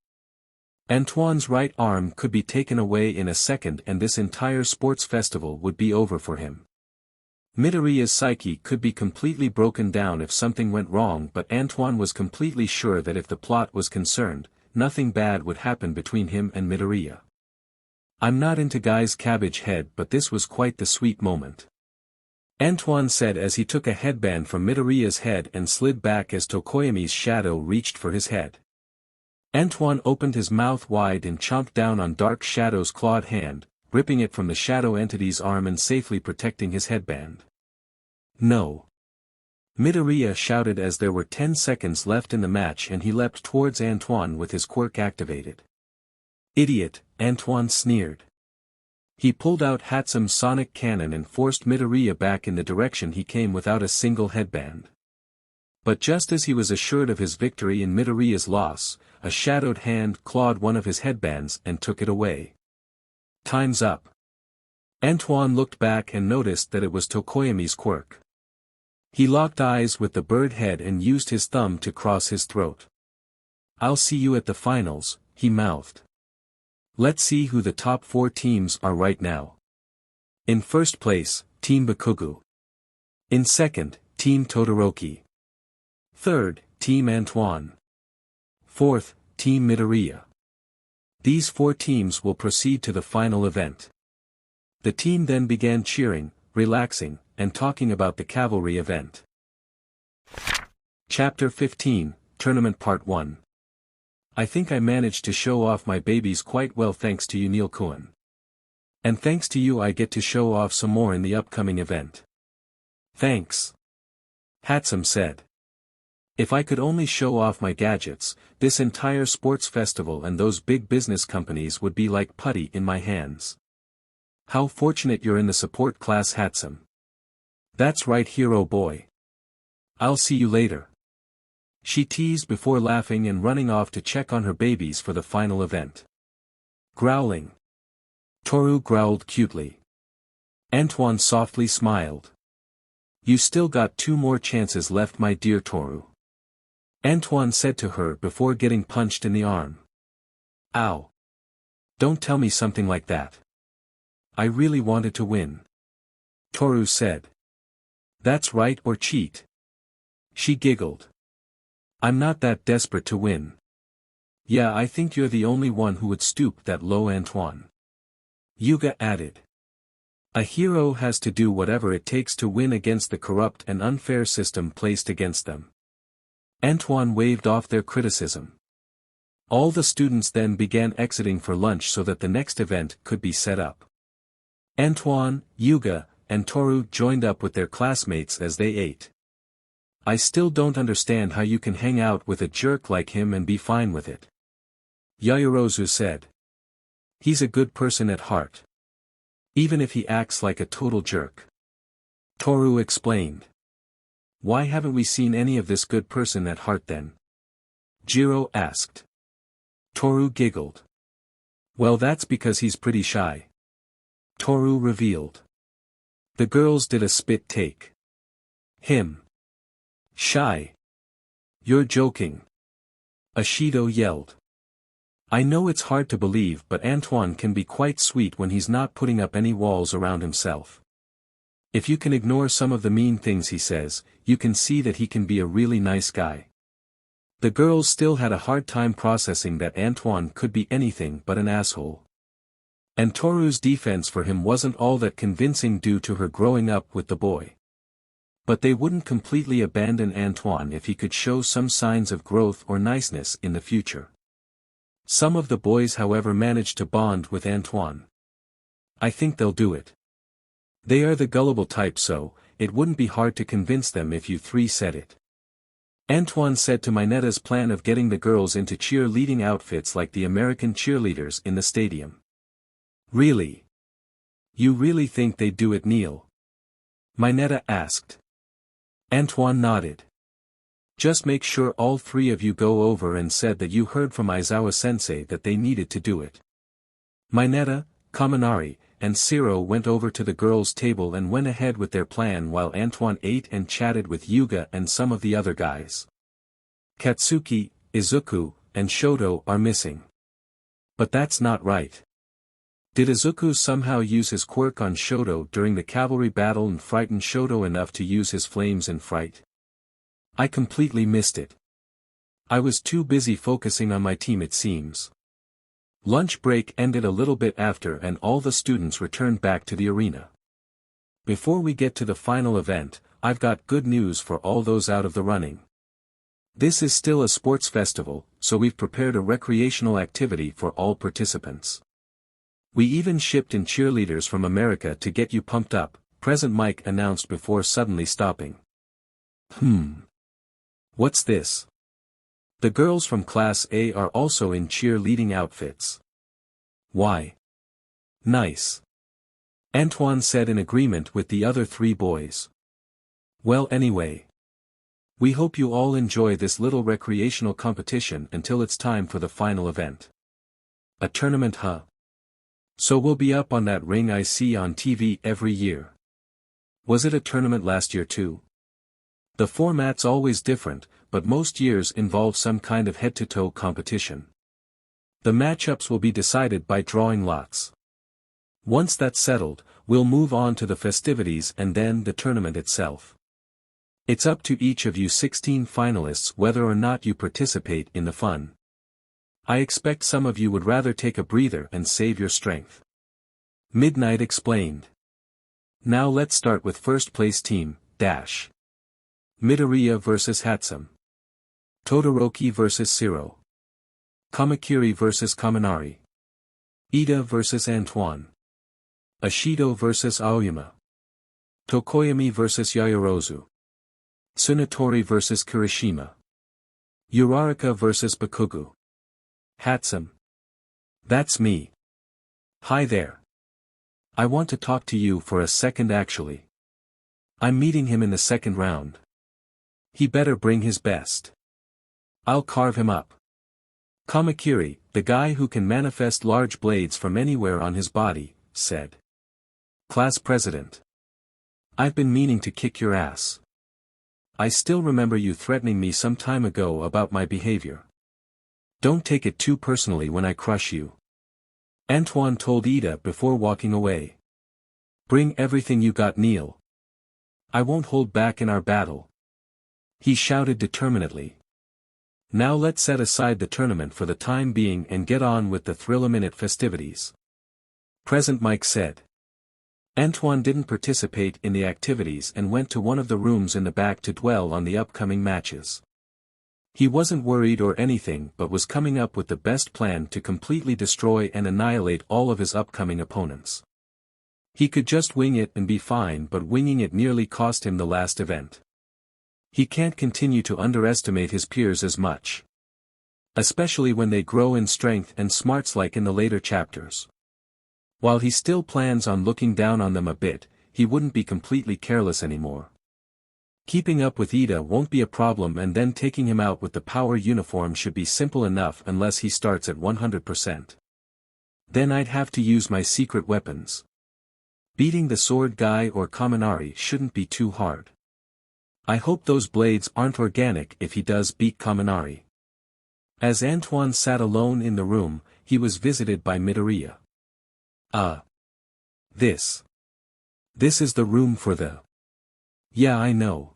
Antoine's right arm could be taken away in a second and this entire sports festival would be over for him. Midoriya's psyche could be completely broken down if something went wrong, but Antoine was completely sure that if the plot was concerned, nothing bad would happen between him and Midoriya. I'm not into guys, cabbage head, but this was quite the sweet moment. Antoine said as he took a headband from Midoriya's head and slid back as Tokoyami's shadow reached for his head. Antoine opened his mouth wide and chomped down on Dark Shadow's clawed hand, ripping it from the shadow entity's arm and safely protecting his headband. No. Midoriya shouted as there were 10 seconds left in the match and he leapt towards Antoine with his quirk activated. Idiot, Antoine sneered. He pulled out Hatsam's sonic cannon and forced Midoriya back in the direction he came without a single headband. But just as he was assured of his victory and Midoriya's loss, a shadowed hand clawed one of his headbands and took it away. Time's up. Antoine looked back and noticed that it was Tokoyami's quirk. He locked eyes with the bird head and used his thumb to cross his throat. I'll see you at the finals, he mouthed. Let's see who the top 4 teams are right now. In first place, Team Bakugo. In second, Team Todoroki. Third, Team Antoine. Fourth, Team Midoriya. These 4 teams will proceed to the final event. The team then began cheering, relaxing, and talking about the cavalry event. Chapter 15, Tournament Part 1. I think I managed to show off my babies quite well thanks to you, Neil-kun. And thanks to you I get to show off some more in the upcoming event. Thanks. Hatsam said. If I could only show off my gadgets, this entire sports festival and those big business companies would be like putty in my hands. How fortunate you're in the support class, Hatsam. That's right, hero boy. I'll see you later. She teased before laughing and running off to check on her babies for the final event. Growling. Toru growled cutely. Antoine softly smiled. You still got 2 more chances left, my dear Toru. Antoine said to her before getting punched in the arm. Ow. Don't tell me something like that. I really wanted to win. Toru said. That's right, or cheat. She giggled. I'm not that desperate to win. Yeah, I think you're the only one who would stoop that low, Antoine. Yuga added. A hero has to do whatever it takes to win against the corrupt and unfair system placed against them. Antoine waved off their criticism. All the students then began exiting for lunch so that the next event could be set up. Antoine, Yuga, and Toru joined up with their classmates as they ate. I still don't understand how you can hang out with a jerk like him and be fine with it. Yaoyorozu said. He's a good person at heart. Even if he acts like a total jerk. Toru explained. Why haven't we seen any of this good person at heart then? Jiro asked. Toru giggled. Well, that's because he's pretty shy. Toru revealed. The girls did a spit take. Him. Shy. You're joking. Ashido yelled. I know it's hard to believe, but Antoine can be quite sweet when he's not putting up any walls around himself. If you can ignore some of the mean things he says, you can see that he can be a really nice guy. The girls still had a hard time processing that Antoine could be anything but an asshole. And Toru's defense for him wasn't all that convincing due to her growing up with the boy. But they wouldn't completely abandon Antoine if he could show some signs of growth or niceness in the future. Some of the boys, however, managed to bond with Antoine. I think they'll do it. They are the gullible type, so it wouldn't be hard to convince them if you 3 said it. Antoine said to Minetta's plan of getting the girls into cheerleading outfits like the American cheerleaders in the stadium. Really? You really think they'd do it, Neil? Minetta asked. Antoine nodded. Just make sure all 3 of you go over and said that you heard from Aizawa-sensei that they needed to do it. Minetta, Kaminari, and Siro went over to the girls' table and went ahead with their plan while Antoine ate and chatted with Yuga and some of the other guys. Katsuki, Izuku, and Shoto are missing. But that's not right. Did Izuku somehow use his quirk on Shoto during the cavalry battle and frighten Shoto enough to use his flames in fright? I completely missed it. I was too busy focusing on my team, it seems. Lunch break ended a little bit after and all the students returned back to the arena. Before we get to the final event, I've got good news for all those out of the running. This is still a sports festival, so we've prepared a recreational activity for all participants. We even shipped in cheerleaders from America to get you pumped up, Present Mike announced before suddenly stopping. What's this? The girls from Class A are also in cheerleading outfits. Why? Nice. Antoine said in agreement with the other 3 boys. Well anyway. We hope you all enjoy this little recreational competition until it's time for the final event. A tournament, huh? So we'll be up on that ring I see on TV every year. Was it a tournament last year too? The format's always different, but most years involve some kind of head-to-toe competition. The matchups will be decided by drawing lots. Once that's settled, we'll move on to the festivities and then the tournament itself. It's up to each of you 16 finalists whether or not you participate in the fun. I expect some of you would rather take a breather and save your strength. Midnight explained. Now let's start with first place team, Dash. Midoriya vs Hatsum. Todoroki vs Zero. Kamakiri vs Kaminari. Ida vs Antoine. Ashido vs Aoyama. Tokoyami vs Yayorozu. Tsunatori vs Kirishima. Uraraka vs Bakugu. Hatsum. That's me. Hi there. I want to talk to you for a second actually. I'm meeting him in the second round. He better bring his best. I'll carve him up. Kamakiri, the guy who can manifest large blades from anywhere on his body, said. Class president. I've been meaning to kick your ass. I still remember you threatening me some time ago about my behavior. Don't take it too personally when I crush you. Antoine told Ida before walking away. Bring everything you got, Neil. I won't hold back in our battle. He shouted determinedly. Now let's set aside the tournament for the time being and get on with the thrill-a-minute festivities. Present Mike said. Antoine didn't participate in the activities and went to one of the rooms in the back to dwell on the upcoming matches. He wasn't worried or anything but was coming up with the best plan to completely destroy and annihilate all of his upcoming opponents. He could just wing it and be fine, but winging it nearly cost him the last event. He can't continue to underestimate his peers as much. Especially when they grow in strength and smarts like in the later chapters. While he still plans on looking down on them a bit, he wouldn't be completely careless anymore. Keeping up with Ida won't be a problem, and then taking him out with the power uniform should be simple enough unless he starts at 100%. Then I'd have to use my secret weapons. Beating the sword guy or Kaminari shouldn't be too hard. I hope those blades aren't organic if he does beat Kaminari. As Antoine sat alone in the room, he was visited by Midoriya. This is the room for the... Yeah, I know.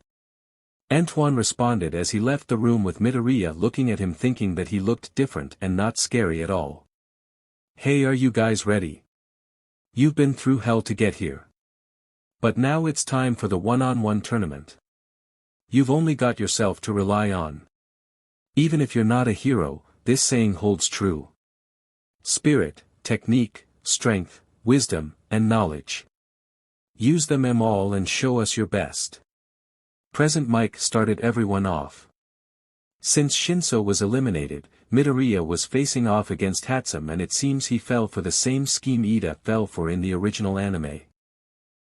Antoine responded as he left the room with Midoriya looking at him, thinking that he looked different and not scary at all. Hey, are you guys ready? You've been through hell to get here. But now it's time for the one-on-one tournament. You've only got yourself to rely on. Even if you're not a hero, this saying holds true. Spirit, technique, strength, wisdom, and knowledge. Use them all and show us your best. Present Mike started everyone off. Since Shinso was eliminated, Midoriya was facing off against Hatsum, and it seems he fell for the same scheme Ida fell for in the original anime.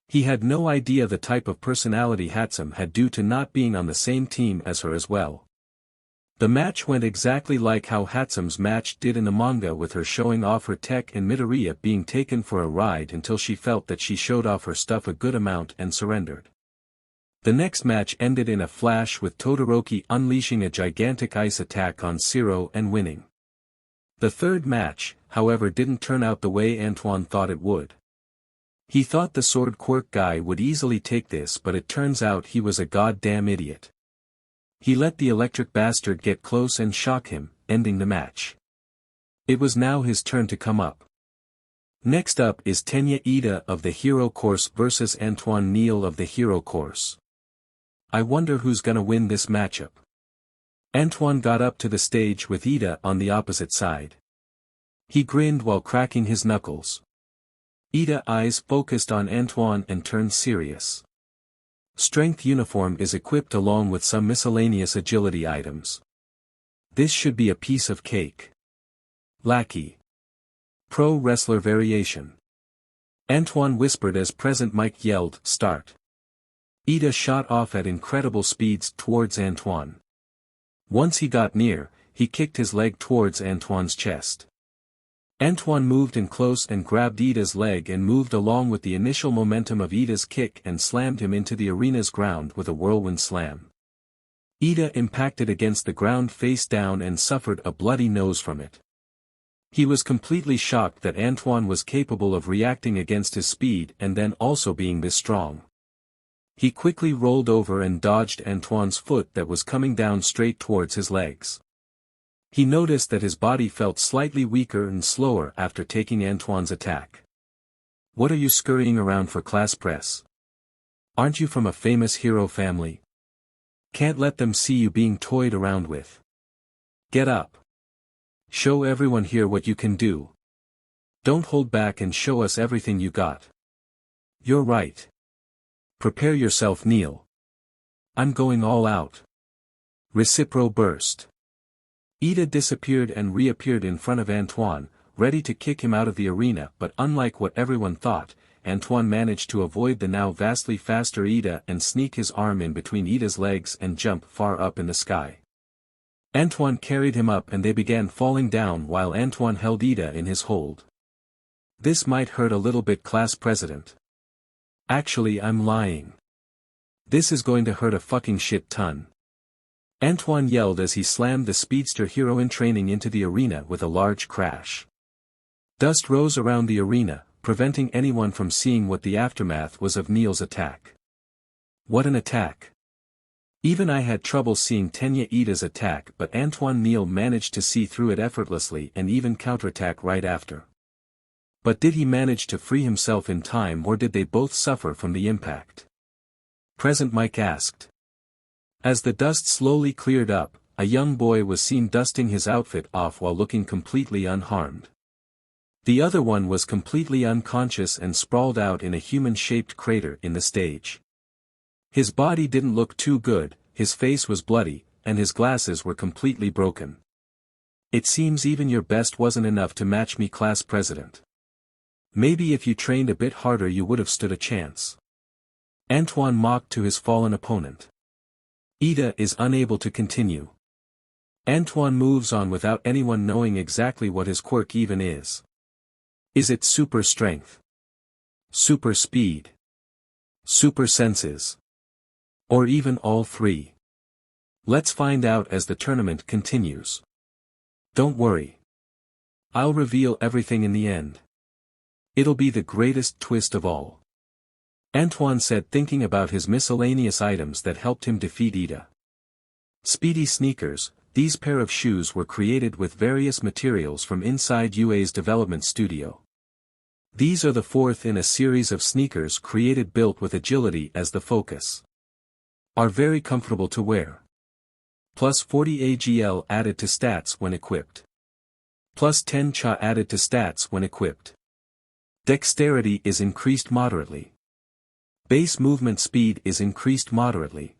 He had no idea the type of personality Hatsum had due to not being on the same team as her as well. The match went exactly like how Hatsum's match did in the manga, with her showing off her tech and Midoriya being taken for a ride until she felt that she showed off her stuff a good amount and surrendered. The next match ended in a flash with Todoroki unleashing a gigantic ice attack on Zero and winning. The third match, however, didn't turn out the way Antoine thought it would. He thought the sword quirk guy would easily take this, but it turns out he was a goddamn idiot. He let the electric bastard get close and shock him, ending the match. It was now his turn to come up. Next up is Tenya Ida of the Hero Course versus Antoine Neal of the Hero Course. I wonder who's gonna win this matchup. Antoine got up to the stage with Ida on the opposite side. He grinned while cracking his knuckles. Ida's eyes focused on Antoine and turned serious. Strength uniform is equipped along with some miscellaneous agility items. This should be a piece of cake. Lackey. Pro wrestler variation. Antoine whispered as present Mike yelled, "Start." Ida shot off at incredible speeds towards Antoine. Once he got near, he kicked his leg towards Antoine's chest. Antoine moved in close and grabbed Ida's leg and moved along with the initial momentum of Ida's kick and slammed him into the arena's ground with a whirlwind slam. Ida impacted against the ground face down and suffered a bloody nose from it. He was completely shocked that Antoine was capable of reacting against his speed and then also being this strong. He quickly rolled over and dodged Antoine's foot that was coming down straight towards his legs. He noticed that his body felt slightly weaker and slower after taking Antoine's attack. "What are you scurrying around for class press? Aren't you from a famous hero family? Can't let them see you being toyed around with. Get up. Show everyone here what you can do. Don't hold back and show us everything you got. You're right. Prepare yourself, Neil. I'm going all out." Recipro burst. Ida disappeared and reappeared in front of Antoine, ready to kick him out of the arena, but unlike what everyone thought, Antoine managed to avoid the now vastly faster Ida and sneak his arm in between Ida's legs and jump far up in the sky. Antoine carried him up and they began falling down while Antoine held Ida in his hold. "This might hurt a little bit, class president. Actually, I'm lying. This is going to hurt a fucking shit ton." Antoine yelled as he slammed the speedster hero in training into the arena with a large crash. Dust rose around the arena, preventing anyone from seeing what the aftermath was of Neil's attack. What an attack! Even I had trouble seeing Tenya Ida's attack, but Antoine Neil managed to see through it effortlessly and even counterattack right after. But did he manage to free himself in time, or did they both suffer from the impact? Present Mike asked. As the dust slowly cleared up, a young boy was seen dusting his outfit off while looking completely unharmed. The other one was completely unconscious and sprawled out in a human-shaped crater in the stage. His body didn't look too good, his face was bloody, and his glasses were completely broken. "It seems even your best wasn't enough to match me, class president. Maybe if you trained a bit harder you would have stood a chance." Antoine mocked to his fallen opponent. Ida is unable to continue. Antoine moves on without anyone knowing exactly what his quirk even is. Is it super strength? Super speed? Super senses? Or even all three? Let's find out as the tournament continues. Don't worry. I'll reveal everything in the end. It'll be the greatest twist of all. Antoine said, thinking about his miscellaneous items that helped him defeat Ida. Speedy sneakers. These pair of shoes were created with various materials from inside UA's development studio. These are the fourth in a series of sneakers created built with agility as the focus. Are very comfortable to wear. Plus 40 AGL added to stats when equipped. Plus 10 CHA added to stats when equipped. Dexterity is increased moderately. Base movement speed is increased moderately.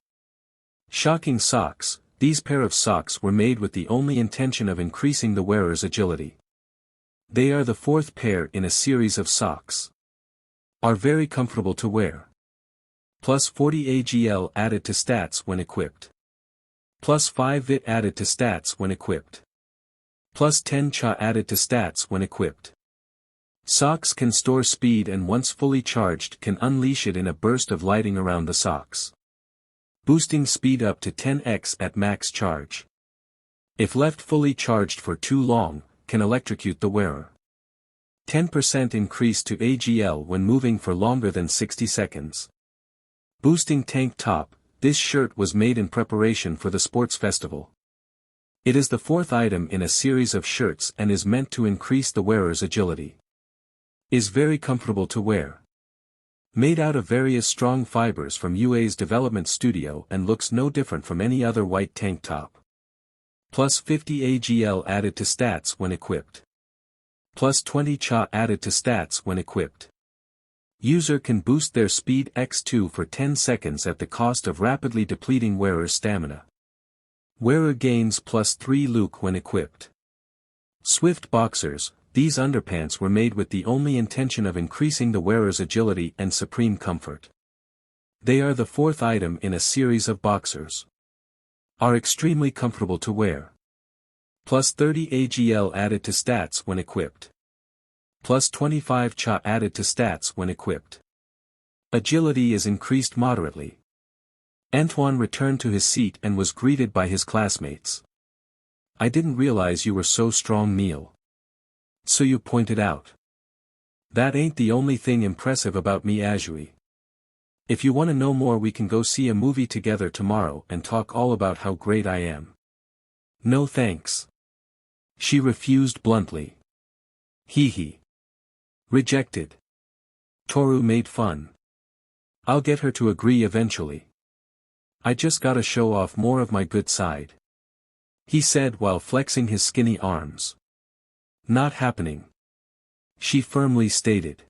Shocking socks. These pair of socks were made with the only intention of increasing the wearer's agility. They are the fourth pair in a series of socks. Are very comfortable to wear. Plus 40 AGL added to stats when equipped. Plus 5 VIT added to stats when equipped. Plus 10 CHA added to stats when equipped. Socks can store speed and once fully charged can unleash it in a burst of lighting around the socks. Boosting speed up to 10x at max charge. If left fully charged for too long, can electrocute the wearer. 10% increase to AGL when moving for longer than 60 seconds. Boosting tank top. This shirt was made in preparation for the sports festival. It is the fourth item in a series of shirts and is meant to increase the wearer's agility. Is very comfortable to wear. Made out of various strong fibers from UA's development studio and looks no different from any other white tank top. Plus 50 AGL added to stats when equipped. Plus 20 CHA added to stats when equipped. User can boost their speed x2 for 10 seconds at the cost of rapidly depleting wearer's stamina. Wearer gains plus 3 Luke when equipped. Swift boxers, these underpants were made with the only intention of increasing the wearer's agility and supreme comfort. They are the fourth item in a series of boxers. Are extremely comfortable to wear. Plus 30 AGL added to stats when equipped. Plus 25 CHA added to stats when equipped. Agility is increased moderately. Antoine returned to his seat and was greeted by his classmates. I didn't realize you were so strong, Neil. So you pointed out. That ain't the only thing impressive about me, Azuri. If you want to know more, we can go see a movie together tomorrow and talk all about how great I am. No thanks. She refused bluntly. Hee. Rejected. Toru made fun. I'll get her to agree eventually. I just gotta show off more of my good side. He said while flexing his skinny arms. Not happening. She firmly stated.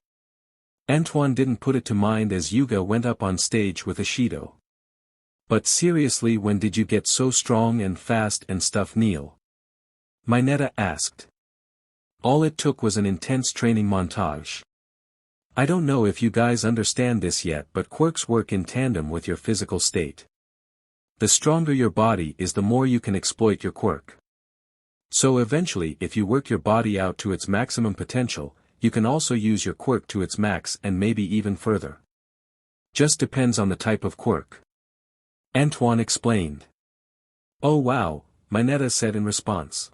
Antoine didn't put it to mind as Yuga went up on stage with Ishido. But seriously, when did you get so strong and fast and stuff, Neil? Mineta asked. All it took was an intense training montage. I don't know if you guys understand this yet, but quirks work in tandem with your physical state. The stronger your body is, the more you can exploit your quirk. So eventually, if you work your body out to its maximum potential, you can also use your quirk to its max and maybe even further. Just depends on the type of quirk. Antoine explained. Oh wow, Mineta said in response.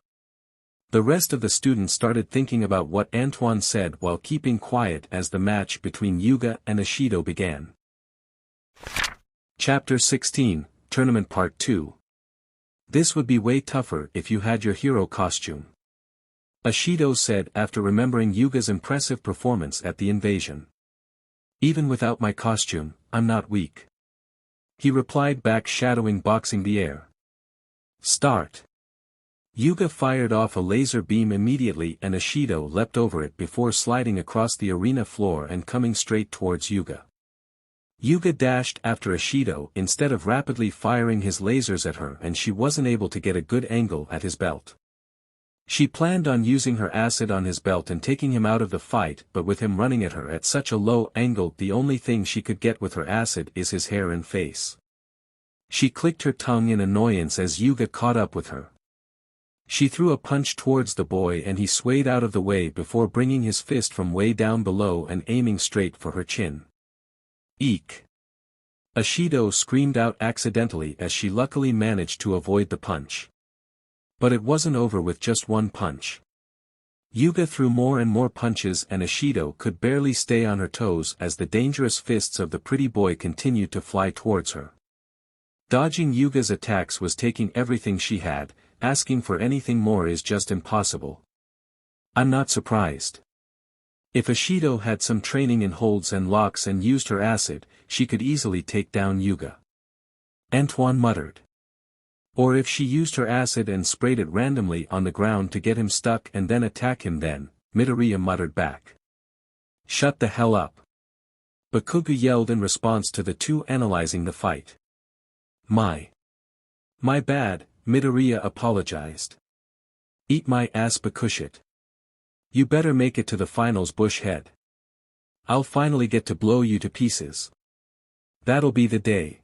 The rest of the students started thinking about what Antoine said while keeping quiet as the match between Yuga and Ishido began. Chapter 16, Tournament Part 2. This would be way tougher if you had your hero costume. Ishido said after remembering Yuga's impressive performance at the invasion. Even without my costume, I'm not weak. He replied back, shadowing boxing the air. Start. Yuga fired off a laser beam immediately and Ishido leapt over it before sliding across the arena floor and coming straight towards Yuga. Yuga dashed after Ishido instead of rapidly firing his lasers at her, and she wasn't able to get a good angle at his belt. She planned on using her acid on his belt and taking him out of the fight, but with him running at her at such a low angle, the only thing she could get with her acid is his hair and face. She clicked her tongue in annoyance as Yuga caught up with her. She threw a punch towards the boy and he swayed out of the way before bringing his fist from way down below and aiming straight for her chin. Eek! Ishido screamed out accidentally as she luckily managed to avoid the punch. But it wasn't over with just one punch. Yuga threw more and more punches and Ishido could barely stay on her toes as the dangerous fists of the pretty boy continued to fly towards her. Dodging Yuga's attacks was taking everything she had. Asking for anything more is just impossible. I'm not surprised. If Ishido had some training in holds and locks and used her acid, she could easily take down Yuga. Antoine muttered. Or if she used her acid and sprayed it randomly on the ground to get him stuck and then attack him, then, Midoriya muttered back. Shut the hell up. Bakugo yelled in response to the two analyzing the fight. My bad. Midoriya apologized. Eat my ass, Bakushit. You better make it to the finals, Bushhead. I'll finally get to blow you to pieces. That'll be the day.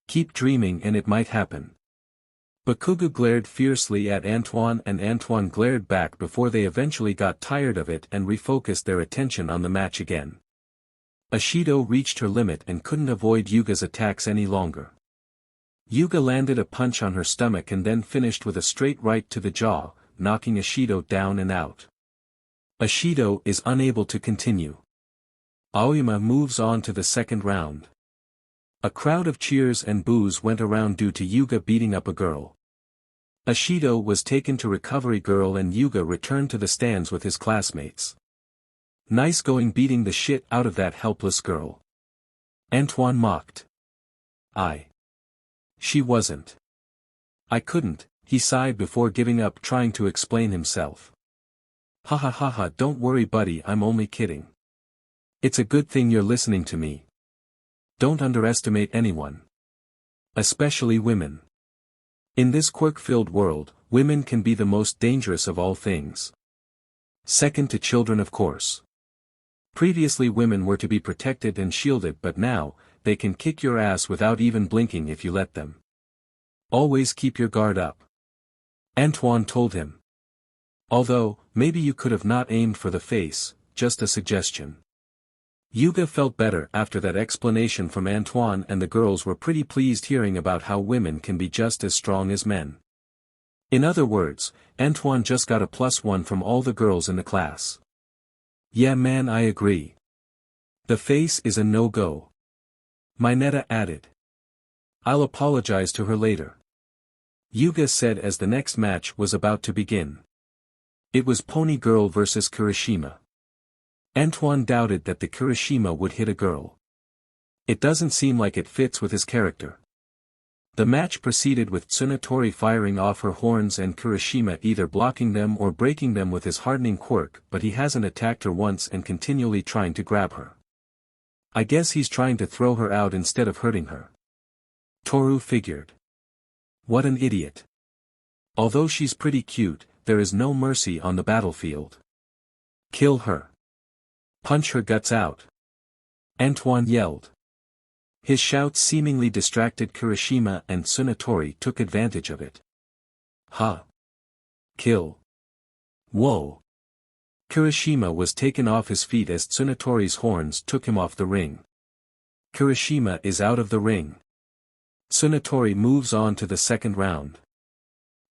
Keep dreaming and it might happen. Bakugo glared fiercely at Antoine and Antoine glared back before they eventually got tired of it and refocused their attention on the match again. Ishido reached her limit and couldn't avoid Yuga's attacks any longer. Yuga landed a punch on her stomach and then finished with a straight right to the jaw, knocking Ishido down and out. Ishido is unable to continue. Aoyama moves on to the second round. A crowd of cheers and boos went around due to Yuga beating up a girl. Ishido was taken to Recovery Girl and Yuga returned to the stands with his classmates. Nice going, beating the shit out of that helpless girl. Antoine mocked. She wasn't. I couldn't, He sighed before giving up trying to explain himself. Ha ha ha ha, don't worry buddy, I'm only kidding. It's a good thing you're listening to me. Don't underestimate anyone. Especially women. In this quirk-filled world, women can be the most dangerous of all things. Second to children of course. Previously women were to be protected and shielded, but now, they can kick your ass without even blinking if you let them. Always keep your guard up. Antoine told him. Although, maybe you could have not aimed for the face, just a suggestion. Yuga felt better after that explanation from Antoine, and the girls were pretty pleased hearing about how women can be just as strong as men. In other words, Antoine just got a +1 from all the girls in the class. Yeah man, I agree. The face is a no-go. Mineta added. I'll apologize to her later. Yuga said as the next match was about to begin. It was Pony Girl versus Kirishima. Antoine doubted that the Kirishima would hit a girl. It doesn't seem like it fits with his character. The match proceeded with Tsunatori firing off her horns and Kirishima either blocking them or breaking them with his hardening quirk, but he hasn't attacked her once and continually trying to grab her. I guess he's trying to throw her out instead of hurting her. Toru figured. What an idiot. Although she's pretty cute, there is no mercy on the battlefield. Kill her. Punch her guts out. Antoine yelled. His shouts seemingly distracted Kirishima, and Tsunatori took advantage of it. Ha! Kill. Whoa! Kirishima was taken off his feet as Tsunatori's horns took him off the ring. Kirishima is out of the ring. Tsunatori moves on to the second round.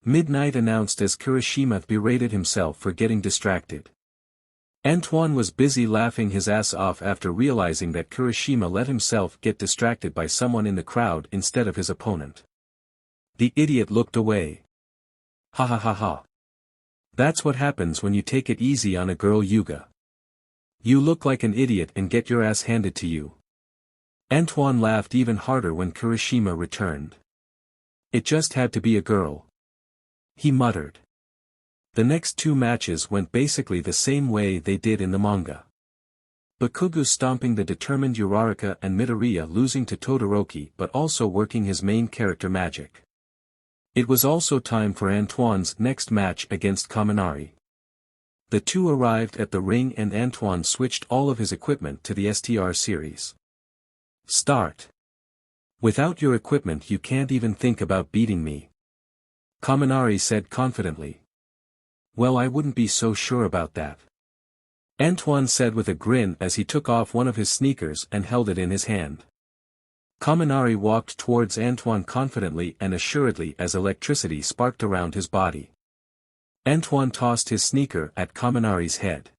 Midnight announced as Kirishima berated himself for getting distracted. Antoine was busy laughing his ass off after realizing that Kirishima let himself get distracted by someone in the crowd instead of his opponent. The idiot looked away. Ha ha ha ha. That's what happens when you take it easy on a girl, Yuga. You look like an idiot and get your ass handed to you. Antoine laughed even harder when Kirishima returned. It just had to be a girl. He muttered. The next two matches went basically the same way they did in the manga. Bakugo stomping the determined Uraraka and Midoriya losing to Todoroki but also working his main character magic. It was also time for Antoine's next match against Kaminari. The two arrived at the ring and Antoine switched all of his equipment to the STR series. Start. Without your equipment you can't even think about beating me. Kaminari said confidently. Well, I wouldn't be so sure about that. Antoine said with a grin as he took off one of his sneakers and held it in his hand. Kaminari walked towards Antoine confidently and assuredly as electricity sparked around his body. Antoine tossed his sneaker at Kaminari's head.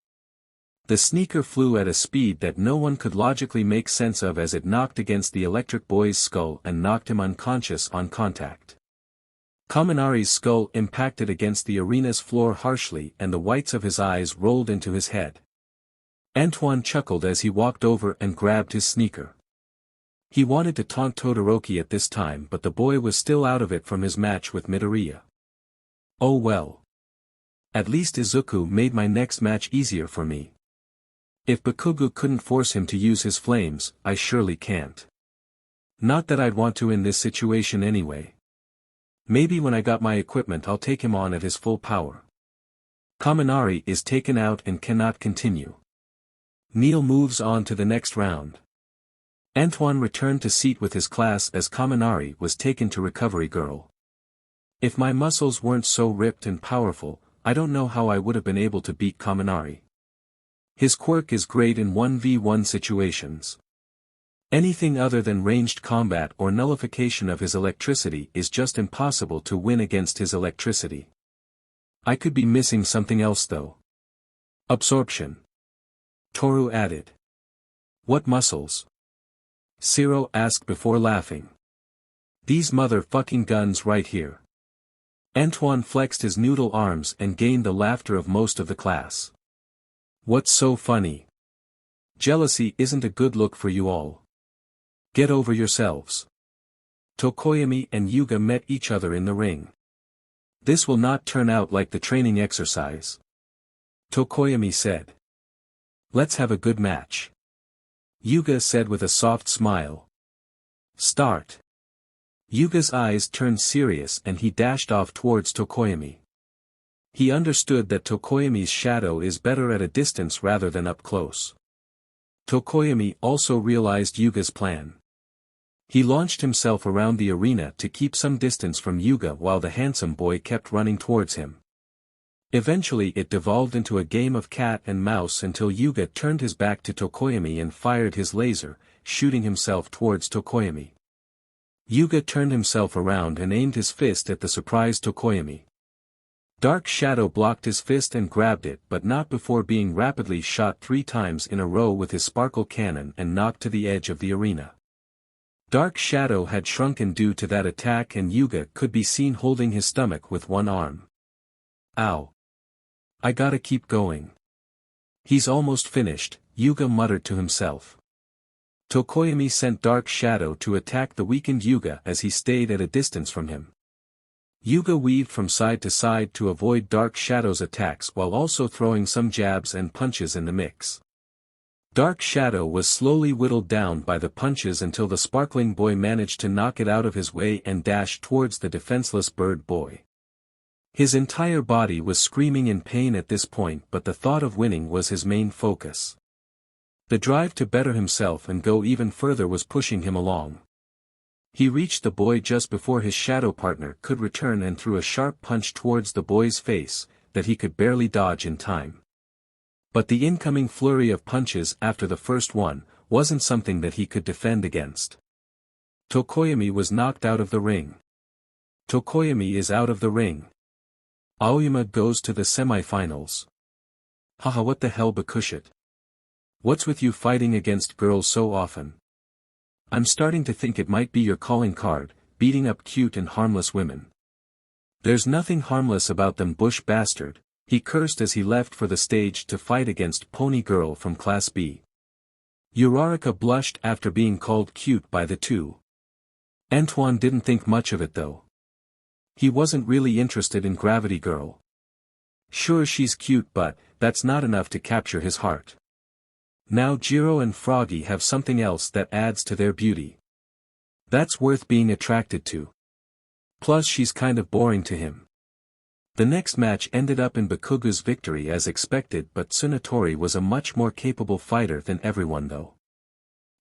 The sneaker flew at a speed that no one could logically make sense of as it knocked against the electric boy's skull and knocked him unconscious on contact. Kaminari's skull impacted against the arena's floor harshly and the whites of his eyes rolled into his head. Antoine chuckled as he walked over and grabbed his sneaker. He wanted to taunt Todoroki at this time, but the boy was still out of it from his match with Midoriya. Oh well. At least Izuku made my next match easier for me. If Bakugo couldn't force him to use his flames, I surely can't. Not that I'd want to in this situation anyway. Maybe when I got my equipment I'll take him on at his full power. Kaminari is taken out and cannot continue. Neil moves on to the next round. Antoine returned to seat with his class as Kaminari was taken to Recovery Girl. If my muscles weren't so ripped and powerful, I don't know how I would have been able to beat Kaminari. His quirk is great in 1v1 situations. Anything other than ranged combat or nullification of his electricity is just impossible to win against his electricity. I could be missing something else though. Absorption. Toru added. What muscles? Zero asked before laughing. These motherfucking guns right here. Antoine flexed his noodle arms and gained the laughter of most of the class. What's so funny? Jealousy isn't a good look for you all. Get over yourselves. Tokoyami and Yuga met each other in the ring. This will not turn out like the training exercise. Tokoyami said. Let's have a good match. Yuga said with a soft smile. Start. Yuga's eyes turned serious and he dashed off towards Tokoyami. He understood that Tokoyami's shadow is better at a distance rather than up close. Tokoyami also realized Yuga's plan. He launched himself around the arena to keep some distance from Yuga while the handsome boy kept running towards him. Eventually it devolved into a game of cat and mouse until Yuga turned his back to Tokoyami and fired his laser, shooting himself towards Tokoyami. Yuga turned himself around and aimed his fist at the surprised Tokoyami. Dark Shadow blocked his fist and grabbed it but not before being rapidly shot 3 times in a row with his sparkle cannon and knocked to the edge of the arena. Dark Shadow had shrunken due to that attack and Yuga could be seen holding his stomach with one arm. Ow. I gotta keep going. He's almost finished, Yuga muttered to himself. Tokoyami sent Dark Shadow to attack the weakened Yuga as he stayed at a distance from him. Yuga weaved from side to side to avoid Dark Shadow's attacks while also throwing some jabs and punches in the mix. Dark Shadow was slowly whittled down by the punches until the sparkling boy managed to knock it out of his way and dash towards the defenseless bird boy. His entire body was screaming in pain at this point but the thought of winning was his main focus. The drive to better himself and go even further was pushing him along. He reached the boy just before his shadow partner could return and threw a sharp punch towards the boy's face, that he could barely dodge in time. But the incoming flurry of punches after the first one, wasn't something that he could defend against. Tokoyami was knocked out of the ring. Tokoyami is out of the ring. Aoyama goes to the semifinals. Haha, what the hell, Bakushit? What's with you fighting against girls so often? I'm starting to think it might be your calling card, beating up cute and harmless women. There's nothing harmless about them, bush bastard, he cursed as he left for the stage to fight against Pony Girl from Class B. Uraraka blushed after being called cute by the two. Antoine didn't think much of it though. He wasn't really interested in Gravity Girl. Sure, she's cute, but that's not enough to capture his heart. Now Jiro and Froggy have something else that adds to their beauty. That's worth being attracted to. Plus she's kind of boring to him. The next match ended up in Bakugu's victory as expected, but Tsunatori was a much more capable fighter than everyone though.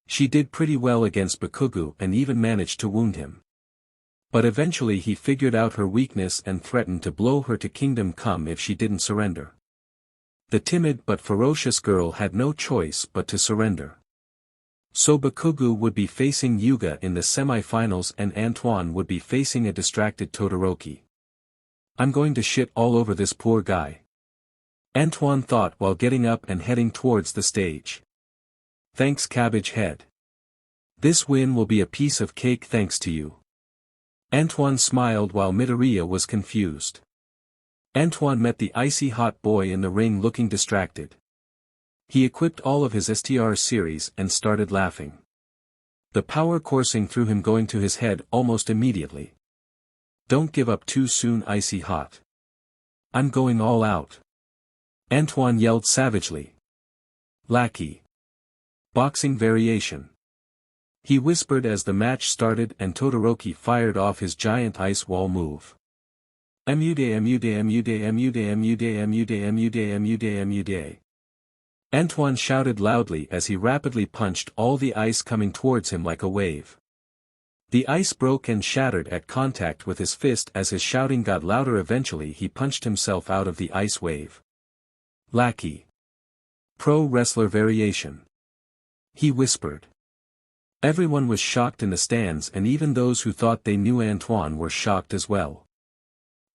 She did pretty well against Bakugu and even managed to wound him. But eventually he figured out her weakness and threatened to blow her to Kingdom Come if she didn't surrender. The timid but ferocious girl had no choice but to surrender. So Bakugu would be facing Yuga in the semi-finals and Antoine would be facing a distracted Todoroki. I'm going to shit all over this poor guy. Antoine thought while getting up and heading towards the stage. Thanks, Cabbage Head. This win will be a piece of cake thanks to you. Antoine smiled while Midoriya was confused. Antoine met the icy hot boy in the ring looking distracted. He equipped all of his STR series and started laughing. The power coursing through him going to his head almost immediately. Don't give up too soon, icy hot. I'm going all out. Antoine yelled savagely. Lackey. Boxing variation. He whispered as the match started and Todoroki fired off his giant ice wall move. Mude. Antoine shouted loudly as he rapidly punched all the ice coming towards him like a wave. The ice broke and shattered at contact with his fist as his shouting got louder. Eventually he punched himself out of the ice wave. Lackey. Pro wrestler variation. He whispered. Everyone was shocked in the stands and even those who thought they knew Antoine were shocked as well.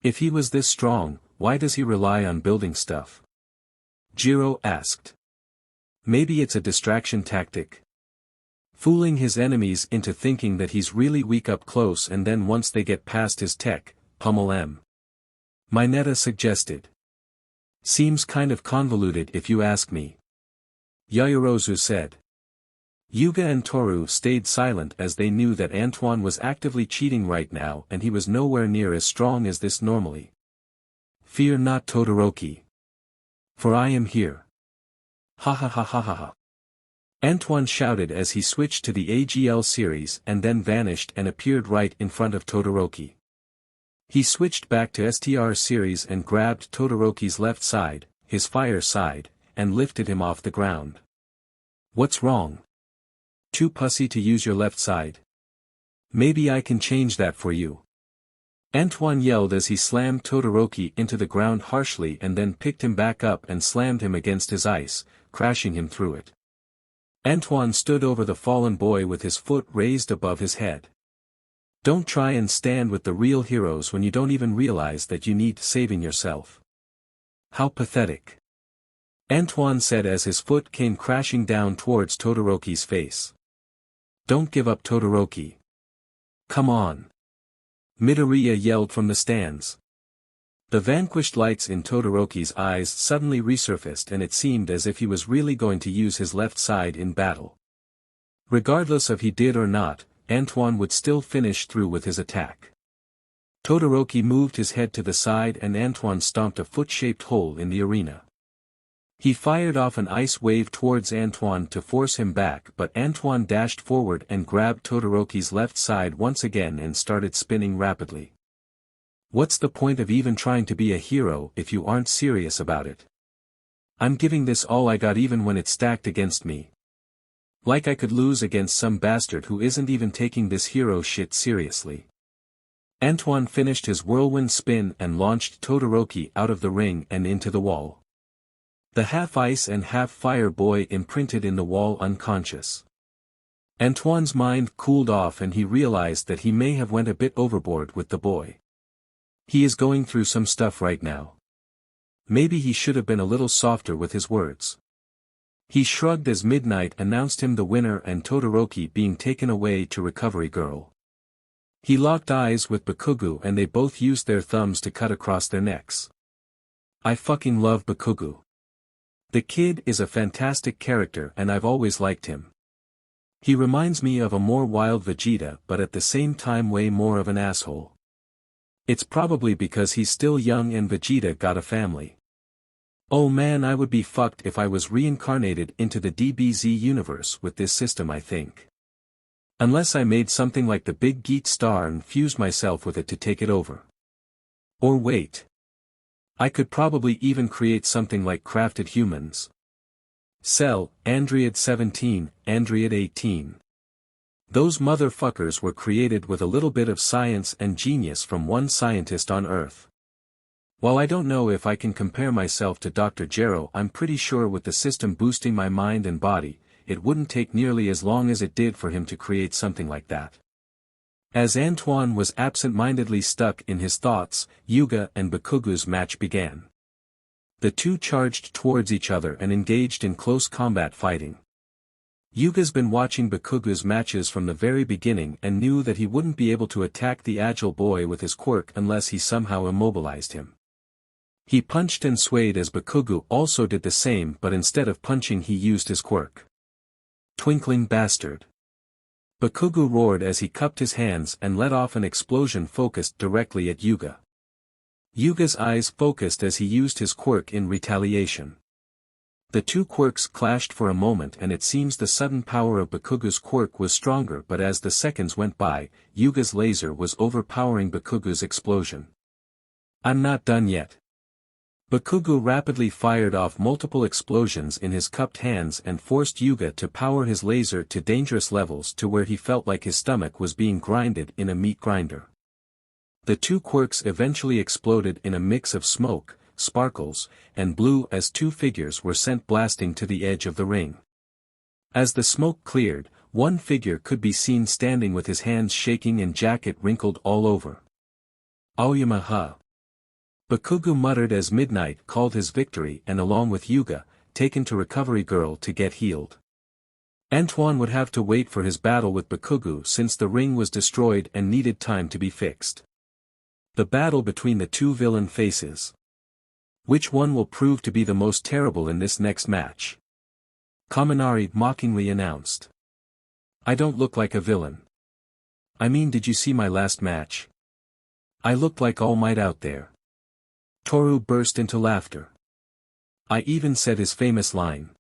If he was this strong, why does he rely on building stuff? Jiro asked. Maybe it's a distraction tactic. Fooling his enemies into thinking that he's really weak up close and then once they get past his tech, pummel him. Mineta suggested. Seems kind of convoluted if you ask me. Yaoyorozu said. Yuga and Toru stayed silent as they knew that Antoine was actively cheating right now and he was nowhere near as strong as this normally. Fear not, Todoroki. For I am here. Ha ha ha ha ha ha. Antoine shouted as he switched to the AGL series and then vanished and appeared right in front of Todoroki. He switched back to STR series and grabbed Todoroki's left side, his fire side, and lifted him off the ground. What's wrong? Too pussy to use your left side? Maybe I can change that for you. Antoine yelled as he slammed Todoroki into the ground harshly and then picked him back up and slammed him against his ice, crashing him through it. Antoine stood over the fallen boy with his foot raised above his head. Don't try and stand with the real heroes when you don't even realize that you need saving yourself. How pathetic. Antoine said as his foot came crashing down towards Todoroki's face. Don't give up, Todoroki. Come on. Midoriya yelled from the stands. The vanquished lights in Todoroki's eyes suddenly resurfaced and it seemed as if he was really going to use his left side in battle. Regardless of he did or not, Antoine would still finish through with his attack. Todoroki moved his head to the side and Antoine stomped a foot-shaped hole in the arena. He fired off an ice wave towards Antoine to force him back, but Antoine dashed forward and grabbed Todoroki's left side once again and started spinning rapidly. What's the point of even trying to be a hero if you aren't serious about it? I'm giving this all I got even when it's stacked against me. Like I could lose against some bastard who isn't even taking this hero shit seriously. Antoine finished his whirlwind spin and launched Todoroki out of the ring and into the wall. The half-ice and half-fire boy imprinted in the wall unconscious. Antoine's mind cooled off and he realized that he may have went a bit overboard with the boy. He is going through some stuff right now. Maybe he should have been a little softer with his words. He shrugged as Midnight announced him the winner and Todoroki being taken away to Recovery Girl. He locked eyes with Bakugo and they both used their thumbs to cut across their necks. I fucking love Bakugo. The kid is a fantastic character and I've always liked him. He reminds me of a more wild Vegeta but at the same time way more of an asshole. It's probably because he's still young and Vegeta got a family. Oh man, I would be fucked if I was reincarnated into the DBZ universe with this system, I think. Unless I made something like the Big Geet Star and fused myself with it to take it over. Or wait. I could probably even create something like Crafted Humans. Cell, Android 17, Android 18. Those motherfuckers were created with a little bit of science and genius from one scientist on Earth. While I don't know if I can compare myself to Dr. Gero, I'm pretty sure with the system boosting my mind and body, it wouldn't take nearly as long as it did for him to create something like that. As Antoine was absent-mindedly stuck in his thoughts, Yuga and Bakugo's match began. The two charged towards each other and engaged in close combat fighting. Yuga's been watching Bakugo's matches from the very beginning and knew that he wouldn't be able to attack the agile boy with his quirk unless he somehow immobilized him. He punched and swayed as Bakugo also did the same, but instead of punching he used his quirk. Twinkling bastard. Bakugo roared as he cupped his hands and let off an explosion focused directly at Yuga. Yuga's eyes focused as he used his quirk in retaliation. The two quirks clashed for a moment and it seems the sudden power of Bakugo's quirk was stronger, but as the seconds went by, Yuga's laser was overpowering Bakugo's explosion. I'm not done yet. Bakugo rapidly fired off multiple explosions in his cupped hands and forced Yuga to power his laser to dangerous levels to where he felt like his stomach was being grinded in a meat grinder. The two quirks eventually exploded in a mix of smoke, sparkles, and blue as two figures were sent blasting to the edge of the ring. As the smoke cleared, one figure could be seen standing with his hands shaking and jacket wrinkled all over. Aoyama ha. Bakugo muttered as Midnight called his victory and along with Yuga, taken to Recovery Girl to get healed. Antoine would have to wait for his battle with Bakugo since the ring was destroyed and needed time to be fixed. The battle between the two villain faces. Which one will prove to be the most terrible in this next match? Kaminari mockingly announced. I don't look like a villain. I mean, did you see my last match? I looked like All Might out there. Toru burst into laughter. I even said his famous line.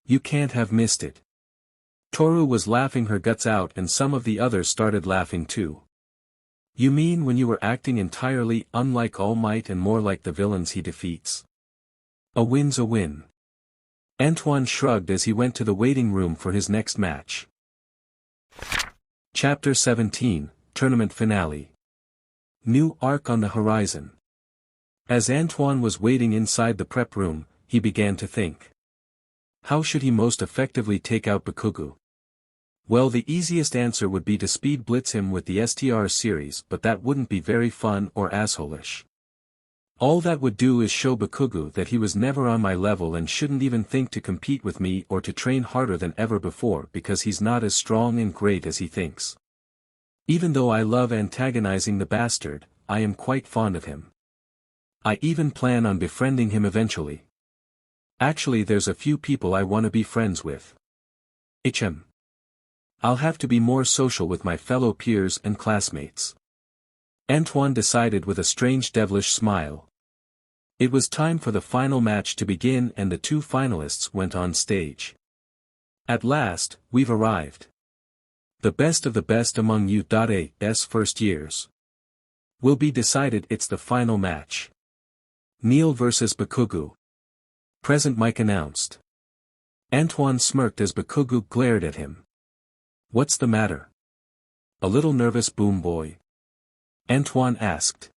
You can't have missed it. Toru was laughing her guts out and some of the others started laughing too. You mean when you were acting entirely unlike All Might and more like the villains he defeats? A win's a win. Antoine shrugged as he went to the waiting room for his next match. Chapter 17, Tournament Finale. New arc on the horizon. As Antoine was waiting inside the prep room, he began to think. How should he most effectively take out Bakugo? Well, the easiest answer would be to speed blitz him with the STR series, but that wouldn't be very fun or asshole-ish. All that would do is show Bakugo that he was never on my level and shouldn't even think to compete with me or to train harder than ever before because he's not as strong and great as he thinks. Even though I love antagonizing the bastard, I am quite fond of him. I even plan on befriending him eventually. Actually, there's a few people I want to be friends with. I'll have to be more social with my fellow peers and classmates. Antoine decided with a strange devilish smile. It was time for the final match to begin and the two finalists went on stage. At last, we've arrived. The best of the best among U.A.'s first years. Will be decided. It's the final match. Neil versus Bakugo. Present Mike announced. Antoine smirked as Bakugo glared at him. What's the matter? A little nervous, boom boy? Antoine asked.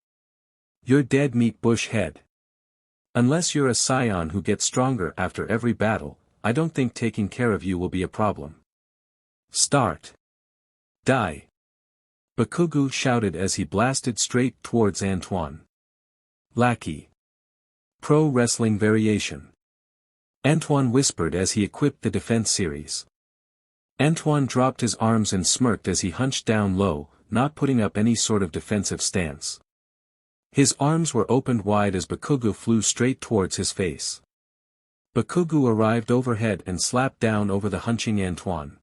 You're dead meat bush head. Unless you're a scion who gets stronger after every battle, I don't think taking care of you will be a problem. Start. Die. Bakugo shouted as he blasted straight towards Antoine. Lackey. Pro Wrestling Variation. Antoine whispered as he equipped the defense series. Antoine dropped his arms and smirked as he hunched down low, not putting up any sort of defensive stance. His arms were opened wide as Bakugo flew straight towards his face. Bakugo arrived overhead and slapped down over the hunching Antoine.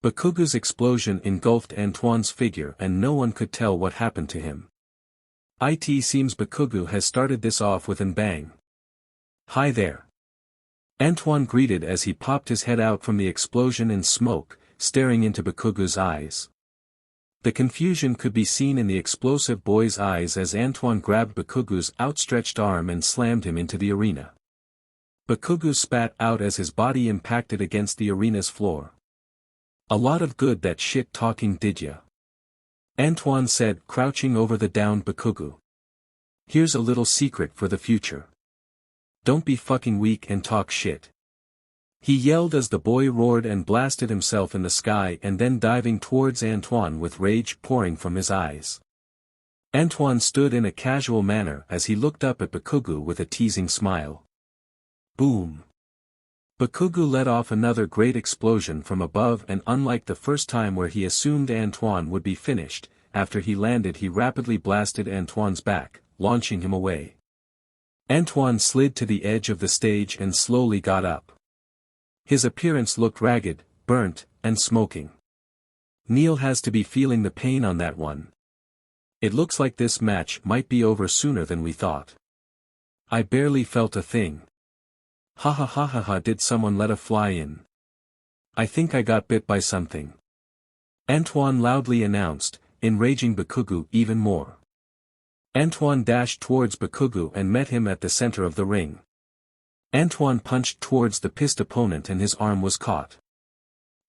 Bakugo's explosion engulfed Antoine's figure and no one could tell what happened to him. It seems Bakugo has started this off with an bang. Hi there. Antoine greeted as he popped his head out from the explosion and smoke, staring into Bakugo's eyes. The confusion could be seen in the explosive boy's eyes as Antoine grabbed Bakugo's outstretched arm and slammed him into the arena. Bakugo spat out as his body impacted against the arena's floor. A lot of good that shit talking did ya? Antoine said, crouching over the downed Bakugo. Here's a little secret for the future. Don't be fucking weak and talk shit. He yelled as the boy roared and blasted himself in the sky and then diving towards Antoine with rage pouring from his eyes. Antoine stood in a casual manner as he looked up at Bakugo with a teasing smile. Boom. Bakugo let off another great explosion from above and unlike the first time where he assumed Antoine would be finished, after he landed he rapidly blasted Antoine's back, launching him away. Antoine slid to the edge of the stage and slowly got up. His appearance looked ragged, burnt, and smoking. Neil has to be feeling the pain on that one. It looks like this match might be over sooner than we thought. I barely felt a thing. Ha ha ha ha ha, did someone let a fly in? I think I got bit by something. Antoine loudly announced, enraging Bakugo even more. Antoine dashed towards Bakugo and met him at the center of the ring. Antoine punched towards the pissed opponent and his arm was caught.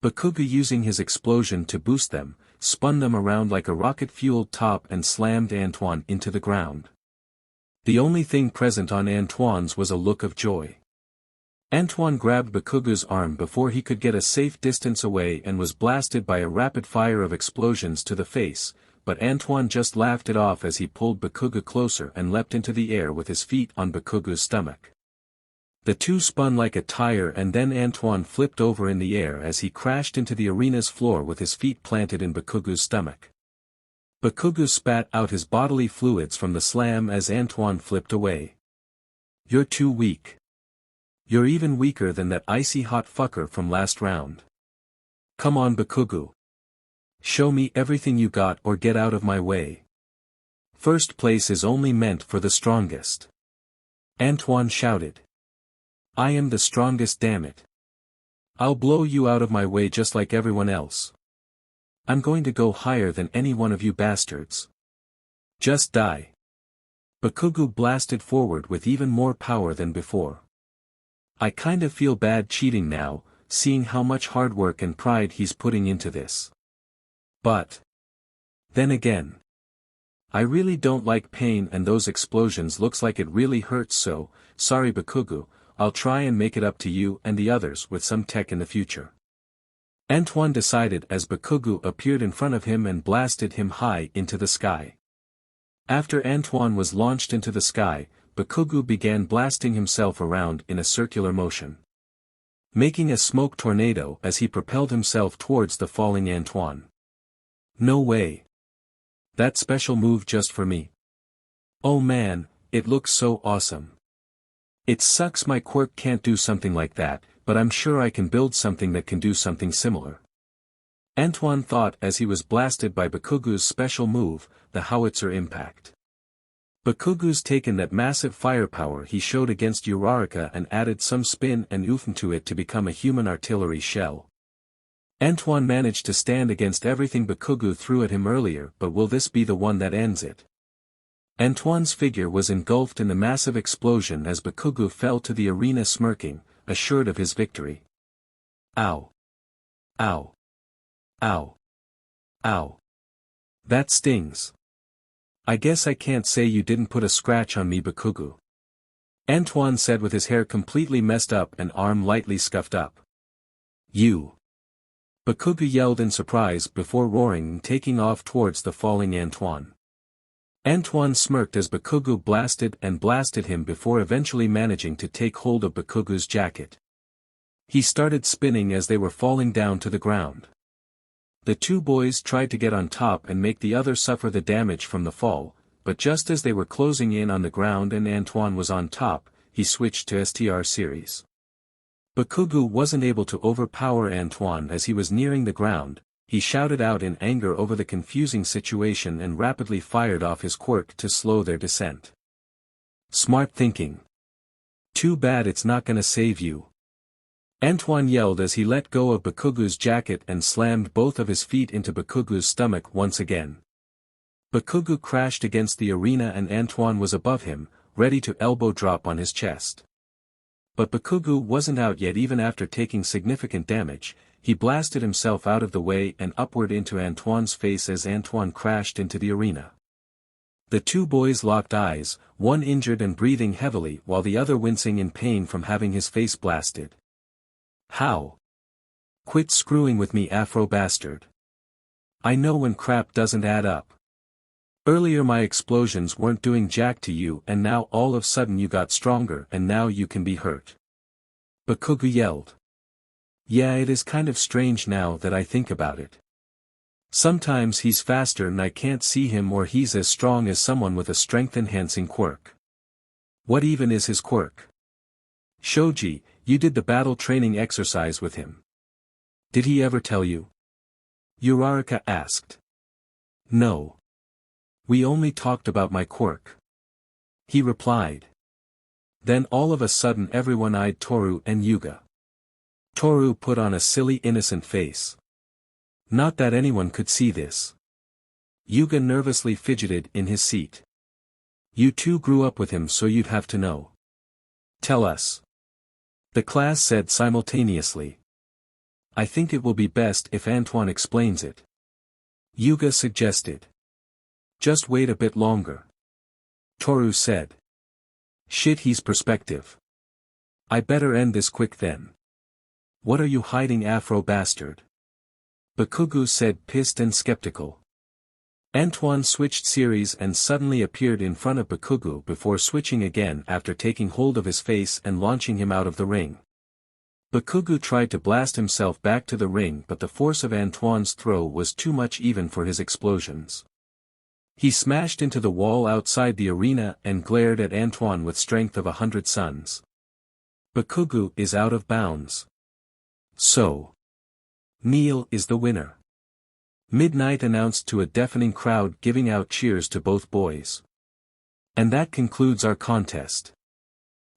Bakugo, using his explosion to boost them, spun them around like a rocket-fueled top and slammed Antoine into the ground. The only thing present on Antoine's was a look of joy. Antoine grabbed Bakugo's arm before he could get a safe distance away and was blasted by a rapid fire of explosions to the face, but Antoine just laughed it off as he pulled Bakugo closer and leapt into the air with his feet on Bakugo's stomach. The two spun like a tire and then Antoine flipped over in the air as he crashed into the arena's floor with his feet planted in Bakugo's stomach. Bakugo spat out his bodily fluids from the slam as Antoine flipped away. You're too weak. You're even weaker than that icy hot fucker from last round. Come on Bakugo. Show me everything you got or get out of my way. First place is only meant for the strongest. Antoine shouted. I am the strongest, damn it. I'll blow you out of my way just like everyone else. I'm going to go higher than any one of you bastards. Just die. Bakugu blasted forward with even more power than before. I kind of feel bad cheating now, seeing how much hard work and pride he's putting into this. But then again, I really don't like pain, and those explosions looks like it really hurts, so, sorry Bakugu, I'll try and make it up to you and the others with some tech in the future. Antoine decided as Bakugu appeared in front of him and blasted him high into the sky. After Antoine was launched into the sky, Bakugu began blasting himself around in a circular motion, making a smoke tornado as he propelled himself towards the falling Antoine. No way. That special move just for me. Oh man, it looks so awesome. It sucks my quirk can't do something like that, but I'm sure I can build something that can do something similar. Antoine thought as he was blasted by Bakugu's special move, the howitzer impact. Bakugu's taken that massive firepower he showed against Uraraka and added some spin and oomph to it to become a human artillery shell. Antoine managed to stand against everything Bakugu threw at him earlier, but will this be the one that ends it? Antoine's figure was engulfed in the massive explosion as Bakugu fell to the arena smirking, assured of his victory. Ow. Ow. Ow. Ow. That stings. I guess I can't say you didn't put a scratch on me, Bakugu. Antoine said with his hair completely messed up and arm lightly scuffed up. You. Bakugu yelled in surprise before roaring and taking off towards the falling Antoine. Antoine smirked as Bakugu blasted him before eventually managing to take hold of Bakugu's jacket. He started spinning as they were falling down to the ground. The two boys tried to get on top and make the other suffer the damage from the fall, but just as they were closing in on the ground and Antoine was on top, he switched to STR series. Bakugu wasn't able to overpower Antoine as he was nearing the ground. He shouted out in anger over the confusing situation and rapidly fired off his quirk to slow their descent. Smart thinking. Too bad it's not gonna save you. Antoine yelled as he let go of Bakugu's jacket and slammed both of his feet into Bakugu's stomach once again. Bakugu crashed against the arena and Antoine was above him, ready to elbow drop on his chest. But Bakugu wasn't out yet. Even after taking significant damage, he blasted himself out of the way and upward into Antoine's face as Antoine crashed into the arena. The two boys locked eyes, one injured and breathing heavily while the other wincing in pain from having his face blasted. How? Quit screwing with me, Afro bastard. I know when crap doesn't add up. Earlier my explosions weren't doing jack to you and now all of a sudden you got stronger and now you can be hurt. Bakugu yelled. Yeah, it is kind of strange now that I think about it. Sometimes he's faster and I can't see him, or he's as strong as someone with a strength-enhancing quirk. What even is his quirk? Shoji, you did the battle training exercise with him. Did he ever tell you? Uraraka asked. No. We only talked about my quirk. He replied. Then all of a sudden everyone eyed Toru and Yuga. Toru put on a silly innocent face. Not that anyone could see this. Yuga nervously fidgeted in his seat. You two grew up with him, so you'd have to know. Tell us. The class said simultaneously. I think it will be best if Antoine explains it. Yuga suggested. Just wait a bit longer. Toru said. Shit, he's perspective. I better end this quick then. What are you hiding, Afro bastard? Bakugu said, pissed and skeptical. Antoine switched series and suddenly appeared in front of Bakugu before switching again after taking hold of his face and launching him out of the ring. Bakugu tried to blast himself back to the ring, but the force of Antoine's throw was too much even for his explosions. He smashed into the wall outside the arena and glared at Antoine with strength of 100 suns. Bakugu is out of bounds. So. Neil is the winner. Midnight announced to a deafening crowd, giving out cheers to both boys. And that concludes our contest.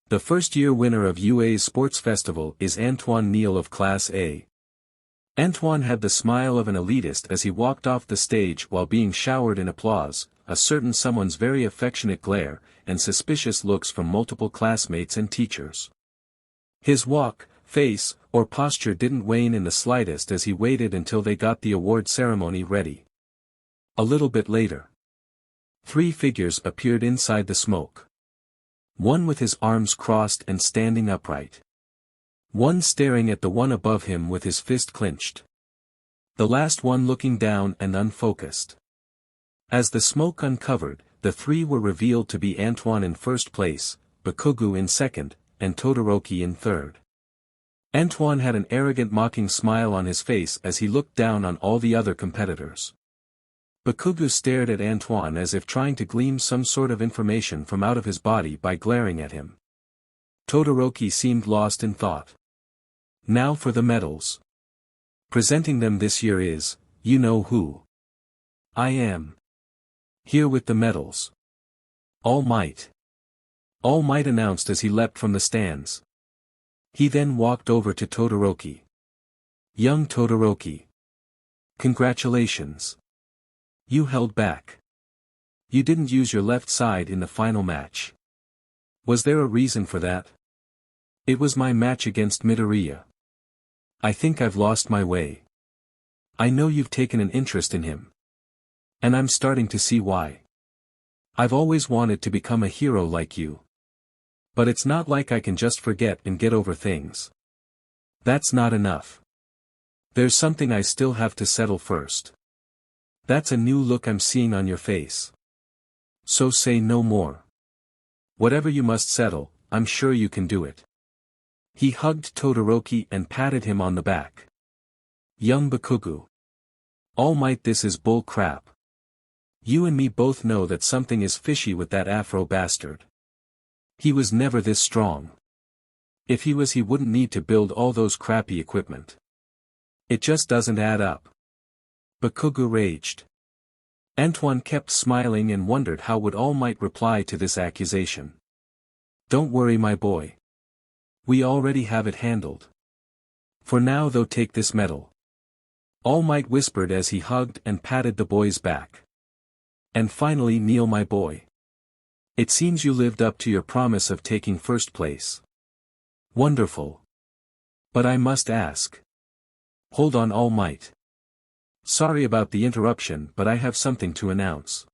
The first-year winner of UA's Sports Festival is Antoine Neal of Class A. Antoine had the smile of an elitist as he walked off the stage while being showered in applause, a certain someone's very affectionate glare, and suspicious looks from multiple classmates and teachers. His walk, face, or posture didn't wane in the slightest as he waited until they got the award ceremony ready. A little bit later, 3 figures appeared inside the smoke. One with his arms crossed and standing upright. One staring at the one above him with his fist clenched. The last one looking down and unfocused. As the smoke uncovered, the 3 were revealed to be Antoine in first place, Bakugu in second, and Todoroki in third. Antoine had an arrogant mocking smile on his face as he looked down on all the other competitors. Bakugu stared at Antoine as if trying to glean some sort of information from out of his body by glaring at him. Todoroki seemed lost in thought. Now for the medals. Presenting them this year is, you know who. I am. Here with the medals. All Might. All Might announced as he leapt from the stands. He then walked over to Todoroki. Young Todoroki. Congratulations. You held back. You didn't use your left side in the final match. Was there a reason for that? It was my match against Midoriya. I think I've lost my way. I know you've taken an interest in him. And I'm starting to see why. I've always wanted to become a hero like you. But it's not like I can just forget and get over things. That's not enough. There's something I still have to settle first. That's a new look I'm seeing on your face. So say no more. Whatever you must settle, I'm sure you can do it. He hugged Todoroki and patted him on the back. Young Bakugu. All Might, this is bull crap. You and me both know that something is fishy with that Afro bastard. He was never this strong. If he was, he wouldn't need to build all those crappy equipment. It just doesn't add up. Bakugu raged. Antoine kept smiling and wondered how would All Might reply to this accusation. Don't worry, my boy. We already have it handled. For now though, take this medal. All Might whispered as he hugged and patted the boy's back. And finally, Neil, my boy. It seems you lived up to your promise of taking first place. Wonderful. But I must ask. Hold on, All Might. Sorry about the interruption, but I have something to announce.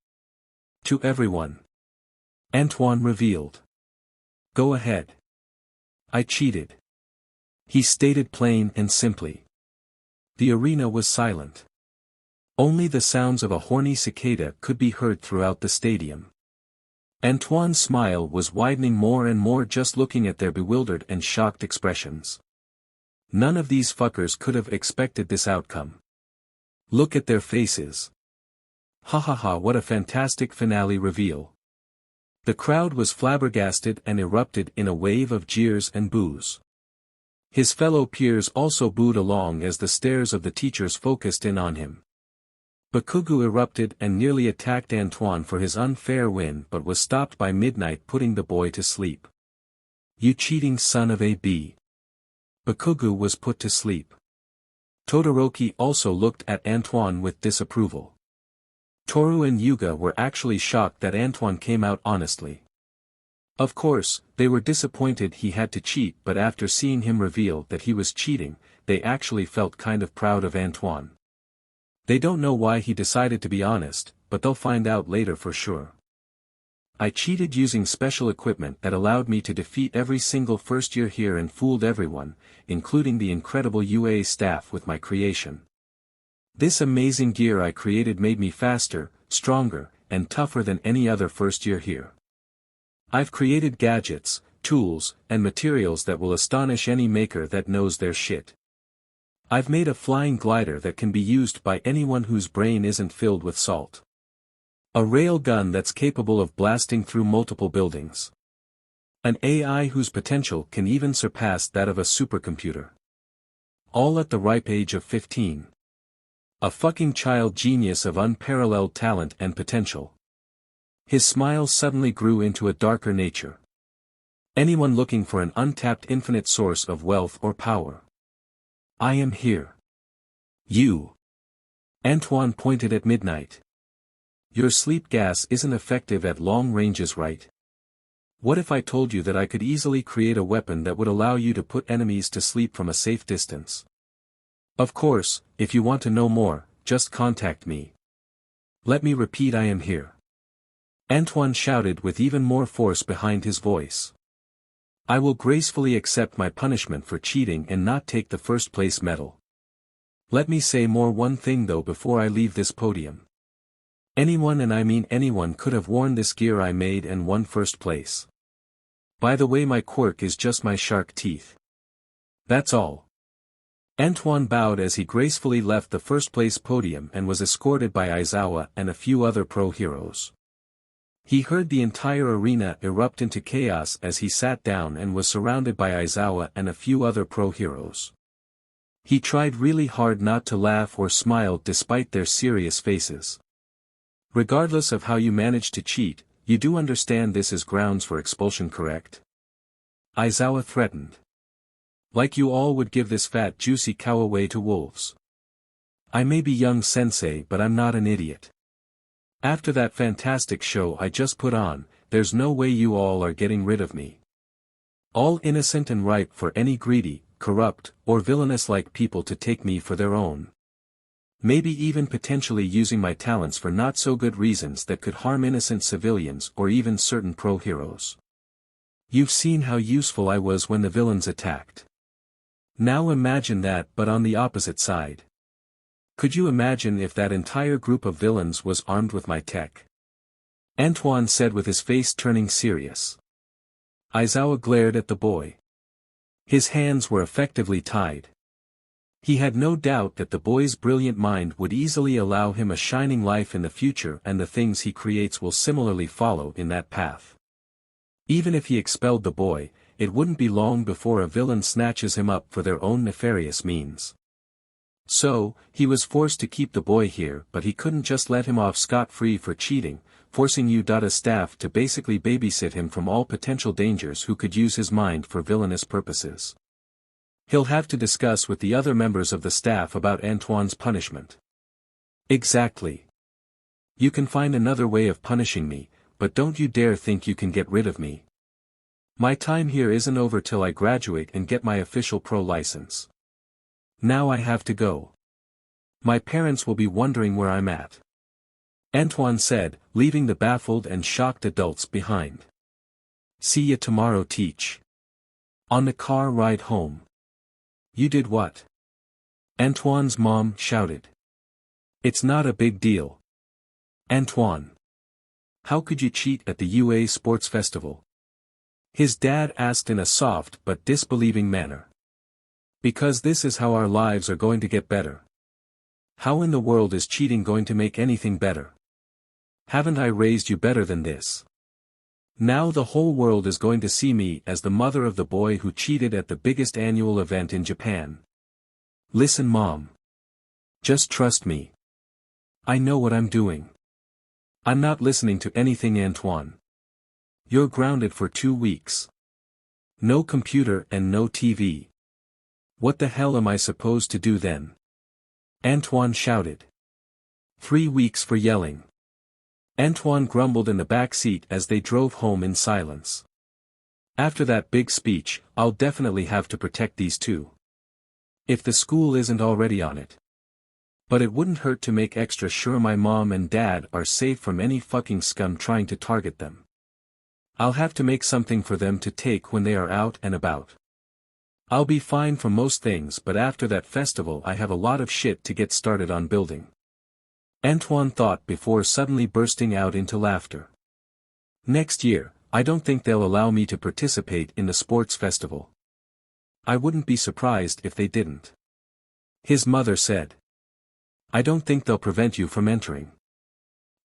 To everyone. Antoine revealed. Go ahead. I cheated. He stated plain and simply. The arena was silent. Only the sounds of a horny cicada could be heard throughout the stadium. Antoine's smile was widening more and more just looking at their bewildered and shocked expressions. None of these fuckers could have expected this outcome. Look at their faces. Ha ha ha, what a fantastic finale reveal. The crowd was flabbergasted and erupted in a wave of jeers and boos. His fellow peers also booed along as the stares of the teachers focused in on him. Bakugu erupted and nearly attacked Antoine for his unfair win, but was stopped by Midnight putting the boy to sleep. You cheating son of a b. Bakugu was put to sleep. Todoroki also looked at Antoine with disapproval. Toru and Yuga were actually shocked that Antoine came out honestly. Of course, they were disappointed he had to cheat, but after seeing him reveal that he was cheating, they actually felt kind of proud of Antoine. They don't know why he decided to be honest, but they'll find out later for sure. I cheated using special equipment that allowed me to defeat every single first year here and fooled everyone, including the incredible UA staff, with my creation. This amazing gear I created made me faster, stronger, and tougher than any other first year here. I've created gadgets, tools, and materials that will astonish any maker that knows their shit. I've made a flying glider that can be used by anyone whose brain isn't filled with salt. A rail gun that's capable of blasting through multiple buildings. An AI whose potential can even surpass that of a supercomputer. All at the ripe age of 15. A fucking child genius of unparalleled talent and potential. His smile suddenly grew into a darker nature. Anyone looking for an untapped infinite source of wealth or power? I am here. You. Antoine pointed at midnight. Your sleep gas isn't effective at long ranges, right? What if I told you that I could easily create a weapon that would allow you to put enemies to sleep from a safe distance? Of course, if you want to know more, just contact me. Let me repeat, I am here. Antoine shouted with even more force behind his voice. I will gracefully accept my punishment for cheating and not take the first place medal. Let me say one thing though before I leave this podium. Anyone, and I mean anyone, could have worn this gear I made and won first place. By the way, my quirk is just my shark teeth. That's all. Antoine bowed as he gracefully left the first place podium and was escorted by Aizawa and a few other pro heroes. He heard the entire arena erupt into chaos as he sat down and was surrounded by Aizawa and a few other pro heroes. He tried really hard not to laugh or smile despite their serious faces. Regardless of how you managed to cheat, you do understand this is grounds for expulsion, correct? Aizawa threatened. Like you all would give this fat juicy cow away to wolves. I may be young sensei, but I'm not an idiot. After that fantastic show I just put on, there's no way you all are getting rid of me. All innocent and ripe for any greedy, corrupt, or villainous-like people to take me for their own. Maybe even potentially using my talents for not so good reasons that could harm innocent civilians or even certain pro-heroes. You've seen how useful I was when the villains attacked. Now imagine that, but on the opposite side. Could you imagine if that entire group of villains was armed with my tech? Antoine said with his face turning serious. Aizawa glared at the boy. His hands were effectively tied. He had no doubt that the boy's brilliant mind would easily allow him a shining life in the future, and the things he creates will similarly follow in that path. Even if he expelled the boy, it wouldn't be long before a villain snatches him up for their own nefarious means. So, he was forced to keep the boy here, but he couldn't just let him off scot-free for cheating, forcing Udata's staff to basically babysit him from all potential dangers who could use his mind for villainous purposes. He'll have to discuss with the other members of the staff about Antoine's punishment. Exactly. You can find another way of punishing me, but don't you dare think you can get rid of me. My time here isn't over till I graduate and get my official pro license. Now I have to go. My parents will be wondering where I'm at. Antoine said, leaving the baffled and shocked adults behind. See ya tomorrow, teach. On the car ride home. You did what? Antoine's mom shouted. It's not a big deal. Antoine. How could you cheat at the UA Sports Festival? His dad asked in a soft but disbelieving manner. Because this is how our lives are going to get better. How in the world is cheating going to make anything better? Haven't I raised you better than this? Now the whole world is going to see me as the mother of the boy who cheated at the biggest annual event in Japan. Listen, Mom. Just trust me. I know what I'm doing. I'm not listening to anything, Antoine. You're grounded for 2 weeks. No computer and no TV. What the hell am I supposed to do then? Antoine shouted. 3 weeks for yelling. Antoine grumbled in the back seat as they drove home in silence. After that big speech, I'll definitely have to protect these two. If the school isn't already on it. But it wouldn't hurt to make extra sure my mom and dad are safe from any fucking scum trying to target them. I'll have to make something for them to take when they are out and about. I'll be fine for most things, but after that festival I have a lot of shit to get started on building. Antoine thought before suddenly bursting out into laughter. Next year, I don't think they'll allow me to participate in the sports festival. I wouldn't be surprised if they didn't. His mother said. I don't think they'll prevent you from entering.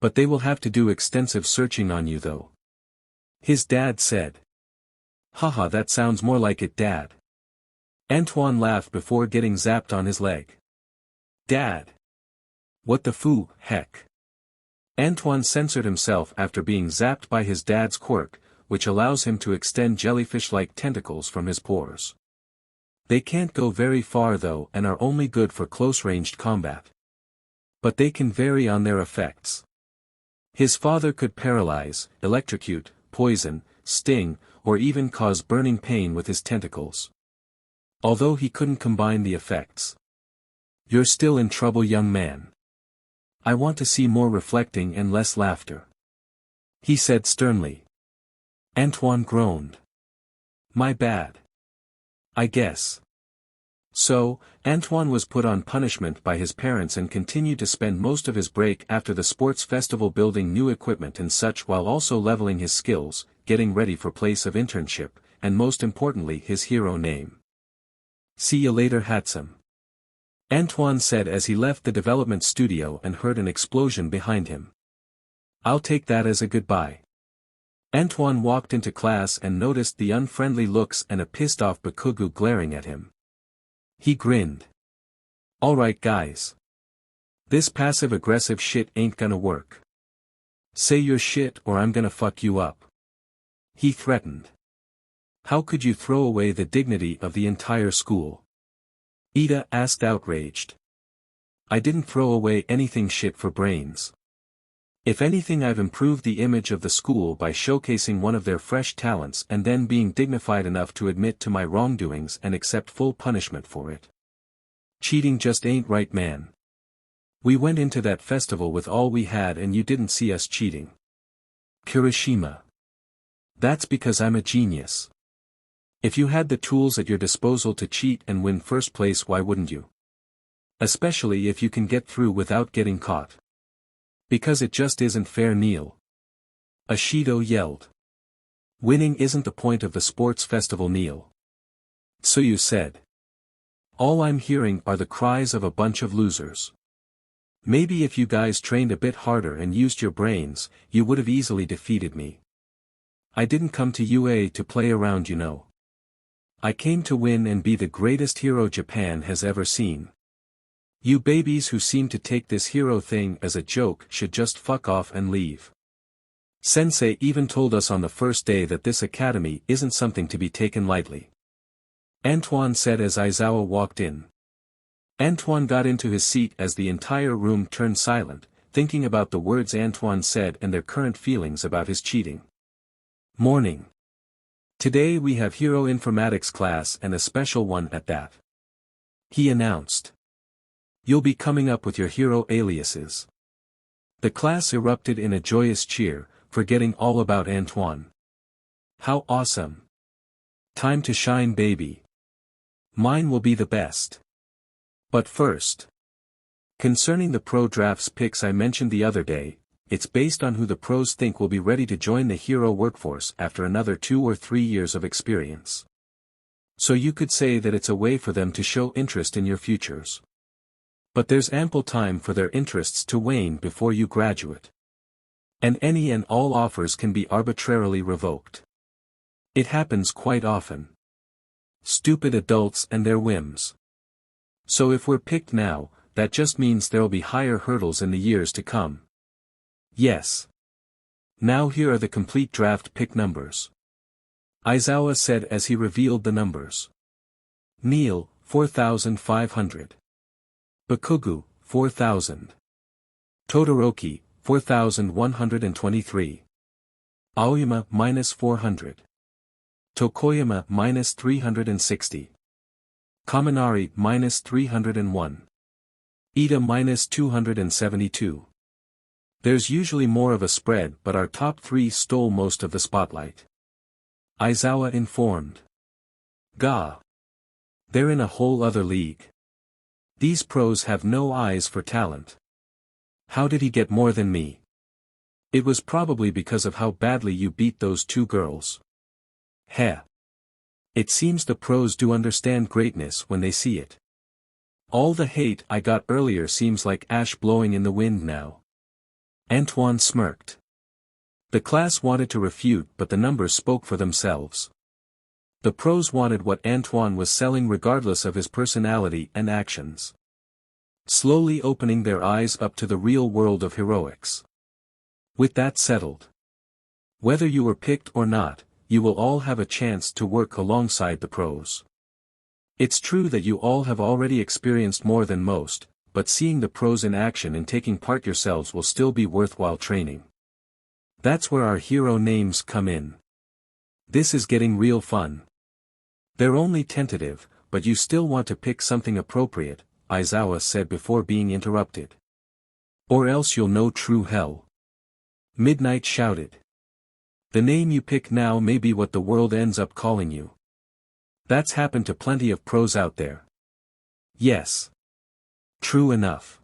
But they will have to do extensive searching on you though. His dad said. Haha, that sounds more like it, Dad. Antoine laughed before getting zapped on his leg. Dad. What the foo, heck? Antoine censored himself after being zapped by his dad's quirk, which allows him to extend jellyfish-like tentacles from his pores. They can't go very far though and are only good for close-ranged combat. But they can vary on their effects. His father could paralyze, electrocute, poison, sting, or even cause burning pain with his tentacles. Although he couldn't combine the effects. You're still in trouble, young man. I want to see more reflecting and less laughter. He said sternly. Antoine groaned. My bad. I guess. So, Antoine was put on punishment by his parents and continued to spend most of his break after the sports festival building new equipment and such while also leveling his skills, getting ready for place of internship, and most importantly his hero name. See you later, handsome. Antoine said as he left the development studio and heard an explosion behind him. I'll take that as a goodbye. Antoine walked into class and noticed the unfriendly looks and a pissed-off Bakugu glaring at him. He grinned. Alright guys. This passive-aggressive shit ain't gonna work. Say your shit or I'm gonna fuck you up. He threatened. How could you throw away the dignity of the entire school? Ida asked outraged. I didn't throw away anything, shit for brains. If anything, I've improved the image of the school by showcasing one of their fresh talents and then being dignified enough to admit to my wrongdoings and accept full punishment for it. Cheating just ain't right, man. We went into that festival with all we had and you didn't see us cheating. Kirishima. That's because I'm a genius. If you had the tools at your disposal to cheat and win first place, why wouldn't you? Especially if you can get through without getting caught. Because it just isn't fair, Neil. Ashido yelled. Winning isn't the point of the sports festival, Neil. So you said. All I'm hearing are the cries of a bunch of losers. Maybe if you guys trained a bit harder and used your brains, you would have easily defeated me. I didn't come to UA to play around, you know. I came to win and be the greatest hero Japan has ever seen. You babies who seem to take this hero thing as a joke should just fuck off and leave. Sensei even told us on the first day that this academy isn't something to be taken lightly. Antoine said as Aizawa walked in. Antoine got into his seat as the entire room turned silent, thinking about the words Antoine said and their current feelings about his cheating. Morning. Today we have Hero Informatics class and a special one at that. He announced. You'll be coming up with your hero aliases. The class erupted in a joyous cheer, forgetting all about Antoine. How awesome. Time to shine, baby. Mine will be the best. But first. Concerning the pro drafts picks I mentioned the other day, it's based on who the pros think will be ready to join the hero workforce after another 2 or 3 years of experience. So you could say that it's a way for them to show interest in your futures. But there's ample time for their interests to wane before you graduate. And any and all offers can be arbitrarily revoked. It happens quite often. Stupid adults and their whims. So if we're picked now, that just means there'll be higher hurdles in the years to come. Yes. Now here are the complete draft pick numbers. Aizawa said as he revealed the numbers. Neil, 4,500. Bakugu, 4,000. Todoroki, 4,123. Aoyama, -400. Tokoyama, -360. Kaminari, -301. Ida, -272. There's usually more of a spread, but our top 3 stole most of the spotlight. Aizawa informed. Gah. They're in a whole other league. These pros have no eyes for talent. How did he get more than me? It was probably because of how badly you beat those 2 girls. Heh. It seems the pros do understand greatness when they see it. All the hate I got earlier seems like ash blowing in the wind now. Antoine smirked. The class wanted to refute, but the numbers spoke for themselves. The pros wanted what Antoine was selling regardless of his personality and actions. slowly opening their eyes up to the real world of heroics. With that settled, whether you were picked or not, you will all have a chance to work alongside the pros. It's true that you all have already experienced more than most, but seeing the pros in action and taking part yourselves will still be worthwhile training. That's where our hero names come in. This is getting real fun. They're only tentative, but you still want to pick something appropriate, Aizawa said before being interrupted. Or else you'll know true hell. Midnight shouted. The name you pick now may be what the world ends up calling you. That's happened to plenty of pros out there. Yes. True enough.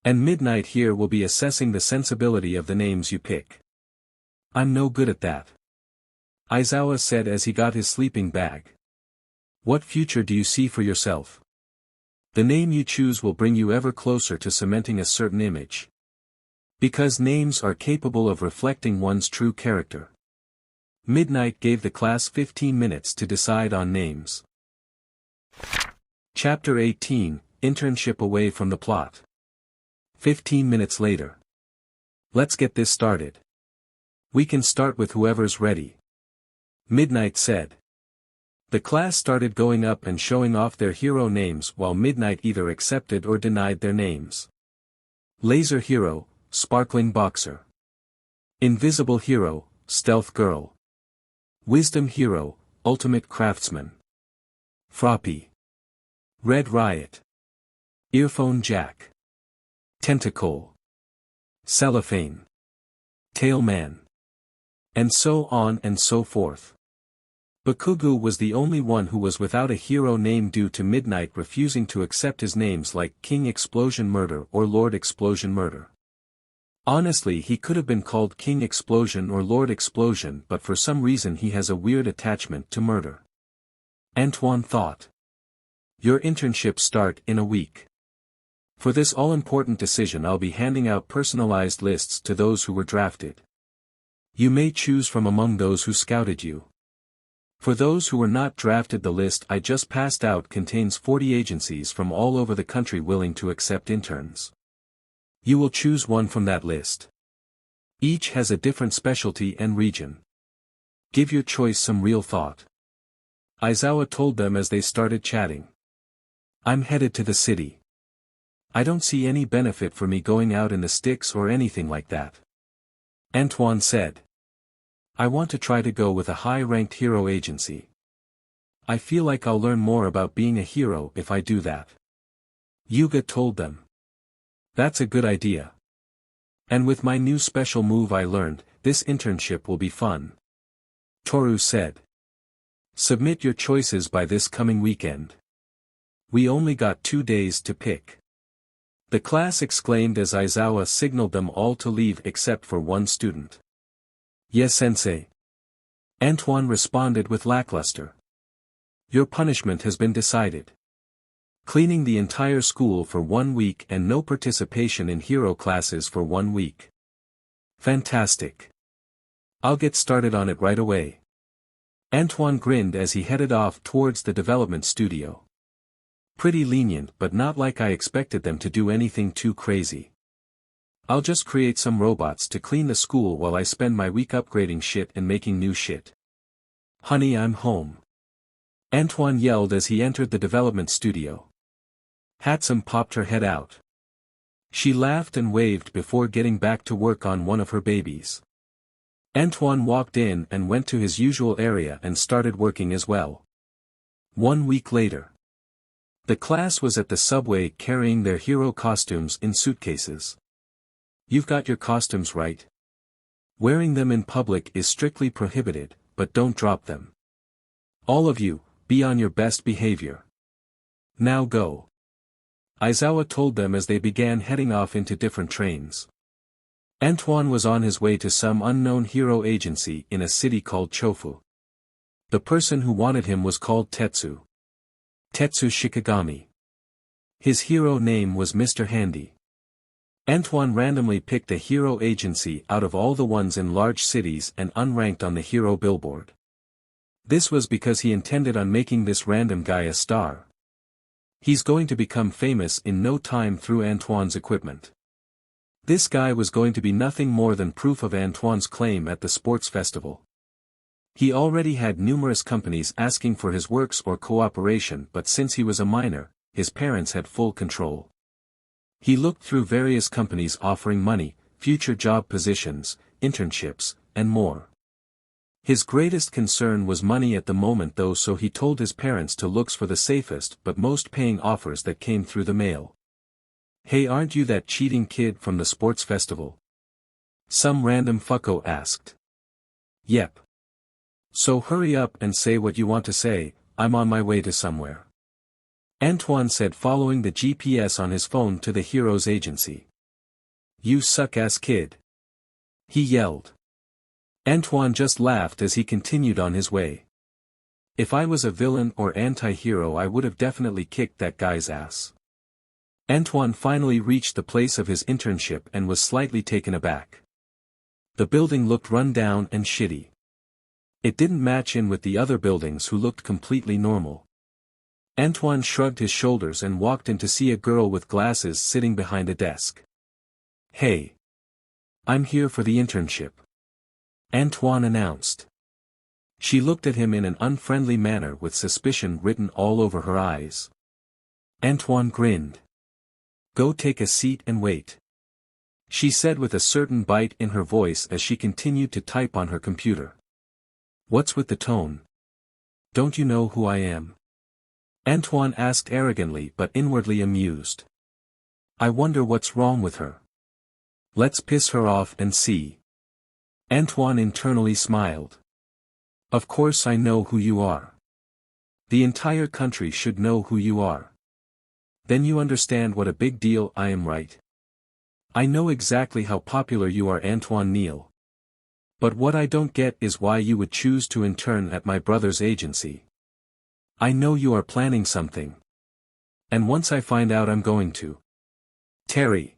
And Midnight here will be assessing the sensibility of the names you pick. I'm no good at that, Aizawa said as he got his sleeping bag. What future do you see for yourself? The name you choose will bring you ever closer to cementing a certain image. Because names are capable of reflecting one's true character. Midnight gave the class 15 minutes to decide on names. Chapter 18, Internship away from the plot. 15 minutes later. Let's get this started. We can start with whoever's ready, Midnight said. The class started going up and showing off their hero names while Midnight either accepted or denied their names. Laser Hero, Sparkling Boxer. Invisible Hero, Stealth Girl. Wisdom Hero, Ultimate Craftsman. Froppy. Red Riot. Earphone Jack. Tentacle. Cellophane. Tailman. And so on and so forth. Bakugu was the only one who was without a hero name due to Midnight refusing to accept his names like King Explosion Murder or Lord Explosion Murder. Honestly, he could have been called King Explosion or Lord Explosion, but for some reason he has a weird attachment to murder. Antoine thought. Your internships start in a week. For this all-important decision I'll be handing out personalized lists to those who were drafted. You may choose from among those who scouted you. For those who were not drafted, the list I just passed out contains 40 agencies from all over the country willing to accept interns. You will choose one from that list. Each has a different specialty and region. Give your choice some real thought. Aizawa told them as they started chatting. I'm headed to the city. I don't see any benefit for me going out in the sticks or anything like that. Antoine said. I want to try to go with a high-ranked hero agency. I feel like I'll learn more about being a hero if I do that. Yuga told them. That's a good idea. And with my new special move I learned, this internship will be fun. Toru said. Submit your choices by this coming weekend. We only got 2 days to pick. The class exclaimed as Aizawa signaled them all to leave except for one student. Yes, sensei. Antoine responded with lackluster. Your punishment has been decided. Cleaning the entire school for 1 week and no participation in hero classes for 1 week. Fantastic. I'll get started on it right away. Antoine grinned as he headed off towards the development studio. Pretty lenient, but not like I expected them to do anything too crazy. I'll just create some robots to clean the school while I spend my week upgrading shit and making new shit. Honey, I'm home. Antoine yelled as he entered the development studio. Hatsum popped her head out. She laughed and waved before getting back to work on one of her babies. Antoine walked in and went to his usual area and started working as well. 1 week later. The class was at the subway carrying their hero costumes in suitcases. You've got your costumes right. Wearing them in public is strictly prohibited, but don't drop them. All of you, be on your best behavior. Now go. Aizawa told them as they began heading off into different trains. Antoine was on his way to some unknown hero agency in a city called Chofu. The person who wanted him was called Tetsu. Tetsu Shikigami. His hero name was Mr. Handy. Antoine randomly picked a hero agency out of all the ones in large cities and unranked on the hero billboard. This was because he intended on making this random guy a star. He's going to become famous in no time through Antoine's equipment. This guy was going to be nothing more than proof of Antoine's claim at the sports festival. He already had numerous companies asking for his works or cooperation, but since he was a minor, his parents had full control. He looked through various companies offering money, future job positions, internships, and more. His greatest concern was money at the moment though, so he told his parents to look for the safest but most paying offers that came through the mail. "Hey, aren't you that cheating kid from the sports festival?" some random fucko asked. "Yep. So hurry up and say what you want to say, I'm on my way to somewhere," Antoine said, following the GPS on his phone to the hero's agency. "You suck-ass kid," he yelled. Antoine just laughed as he continued on his way. "If I was a villain or anti-hero, I would have definitely kicked that guy's ass." Antoine finally reached the place of his internship and was slightly taken aback. The building looked run down and shitty. It didn't match in with the other buildings who looked completely normal. Antoine shrugged his shoulders and walked in to see a girl with glasses sitting behind a desk. "Hey. I'm here for the internship," Antoine announced. She looked at him in an unfriendly manner with suspicion written all over her eyes. Antoine grinned. "Go take a seat and wait," she said with a certain bite in her voice as she continued to type on her computer. "What's with the tone? Don't you know who I am?" Antoine asked arrogantly but inwardly amused. "I wonder what's wrong with her. Let's piss her off and see." Antoine internally smiled. "Of course I know who you are. The entire country should know who you are. Then you understand what a big deal I am, right? I know exactly how popular you are, Antoine Neal. But what I don't get is why you would choose to intern at my brother's agency. I know you are planning something. And once I find out, I'm going to." "Terry,"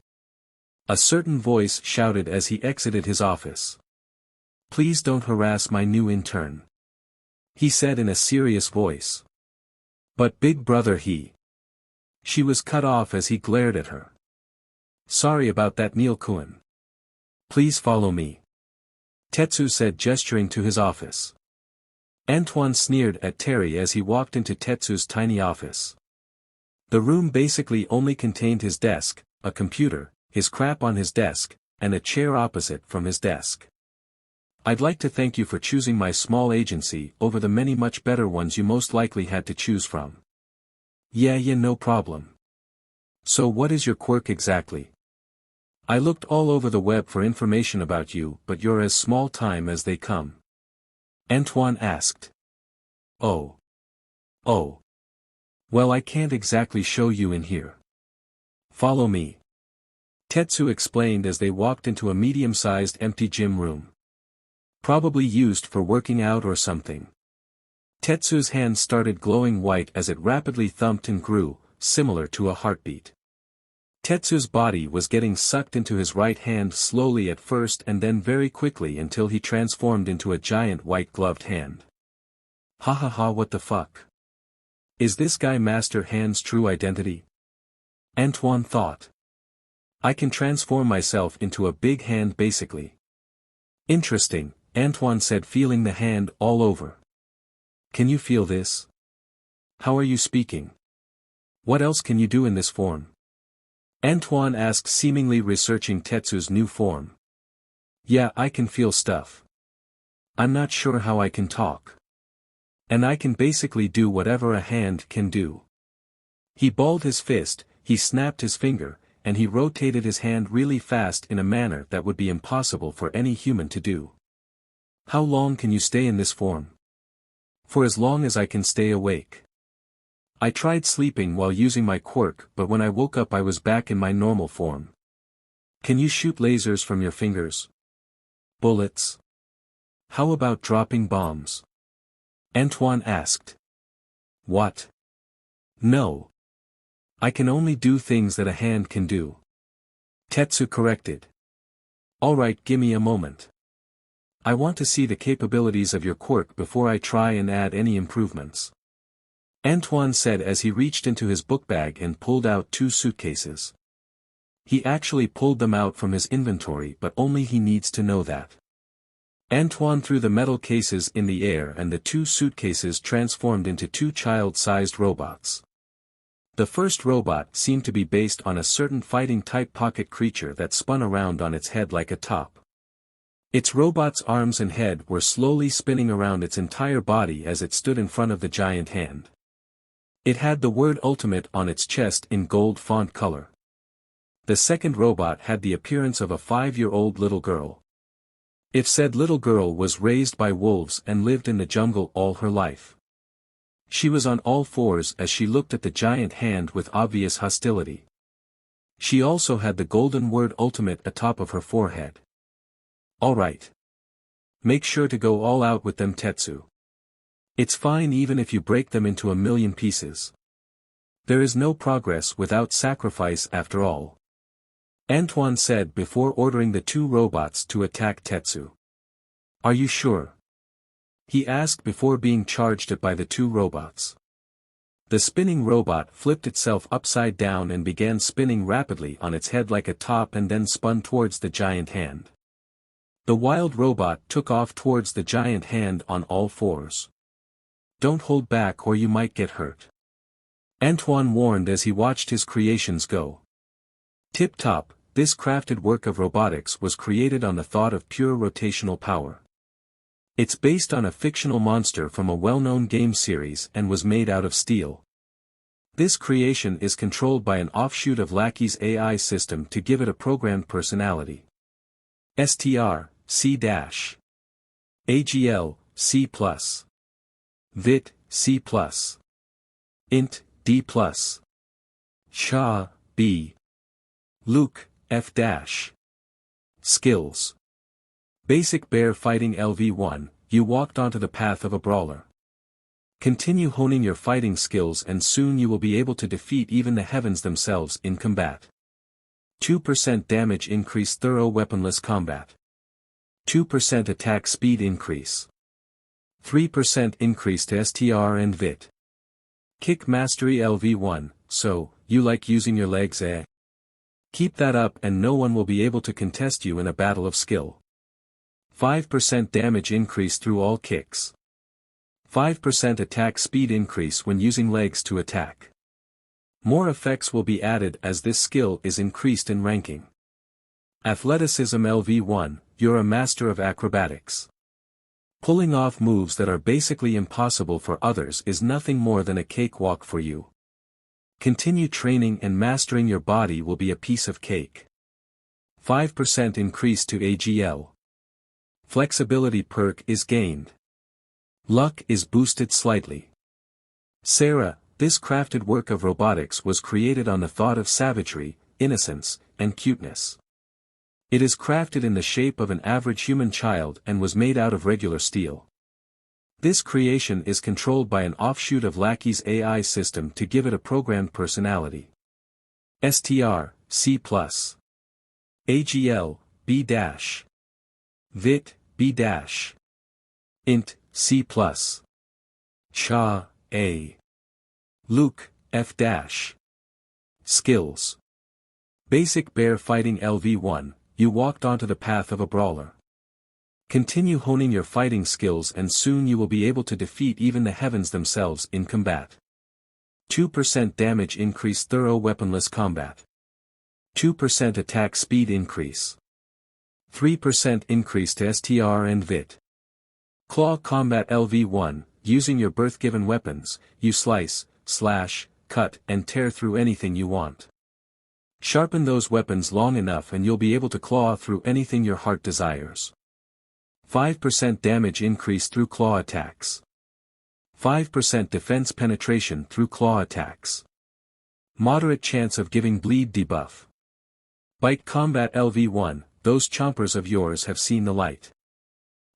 a certain voice shouted as he exited his office. "Please don't harass my new intern," he said in a serious voice. "But big brother, She was cut off as he glared at her. "Sorry about that, Neil-kun. Please follow me," Tetsu said, gesturing to his office. Antoine sneered at Terry as he walked into Tetsu's tiny office. The room basically only contained his desk, a computer, his crap on his desk, and a chair opposite from his desk. "I'd like to thank you for choosing my small agency over the many much better ones you most likely had to choose from." Yeah, no problem. So what is your quirk exactly? I looked all over the web for information about you, but you're as small time as they come," Antoine asked. Oh. Well, I can't exactly show you in here. Follow me," Tetsu explained as they walked into a medium-sized empty gym room. "Probably used for working out or something." Tetsu's hand started glowing white as it rapidly thumped and grew, similar to a heartbeat. Tetsu's body was getting sucked into his right hand slowly at first and then very quickly until he transformed into a giant white-gloved hand. Ha ha ha, what the fuck? Is this guy Master Hand's true identity? Antoine thought. I can transform myself into a big hand basically. Interesting, Antoine said, feeling the hand all over. Can you feel this? How are you speaking? What else can you do in this form? Antoine asked, seemingly researching Tetsu's new form. Yeah, I can feel stuff. I'm not sure how I can talk. And I can basically do whatever a hand can do. He balled his fist, he snapped his finger, and he rotated his hand really fast in a manner that would be impossible for any human to do. How long can you stay in this form? For as long as I can stay awake. I tried sleeping while using my quirk, but when I woke up I was back in my normal form. Can you shoot lasers from your fingers? Bullets? How about dropping bombs? Antoine asked. What? No. I can only do things that a hand can do. Tetsu corrected. Alright, gimme a moment. I want to see the capabilities of your quirk before I try and add any improvements. Antoine said as he reached into his book bag and pulled out 2 suitcases. He actually pulled them out from his inventory, but only he needs to know that. Antoine threw the metal cases in the air and the 2 suitcases transformed into 2 child-sized robots. The first robot seemed to be based on a certain fighting-type pocket creature that spun around on its head like a top. Its robot's arms and head were slowly spinning around its entire body as it stood in front of the giant hand. It had the word Ultimate on its chest in gold font color. The second robot had the appearance of a 5-year-old little girl. If said little girl was raised by wolves and lived in the jungle all her life. She was on all fours as she looked at the giant hand with obvious hostility. She also had the golden word Ultimate atop of her forehead. Alright. Make sure to go all out with them, Tetsu. It's fine even if you break them into a million pieces. There is no progress without sacrifice after all. Antoine said before ordering the 2 robots to attack Tetsu. Are you sure? He asked before being charged at by the 2 robots. The spinning robot flipped itself upside down and began spinning rapidly on its head like a top and then spun towards the giant hand. The wild robot took off towards the giant hand on all fours. Don't hold back or you might get hurt. Antoine warned as he watched his creations go. Tip-top, this crafted work of robotics was created on the thought of pure rotational power. It's based on a fictional monster from a well-known game series and was made out of steel. This creation is controlled by an offshoot of Lackey's AI system to give it a programmed personality. STR, C-. AGL, C+. VIT, C+. Int, D+. SHA, B. Luke, F-. Skills. Basic bear fighting LV1, you walked onto the path of a brawler. Continue honing your fighting skills and soon you will be able to defeat even the heavens themselves in combat. 2% damage increase thorough weaponless combat. 2% attack speed increase. 3% increase to STR and VIT. Kick mastery LV1, so, you like using your legs, eh? Keep that up and no one will be able to contest you in a battle of skill. 5% damage increase through all kicks. 5% attack speed increase when using legs to attack. More effects will be added as this skill is increased in ranking. Athleticism LV1, you're a master of acrobatics. Pulling off moves that are basically impossible for others is nothing more than a cakewalk for you. Continue training and mastering your body will be a piece of cake. 5% increase to AGL. Flexibility perk is gained. Luck is boosted slightly. Sarah, this crafted work of robotics was created on the thought of savagery, innocence, and cuteness. It is crafted in the shape of an average human child and was made out of regular steel. This creation is controlled by an offshoot of Lackey's AI system to give it a programmed personality. STR, C+. AGL, B-. VIT, B-. Int, C+. SHA, A. Luke, F-. Skills. Basic bear fighting LV1, you walked onto the path of a brawler. Continue honing your fighting skills and soon you will be able to defeat even the heavens themselves in combat. 2% damage increase thorough weaponless combat. 2% attack speed increase. 3% increase to STR and VIT. Claw combat LV1, using your birth-given weapons, you slice, slash, cut and tear through anything you want. Sharpen those weapons long enough and you'll be able to claw through anything your heart desires. 5% damage increase through claw attacks. 5% defense penetration through claw attacks. Moderate chance of giving bleed debuff. Bite combat LV1, those chompers of yours have seen the light.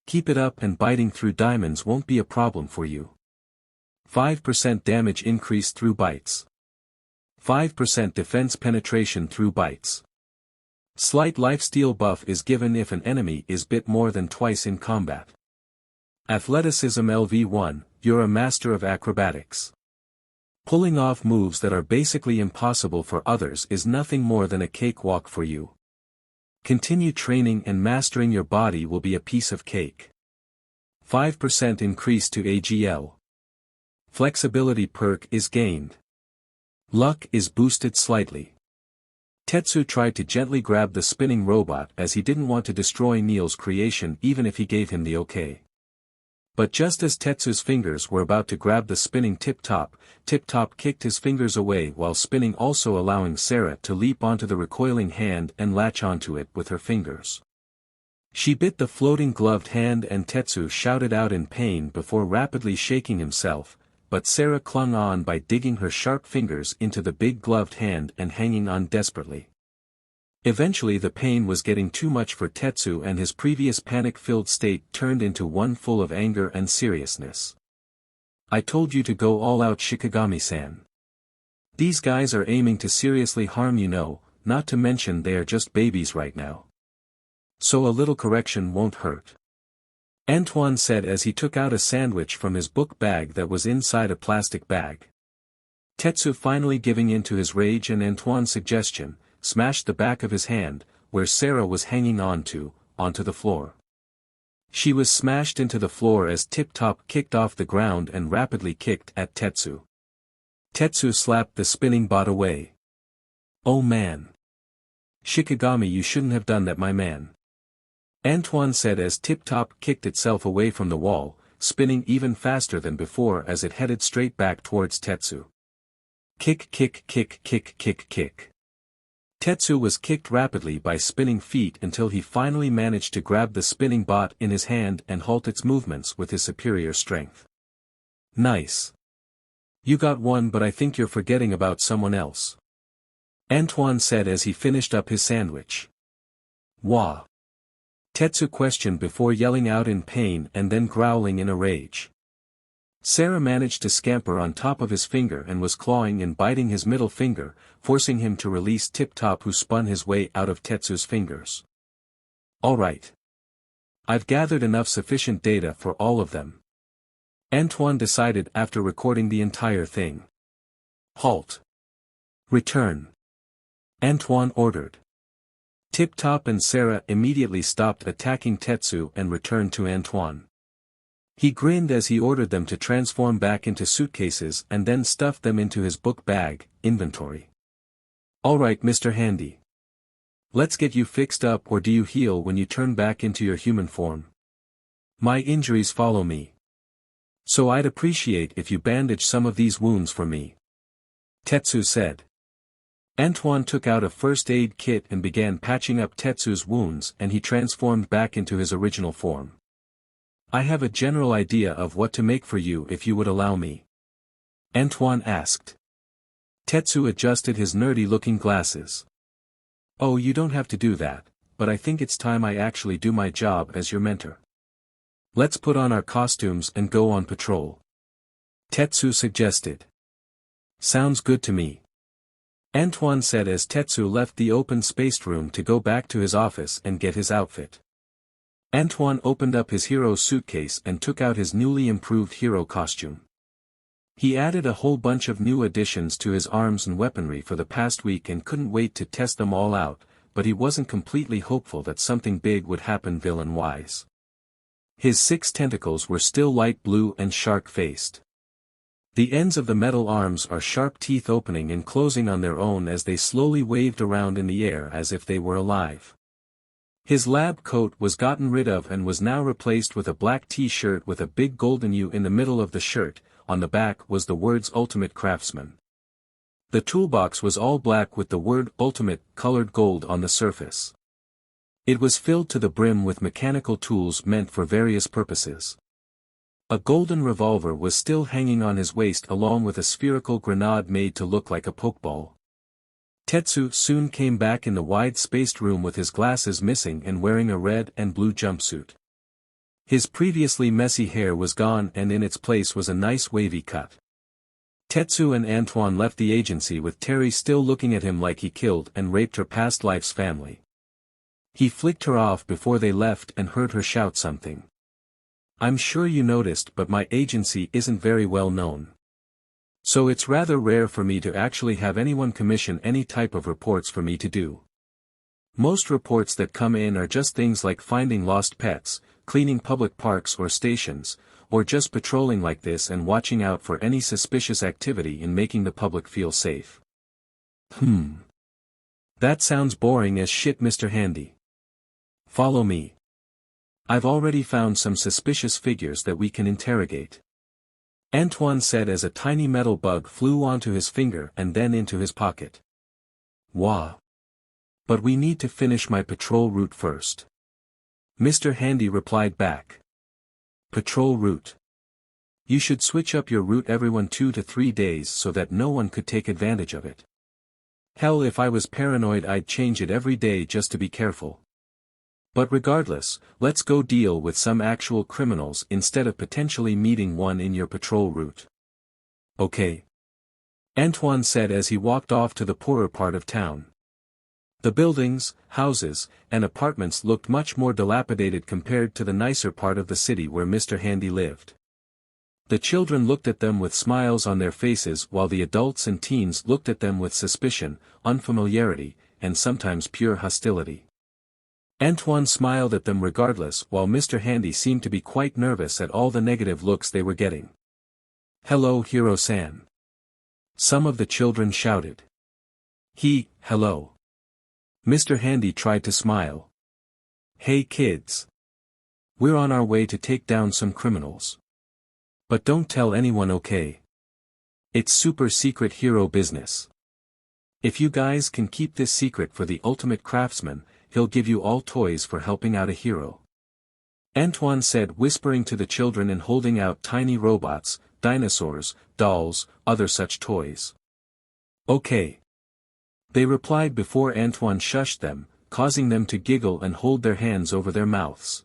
Keep it up and biting through diamonds won't be a problem for you. 5% damage increase through bites. 5% defense penetration through bites. Slight lifesteal buff is given if an enemy is bit more than twice in combat. Athleticism LV1, you're a master of acrobatics. Pulling off moves that are basically impossible for others is nothing more than a cakewalk for you. Continue training and mastering your body will be a piece of cake. 5% increase to AGL. Flexibility perk is gained. Luck is boosted slightly. Tetsu tried to gently grab the spinning robot as he didn't want to destroy Neil's creation even if he gave him the okay. But just as Tetsu's fingers were about to grab the spinning Tip-Top kicked his fingers away while spinning, also allowing Sarah to leap onto the recoiling hand and latch onto it with her fingers. She bit the floating gloved hand and Tetsu shouted out in pain before rapidly shaking himself, but Sarah clung on by digging her sharp fingers into the big gloved hand and hanging on desperately. Eventually the pain was getting too much for Tetsu and his previous panic-filled state turned into one full of anger and seriousness. I told you to go all out, Shikigami-san. These guys are aiming to seriously harm you, not to mention they are just babies right now. So a little correction won't hurt. Antoine said as he took out a sandwich from his book bag that was inside a plastic bag. Tetsu finally giving in to his rage and Antoine's suggestion, smashed the back of his hand, where Sarah was hanging onto the floor. She was smashed into the floor as Tip-Top kicked off the ground and rapidly kicked at Tetsu. Tetsu slapped the spinning bot away. Oh man. Shikigami, you shouldn't have done that, my man. Antoine said as Tip-Top kicked itself away from the wall, spinning even faster than before as it headed straight back towards Tetsu. Kick, kick, kick, kick, kick, kick. Tetsu was kicked rapidly by spinning feet until he finally managed to grab the spinning bot in his hand and halt its movements with his superior strength. Nice. You got one, but I think you're forgetting about someone else. Antoine said as he finished up his sandwich. Wah. Tetsu questioned before yelling out in pain and then growling in a rage. Sarah managed to scamper on top of his finger and was clawing and biting his middle finger, forcing him to release Tip-Top, who spun his way out of Tetsu's fingers. Alright. I've gathered enough sufficient data for all of them. Antoine decided after recording the entire thing. Halt. Return. Antoine ordered. Tip-Top and Sarah immediately stopped attacking Tetsu and returned to Antoine. He grinned as he ordered them to transform back into suitcases and then stuffed them into his book bag, inventory. Alright, Mr. Handy. Let's get you fixed up, or do you heal when you turn back into your human form? My injuries follow me. So I'd appreciate if you bandage some of these wounds for me. Tetsu said. Antoine took out a first aid kit and began patching up Tetsu's wounds, and he transformed back into his original form. I have a general idea of what to make for you if you would allow me. Antoine asked. Tetsu adjusted his nerdy-looking glasses. Oh, you don't have to do that, but I think it's time I actually do my job as your mentor. Let's put on our costumes and go on patrol. Tetsu suggested. Sounds good to me. Antoine said as Tetsu left the open-spaced room to go back to his office and get his outfit. Antoine opened up his hero suitcase and took out his newly improved hero costume. He added a whole bunch of new additions to his arms and weaponry for the past week and couldn't wait to test them all out, but he wasn't completely hopeful that something big would happen villain-wise. His 6 tentacles were still light blue and shark-faced. The ends of the metal arms are sharp teeth opening and closing on their own as they slowly waved around in the air as if they were alive. His lab coat was gotten rid of and was now replaced with a black t-shirt with a big golden U in the middle of the shirt. On the back was the words Ultimate Craftsman. The toolbox was all black with the word Ultimate colored gold on the surface. It was filled to the brim with mechanical tools meant for various purposes. A golden revolver was still hanging on his waist along with a spherical grenade made to look like a pokeball. Tetsu soon came back in the wide-spaced room with his glasses missing and wearing a red and blue jumpsuit. His previously messy hair was gone and in its place was a nice wavy cut. Tetsu and Antoine left the agency with Terry still looking at him like he killed and raped her past life's family. He flicked her off before they left and heard her shout something. I'm sure you noticed, but my agency isn't very well known. So it's rather rare for me to actually have anyone commission any type of reports for me to do. Most reports that come in are just things like finding lost pets, cleaning public parks or stations, or just patrolling like this and watching out for any suspicious activity in making the public feel safe. That sounds boring as shit, Mr. Handy. Follow me. I've already found some suspicious figures that we can interrogate. Antoine said as a tiny metal bug flew onto his finger and then into his pocket. Wah. But we need to finish my patrol route first. Mr. Handy replied back. Patrol route. You should switch up your route every 2 to 3 days so that no one could take advantage of it. Hell, if I was paranoid I'd change it every day just to be careful. But regardless, let's go deal with some actual criminals instead of potentially meeting one in your patrol route. Okay. Antoine said as he walked off to the poorer part of town. The buildings, houses, and apartments looked much more dilapidated compared to the nicer part of the city where Mr. Handy lived. The children looked at them with smiles on their faces while the adults and teens looked at them with suspicion, unfamiliarity, and sometimes pure hostility. Antoine smiled at them regardless while Mr. Handy seemed to be quite nervous at all the negative looks they were getting. Hello, Hiro-san. Some of the children shouted. Hello. Mr. Handy tried to smile. Hey kids. We're on our way to take down some criminals. But don't tell anyone, okay? It's super secret hero business. If you guys can keep this secret for the ultimate craftsman, he'll give you all toys for helping out a hero. Antoine said, whispering to the children and holding out tiny robots, dinosaurs, dolls, other such toys. Okay. They replied before Antoine shushed them, causing them to giggle and hold their hands over their mouths.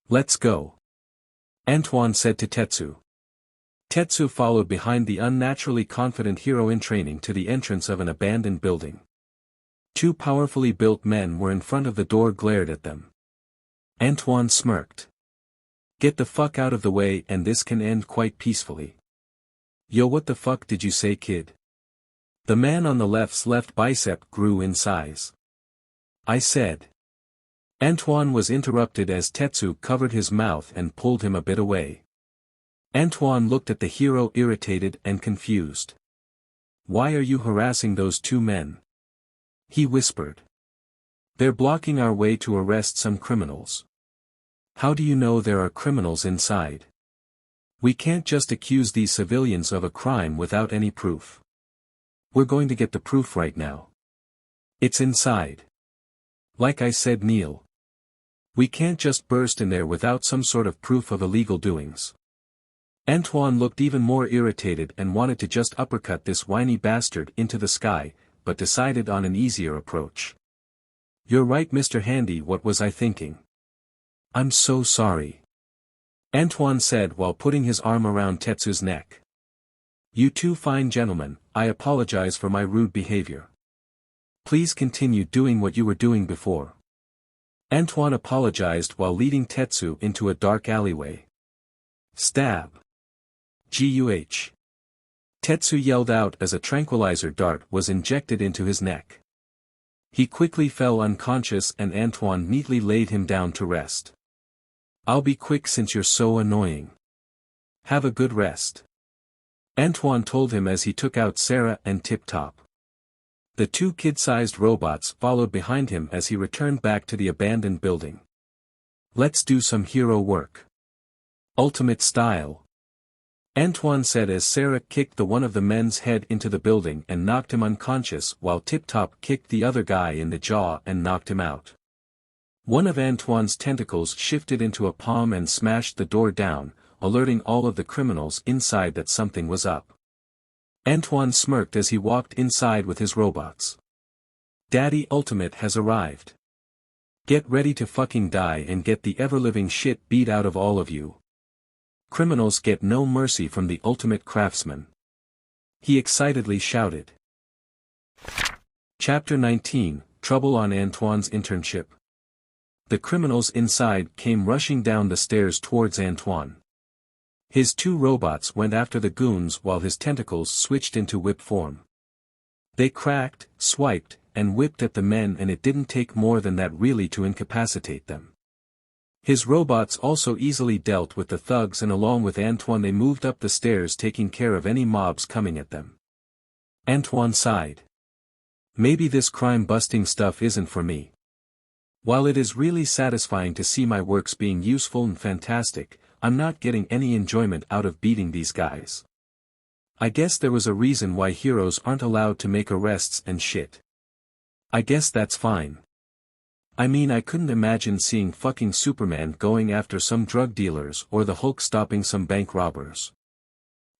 Let's go. Antoine said to Tetsu. Tetsu followed behind the unnaturally confident hero in training to the entrance of an abandoned building. 2 powerfully built men were in front of the door, glared at them. Antoine smirked. Get the fuck out of the way and this can end quite peacefully. Yo, what the fuck did you say, kid? The man on the left's left bicep grew in size. I said. Antoine was interrupted as Tetsu covered his mouth and pulled him a bit away. Antoine looked at the hero, irritated and confused. Why are you harassing those 2 men? He whispered. They're blocking our way to arrest some criminals. How do you know there are criminals inside? We can't just accuse these civilians of a crime without any proof. We're going to get the proof right now. It's inside. Like I said, Neil. We can't just burst in there without some sort of proof of illegal doings. Antoine looked even more irritated and wanted to just uppercut this whiny bastard into the sky, but decided on an easier approach. You're right, Mr. Handy, what was I thinking? I'm so sorry. Antoine said while putting his arm around Tetsu's neck. You 2 fine gentlemen, I apologize for my rude behavior. Please continue doing what you were doing before. Antoine apologized while leading Tetsu into a dark alleyway. Stab. Guh. Tetsu yelled out as a tranquilizer dart was injected into his neck. He quickly fell unconscious and Antoine neatly laid him down to rest. I'll be quick since you're so annoying. Have a good rest. Antoine told him as he took out Sarah and Tip Top. The 2 kid-sized robots followed behind him as he returned back to the abandoned building. Let's do some hero work. Ultimate style. Antoine said as Sarah kicked one of the men's head into the building and knocked him unconscious while Tip Top kicked the other guy in the jaw and knocked him out. One of Antoine's tentacles shifted into a palm and smashed the door down, alerting all of the criminals inside that something was up. Antoine smirked as he walked inside with his robots. Daddy Ultimate has arrived. Get ready to fucking die and get the ever-living shit beat out of all of you. Criminals get no mercy from the ultimate craftsman. He excitedly shouted. Chapter 19, Trouble on Antoine's Internship. The criminals inside came rushing down the stairs towards Antoine. His two robots went after the goons while his tentacles switched into whip form. They cracked, swiped, and whipped at the men, and it didn't take more than that really to incapacitate them. His robots also easily dealt with the thugs, and along with Antoine they moved up the stairs taking care of any mobs coming at them. Antoine sighed. Maybe this crime-busting stuff isn't for me. While it is really satisfying to see my works being useful and fantastic, I'm not getting any enjoyment out of beating these guys. I guess there was a reason why heroes aren't allowed to make arrests and shit. I guess that's fine. I mean, I couldn't imagine seeing fucking Superman going after some drug dealers or the Hulk stopping some bank robbers.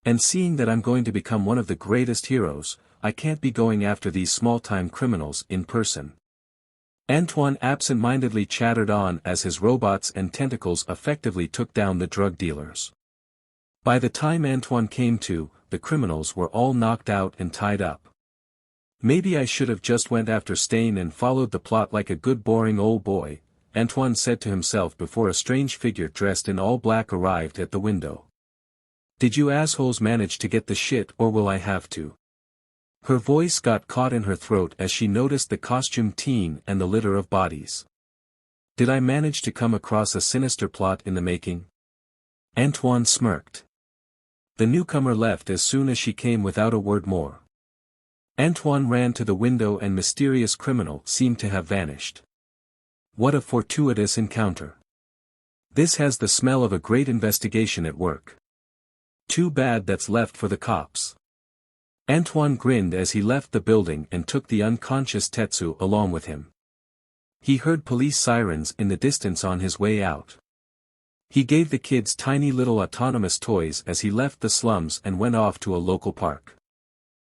And seeing that I'm going to become one of the greatest heroes, I can't be going after these small-time criminals in person. Antoine absent-mindedly chattered on as his robots and tentacles effectively took down the drug dealers. By the time Antoine came to, the criminals were all knocked out and tied up. Maybe I should have just went after Stain and followed the plot like a good boring old boy, Antoine said to himself before a strange figure dressed in all black arrived at the window. Did you assholes manage to get the shit, or will I have to? Her voice got caught in her throat as she noticed the costumed teen and the litter of bodies. Did I manage to come across a sinister plot in the making? Antoine smirked. The newcomer left as soon as she came without a word more. Antoine ran to the window and mysterious criminal seemed to have vanished. What a fortuitous encounter. This has the smell of a great investigation at work. Too bad that's left for the cops. Antoine grinned as he left the building and took the unconscious Tetsu along with him. He heard police sirens in the distance on his way out. He gave the kids tiny little autonomous toys as he left the slums and went off to a local park.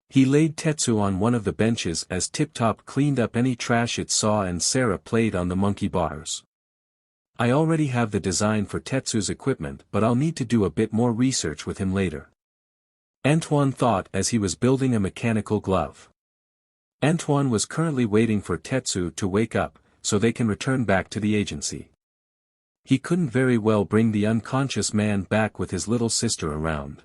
He laid Tetsu on one of the benches as Tip Top cleaned up any trash it saw and Sarah played on the monkey bars. I already have the design for Tetsu's equipment, but I'll need to do a bit more research with him later. Antoine thought as he was building a mechanical glove. Antoine was currently waiting for Tetsu to wake up, so they can return back to the agency. He couldn't very well bring the unconscious man back with his little sister around.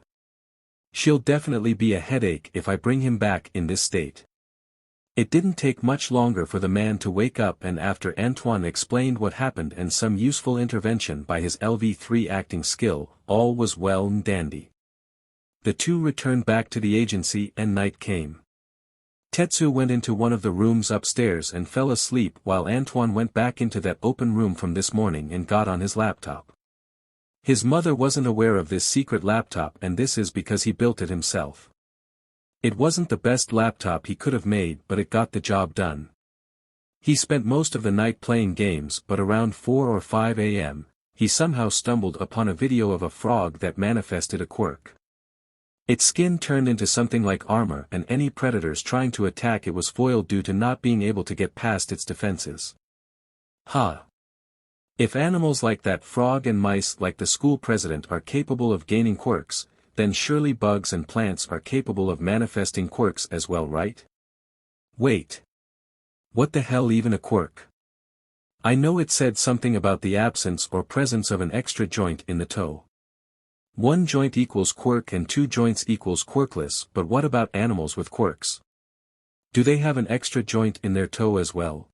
She'll definitely be a headache if I bring him back in this state. It didn't take much longer for the man to wake up, and after Antoine explained what happened and some useful intervention by his LV3 acting skill, all was well and dandy. The two returned back to the agency and night came. Tetsu went into one of the rooms upstairs and fell asleep while Antoine went back into that open room from this morning and got on his laptop. His mother wasn't aware of this secret laptop, and this is because he built it himself. It wasn't the best laptop he could have made, but it got the job done. He spent most of the night playing games, but around 4 or 5 a.m., he somehow stumbled upon a video of a frog that manifested a quirk. Its skin turned into something like armor, and any predators trying to attack it was foiled due to not being able to get past its defenses. Ha! If animals like that frog and mice like the school president are capable of gaining quirks, then surely bugs and plants are capable of manifesting quirks as well, right? Wait. What the hell, even a quirk? I know it said something about the absence or presence of an extra joint in the toe. 1 joint equals quirk and 2 joints equals quirkless, but what about animals with quirks? Do they have an extra joint in their toe as well?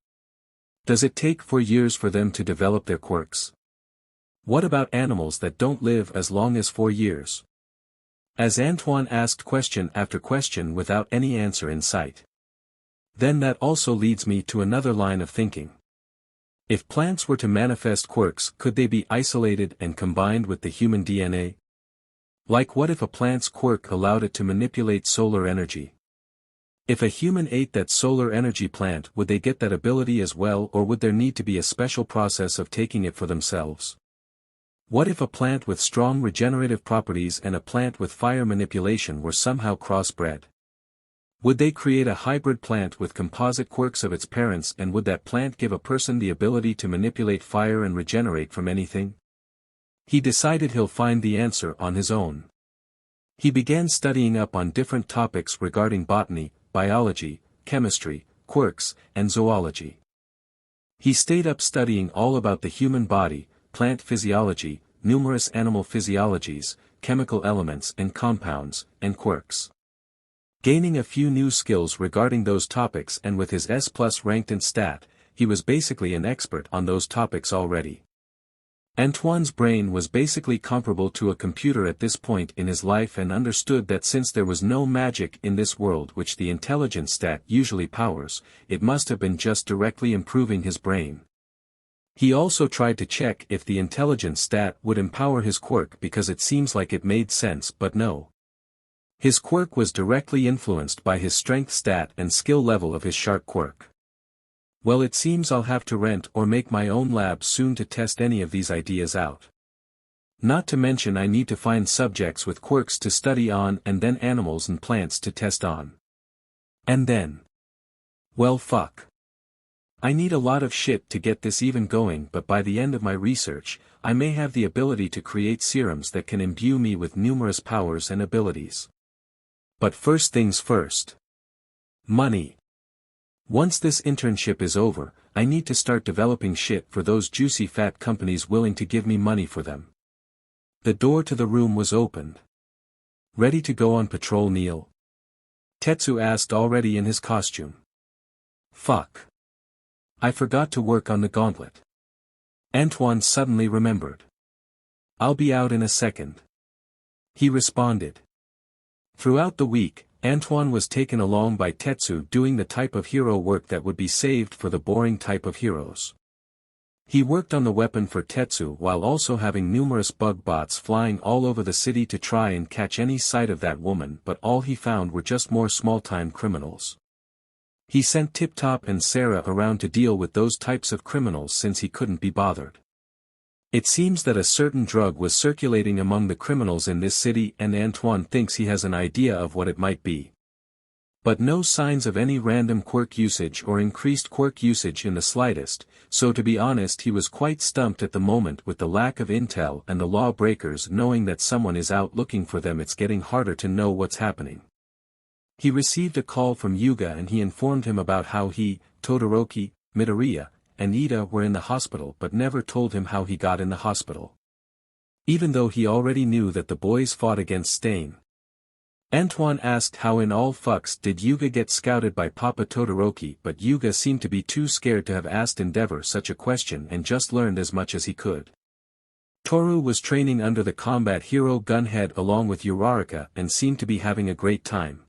Does it take 4 years for them to develop their quirks? What about animals that don't live as long as 4 years? As Antoine asked question after question without any answer in sight. Then that also leads me to another line of thinking. If plants were to manifest quirks, could they be isolated and combined with the human DNA? Like, what if a plant's quirk allowed it to manipulate solar energy? If a human ate that solar energy plant, would they get that ability as well, or would there need to be a special process of taking it for themselves? What if a plant with strong regenerative properties and a plant with fire manipulation were somehow crossbred? Would they create a hybrid plant with composite quirks of its parents, and would that plant give a person the ability to manipulate fire and regenerate from anything? He decided he'll find the answer on his own. He began studying up on different topics regarding botany, biology, chemistry, quirks, and zoology. He stayed up studying all about the human body, plant physiology, numerous animal physiologies, chemical elements and compounds, and quirks. Gaining a few new skills regarding those topics, and with his S+ ranked in stat, he was basically an expert on those topics already. Antoine's brain was basically comparable to a computer at this point in his life, and understood that since there was no magic in this world which the intelligence stat usually powers, it must have been just directly improving his brain. He also tried to check if the intelligence stat would empower his quirk, because it seems like it made sense, but no. His quirk was directly influenced by his strength stat and skill level of his shark quirk. Well, it seems I'll have to rent or make my own lab soon to test any of these ideas out. Not to mention I need to find subjects with quirks to study on, and then animals and plants to test on. And then, well, fuck. I need a lot of shit to get this even going, but by the end of my research, I may have the ability to create serums that can imbue me with numerous powers and abilities. But first things first. Money. Once this internship is over, I need to start developing shit for those juicy fat companies willing to give me money for them. The door to the room was opened. Ready to go on patrol, Neil? Tetsu asked, already in his costume. Fuck. I forgot to work on the gauntlet. Antoine suddenly remembered. I'll be out in a second. He responded. Throughout the week, Antoine was taken along by Tetsu doing the type of hero work that would be saved for the boring type of heroes. He worked on the weapon for Tetsu while also having numerous bug bots flying all over the city to try and catch any sight of that woman, but all he found were just more small-time criminals. He sent Tip Top and Sarah around to deal with those types of criminals since he couldn't be bothered. It seems that a certain drug was circulating among the criminals in this city, and Antoine thinks he has an idea of what it might be. But no signs of any random quirk usage or increased quirk usage in the slightest, so to be honest he was quite stumped at the moment with the lack of intel and the lawbreakers knowing that someone is out looking for them. It's getting harder to know what's happening. He received a call from Yuga and he informed him about how he, Todoroki, Midoriya, and Ida were in the hospital, but never told him how he got in the hospital. Even though he already knew that the boys fought against Stain. Antoine asked how in all fucks did Yuga get scouted by Papa Todoroki, but Yuga seemed to be too scared to have asked Endeavor such a question and just learned as much as he could. Toru was training under the combat hero Gunhead along with Uraraka and seemed to be having a great time.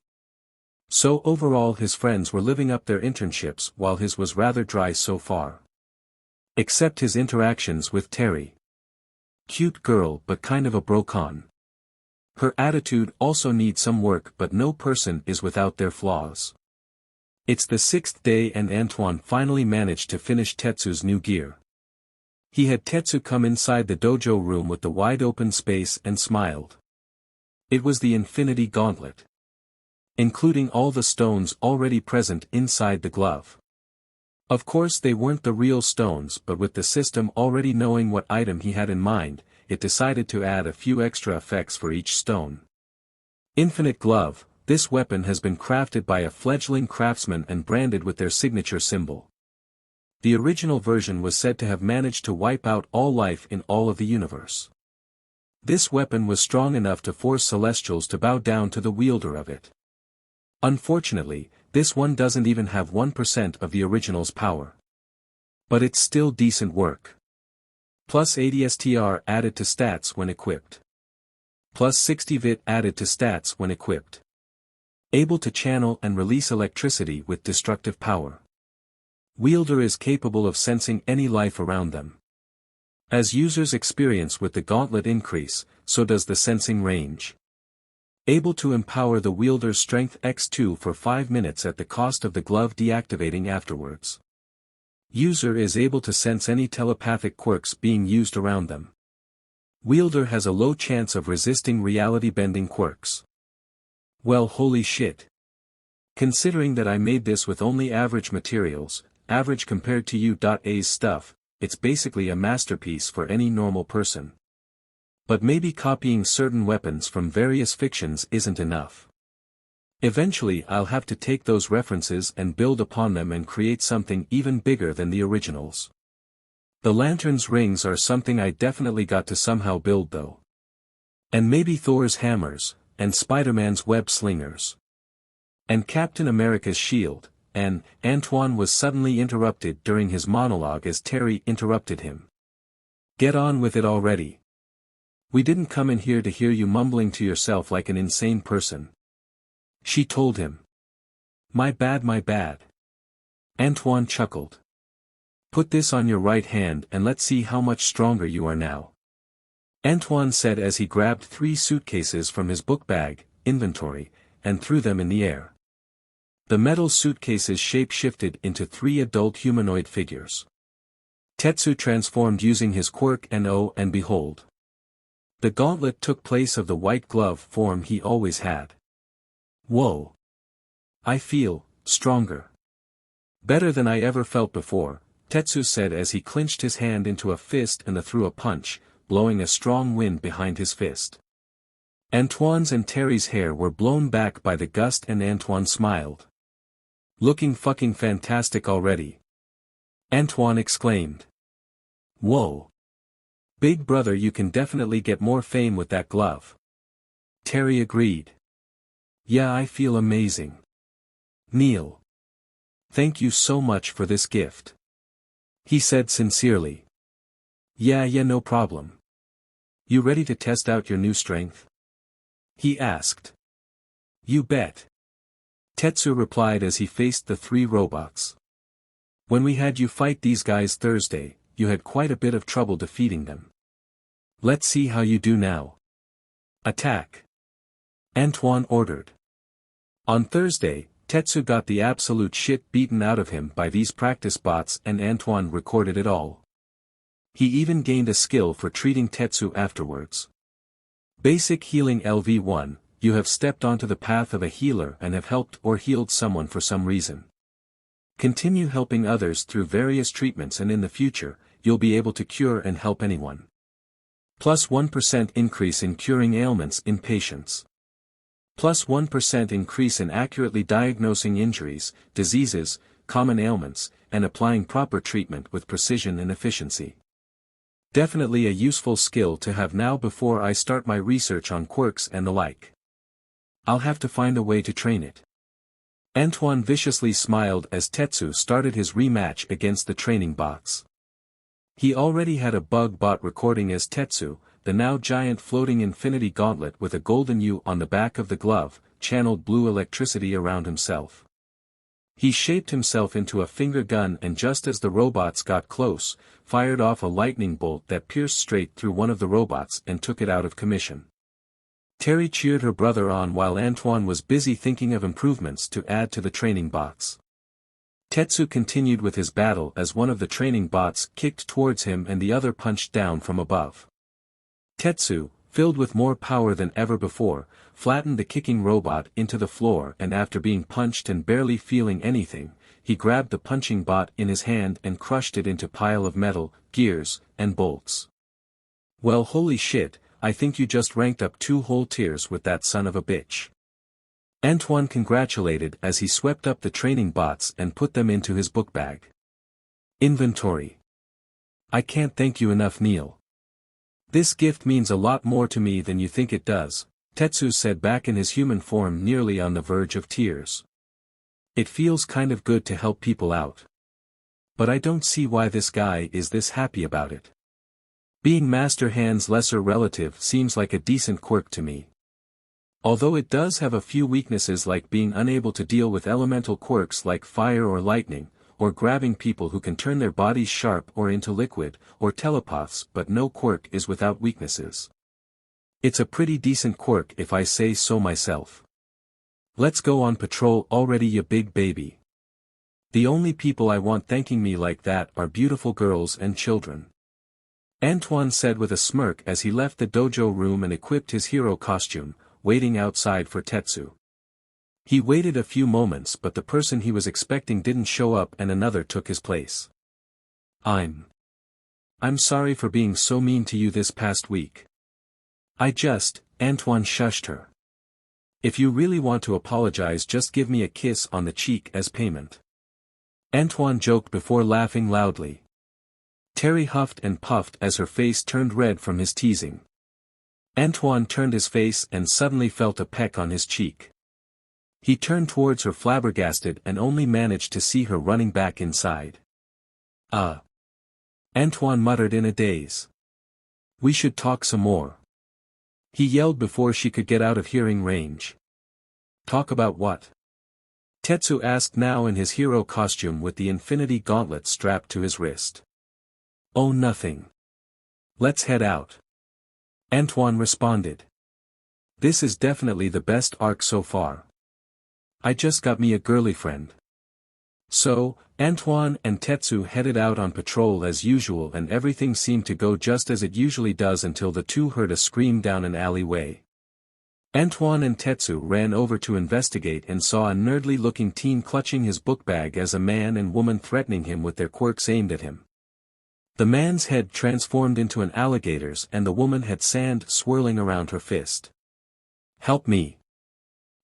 So overall his friends were living up their internships while his was rather dry so far. Except his interactions with Terry. Cute girl but kind of a bro-con. Her attitude also needs some work, but no person is without their flaws. It's the 6th day and Antoine finally managed to finish Tetsu's new gear. He had Tetsu come inside the dojo room with the wide open space and smiled. It was the Infinity Gauntlet. Including all the stones already present inside the glove. Of course they weren't the real stones, but with the system already knowing what item he had in mind, it decided to add a few extra effects for each stone. Infinite Glove. This weapon has been crafted by a fledgling craftsman and branded with their signature symbol. The original version was said to have managed to wipe out all life in all of the universe. This weapon was strong enough to force Celestials to bow down to the wielder of it. Unfortunately, this one doesn't even have 1% of the original's power. But it's still decent work. Plus 80 STR added to stats when equipped. Plus 60 VIT added to stats when equipped. Able to channel and release electricity with destructive power. Wielder is capable of sensing any life around them. As users' experience with the gauntlet increase, so does the sensing range. Able to empower the wielder's strength x2 for 5 minutes at the cost of the glove deactivating afterwards. User is able to sense any telepathic quirks being used around them. Wielder has a low chance of resisting reality-bending quirks. Well, holy shit. Considering that I made this with only average materials, average compared to U.A's stuff, it's basically a masterpiece for any normal person. But maybe copying certain weapons from various fictions isn't enough. Eventually I'll have to take those references and build upon them and create something even bigger than the originals. The lantern's rings are something I definitely got to somehow build though. And maybe Thor's hammers, and Spider-Man's web slingers. And Captain America's shield, and Antoine was suddenly interrupted during his monologue as Terry interrupted him. Get on with it already. We didn't come in here to hear you mumbling to yourself like an insane person. She told him. My bad, my bad. Antoine chuckled. Put this on your right hand and let's see how much stronger you are now. Antoine said as he grabbed 3 suitcases from his book bag, inventory, and threw them in the air. The metal suitcases shape-shifted into 3 adult humanoid figures. Tetsu transformed using his quirk and oh and behold. The gauntlet took place of the white glove form he always had. Whoa. I feel stronger. Better than I ever felt before, Tetsu said as he clenched his hand into a fist and threw a punch, blowing a strong wind behind his fist. Antoine's and Terry's hair were blown back by the gust and Antoine smiled. Looking fucking fantastic already. Antoine exclaimed. Whoa. Big brother, you can definitely get more fame with that glove. Terry agreed. Yeah, I feel amazing. Neil. Thank you so much for this gift. He said sincerely. Yeah, no problem. You ready to test out your new strength? He asked. You bet. Tetsu replied as he faced the 3 robots. When we had you fight these guys Thursday, you had quite a bit of trouble defeating them. Let's see how you do now. Attack. Antoine ordered. On Thursday, Tetsu got the absolute shit beaten out of him by these practice bots and Antoine recorded it all. He even gained a skill for treating Tetsu afterwards. Basic healing LV1, you have stepped onto the path of a healer and have helped or healed someone for some reason. Continue helping others through various treatments and in the future, you'll be able to cure and help anyone. Plus 1% increase in curing ailments in patients. Plus 1% increase in accurately diagnosing injuries, diseases, common ailments, and applying proper treatment with precision and efficiency. Definitely a useful skill to have now before I start my research on quirks and the like. I'll have to find a way to train it. Antoine viciously smiled as Tetsu started his rematch against the training bots. He already had a bug bot recording as Tetsu, the now giant floating infinity gauntlet with a golden U on the back of the glove, channeled blue electricity around himself. He shaped himself into a finger gun and just as the robots got close, fired off a lightning bolt that pierced straight through one of the robots and took it out of commission. Terry cheered her brother on while Antoine was busy thinking of improvements to add to the training bots. Tetsu continued with his battle as one of the training bots kicked towards him and the other punched down from above. Tetsu, filled with more power than ever before, flattened the kicking robot into the floor and after being punched and barely feeling anything, he grabbed the punching bot in his hand and crushed it into a pile of metal, gears, and bolts. Well, holy shit, I think you just ranked up 2 whole tiers with that son of a bitch. Antoine congratulated as he swept up the training bots and put them into his book bag. Inventory. I can't thank you enough, Neil. This gift means a lot more to me than you think it does, Tetsu said back in his human form nearly on the verge of tears. It feels kind of good to help people out. But I don't see why this guy is this happy about it. Being Master Hand's lesser relative seems like a decent quirk to me. Although it does have a few weaknesses like being unable to deal with elemental quirks like fire or lightning, or grabbing people who can turn their bodies sharp or into liquid, or telepaths, but no quirk is without weaknesses. It's a pretty decent quirk if I say so myself. Let's go on patrol already, ya big baby. The only people I want thanking me like that are beautiful girls and children. Antoine said with a smirk as he left the dojo room and equipped his hero costume, waiting outside for Tetsu. He waited a few moments but the person he was expecting didn't show up and another took his place. I'm sorry for being so mean to you this past week. Antoine shushed her. If you really want to apologize, just give me a kiss on the cheek as payment. Antoine joked before laughing loudly. Terry huffed and puffed as her face turned red from his teasing. Antoine turned his face and suddenly felt a peck on his cheek. He turned towards her flabbergasted and only managed to see her running back inside. Antoine muttered in a daze. We should talk some more. He yelled before she could get out of hearing range. Talk about what? Tetsu asked now in his hero costume with the infinity gauntlet strapped to his wrist. Oh, nothing. Let's head out. Antoine responded. This is definitely the best arc so far. I just got me a girly friend. So, Antoine and Tetsu headed out on patrol as usual and everything seemed to go just as it usually does until the two heard a scream down an alleyway. Antoine and Tetsu ran over to investigate and saw a nerdly-looking teen clutching his book bag as a man and woman threatening him with their quirks aimed at him. The man's head transformed into an alligator's and the woman had sand swirling around her fist. Help me!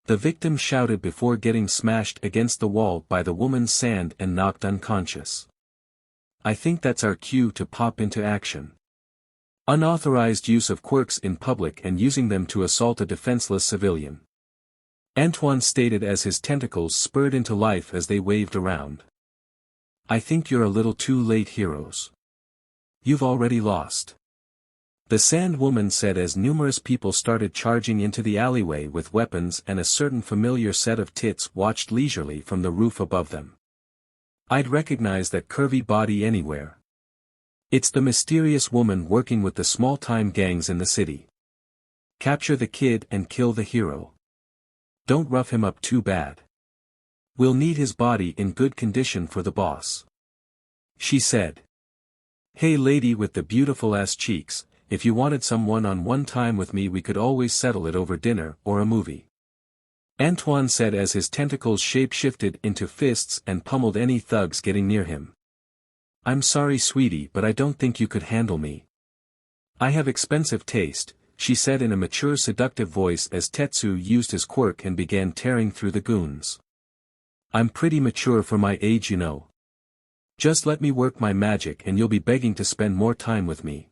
The victim shouted before getting smashed against the wall by the woman's sand and knocked unconscious. I think that's our cue to pop into action. Unauthorized use of quirks in public and using them to assault a defenseless civilian. Antoine stated as his tentacles spurred into life as they waved around. I think you're a little too late, heroes. You've already lost. The Sand Woman said as numerous people started charging into the alleyway with weapons and a certain familiar set of tits watched leisurely from the roof above them. I'd recognize that curvy body anywhere. It's the mysterious woman working with the small-time gangs in the city. Capture the kid and kill the hero. Don't rough him up too bad. We'll need his body in good condition for the boss. She said. Hey lady with the beautiful ass cheeks, if you wanted some one-on-one time with me we could always settle it over dinner or a movie. Antoine said as his tentacles shape-shifted into fists and pummeled any thugs getting near him. I'm sorry sweetie but I don't think you could handle me. I have expensive taste, she said in a mature seductive voice as Tetsu used his quirk and began tearing through the goons. I'm pretty mature for my age you know. Just let me work my magic and you'll be begging to spend more time with me.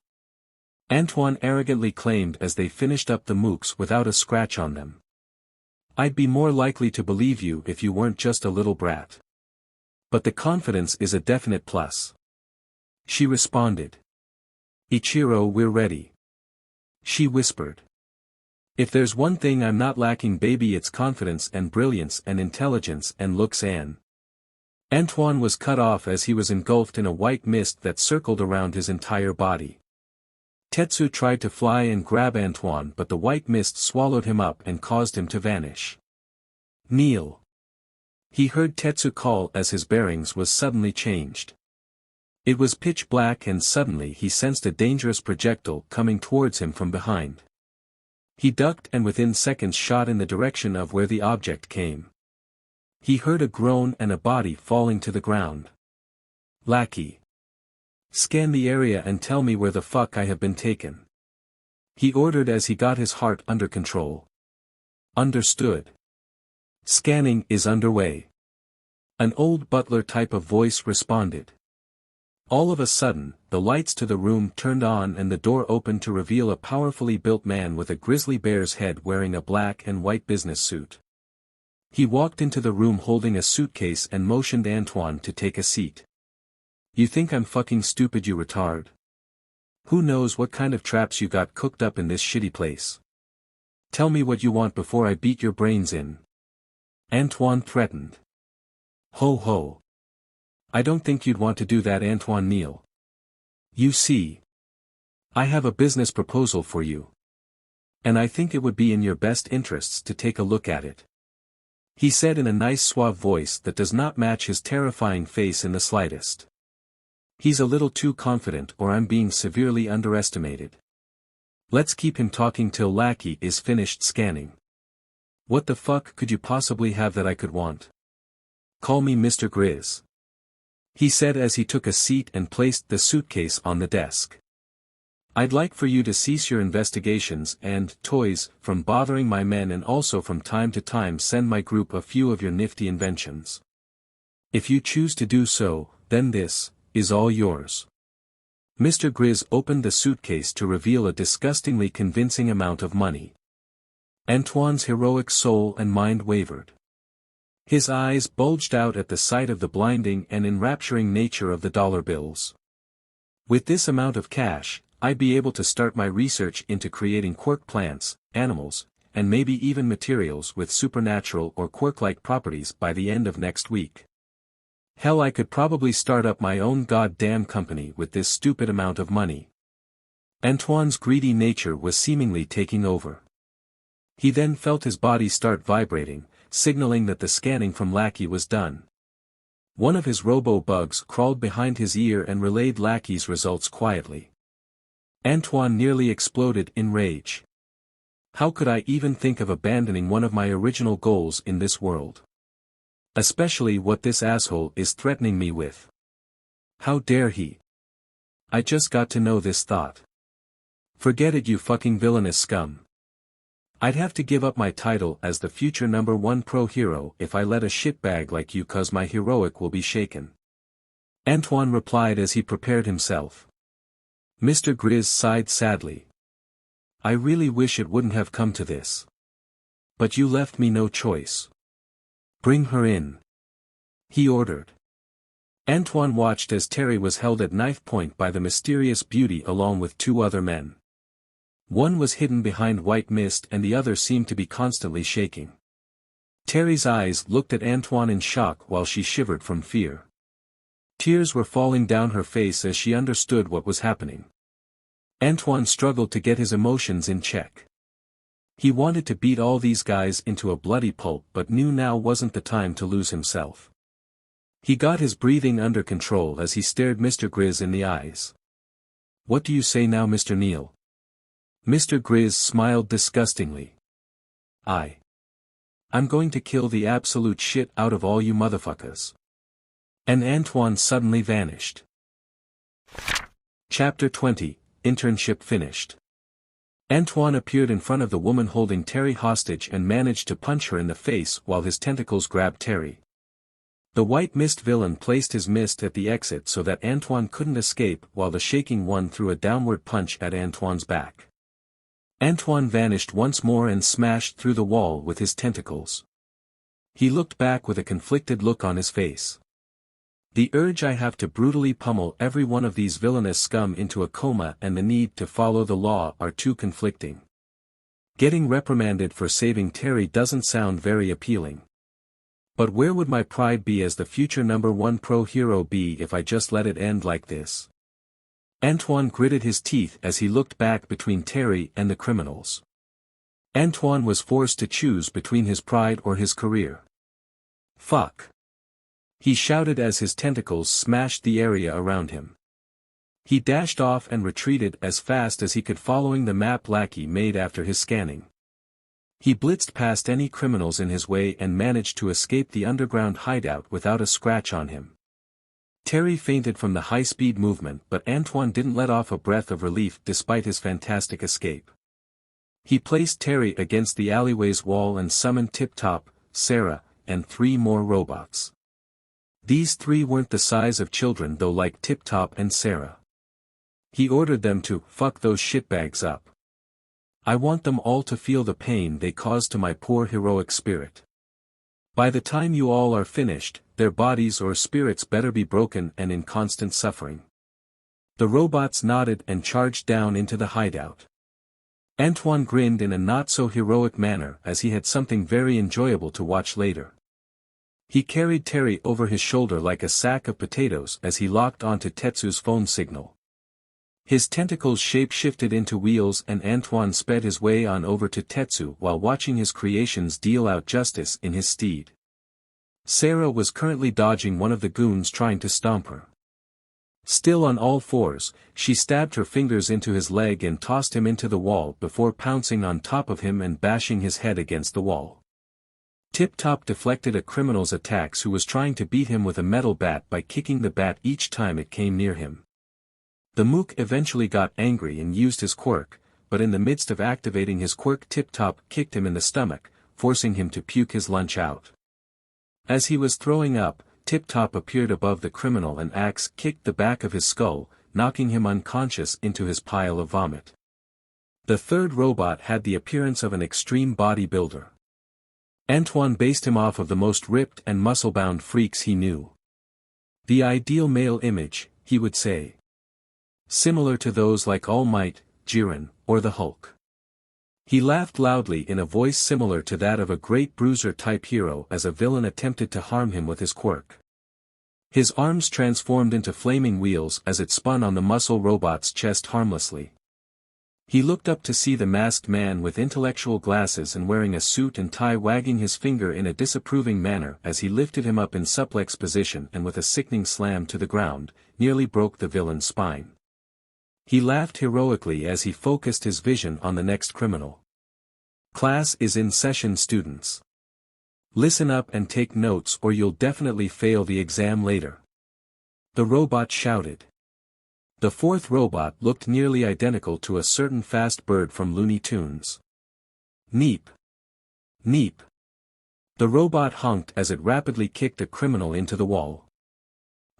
Antoine arrogantly claimed as they finished up the mooks without a scratch on them. I'd be more likely to believe you if you weren't just a little brat. But the confidence is a definite plus. She responded. Ichiro, we're ready. She whispered. If there's one thing I'm not lacking baby it's confidence and brilliance and intelligence and looks and. Antoine was cut off as he was engulfed in a white mist that circled around his entire body. Tetsu tried to fly and grab Antoine but the white mist swallowed him up and caused him to vanish. Kneel. He heard Tetsu call as his bearings was suddenly changed. It was pitch black and suddenly he sensed a dangerous projectile coming towards him from behind. He ducked and within seconds shot in the direction of where the object came. He heard a groan and a body falling to the ground. Lackey. Scan the area and tell me where the fuck I have been taken. He ordered as he got his heart under control. Understood. Scanning is underway. An old butler type of voice responded. All of a sudden, the lights to the room turned on and the door opened to reveal a powerfully built man with a grizzly bear's head wearing a black and white business suit. He walked into the room holding a suitcase and motioned Antoine to take a seat. You think I'm fucking stupid you retard? Who knows what kind of traps you got cooked up in this shitty place? Tell me what you want before I beat your brains in. Antoine threatened. Ho ho. I don't think you'd want to do that Antoine Neal. You see. I have a business proposal for you. And I think it would be in your best interests to take a look at it. He said in a nice suave voice that does not match his terrifying face in the slightest. He's a little too confident or I'm being severely underestimated. Let's keep him talking till Lackey is finished scanning. What the fuck could you possibly have that I could want? Call me Mr. Grizz. He said as he took a seat and placed the suitcase on the desk. I'd like for you to cease your investigations and toys from bothering my men and also from time to time send my group a few of your nifty inventions. If you choose to do so, then this is all yours. Mr. Grizz opened the suitcase to reveal a disgustingly convincing amount of money. Antoine's heroic soul and mind wavered. His eyes bulged out at the sight of the blinding and enrapturing nature of the dollar bills. With this amount of cash, I'd be able to start my research into creating quirk plants, animals, and maybe even materials with supernatural or quirk-like properties by the end of next week. Hell, I could probably start up my own goddamn company with this stupid amount of money. Antoine's greedy nature was seemingly taking over. He then felt his body start vibrating, signaling that the scanning from Lackey was done. One of his robo-bugs crawled behind his ear and relayed Lackey's results quietly. Antoine nearly exploded in rage. How could I even think of abandoning one of my original goals in this world? Especially what this asshole is threatening me with. How dare he? I just got to know this thought. Forget it, you fucking villainous scum. I'd have to give up my title as the future #1 pro hero if I let a shitbag like you, cause my heroic will be shaken. Antoine replied as he prepared himself. Mr. Grizz sighed sadly. I really wish it wouldn't have come to this. But you left me no choice. Bring her in. He ordered. Antoine watched as Terry was held at knife point by the mysterious beauty along with two other men. One was hidden behind white mist and the other seemed to be constantly shaking. Terry's eyes looked at Antoine in shock while she shivered from fear. Tears were falling down her face as she understood what was happening. Antoine struggled to get his emotions in check. He wanted to beat all these guys into a bloody pulp but knew now wasn't the time to lose himself. He got his breathing under control as he stared Mr. Grizz in the eyes. What do you say now, Mr. Neal? Mr. Grizz smiled disgustingly. I'm going to kill the absolute shit out of all you motherfuckers. And Antoine suddenly vanished. Chapter 20, Internship Finished. Antoine appeared in front of the woman holding Terry hostage and managed to punch her in the face while his tentacles grabbed Terry. The white mist villain placed his mist at the exit so that Antoine couldn't escape while the shaking one threw a downward punch at Antoine's back. Antoine vanished once more and smashed through the wall with his tentacles. He looked back with a conflicted look on his face. The urge I have to brutally pummel every one of these villainous scum into a coma and the need to follow the law are too conflicting. Getting reprimanded for saving Terry doesn't sound very appealing. But where would my pride be as the future #1 pro hero be if I just let it end like this? Antoine gritted his teeth as he looked back between Terry and the criminals. Antoine was forced to choose between his pride or his career. Fuck. He shouted as his tentacles smashed the area around him. He dashed off and retreated as fast as he could, following the map Lackey made after his scanning. He blitzed past any criminals in his way and managed to escape the underground hideout without a scratch on him. Terry fainted from the high-speed movement, but Antoine didn't let off a breath of relief despite his fantastic escape. He placed Terry against the alleyway's wall and summoned Tip Top, Sarah, and 3 more robots. These 3 weren't the size of children though, like Tip Top and Sarah. He ordered them to fuck those shitbags up. I want them all to feel the pain they caused to my poor heroic spirit. By the time you all are finished, their bodies or spirits better be broken and in constant suffering. The robots nodded and charged down into the hideout. Antoine grinned in a not-so-heroic manner as he had something very enjoyable to watch later. He carried Terry over his shoulder like a sack of potatoes as he locked onto Tetsu's phone signal. His tentacles shape-shifted into wheels and Antoine sped his way on over to Tetsu while watching his creations deal out justice in his steed. Sarah was currently dodging one of the goons trying to stomp her. Still on all fours, she stabbed her fingers into his leg and tossed him into the wall before pouncing on top of him and bashing his head against the wall. Tip Top deflected a criminal's attacks who was trying to beat him with a metal bat by kicking the bat each time it came near him. The Mook eventually got angry and used his quirk, but in the midst of activating his quirk, Tip Top kicked him in the stomach, forcing him to puke his lunch out. As he was throwing up, Tip Top appeared above the criminal and axe kicked the back of his skull, knocking him unconscious into his pile of vomit. The third robot had the appearance of an extreme bodybuilder. Antoine based him off of the most ripped and muscle-bound freaks he knew. The ideal male image, he would say. Similar to those like All Might, Jiren, or the Hulk. He laughed loudly in a voice similar to that of a great bruiser-type hero as a villain attempted to harm him with his quirk. His arms transformed into flaming wheels as it spun on the muscle robot's chest harmlessly. He looked up to see the masked man with intellectual glasses and wearing a suit and tie wagging his finger in a disapproving manner as he lifted him up in suplex position and with a sickening slam to the ground, nearly broke the villain's spine. He laughed heroically as he focused his vision on the next criminal. Class is in session, students. Listen up and take notes or you'll definitely fail the exam later. The robot shouted. The fourth robot looked nearly identical to a certain fast bird from Looney Tunes. Neep. Neep. The robot honked as it rapidly kicked a criminal into the wall.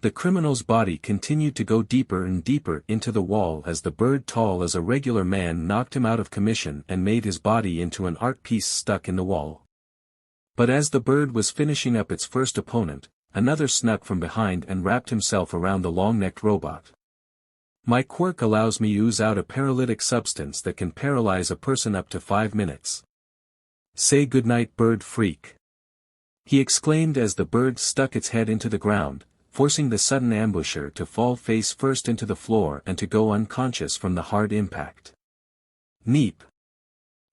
The criminal's body continued to go deeper and deeper into the wall as the bird tall as a regular man knocked him out of commission and made his body into an art piece stuck in the wall. But as the bird was finishing up its first opponent, another snuck from behind and wrapped himself around the long-necked robot. My quirk allows me to ooze out a paralytic substance that can paralyze a person up to 5 minutes. Say goodnight, bird freak. He exclaimed as the bird stuck its head into the ground, forcing the sudden ambusher to fall face first into the floor and to go unconscious from the hard impact. Neep.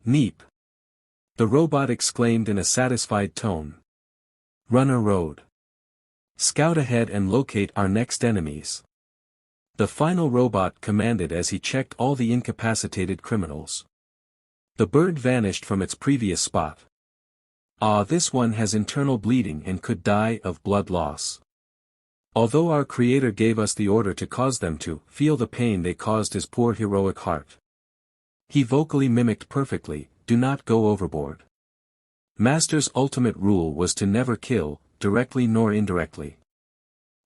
Neep. The robot exclaimed in a satisfied tone. Runner road. Scout ahead and locate our next enemies. The final robot commanded as he checked all the incapacitated criminals. The bird vanished from its previous spot. Ah, this one has internal bleeding and could die of blood loss. Although our creator gave us the order to cause them to feel the pain they caused his poor heroic heart. He vocally mimicked perfectly, do not go overboard. Master's ultimate rule was to never kill, directly nor indirectly.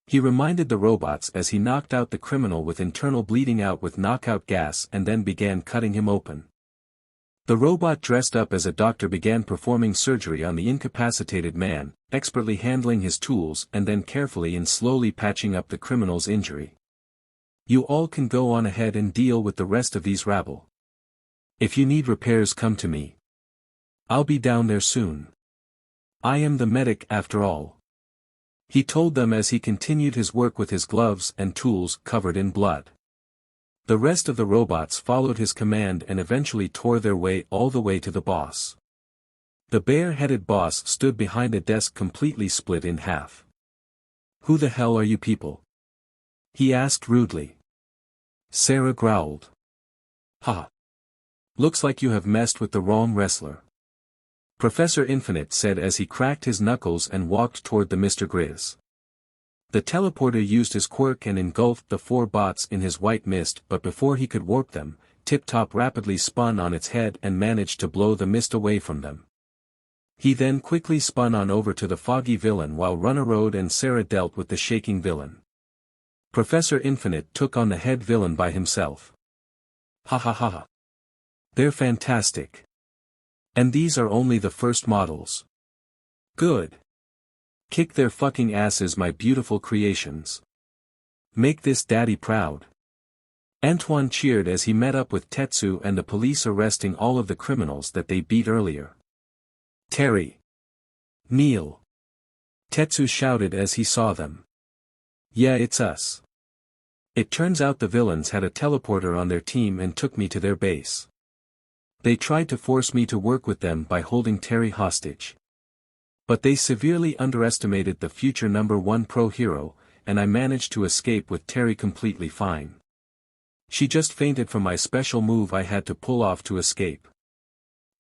He reminded the robots as he knocked out the criminal with internal bleeding out with knockout gas and then began cutting him open. The robot dressed up as a doctor began performing surgery on the incapacitated man, expertly handling his tools and then carefully and slowly patching up the criminal's injury. You all can go on ahead and deal with the rest of these rabble. If you need repairs, come to me. I'll be down there soon. I am the medic after all. He told them as he continued his work with his gloves and tools covered in blood. The rest of the robots followed his command and eventually tore their way all the way to the boss. The bare-headed boss stood behind a desk completely split in half. Who the hell are you people? He asked rudely. Sarah growled. Ha! Looks like you have messed with the wrong wrestler. Professor Infinite said as he cracked his knuckles and walked toward the Mr. Grizz. The teleporter used his quirk and engulfed the 4 bots in his white mist, but before he could warp them, Tip-Top rapidly spun on its head and managed to blow the mist away from them. He then quickly spun on over to the foggy villain while Runner Road and Sarah dealt with the shaking villain. Professor Infinite took on the head villain by himself. Ha ha ha ha. They're fantastic. And these are only the first models. Good. Kick their fucking asses, my beautiful creations. Make this daddy proud. Antoine cheered as he met up with Tetsu and the police arresting all of the criminals that they beat earlier. Terry. Kneel. Tetsu shouted as he saw them. Yeah, it's us. It turns out the villains had a teleporter on their team and took me to their base. They tried to force me to work with them by holding Terry hostage. But they severely underestimated the future #1 pro hero, and I managed to escape with Terry completely fine. She just fainted from my special move I had to pull off to escape.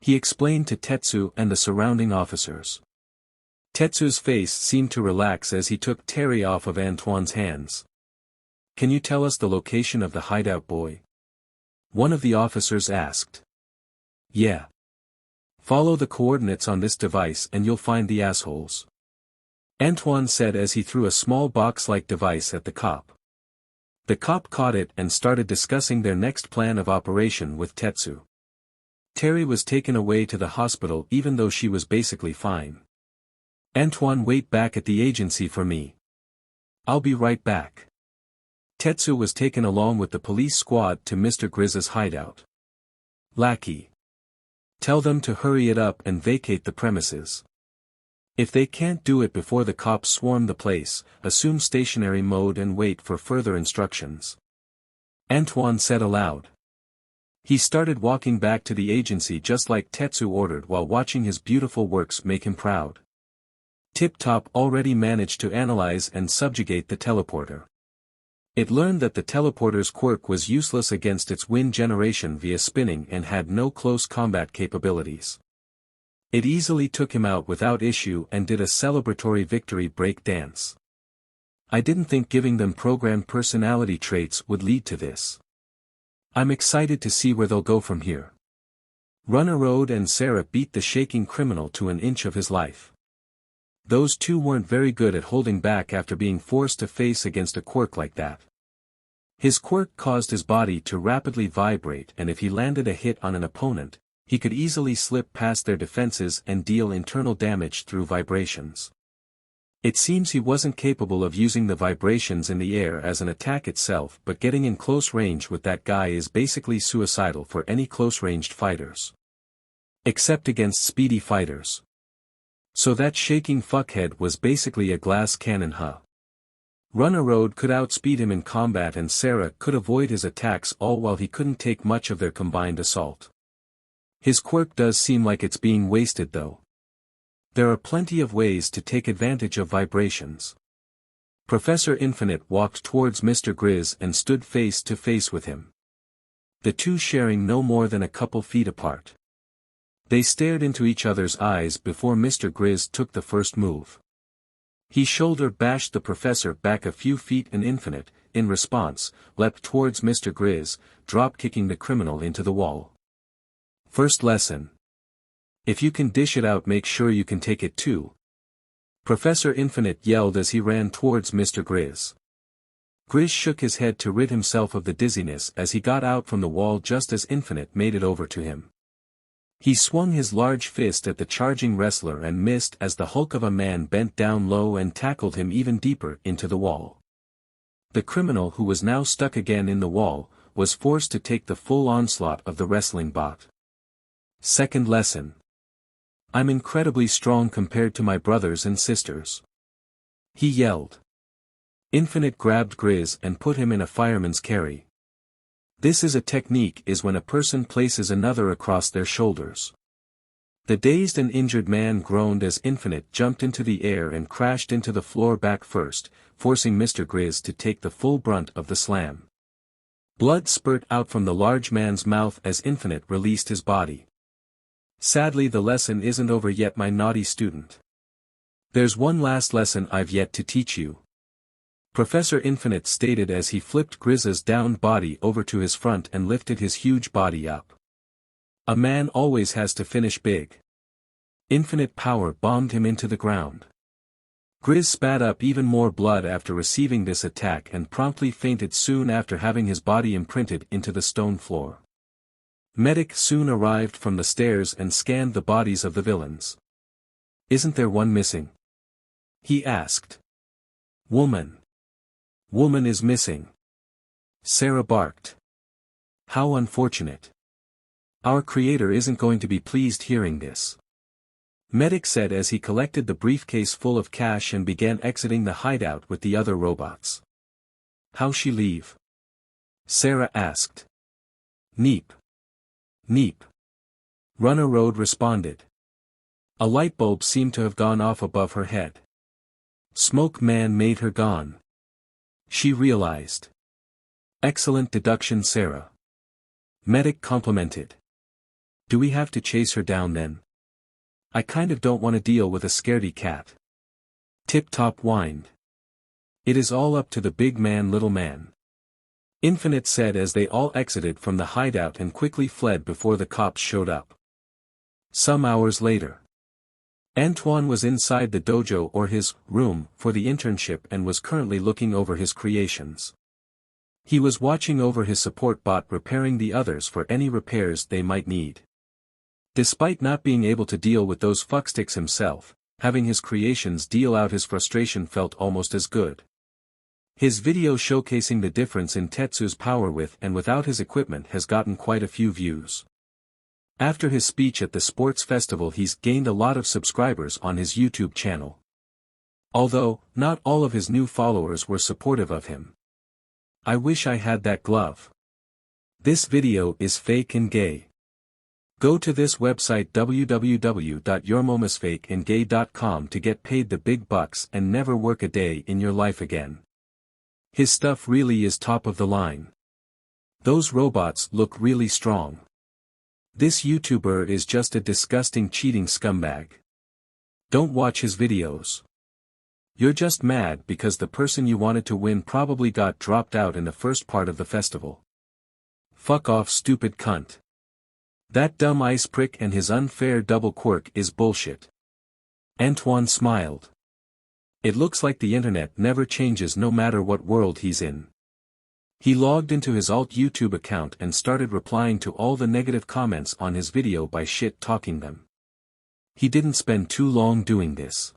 He explained to Tetsu and the surrounding officers. Tetsu's face seemed to relax as he took Terry off of Antoine's hands. Can you tell us the location of the hideout, boy? One of the officers asked. Yeah. Follow the coordinates on this device and you'll find the assholes. Antoine said as he threw a small box-like device at the cop. The cop caught it and started discussing their next plan of operation with Tetsu. Terry was taken away to the hospital even though she was basically fine. Antoine, wait back at the agency for me. I'll be right back. Tetsu was taken along with the police squad to Mr. Grizz's hideout. Lackey. Tell them to hurry it up and vacate the premises. If they can't do it before the cops swarm the place, assume stationary mode and wait for further instructions. Antoine said aloud. He started walking back to the agency just like Tetsu ordered while watching his beautiful works make him proud. Tip Top already managed to analyze and subjugate the teleporter. It learned that the teleporter's quirk was useless against its wind generation via spinning and had no close combat capabilities. It easily took him out without issue and did a celebratory victory break dance. I didn't think giving them programmed personality traits would lead to this. I'm excited to see where they'll go from here. Runner Road and Sarah beat the shaking criminal to an inch of his life. Those two weren't very good at holding back after being forced to face against a quirk like that. His quirk caused his body to rapidly vibrate, and if he landed a hit on an opponent, he could easily slip past their defenses and deal internal damage through vibrations. It seems he wasn't capable of using the vibrations in the air as an attack itself, but getting in close range with that guy is basically suicidal for any close-ranged fighters. Except against speedy fighters. So that shaking fuckhead was basically a glass cannon, huh? Runner Road could outspeed him in combat and Sarah could avoid his attacks all while he couldn't take much of their combined assault. His quirk does seem like it's being wasted though. There are plenty of ways to take advantage of vibrations. Professor Infinite walked towards Mr. Grizz and stood face to face with him. The two sharing no more than a couple feet apart. They stared into each other's eyes before Mr. Grizz took the first move. He shoulder bashed the professor back a few feet and Infinite, in response, leapt towards Mr. Grizz, drop-kicking the criminal into the wall. First lesson. If you can dish it out, make sure you can take it too. Professor Infinite yelled as he ran towards Mr. Grizz. Grizz shook his head to rid himself of the dizziness as he got out from the wall just as Infinite made it over to him. He swung his large fist at the charging wrestler and missed as the hulk of a man bent down low and tackled him even deeper into the wall. The criminal, who was now stuck again in the wall, was forced to take the full onslaught of the wrestling bot. Second lesson. I'm incredibly strong compared to my brothers and sisters. He yelled. Infinite grabbed Grizz and put him in a fireman's carry. This is a technique is when a person places another across their shoulders. The dazed and injured man groaned as Infinite jumped into the air and crashed into the floor back first, forcing Mr. Grizz to take the full brunt of the slam. Blood spurt out from the large man's mouth as Infinite released his body. Sadly, the lesson isn't over yet, my naughty student. There's one last lesson I've yet to teach you. Professor Infinite stated as he flipped Grizz's downed body over to his front and lifted his huge body up. A man always has to finish big. Infinite power bombed him into the ground. Grizz spat up even more blood after receiving this attack and promptly fainted soon after having his body imprinted into the stone floor. Medic soon arrived from the stairs and scanned the bodies of the villains. Isn't there one missing? He asked. Woman. Woman is missing. Sarah barked. How unfortunate. Our creator isn't going to be pleased hearing this. Medic said as he collected the briefcase full of cash and began exiting the hideout with the other robots. How she leave? Sarah asked. Neep. Neep. Runner Road responded. A light bulb seemed to have gone off above her head. Smoke Man made her gone. She realized. Excellent deduction, Sarah. Medic complimented. Do we have to chase her down then? I kind of don't want to deal with a scaredy cat. Tip Top whined. It is all up to the big man, little man. Infinite said as they all exited from the hideout and quickly fled before the cops showed up. Some hours later. Antoine was inside the dojo or his room for the internship and was currently looking over his creations. He was watching over his support bot repairing the others for any repairs they might need. Despite not being able to deal with those fucksticks himself, having his creations deal out his frustration felt almost as good. His video showcasing the difference in Tetsu's power with and without his equipment has gotten quite a few views. After his speech at the sports festival he's gained a lot of subscribers on his YouTube channel. Although, not all of his new followers were supportive of him. I wish I had that glove. This video is fake and gay. Go to this website www.yourmomisfakeandgay.com to get paid the big bucks and never work a day in your life again. His stuff really is top of the line. Those robots look really strong. This YouTuber is just a disgusting cheating scumbag. Don't watch his videos. You're just mad because the person you wanted to win probably got dropped out in the first part of the festival. Fuck off, stupid cunt. That dumb ice prick and his unfair double quirk is bullshit. Antoine smiled. It looks like the internet never changes no matter what world he's in. He logged into his alt YouTube account and started replying to all the negative comments on his video by shit-talking them. He didn't spend too long doing this.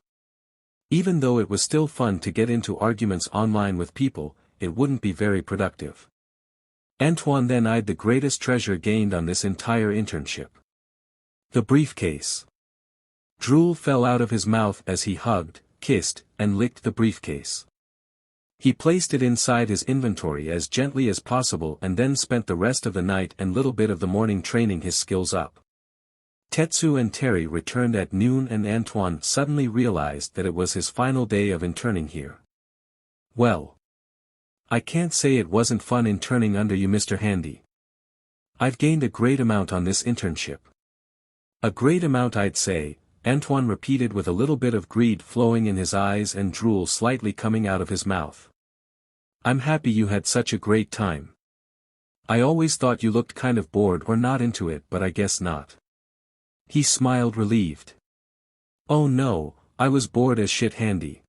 Even though it was still fun to get into arguments online with people, it wouldn't be very productive. Antoine then eyed the greatest treasure gained on this entire internship. The briefcase. Drool fell out of his mouth as he hugged, kissed, and licked the briefcase. He placed it inside his inventory as gently as possible and then spent the rest of the night and little bit of the morning training his skills up. Tetsu and Terry returned at noon and Antoine suddenly realized that it was his final day of interning here. Well. I can't say it wasn't fun interning under you, Mr. Handy. I've gained a great amount on this internship. A great amount, I'd say, Antoine repeated with a little bit of greed flowing in his eyes and drool slightly coming out of his mouth. I'm happy you had such a great time. I always thought you looked kind of bored or not into it, but I guess not. He smiled relieved. Oh no, I was bored as shit, Handy.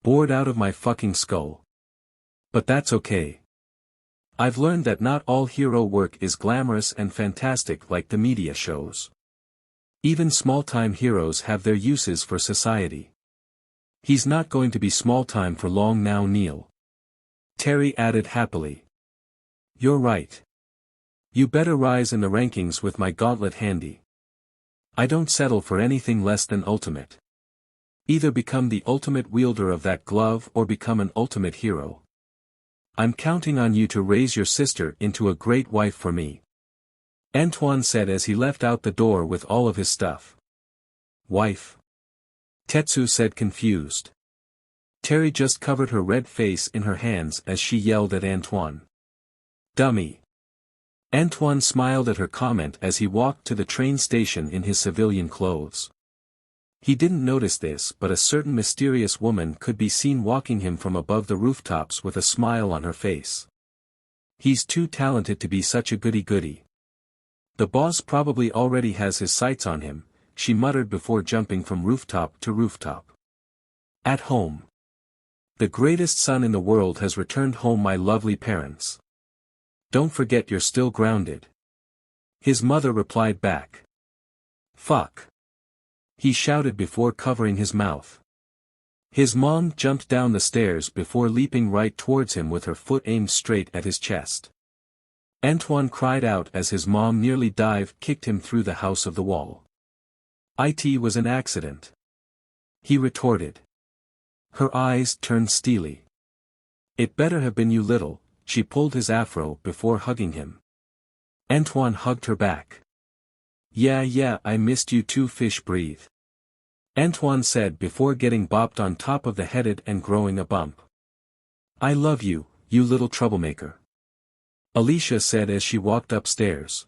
Bored out of my fucking skull. But that's okay. I've learned that not all hero work is glamorous and fantastic like the media shows. Even small-time heroes have their uses for society. He's not going to be small-time for long now, Neil. Terry added happily. You're right. You better rise in the rankings with my gauntlet, Handy. I don't settle for anything less than ultimate. Either become the ultimate wielder of that glove or become an ultimate hero. I'm counting on you to raise your sister into a great wife for me. Antoine said as he left out the door with all of his stuff. Wife? Tetsu said confused. Terry just covered her red face in her hands as she yelled at Antoine. Dummy. Antoine smiled at her comment as he walked to the train station in his civilian clothes. He didn't notice this, but a certain mysterious woman could be seen walking him from above the rooftops with a smile on her face. He's too talented to be such a goody-goody. The boss probably already has his sights on him, she muttered before jumping from rooftop to rooftop. At home. The greatest son in the world has returned home, my lovely parents. Don't forget you're still grounded. His mother replied back. Fuck. He shouted before covering his mouth. His mom jumped down the stairs before leaping right towards him with her foot aimed straight at his chest. Antoine cried out as his mom nearly kicked him through the house of the wall. It was an accident. He retorted. Her eyes turned steely. It better have been you, little. She pulled his afro before hugging him. Antoine hugged her back. Yeah, I missed you too, fish breathe. Antoine said before getting bopped on top of the head and growing a bump. I love you, you little troublemaker. Alicia said as she walked upstairs.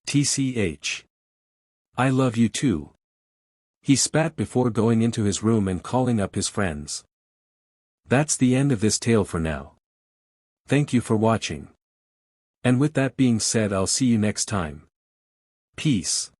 TCH. I love you too. He spat before going into his room and calling up his friends. That's the end of this tale for now. Thank you for watching. And with that being said, I'll see you next time. Peace.